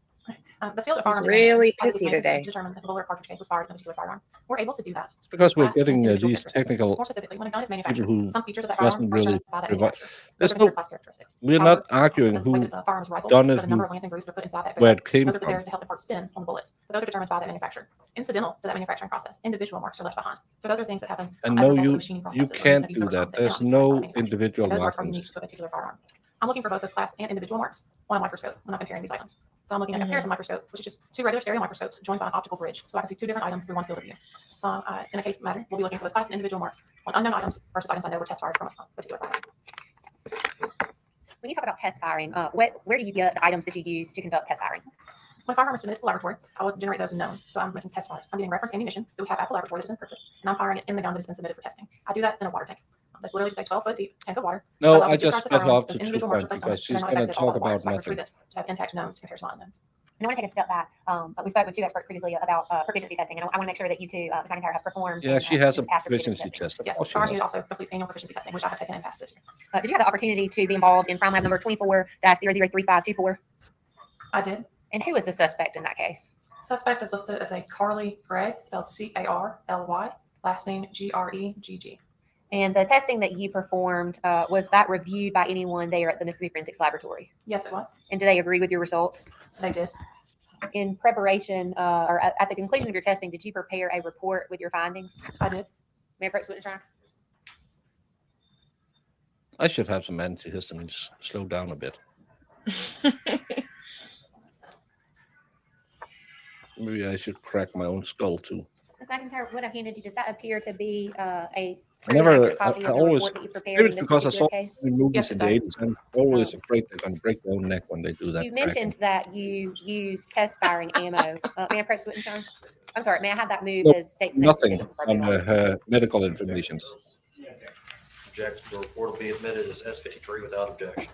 [SPEAKER 8] The field of
[SPEAKER 7] He's
[SPEAKER 8] firearms
[SPEAKER 7] really
[SPEAKER 8] examination causes
[SPEAKER 7] pissy
[SPEAKER 8] the
[SPEAKER 7] today.
[SPEAKER 8] to determine if a bullet or cartridge case was fired in a particular firearm. We're able to do that.
[SPEAKER 3] It's because we're
[SPEAKER 8] Class and
[SPEAKER 3] getting
[SPEAKER 8] individual
[SPEAKER 3] these
[SPEAKER 8] characteristics.
[SPEAKER 3] technical
[SPEAKER 8] More specifically, when a gun is
[SPEAKER 3] people
[SPEAKER 8] manufactured,
[SPEAKER 3] who
[SPEAKER 8] some features of that firearm
[SPEAKER 3] doesn't
[SPEAKER 8] are
[SPEAKER 3] really
[SPEAKER 8] determined by that
[SPEAKER 3] provide.
[SPEAKER 8] manufacturer. Those
[SPEAKER 3] There's
[SPEAKER 8] are
[SPEAKER 3] no.
[SPEAKER 8] considered class characteristics.
[SPEAKER 3] We're
[SPEAKER 8] However,
[SPEAKER 3] not arguing
[SPEAKER 8] the way
[SPEAKER 3] who
[SPEAKER 8] that the firearm is rifled,
[SPEAKER 3] done
[SPEAKER 8] so
[SPEAKER 3] it,
[SPEAKER 8] the number
[SPEAKER 3] who
[SPEAKER 8] of lands and grooves that are put inside that
[SPEAKER 3] where
[SPEAKER 8] barrel,
[SPEAKER 3] it came
[SPEAKER 8] those are put there
[SPEAKER 3] from.
[SPEAKER 8] to help the part spin on the bullet. But those are determined by that manufacturer. Incidental to that manufacturing process, individual marks are left behind. So those are things that happen
[SPEAKER 3] And
[SPEAKER 8] as a
[SPEAKER 3] no,
[SPEAKER 8] result of the
[SPEAKER 3] you
[SPEAKER 8] machining
[SPEAKER 3] you
[SPEAKER 8] processes or
[SPEAKER 3] can't
[SPEAKER 8] these
[SPEAKER 3] do
[SPEAKER 8] sorts of
[SPEAKER 3] that.
[SPEAKER 8] things
[SPEAKER 3] There's
[SPEAKER 8] cannot be defined by
[SPEAKER 3] no
[SPEAKER 8] the manufacturer.
[SPEAKER 3] individual
[SPEAKER 8] And those marks are
[SPEAKER 3] markings.
[SPEAKER 8] unique to a particular firearm. I'm looking for both those class and individual marks on a microscope when I'm comparing these items. So I'm looking at a comparison microscope, which is just two regular stereo microscopes joined by an optical bridge, so I can see two different items through one field of view. So in a case matter, we'll be looking for those class and individual marks on unknown items versus items I know were test fired from a particular firearm.
[SPEAKER 5] When you talk about test firing, where do you get the items that you use to conduct test firing?
[SPEAKER 8] When firearm is submitted to the laboratory, I will generate those in knowns. So I'm making test fires. I'm getting reference ammunition that we have at the laboratory that is encrypted, and I'm firing it in the gun that has been submitted for testing. I do that in a water tank. That's literally just a 12-foot deep tank of water.
[SPEAKER 3] No,
[SPEAKER 8] I'll
[SPEAKER 3] I
[SPEAKER 8] discharge
[SPEAKER 3] just
[SPEAKER 8] the
[SPEAKER 3] sped
[SPEAKER 8] firearm
[SPEAKER 3] up
[SPEAKER 8] with
[SPEAKER 3] to 2
[SPEAKER 8] individual marks
[SPEAKER 3] points
[SPEAKER 8] placed on it,
[SPEAKER 3] because
[SPEAKER 8] and
[SPEAKER 3] she's
[SPEAKER 8] they're not
[SPEAKER 3] going to
[SPEAKER 8] affected all
[SPEAKER 3] talk
[SPEAKER 8] by water,
[SPEAKER 3] about
[SPEAKER 8] so I can
[SPEAKER 3] nothing.
[SPEAKER 8] retrieve it to have intact knowns to compare to non-knowns.
[SPEAKER 5] And I want to take a step back. We spoke with two experts previously about proficiency testing, and I want to make sure that you two, Ms. McIntyre, have performed.
[SPEAKER 3] Yeah,
[SPEAKER 5] and,
[SPEAKER 3] she has a
[SPEAKER 5] and passed your
[SPEAKER 3] proficiency
[SPEAKER 5] testing.
[SPEAKER 3] test. Of
[SPEAKER 8] Yes,
[SPEAKER 3] course she
[SPEAKER 8] ours
[SPEAKER 3] has.
[SPEAKER 8] also completes annual proficiency testing, which I have taken and passed this year.
[SPEAKER 5] Did you have the opportunity to be involved in crime lab number 24-003524?
[SPEAKER 8] I did.
[SPEAKER 5] And who was the suspect in that case?
[SPEAKER 8] Suspect is listed as a Carly Gregg, spelled C-A-R-L-Y, last name G-R-E-G-G.
[SPEAKER 5] And the testing that you performed, was that reviewed by anyone there at the Mississippi Forensics Laboratory?
[SPEAKER 8] Yes, it was.
[SPEAKER 5] And did they agree with your results?
[SPEAKER 8] They did.
[SPEAKER 5] In preparation, or at the conclusion of your testing, did you prepare a report with your findings?
[SPEAKER 8] I did.
[SPEAKER 5] May I approach the witness, Your Honor?
[SPEAKER 3] I should have some antihistamines. Slow down a bit. Maybe I should crack my own skull too.
[SPEAKER 5] Ms. McIntyre, what I handed you, does that appear to be a
[SPEAKER 3] Never.
[SPEAKER 5] accurate copy
[SPEAKER 3] I
[SPEAKER 5] of the
[SPEAKER 3] always.
[SPEAKER 5] report that you prepared
[SPEAKER 3] Maybe
[SPEAKER 5] in
[SPEAKER 3] it's
[SPEAKER 5] this
[SPEAKER 3] because I saw
[SPEAKER 5] particular case?
[SPEAKER 3] the movies
[SPEAKER 8] Yes,
[SPEAKER 3] in
[SPEAKER 8] it
[SPEAKER 3] the
[SPEAKER 8] does.
[SPEAKER 3] 80s. I'm always afraid they're going to break their own neck when they do that.
[SPEAKER 5] You
[SPEAKER 3] cracking.
[SPEAKER 5] mentioned that you use test firing ammo. May I approach the witness, Your Honor? I'm sorry, may I have that moved
[SPEAKER 3] No,
[SPEAKER 5] as state
[SPEAKER 3] nothing
[SPEAKER 5] sensitive for
[SPEAKER 3] on
[SPEAKER 5] approval?
[SPEAKER 3] her medical information.
[SPEAKER 4] Objection, the report will be admitted as S53 without objection.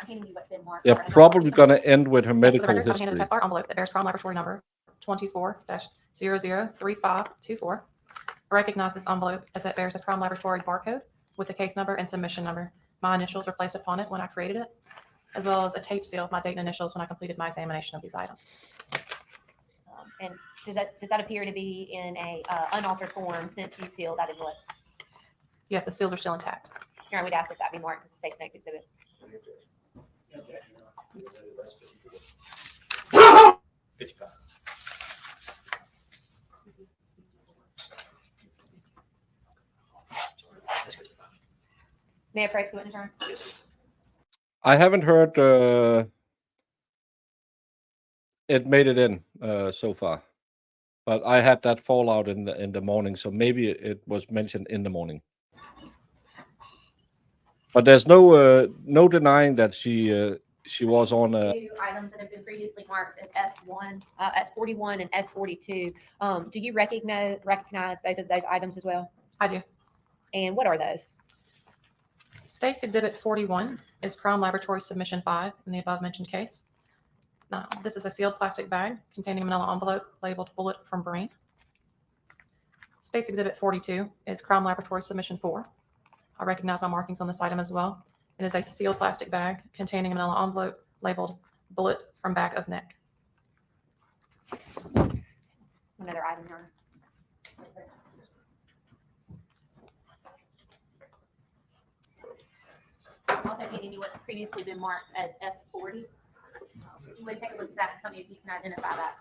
[SPEAKER 5] I'm handing you what's been marked.
[SPEAKER 3] They're probably going to end with her
[SPEAKER 8] Yes, for the
[SPEAKER 3] medical
[SPEAKER 8] record, I'm handed a
[SPEAKER 3] history.
[SPEAKER 8] test fire envelope that bears Crime Laboratory number 24-003524. I recognize this envelope as it bears the Crime Laboratory barcode with the case number and submission number. My initials are placed upon it when I created it, as well as a tape seal of my date and initials when I completed my examination of these items.
[SPEAKER 5] And does that appear to be in a unaltered form since you sealed that envelope?
[SPEAKER 8] Yes, the seals are still intact.
[SPEAKER 5] Here, I would ask that that be marked as a state's next exhibit.
[SPEAKER 4] 55.
[SPEAKER 5] May I approach the witness, Your Honor?
[SPEAKER 4] Yes, sir.
[SPEAKER 3] I haven't heard it made it in so far, but I had that fallout in the morning, so maybe it was mentioned in the morning. But there's no denying that she was on
[SPEAKER 5] Two items that have been previously marked as S1, S41, and S42. Do you recognize both of those items as well?
[SPEAKER 8] I do.
[SPEAKER 5] And what are those?
[SPEAKER 8] State's Exhibit 41 is Crime Laboratory Submission 5 in the above mentioned case. Now, this is a sealed plastic bag containing a manila envelope labeled Bullet from Brain. State's Exhibit 42 is Crime Laboratory Submission 4. I recognize our markings on this item as well. It is a sealed plastic bag containing a manila envelope labeled Bullet from Back of Neck.
[SPEAKER 5] Another item, Your Honor. I'm also handing you what's previously been marked as S40. You would take a look at that and tell me if you can identify that.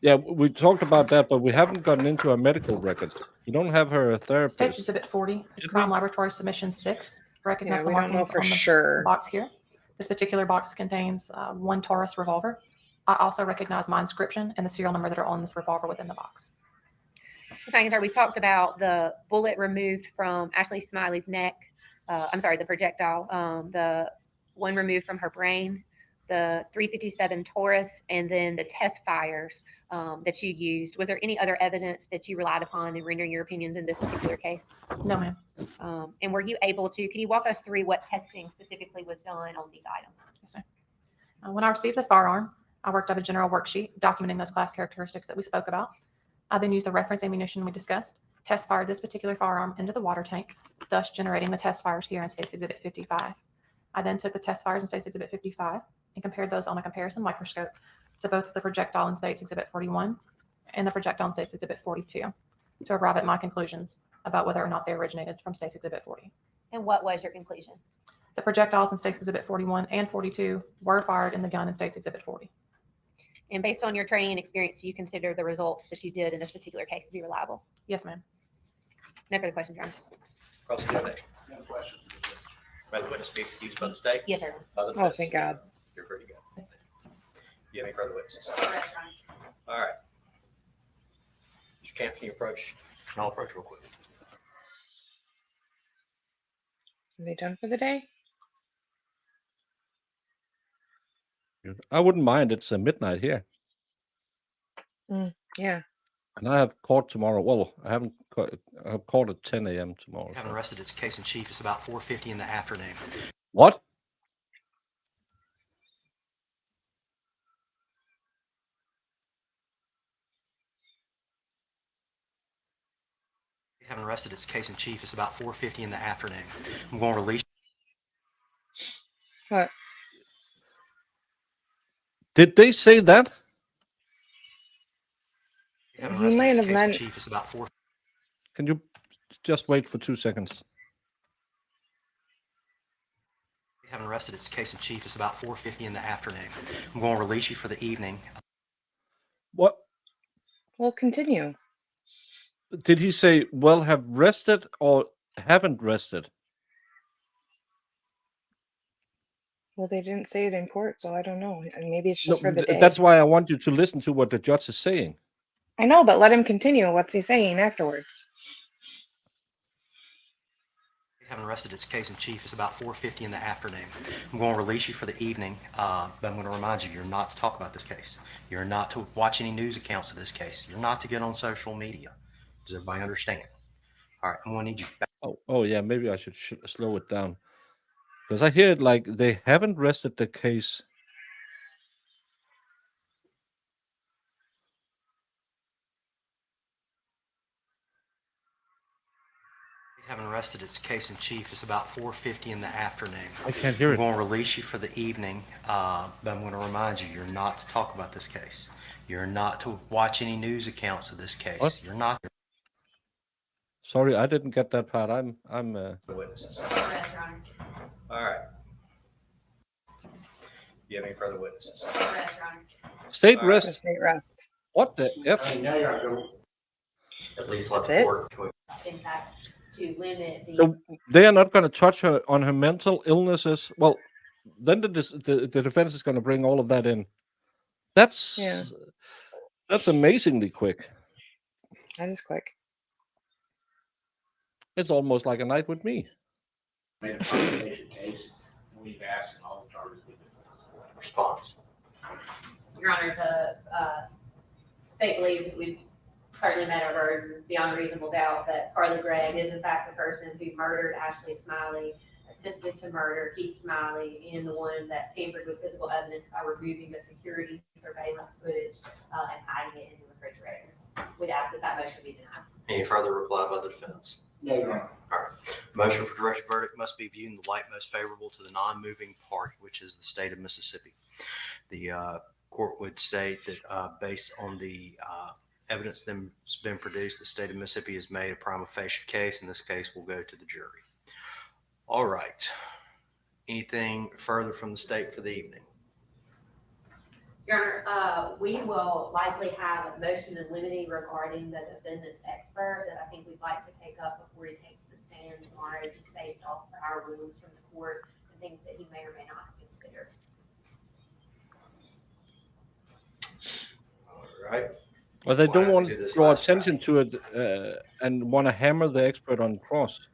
[SPEAKER 3] Yeah, we talked about that, but we haven't gotten into her medical records. You don't have her
[SPEAKER 8] State's
[SPEAKER 3] therapist.
[SPEAKER 8] Exhibit 40 is Crime Laboratory Submission 6. Recognize
[SPEAKER 7] Yeah,
[SPEAKER 8] the
[SPEAKER 7] we don't know
[SPEAKER 8] markings
[SPEAKER 7] for
[SPEAKER 8] on the
[SPEAKER 7] sure.
[SPEAKER 8] box here. This particular box contains one Taurus revolver. I also recognize my inscription and the serial number that are on this revolver within the box.
[SPEAKER 5] Ms. McIntyre, we talked about the bullet removed from Ashley Smiley's neck. I'm sorry, the projectile. The one removed from her brain, the 357 Taurus, and then the test fires that you used. Was there any other evidence that you relied upon in rendering your opinions in this particular case?
[SPEAKER 8] No, ma'am.
[SPEAKER 5] And were you able to, can you walk us through what testing specifically was done on these items?
[SPEAKER 8] Yes, ma'am. When I received the firearm, I worked up a general worksheet documenting those class characteristics that we spoke about. I then used the reference ammunition we discussed, test fired this particular firearm into the water tank, thus generating the test fires here in State's Exhibit 55. I then took the test fires in State's Exhibit 55 and compared those on a comparison microscope to both the projectile in State's Exhibit 41 and the projectile in State's Exhibit 42 to arrive at my conclusions about whether or not they originated from State's Exhibit 40.
[SPEAKER 5] And what was your conclusion?
[SPEAKER 8] The projectiles in State's Exhibit 41 and 42 were fired in the gun in State's Exhibit 40.
[SPEAKER 5] And based on your training and experience, do you consider the results that you did in this particular case to be reliable?
[SPEAKER 8] Yes, ma'am.
[SPEAKER 5] No further questions, Your Honor.
[SPEAKER 4] Cross-examination.
[SPEAKER 9] No questions.
[SPEAKER 4] May the witness be excused by the state?
[SPEAKER 5] Yes, sir.
[SPEAKER 4] By the
[SPEAKER 7] Oh,
[SPEAKER 4] defense?
[SPEAKER 7] thank God.
[SPEAKER 4] You're free to go. Do you have any further witnesses?
[SPEAKER 5] Yes, Your Honor.
[SPEAKER 4] All right. Mr. Camp, can you approach? And I'll approach real quick.
[SPEAKER 7] Are they done for the day?
[SPEAKER 3] I wouldn't mind. It's midnight here,
[SPEAKER 7] Yeah.
[SPEAKER 3] and I have court tomorrow. Well, I have court at 10 a.m. tomorrow.
[SPEAKER 4] Having
[SPEAKER 3] So.
[SPEAKER 4] arrested its case in chief. It's about 4:50 in the afternoon.
[SPEAKER 3] What?
[SPEAKER 4] Having arrested its case in chief. It's about 4:50 in the afternoon. I'm going to release.
[SPEAKER 7] What?
[SPEAKER 3] Did they say that?
[SPEAKER 4] Having
[SPEAKER 7] He
[SPEAKER 4] arrested
[SPEAKER 7] might
[SPEAKER 4] its
[SPEAKER 7] have
[SPEAKER 4] case in
[SPEAKER 7] meant-
[SPEAKER 4] chief. It's about 4.
[SPEAKER 3] Can you just wait for 2 seconds?
[SPEAKER 4] Having arrested its case in chief. It's about 4:50 in the afternoon. I'm going to release you for the evening.
[SPEAKER 3] What?
[SPEAKER 7] Well, continue.
[SPEAKER 3] Did he say, well, have rested or haven't rested?
[SPEAKER 7] Well, they didn't say it in court, so I don't know. And maybe it's
[SPEAKER 3] No,
[SPEAKER 7] just for the day.
[SPEAKER 3] that's why I want you to listen to what the judge is saying.
[SPEAKER 7] I know, but let him continue. What's he saying afterwards?
[SPEAKER 4] Having rested its case in chief. It's about 4:50 in the afternoon. I'm going to release you for the evening, but I'm going to remind you, you're not to talk about this case. You're not to watch any news accounts of this case. You're not to get on social media. Does everybody understand? All right, I'm going to need you back.
[SPEAKER 3] Oh yeah, maybe I should slow it down because I hear it like they haven't rested the case.
[SPEAKER 4] Having rested its case in chief. It's about 4:50 in the afternoon.
[SPEAKER 3] I can't hear
[SPEAKER 4] I'm
[SPEAKER 3] it.
[SPEAKER 4] going to release you for the evening, but I'm going to remind you, you're not to talk about this case. You're not to watch any news accounts of this case.
[SPEAKER 3] What?
[SPEAKER 4] You're not
[SPEAKER 3] Sorry, I didn't get that part. I'm
[SPEAKER 4] the witnesses. All right. Do you have any further witnesses?
[SPEAKER 3] state
[SPEAKER 4] All right.
[SPEAKER 3] rest.
[SPEAKER 7] State rest.
[SPEAKER 3] What the
[SPEAKER 10] I
[SPEAKER 3] F?
[SPEAKER 10] mean, now you're going.
[SPEAKER 4] At least let
[SPEAKER 7] That's
[SPEAKER 4] the
[SPEAKER 7] it?
[SPEAKER 4] court.
[SPEAKER 5] In fact, to limit the.
[SPEAKER 3] So they are not going to touch her on her mental illnesses. Well, then the defense is going to bring all of that in. That's amazingly quick.
[SPEAKER 7] That is quick.
[SPEAKER 3] It's almost like a night with me.
[SPEAKER 10] Made a confirmation case, and we've asked all the charges witnesses.
[SPEAKER 4] Response.
[SPEAKER 5] Your Honor, the state believes that we've certainly met our burden beyond reasonable doubt that Carly Gregg is in fact the person who murdered Ashley Smiley, attempted to murder Keith Smiley, and the one that tampered with physical evidence by removing the security surveillance footage and hiding it in the refrigerator. We'd ask that that motion be denied.
[SPEAKER 4] Any further reply by the defense?
[SPEAKER 10] No, Your Honor.
[SPEAKER 4] All right. Motion for directed verdict must be viewed in the light most favorable to the non-moving party, which is the state of Mississippi. The court would state that based on the evidence that's been produced, the state of Mississippi has made a prima facie case, and this case will go to the jury. All right. Anything further from the state for the evening?
[SPEAKER 5] Your Honor, we will likely have a motion in limine regarding the defendant's expert that I think we'd like to take up before he takes the stand tomorrow, just based off of our rulings from the court and things that he may or may not have considered.
[SPEAKER 4] All right.
[SPEAKER 3] Well, they
[SPEAKER 4] Why
[SPEAKER 3] don't
[SPEAKER 4] don't we
[SPEAKER 3] want
[SPEAKER 4] do
[SPEAKER 3] to
[SPEAKER 4] this
[SPEAKER 3] draw
[SPEAKER 4] last
[SPEAKER 3] attention
[SPEAKER 4] Friday?
[SPEAKER 3] to it and want to hammer the expert on cross.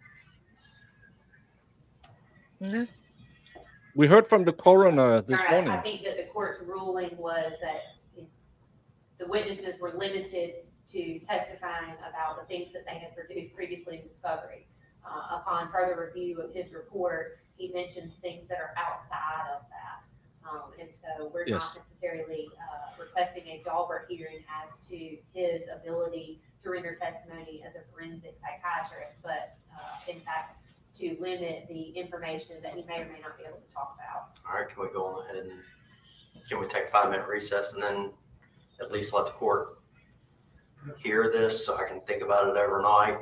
[SPEAKER 7] Mhm.
[SPEAKER 3] We heard from the coroner this
[SPEAKER 5] All right,
[SPEAKER 3] morning.
[SPEAKER 5] I think that the court's ruling was that the witnesses were limited to testifying about the things that they had produced previously in discovery. Upon further review of his report, he mentions things that are outside of that. And so we're
[SPEAKER 3] Yes.
[SPEAKER 5] not necessarily requesting a Daubert hearing as to his ability to render testimony as a forensic psychiatrist, but in fact, to limit the information that he may or may not be able to talk about.
[SPEAKER 4] All right, can we go on ahead and can we take a 5-minute recess and then at least let the court hear this so I can think about it overnight?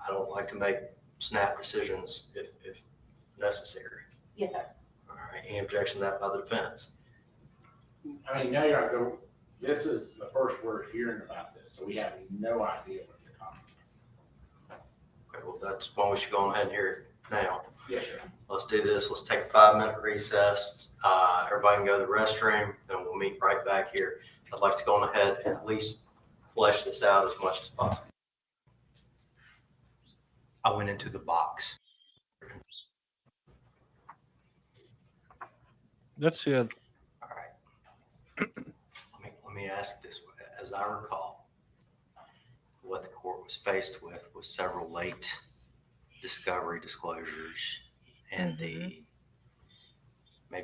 [SPEAKER 4] I don't like to make snap decisions if necessary.
[SPEAKER 5] Yes, sir.
[SPEAKER 4] All right, any objection to that by the defense?
[SPEAKER 10] I mean, now you're going, this is the first we're hearing about this, so we have no idea what the comment.
[SPEAKER 4] Okay, well, that's why we should go on ahead and hear it now.
[SPEAKER 10] Yes, sir.
[SPEAKER 4] Let's do this. Let's take a 5-minute recess. Everybody can go to the restroom, and we'll meet right back here. I'd like to go on ahead and at least flesh this out as much as possible. I went into the box.
[SPEAKER 3] Let's hear it.
[SPEAKER 4] All right. Let me ask this way. As I recall, what the court was faced with was several late discovery disclosures, and maybe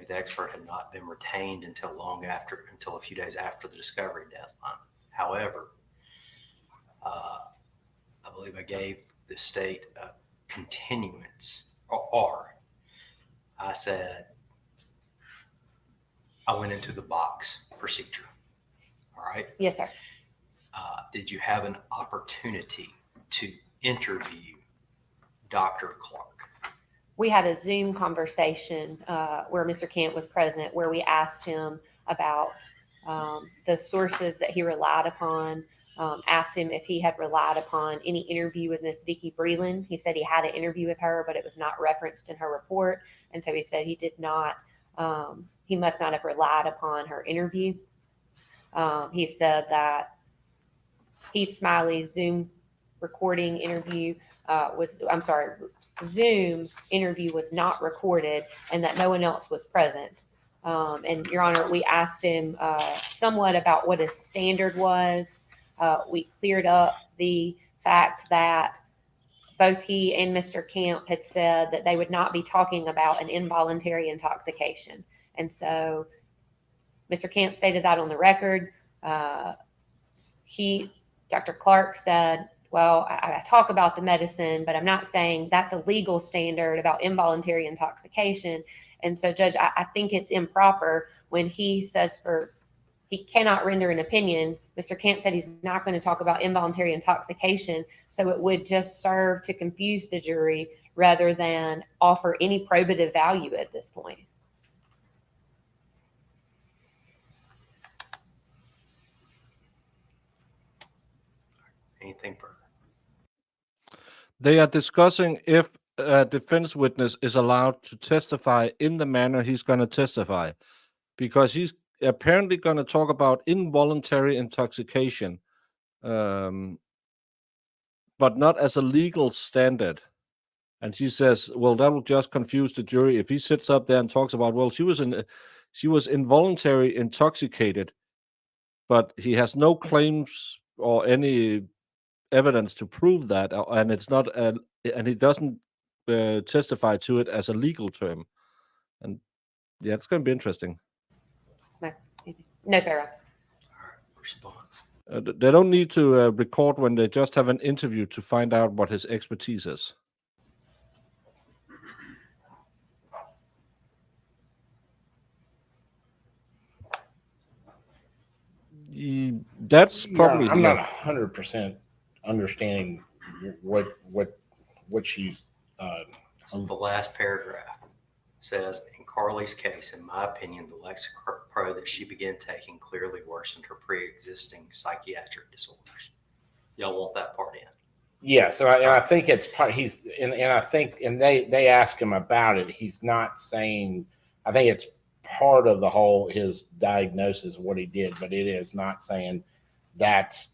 [SPEAKER 4] the expert had not been retained until a few days after the discovery deadline. However, I believe I gave the state a continuance, or I said I went into the box procedure. All right.
[SPEAKER 5] Yes, sir.
[SPEAKER 4] Did you have an opportunity to interview Dr. Clark?
[SPEAKER 5] We had a Zoom conversation where Mr. Kent was present, where we asked him about the sources that he relied upon, asked him if he had relied upon any interview with Miss Vicki Breland. He said he had an interview with her, but it was not referenced in her report. And so he said he did not, he must not have relied upon her interview. He said that Heath Smiley's Zoom recording interview Zoom interview was not recorded and that no one else was present. And Your Honor, we asked him somewhat about what his standard was. We cleared up the fact that both he and Mr. Camp had said that they would not be talking about an involuntary intoxication. And so Mr. Camp stated that on the record. Dr. Clark said, well, I talk about the medicine, but I'm not saying that's a legal standard about involuntary intoxication. And so, Judge, I think it's improper when he says he cannot render an opinion. Mr. Camp said he's not going to talk about involuntary intoxication, so it would just serve to confuse the jury rather than offer any probative value at this point.
[SPEAKER 4] Anything further?
[SPEAKER 3] They are discussing if a defense witness is allowed to testify in the manner he's going to testify, because he's apparently going to talk about involuntary intoxication, but not as a legal standard. And she says, well, that will just confuse the jury if he sits up there and talks about, well, she was involuntary intoxicated, but he has no claims or any evidence to prove that, and it's not, and he doesn't testify to it as a legal term. And yeah, it's going to be interesting.
[SPEAKER 5] No, sir.
[SPEAKER 4] All right, response.
[SPEAKER 3] They don't need to record when they just have an interview to find out what his expertise is. That's probably.
[SPEAKER 10] I'm not 100% understanding what she's.
[SPEAKER 4] The last paragraph says, in Carly's case, in my opinion, the Lexapro that she began taking clearly worsened her pre-existing psychiatric disorders. Y'all want that part in?
[SPEAKER 10] Yeah, so I think it's part. They ask him about it. He's not saying. I think it's part of the whole his diagnosis of what he did, but it is not saying that's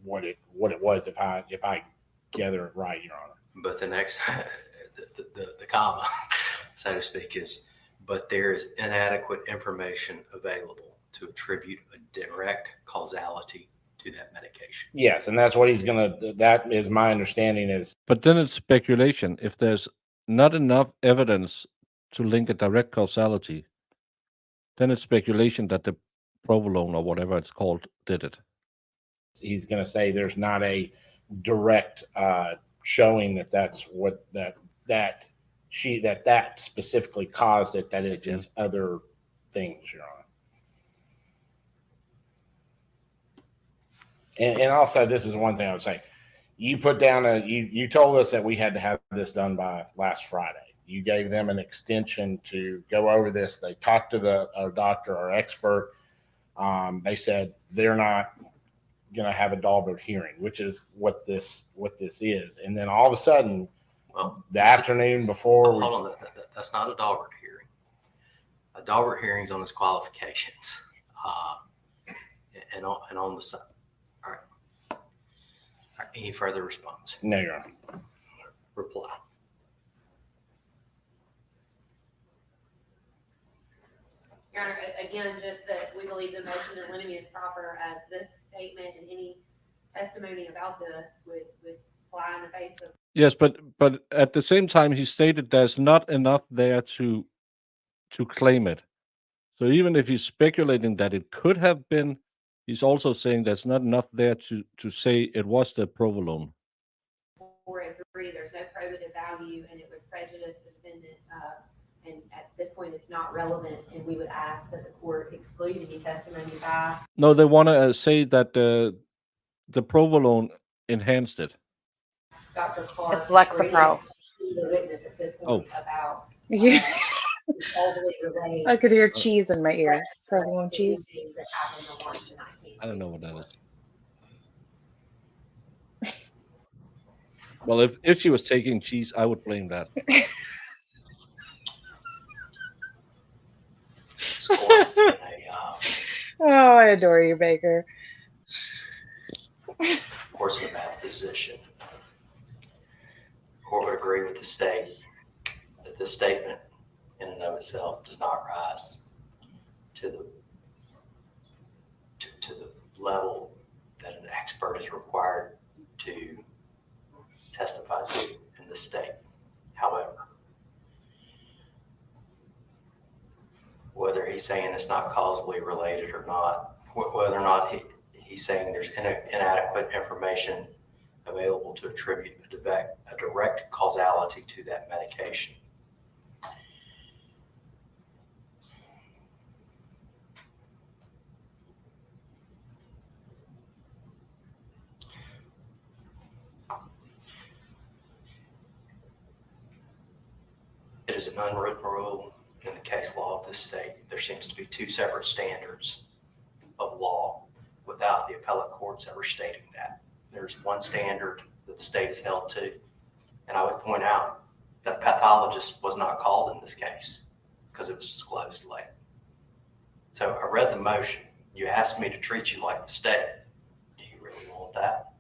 [SPEAKER 10] what it was. If I gather it right, Your Honor.
[SPEAKER 4] But the next, the comma, so to speak, is, but there is inadequate information available to attribute a direct causality to that medication.
[SPEAKER 10] Yes, and that's what he's gonna. That is my understanding. Is
[SPEAKER 3] but then it's speculation. If there's not enough evidence to link a direct causality, then it's speculation that the provolone or whatever it's called did it.
[SPEAKER 10] He's going to say there's not a direct showing that that's what that specifically caused it. That is these other things, Your Honor. And also, this is one thing I would say. You put down you told us that we had to have this done by last Friday. You gave them an extension to go over this. They talked to our doctor, our expert. They said they're not going to have a Daubert hearing, which is what this is. And then all of a sudden, the afternoon before.
[SPEAKER 4] Hold on, that's not a Daubert hearing. A Daubert hearing's on his qualifications, and on the side. All right. Any further response?
[SPEAKER 10] No, Your Honor.
[SPEAKER 4] Reply.
[SPEAKER 5] Your Honor, again, just that we believe the motion in limine is proper, as this statement and any testimony about this would fly in the face of.
[SPEAKER 3] Yes, but at the same time, he stated there's not enough there to claim it. So even if he's speculating that it could have been, he's also saying there's not enough there to say it was the provolone.
[SPEAKER 5] Or agree, there's no probative value, and it would prejudice the defendant. And at this point, it's not relevant, and we would ask that the court exclude any testimony by.
[SPEAKER 3] No, they want to say that the provolone enhanced it.
[SPEAKER 5] Dr. Clark.
[SPEAKER 7] It's Lexapro.
[SPEAKER 5] The witness at this point about.
[SPEAKER 7] Yeah.
[SPEAKER 5] Related,
[SPEAKER 7] I could hear cheese in my ear. Provolone cheese.
[SPEAKER 3] I don't know what that is. Well, if she was taking cheese, I would blame that.
[SPEAKER 7] Oh, I adore you, Baker.
[SPEAKER 4] court's in a bad position. The court would agree with the state that this statement in and of itself does not rise to the level that an expert is required to testify to in the state. However, whether he's saying it's not causally related or not, whether or not he's saying there's inadequate information available to attribute a direct causality to that medication. It is an unwritten rule in the case law of this state. There seems to be two separate standards of law without the appellate courts ever stating that. There's one standard that the state is held to, and I would point out that pathologist was not called in this case because it was disclosed late. So I read the motion. You asked me to treat you like the state. Do you really want that?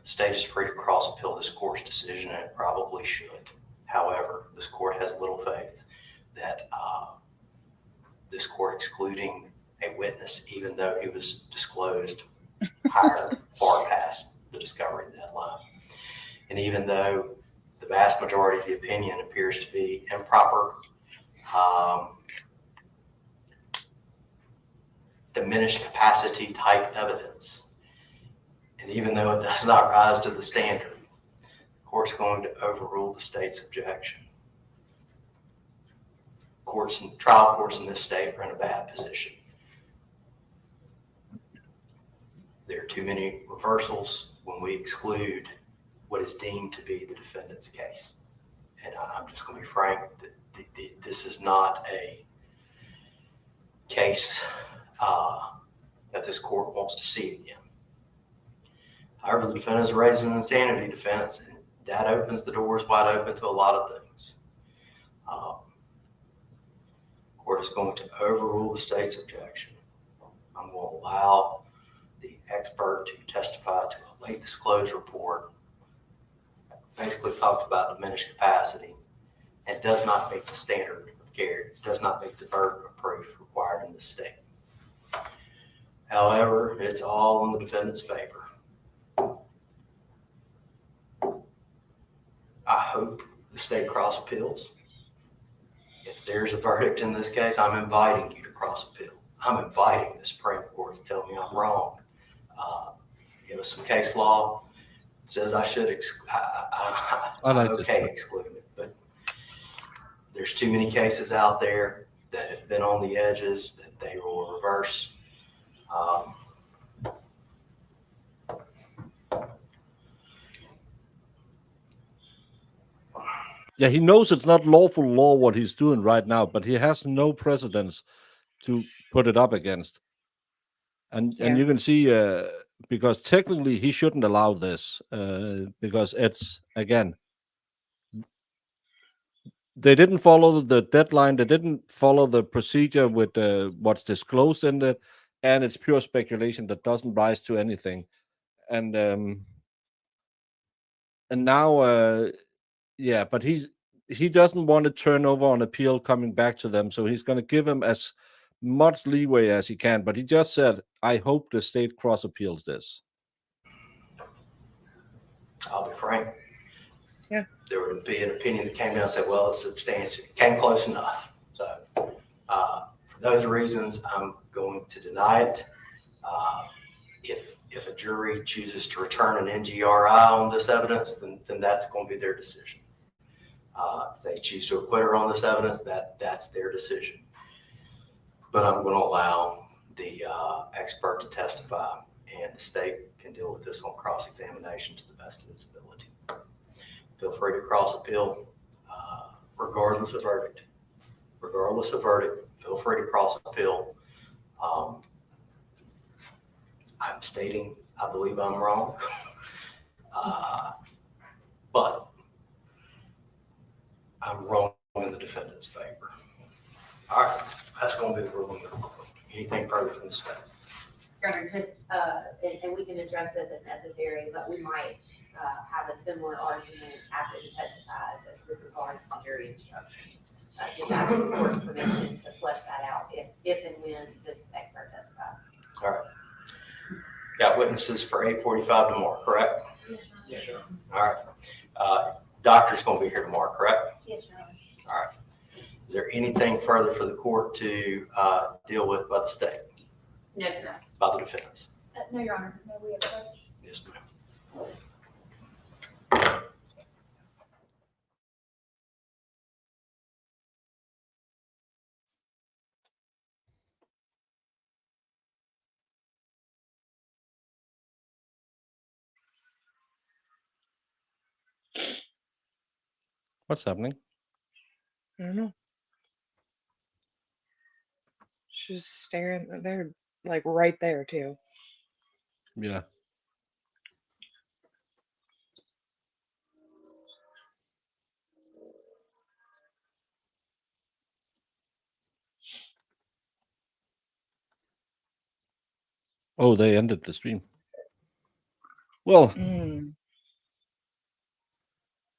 [SPEAKER 4] The state is free to cross appeal this court's decision, and it probably should. However, this court has little faith that this court excluding a witness, even though he was disclosed far past the discovery deadline, and even though the vast majority of the opinion appears to be improper, diminished capacity type evidence, and even though it does not rise to the standard, the court's going to overrule the state's objection. Trial courts in this state are in a bad position. There are too many reversals when we exclude what is deemed to be the defendant's case. And I'm just going to be frank, this is not a case that this court wants to see again. However, the defendant is raising an insanity defense, and that opens the doors wide open to a lot of things. The court is going to overrule the state's objection. I'm going to allow the expert to testify to a late disclosed report. Basically talks about diminished capacity and does not meet the standard of care, does not meet the burden of proof required in the state. However, it's all in the defendant's favor. I hope the state cross appeals. If there's a verdict in this case, I'm inviting you to cross appeal. I'm inviting the Supreme Court to tell me I'm wrong. Give us some case law that says I should, I'm okay excluding it, but there's too many cases out there that have been on the edges that they will reverse.
[SPEAKER 3] Yeah, he knows it's not lawful law what he's doing right now, but he has no precedence to put it up against. And you can see, because technically he shouldn't allow this, because it's, again, they didn't follow the deadline, they didn't follow the procedure with what's disclosed in it, and it's pure speculation that doesn't rise to anything. And now, yeah, but he doesn't want to turn over on appeal coming back to them, so he's going to give him as much leeway as he can. But he just said, I hope the state cross appeals this.
[SPEAKER 4] I'll be frank.
[SPEAKER 7] Yeah.
[SPEAKER 4] There would be an opinion that came down and said, well, it's substantial, it came close enough. So for those reasons, I'm going to deny it. If a jury chooses to return an NGRI on this evidence, then that's going to be their decision. If they choose to acquit her on this evidence, that's their decision. But I'm going to allow the expert to testify, and the state can deal with this on cross-examination to the best of its ability. Feel free to cross appeal, regardless of verdict. Regardless of verdict, feel free to cross appeal. I'm stating I believe I'm wrong, but I'm wrong in the defendant's All right, that's going to be the ruling of the court. Anything further from the state?
[SPEAKER 5] Your Honor, just, and we can address this if necessary, but we might have a similar argument after he testifies as with regards to jury instructions. Just ask the court's permission to flesh that out if and when this expert testifies.
[SPEAKER 4] All right. Got witnesses for 8:45 tomorrow, correct?
[SPEAKER 5] Yes, Your Honor.
[SPEAKER 4] All right. Doctor's going to be here tomorrow, correct?
[SPEAKER 5] Yes, Your Honor.
[SPEAKER 4] All right. Is there anything further for the court to deal with by the state,
[SPEAKER 5] No, sir.
[SPEAKER 4] by the defense?
[SPEAKER 5] No, Your Honor. No, we have a judge.
[SPEAKER 4] Yes, ma'am.
[SPEAKER 3] What's happening?
[SPEAKER 7] I don't know. She's staring. They're like right there too.
[SPEAKER 3] Yeah. Oh, they ended the stream. Well,
[SPEAKER 7] Mm.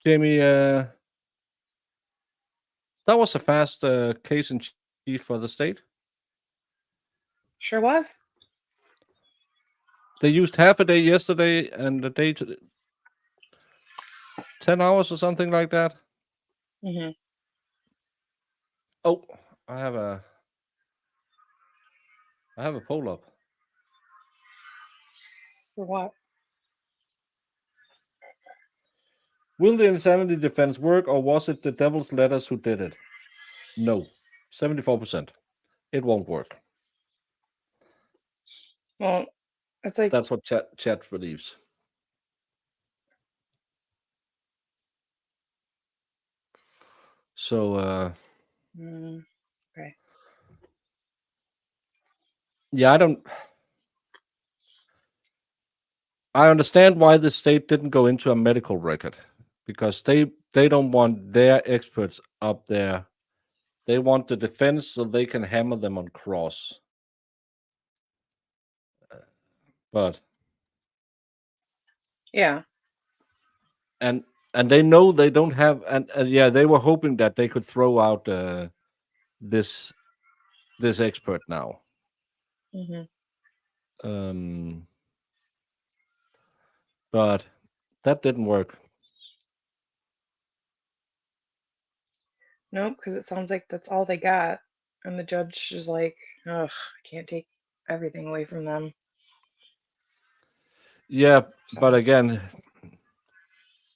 [SPEAKER 3] Jamie, that was a fast case in chief for the state.
[SPEAKER 7] Sure was.
[SPEAKER 3] They used half a day yesterday and a day to 10 hours or something like that.
[SPEAKER 7] Mm-hmm.
[SPEAKER 3] Oh, I have a poll up.
[SPEAKER 7] For what?
[SPEAKER 3] Will the insanity defense work, or was it the devil's letters who did it? No, 74%. It won't work.
[SPEAKER 7] Well, it's like
[SPEAKER 3] That's what chat believes. So,
[SPEAKER 7] okay.
[SPEAKER 3] yeah, I understand why the state didn't go into a medical record, because they don't want their experts up there. They want the defense so they can hammer them on cross. But
[SPEAKER 7] Yeah.
[SPEAKER 3] and they know they don't have, and yeah, they were hoping that they could throw out this expert now.
[SPEAKER 7] Mm-hmm.
[SPEAKER 3] But that didn't work.
[SPEAKER 7] Nope, because it sounds like that's all they got, and the judge is like, "Ugh, I can't take everything away from them."
[SPEAKER 3] Yeah,
[SPEAKER 7] So.
[SPEAKER 3] but again,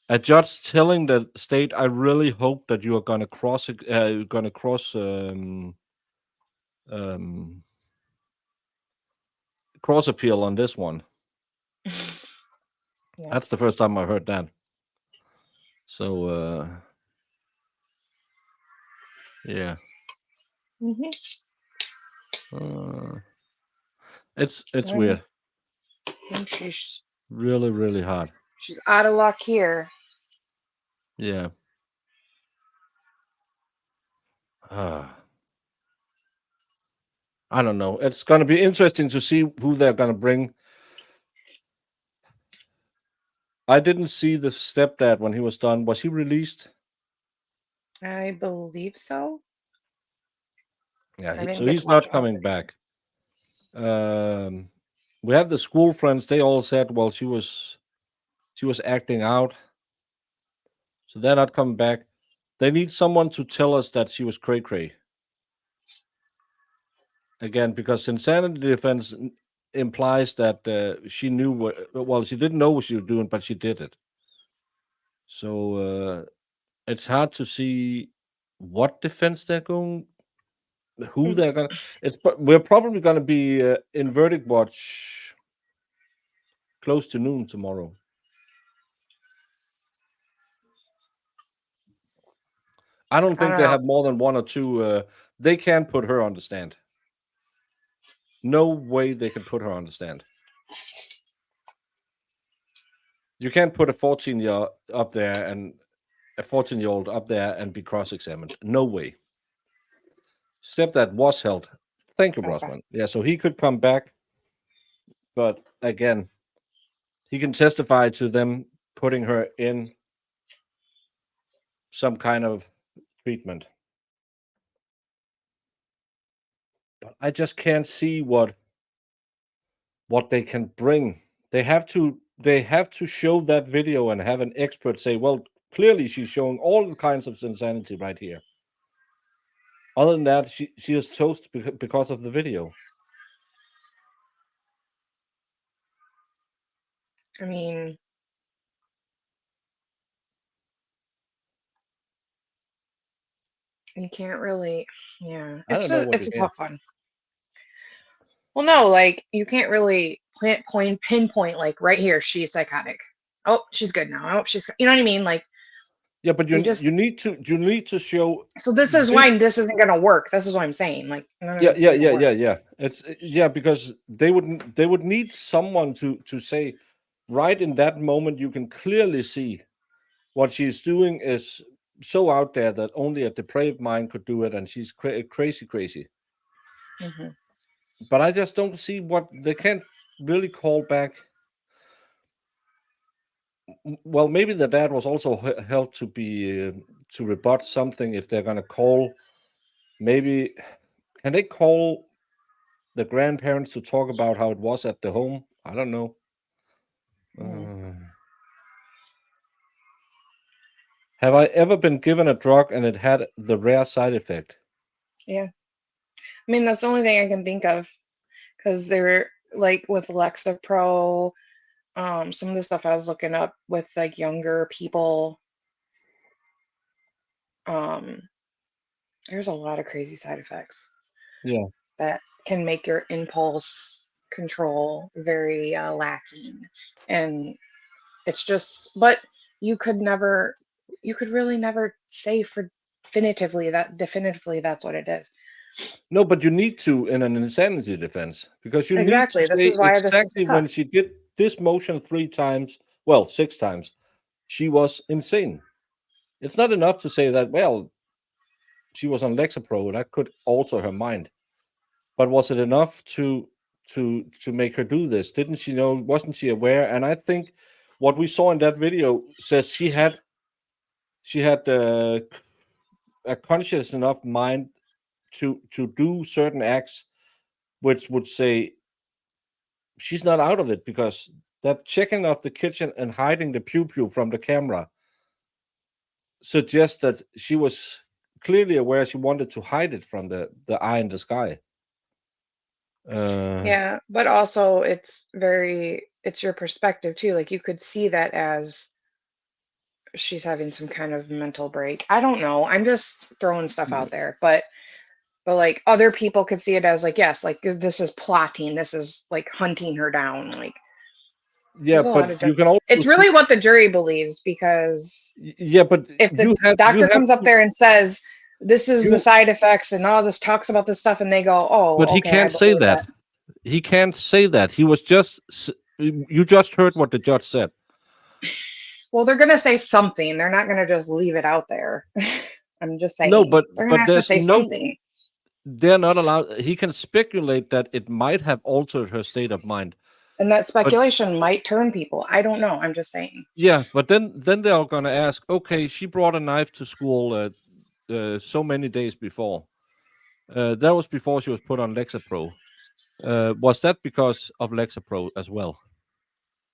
[SPEAKER 3] a judge telling the state, "I really hope that you are going to cross cross appeal on this one."
[SPEAKER 7] Yeah.
[SPEAKER 3] That's the first time I heard that. So, yeah.
[SPEAKER 7] Mm-hmm.
[SPEAKER 3] It's
[SPEAKER 7] Yeah.
[SPEAKER 3] weird.
[SPEAKER 7] And she's
[SPEAKER 3] Really, really hard.
[SPEAKER 7] she's out of luck here.
[SPEAKER 3] Yeah. I don't know. It's going to be interesting to see who they're going to bring. I didn't see the stepdad when he was done. Was he released?
[SPEAKER 7] I believe so.
[SPEAKER 3] Yeah,
[SPEAKER 7] I didn't
[SPEAKER 3] so
[SPEAKER 7] get
[SPEAKER 3] he's
[SPEAKER 7] to watch
[SPEAKER 3] not
[SPEAKER 7] all of
[SPEAKER 3] coming
[SPEAKER 7] it.
[SPEAKER 3] back. We have the school friends. They all said, well, she was acting out, so they're not coming back. They need someone to tell us that she was cray-cray. Again, because insanity defense implies that she knew well, she didn't know what she was doing, but she did it. So it's hard to see what defense they're going, who they're going to. We're probably going to be in verdict watch close to noon tomorrow. I don't think they have more than one or two. They can't put her on the stand. No way they can put her on the stand. You can't put a 14-year-old up there and a 14-year-old up there and be cross-examined. No way. Stepdad was held. Thank you,
[SPEAKER 7] Okay.
[SPEAKER 3] Rosman. Yeah, so he could come back, but again, he can testify to them putting her in some kind of treatment. But I just can't see what they can bring. They have to show that video and have an expert say, well, clearly she's showing all kinds of insanity right here. Other than that, she is toast because of the video.
[SPEAKER 7] I mean, you can't really, yeah.
[SPEAKER 3] I don't know what
[SPEAKER 7] It's
[SPEAKER 3] to
[SPEAKER 7] a
[SPEAKER 3] do.
[SPEAKER 7] tough one. Well, no, like you can't really pinpoint like right here she's psychotic. Oh, she's good now. Oh, she's, you know what I mean? Like
[SPEAKER 3] Yeah, but you
[SPEAKER 7] just
[SPEAKER 3] need to show.
[SPEAKER 7] so this is why this isn't gonna work. This is what I'm saying. Like none of this is gonna work.
[SPEAKER 3] Yeah. It's because they would need someone to say right in that moment you can clearly see what she's doing is so out there that only a depraved mind could do it, and she's crazy.
[SPEAKER 7] Mhm.
[SPEAKER 3] But I just don't see what they can't really call back. Well, maybe the dad was also held to be to rebut something if they're going to call. Maybe can they call the grandparents to talk about how it was at the home? I don't know. Have I ever been given a drug and it had the rare side effect?
[SPEAKER 7] Yeah. I mean, that's the only thing I can think of because they're like with Lexapro, some of the stuff I was looking up with like younger people. There's a lot of crazy side effects.
[SPEAKER 3] Yeah.
[SPEAKER 7] That can make your impulse control very lacking. And it's just, but you could really never say definitively that's what it is.
[SPEAKER 3] No, but you need to in an insanity defense because you
[SPEAKER 7] Exactly.
[SPEAKER 3] need to
[SPEAKER 7] This
[SPEAKER 3] say
[SPEAKER 7] is why this is
[SPEAKER 3] exactly when
[SPEAKER 7] tough.
[SPEAKER 3] she did this motion 3 times, well, 6 times, she was insane. It's not enough to say that, well, she was on Lexapro, that could alter her mind. But was it enough to make her do this? Didn't she know? Wasn't she aware? And I think what we saw in that video says she had a conscious enough mind to do certain acts, which would say she's not out of it, because that checking off the kitchen and hiding the pew from the camera suggests that she was clearly aware she wanted to hide it from the eye in the sky.
[SPEAKER 7] Yeah, but also it's your perspective too. Like you could see that as she's having some kind of mental break. I don't know. I'm just throwing stuff out there, but like other people could see it as like, yes, like this is plotting. This is like hunting her down. Like
[SPEAKER 3] yeah, but you can also
[SPEAKER 7] it's really what the jury believes, because
[SPEAKER 3] yeah, but
[SPEAKER 7] if the doctor comes up there and says this is the side effects and all this talks about this stuff, and they go, oh,
[SPEAKER 3] but he
[SPEAKER 7] okay,
[SPEAKER 3] can't say that. He can't say that. He was just, you just heard what the judge said.
[SPEAKER 7] Well, they're gonna say something. They're not gonna just leave it out there. I'm just saying.
[SPEAKER 3] No, but
[SPEAKER 7] they're gonna have to
[SPEAKER 3] there's
[SPEAKER 7] say something.
[SPEAKER 3] They're not allowed. He can speculate that it might have altered her state of mind.
[SPEAKER 7] And that speculation might turn people. I don't know. I'm just saying.
[SPEAKER 3] Yeah, but then they're gonna ask, okay, she brought a knife to school so many days before. That was before she was put on Lexapro. Was that because of Lexapro as well?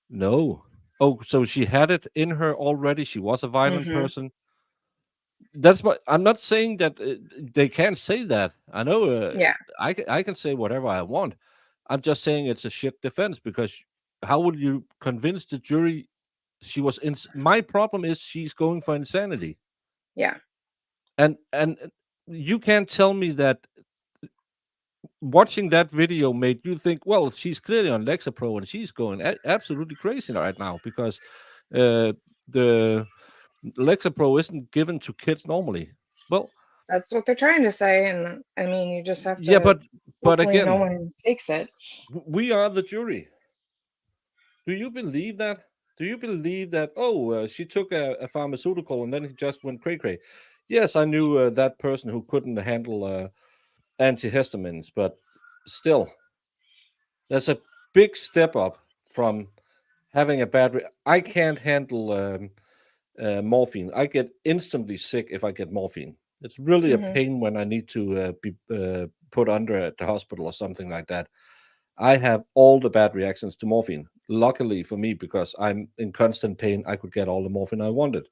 [SPEAKER 3] No. Oh, so she had it in her already. She was a violent person. That's what I'm not saying that they can't say that. I know.
[SPEAKER 7] Yeah.
[SPEAKER 3] I can say whatever I want. I'm just saying it's a shit defense, because how will you convince the jury she was in? My problem is she's going for insanity.
[SPEAKER 7] Yeah.
[SPEAKER 3] And you can't tell me that watching that video made you think, well, she's clearly on Lexapro and she's going absolutely crazy right now, because the Lexapro isn't given to kids normally. Well,
[SPEAKER 7] that's what they're trying to say, and I mean, you just have to.
[SPEAKER 3] Yeah, but again,
[SPEAKER 7] no one takes it.
[SPEAKER 3] We are the jury. Do you believe that? Do you believe that? Oh, she took a pharmaceutical and then he just went cray cray. Yes, I knew that person who couldn't handle antihistamines, but still, there's a big step up from having a bad. I can't handle morphine. I get instantly sick if I get morphine. It's really a pain when I need to be put under at the hospital or something like that. I have all the bad reactions to morphine. Luckily for me, because I'm in constant pain, I could get all the morphine I wanted.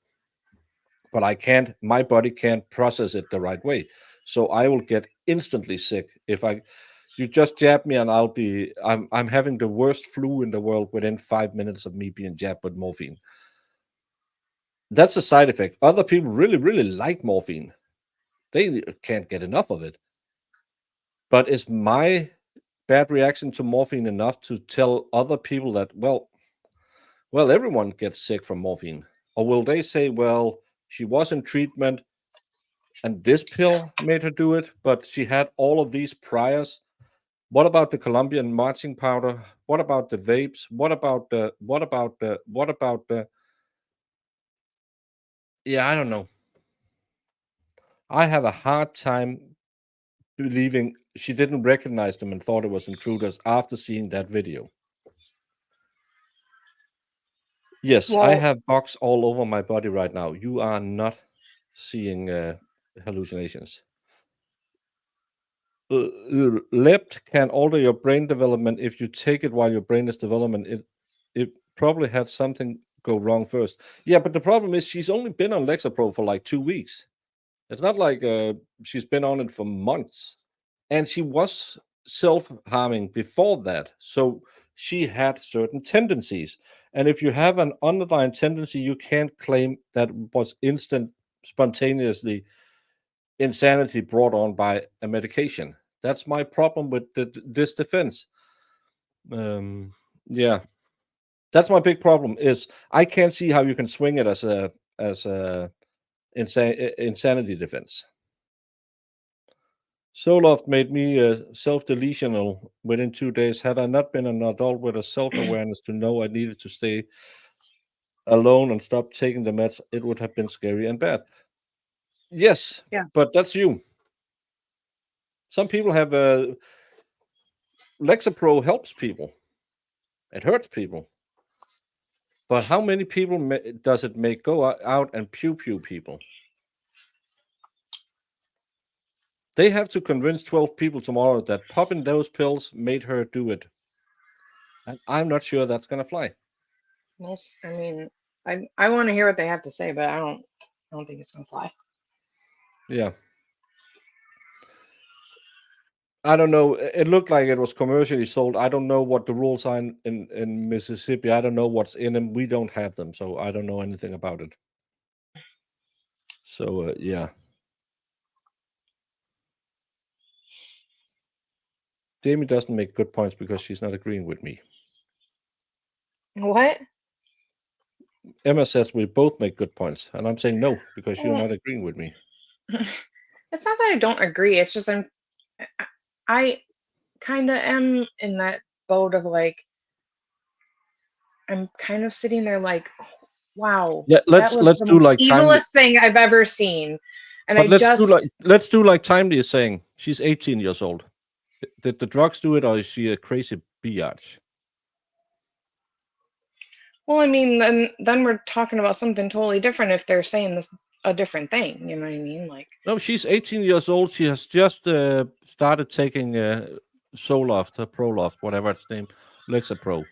[SPEAKER 3] But I can't, my body can't process it the right way. So I will get instantly sick if you just jab me and I'm having the worst flu in the world within 5 minutes of me being jabbed with morphine. That's a side effect. Other people really, really like morphine. They can't get enough of it. But is my bad reaction to morphine enough to tell other people that, well, everyone gets sick from morphine? Or will they say, well, she was in treatment and this pill made her do it, but she had all of these priors? What about the Colombian marching powder? What about the vapes? What about the yeah, I don't know. I have a hard time believing she didn't recognize them and thought it was intruders after seeing that video. Yes, I
[SPEAKER 7] Well,
[SPEAKER 3] have bugs all over my body right now. You are not seeing hallucinations. Lept can alter your brain development if you take it while your brain is developing. It probably had something go wrong first. Yeah, but the problem is she's only been on Lexapro for like 2 weeks. It's not like she's been on it for months. And she was self-harming before that. So she had certain tendencies. And if you have an underlying tendency, you can't claim that was instant, spontaneously insanity brought on by a medication. That's my problem with this defense. Yeah, that's my big problem. Is I can't see how you can swing it as a insanity defense. Soloft made me self-delusional within 2 days. Had I not been an adult with a self-awareness to know I needed to stay alone and stop taking the meds, it would have been scary and bad. Yes,
[SPEAKER 7] Yeah.
[SPEAKER 3] but that's you. Some people have Lexapro helps people. It hurts people. But how many people does it make go out and pew people? They have to convince 12 people tomorrow that popping those pills made her do it. And I'm not sure that's going to fly.
[SPEAKER 7] most, I mean, I want to hear what they have to say, but I don't think it's gonna fly.
[SPEAKER 3] Yeah. I don't know. It looked like it was commercially sold. I don't know what the rules are in Mississippi. I don't know what's in them. We don't have them, so I don't know anything about it. So, yeah. Jamie doesn't make good points because she's not agreeing with me.
[SPEAKER 7] What?
[SPEAKER 3] Emma says we both make good points, and I'm saying no because you're
[SPEAKER 7] Well,
[SPEAKER 3] not agreeing with me.
[SPEAKER 7] it's not that I don't agree. It's just I kind of am in that boat of like, I'm kind of sitting there like, wow,
[SPEAKER 3] Yeah,
[SPEAKER 7] that was
[SPEAKER 3] let's
[SPEAKER 7] the
[SPEAKER 3] do
[SPEAKER 7] most
[SPEAKER 3] like Timely.
[SPEAKER 7] evilest thing I've ever seen. And
[SPEAKER 3] But
[SPEAKER 7] I
[SPEAKER 3] let's do like Timely is saying. She's 18 years old. Did the drugs do it, or is she a crazy biatch?
[SPEAKER 7] well, I mean, then we're talking about something totally different if they're saying this a different thing. You know what I mean? Like,
[SPEAKER 3] No, she's 18 years old. She has just started taking Zoloft, Proloft, whatever its name, Lexapro.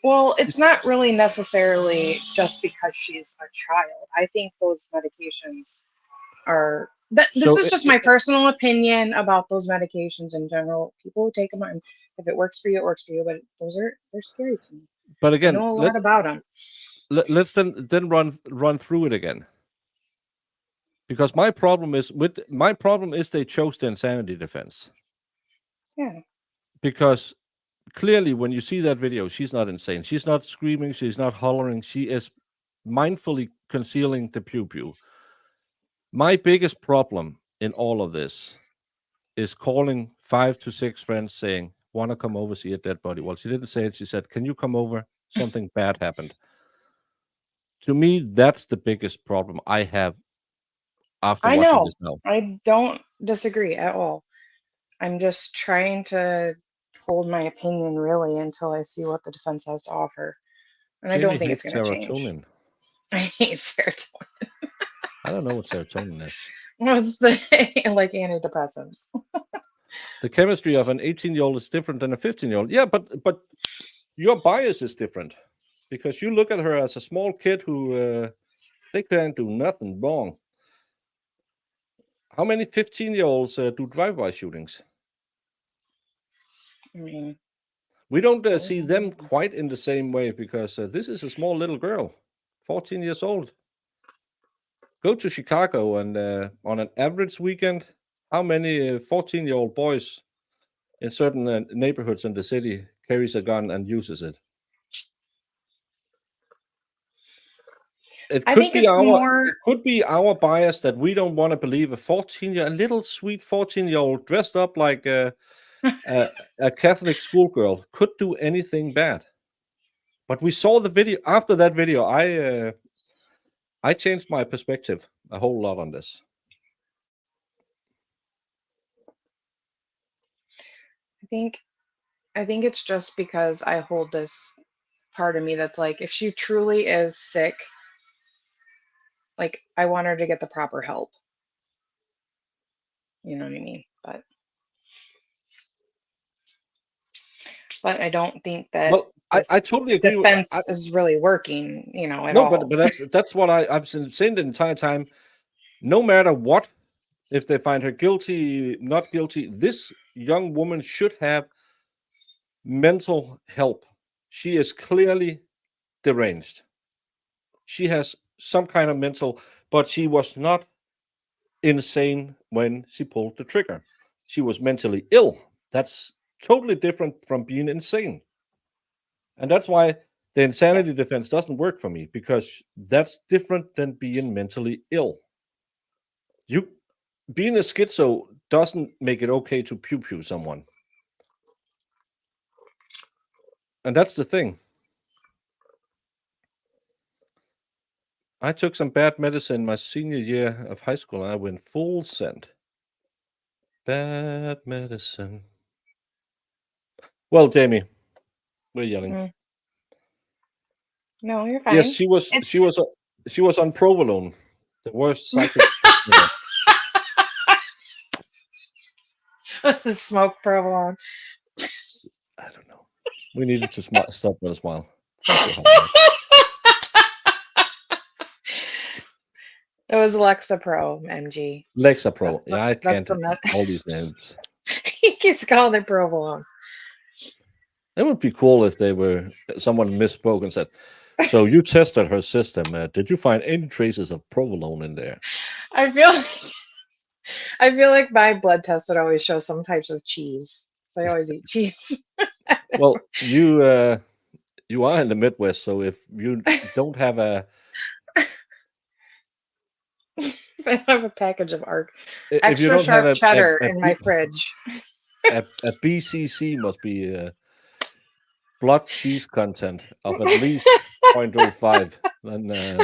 [SPEAKER 7] well, it's not really necessarily just because she's a child. I think those medications are this
[SPEAKER 3] So
[SPEAKER 7] is just my personal opinion about those medications in general. People who take them, and if it works for you, it works for you. But they're scary to me.
[SPEAKER 3] But
[SPEAKER 7] I
[SPEAKER 3] again,
[SPEAKER 7] know a lot about them.
[SPEAKER 3] let's then run through it again. Because my problem is they chose the insanity defense.
[SPEAKER 7] Yeah.
[SPEAKER 3] Because clearly, when you see that video, she's not insane. She's not screaming. She's not hollering. She is mindfully concealing the pew. My biggest problem in all of this is calling 5 to 6 friends saying, "Want to come over, see a dead body?" Well, she didn't say it. She said, "Can you come over? Something bad happened." To me, that's the biggest problem I have after
[SPEAKER 7] I
[SPEAKER 3] watching
[SPEAKER 7] know.
[SPEAKER 3] this now.
[SPEAKER 7] I don't disagree at all. I'm just trying to hold my opinion really until I see what the defense has to offer. And I don't
[SPEAKER 3] Jamie
[SPEAKER 7] think it's
[SPEAKER 3] hates
[SPEAKER 7] going to change.
[SPEAKER 3] serotonin.
[SPEAKER 7] I hate serotonin.
[SPEAKER 3] I don't know what serotonin is.
[SPEAKER 7] What's the like antidepressants?
[SPEAKER 3] The chemistry of an 18-year-old is different than a 15-year-old. Yeah, but your bias is different because you look at her as a small kid who they can't do nothing wrong. How many 15-year-olds do drive-by shootings?
[SPEAKER 7] I mean,
[SPEAKER 3] We don't see them quite in the same way because this is a small little girl, 14 years old. Go to Chicago and on an average weekend, how many 14-year-old boys in certain neighborhoods in the city carries a gun and uses it?
[SPEAKER 7] I think it's more.
[SPEAKER 3] It could be our bias that we don't want to believe a little sweet 14-year-old dressed up like a Catholic schoolgirl could do anything bad. But we saw the video. After that video, I changed my perspective a whole lot on this.
[SPEAKER 7] I think it's just because I hold this part of me that's like, if she truly is sick, like I want her to get the proper help. You know what I mean? But I don't think that
[SPEAKER 3] I totally agree.
[SPEAKER 7] Defense is really working, at
[SPEAKER 3] no,
[SPEAKER 7] all.
[SPEAKER 3] but that's what I've been saying the entire time. No matter what, if they find her guilty, not guilty, this young woman should have mental help. She is clearly deranged. She has some kind of mental, but she was not insane when she pulled the trigger. She was mentally ill. That's totally different from being insane. And that's why the insanity defense doesn't work for me, because that's different than being mentally ill. Being a schizo doesn't make it okay to pew someone. And that's the thing. I took some bad medicine my senior year of high school, and I went full send. Bad medicine. Well, Jamie, we're yelling.
[SPEAKER 7] No, you're fine.
[SPEAKER 3] Yes, she was on provolone, the worst psychic.
[SPEAKER 7] The smoke provolone.
[SPEAKER 3] I don't know. We needed to stop with a smile.
[SPEAKER 7] It was Lexapro, MG.
[SPEAKER 3] Lexapro. Yeah, I can't all these names.
[SPEAKER 7] He keeps calling it provolone.
[SPEAKER 3] It would be cool if someone misspoke and said, "So you tested her system? Did you find any traces of provolone in there?"
[SPEAKER 7] I feel like my blood test would always show some types of cheese, so I always eat cheese.
[SPEAKER 3] Well, you are in the Midwest, so if you don't have
[SPEAKER 7] I have a package of
[SPEAKER 3] if
[SPEAKER 7] extra
[SPEAKER 3] you don't
[SPEAKER 7] sharp
[SPEAKER 3] have
[SPEAKER 7] cheddar in my fridge.
[SPEAKER 3] A BCC must be blood cheese content of at least 0.05. Then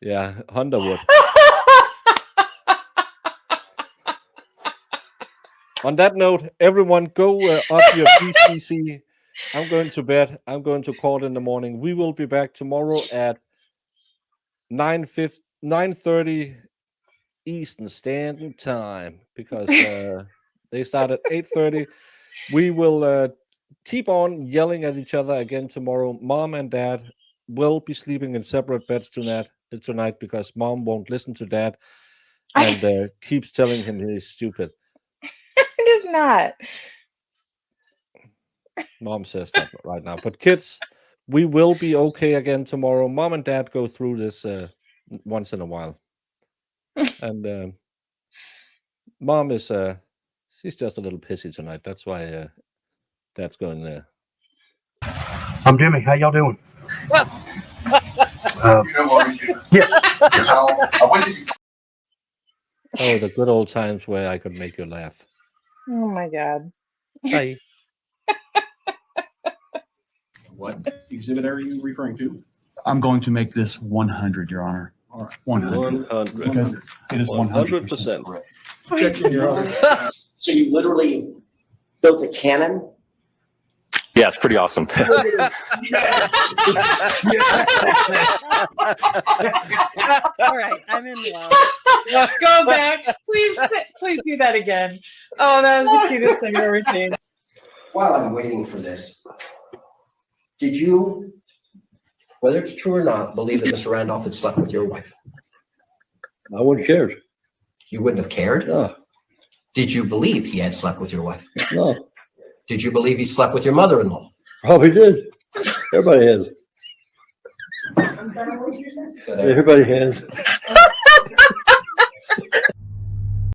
[SPEAKER 3] yeah, Honda would. On that note, everyone go up your BCC. I'm going to bed. I'm going to court in the morning. We will be back tomorrow at 9:30 Eastern Standard Time, because they start at 8:30. We will keep on yelling at each other again tomorrow. Mom and Dad will be sleeping in separate beds tonight because Mom won't listen to Dad and keeps telling him he's stupid.
[SPEAKER 7] It is not.
[SPEAKER 3] Mom says that right now. But kids, we will be okay again tomorrow. Mom and Dad go through this once in a while. And Mom is she's just a little pissy tonight. That's why Dad's going there.
[SPEAKER 2] I'm Jimmy. How y'all doing? Yes.
[SPEAKER 3] Oh, the good old times where I could make you laugh.
[SPEAKER 7] Oh my God.
[SPEAKER 3] Bye.
[SPEAKER 13] What exhibit are you referring to?
[SPEAKER 14] I'm going to make this 100, Your Honor.
[SPEAKER 13] All right.
[SPEAKER 14] 100.
[SPEAKER 3] 100.
[SPEAKER 14] Because it is 100%
[SPEAKER 3] 100%.
[SPEAKER 14] correct. So you literally built a cannon?
[SPEAKER 15] Yeah, it's pretty awesome.
[SPEAKER 7] Go
[SPEAKER 16] right, I'm in love.
[SPEAKER 7] back. Please do that again. Oh, that was the cutest thing I've ever seen.
[SPEAKER 14] While I'm waiting for this, did you, whether it's true or not, believe that Mr. Randolph had slept with your wife?
[SPEAKER 3] I wouldn't care.
[SPEAKER 14] You wouldn't have cared?
[SPEAKER 3] No,
[SPEAKER 14] Did you believe he had slept with your wife?
[SPEAKER 3] no,
[SPEAKER 14] Did you believe he slept with your mother-in-law?
[SPEAKER 3] probably did. Everybody has.
[SPEAKER 14] So there-
[SPEAKER 3] Everybody has.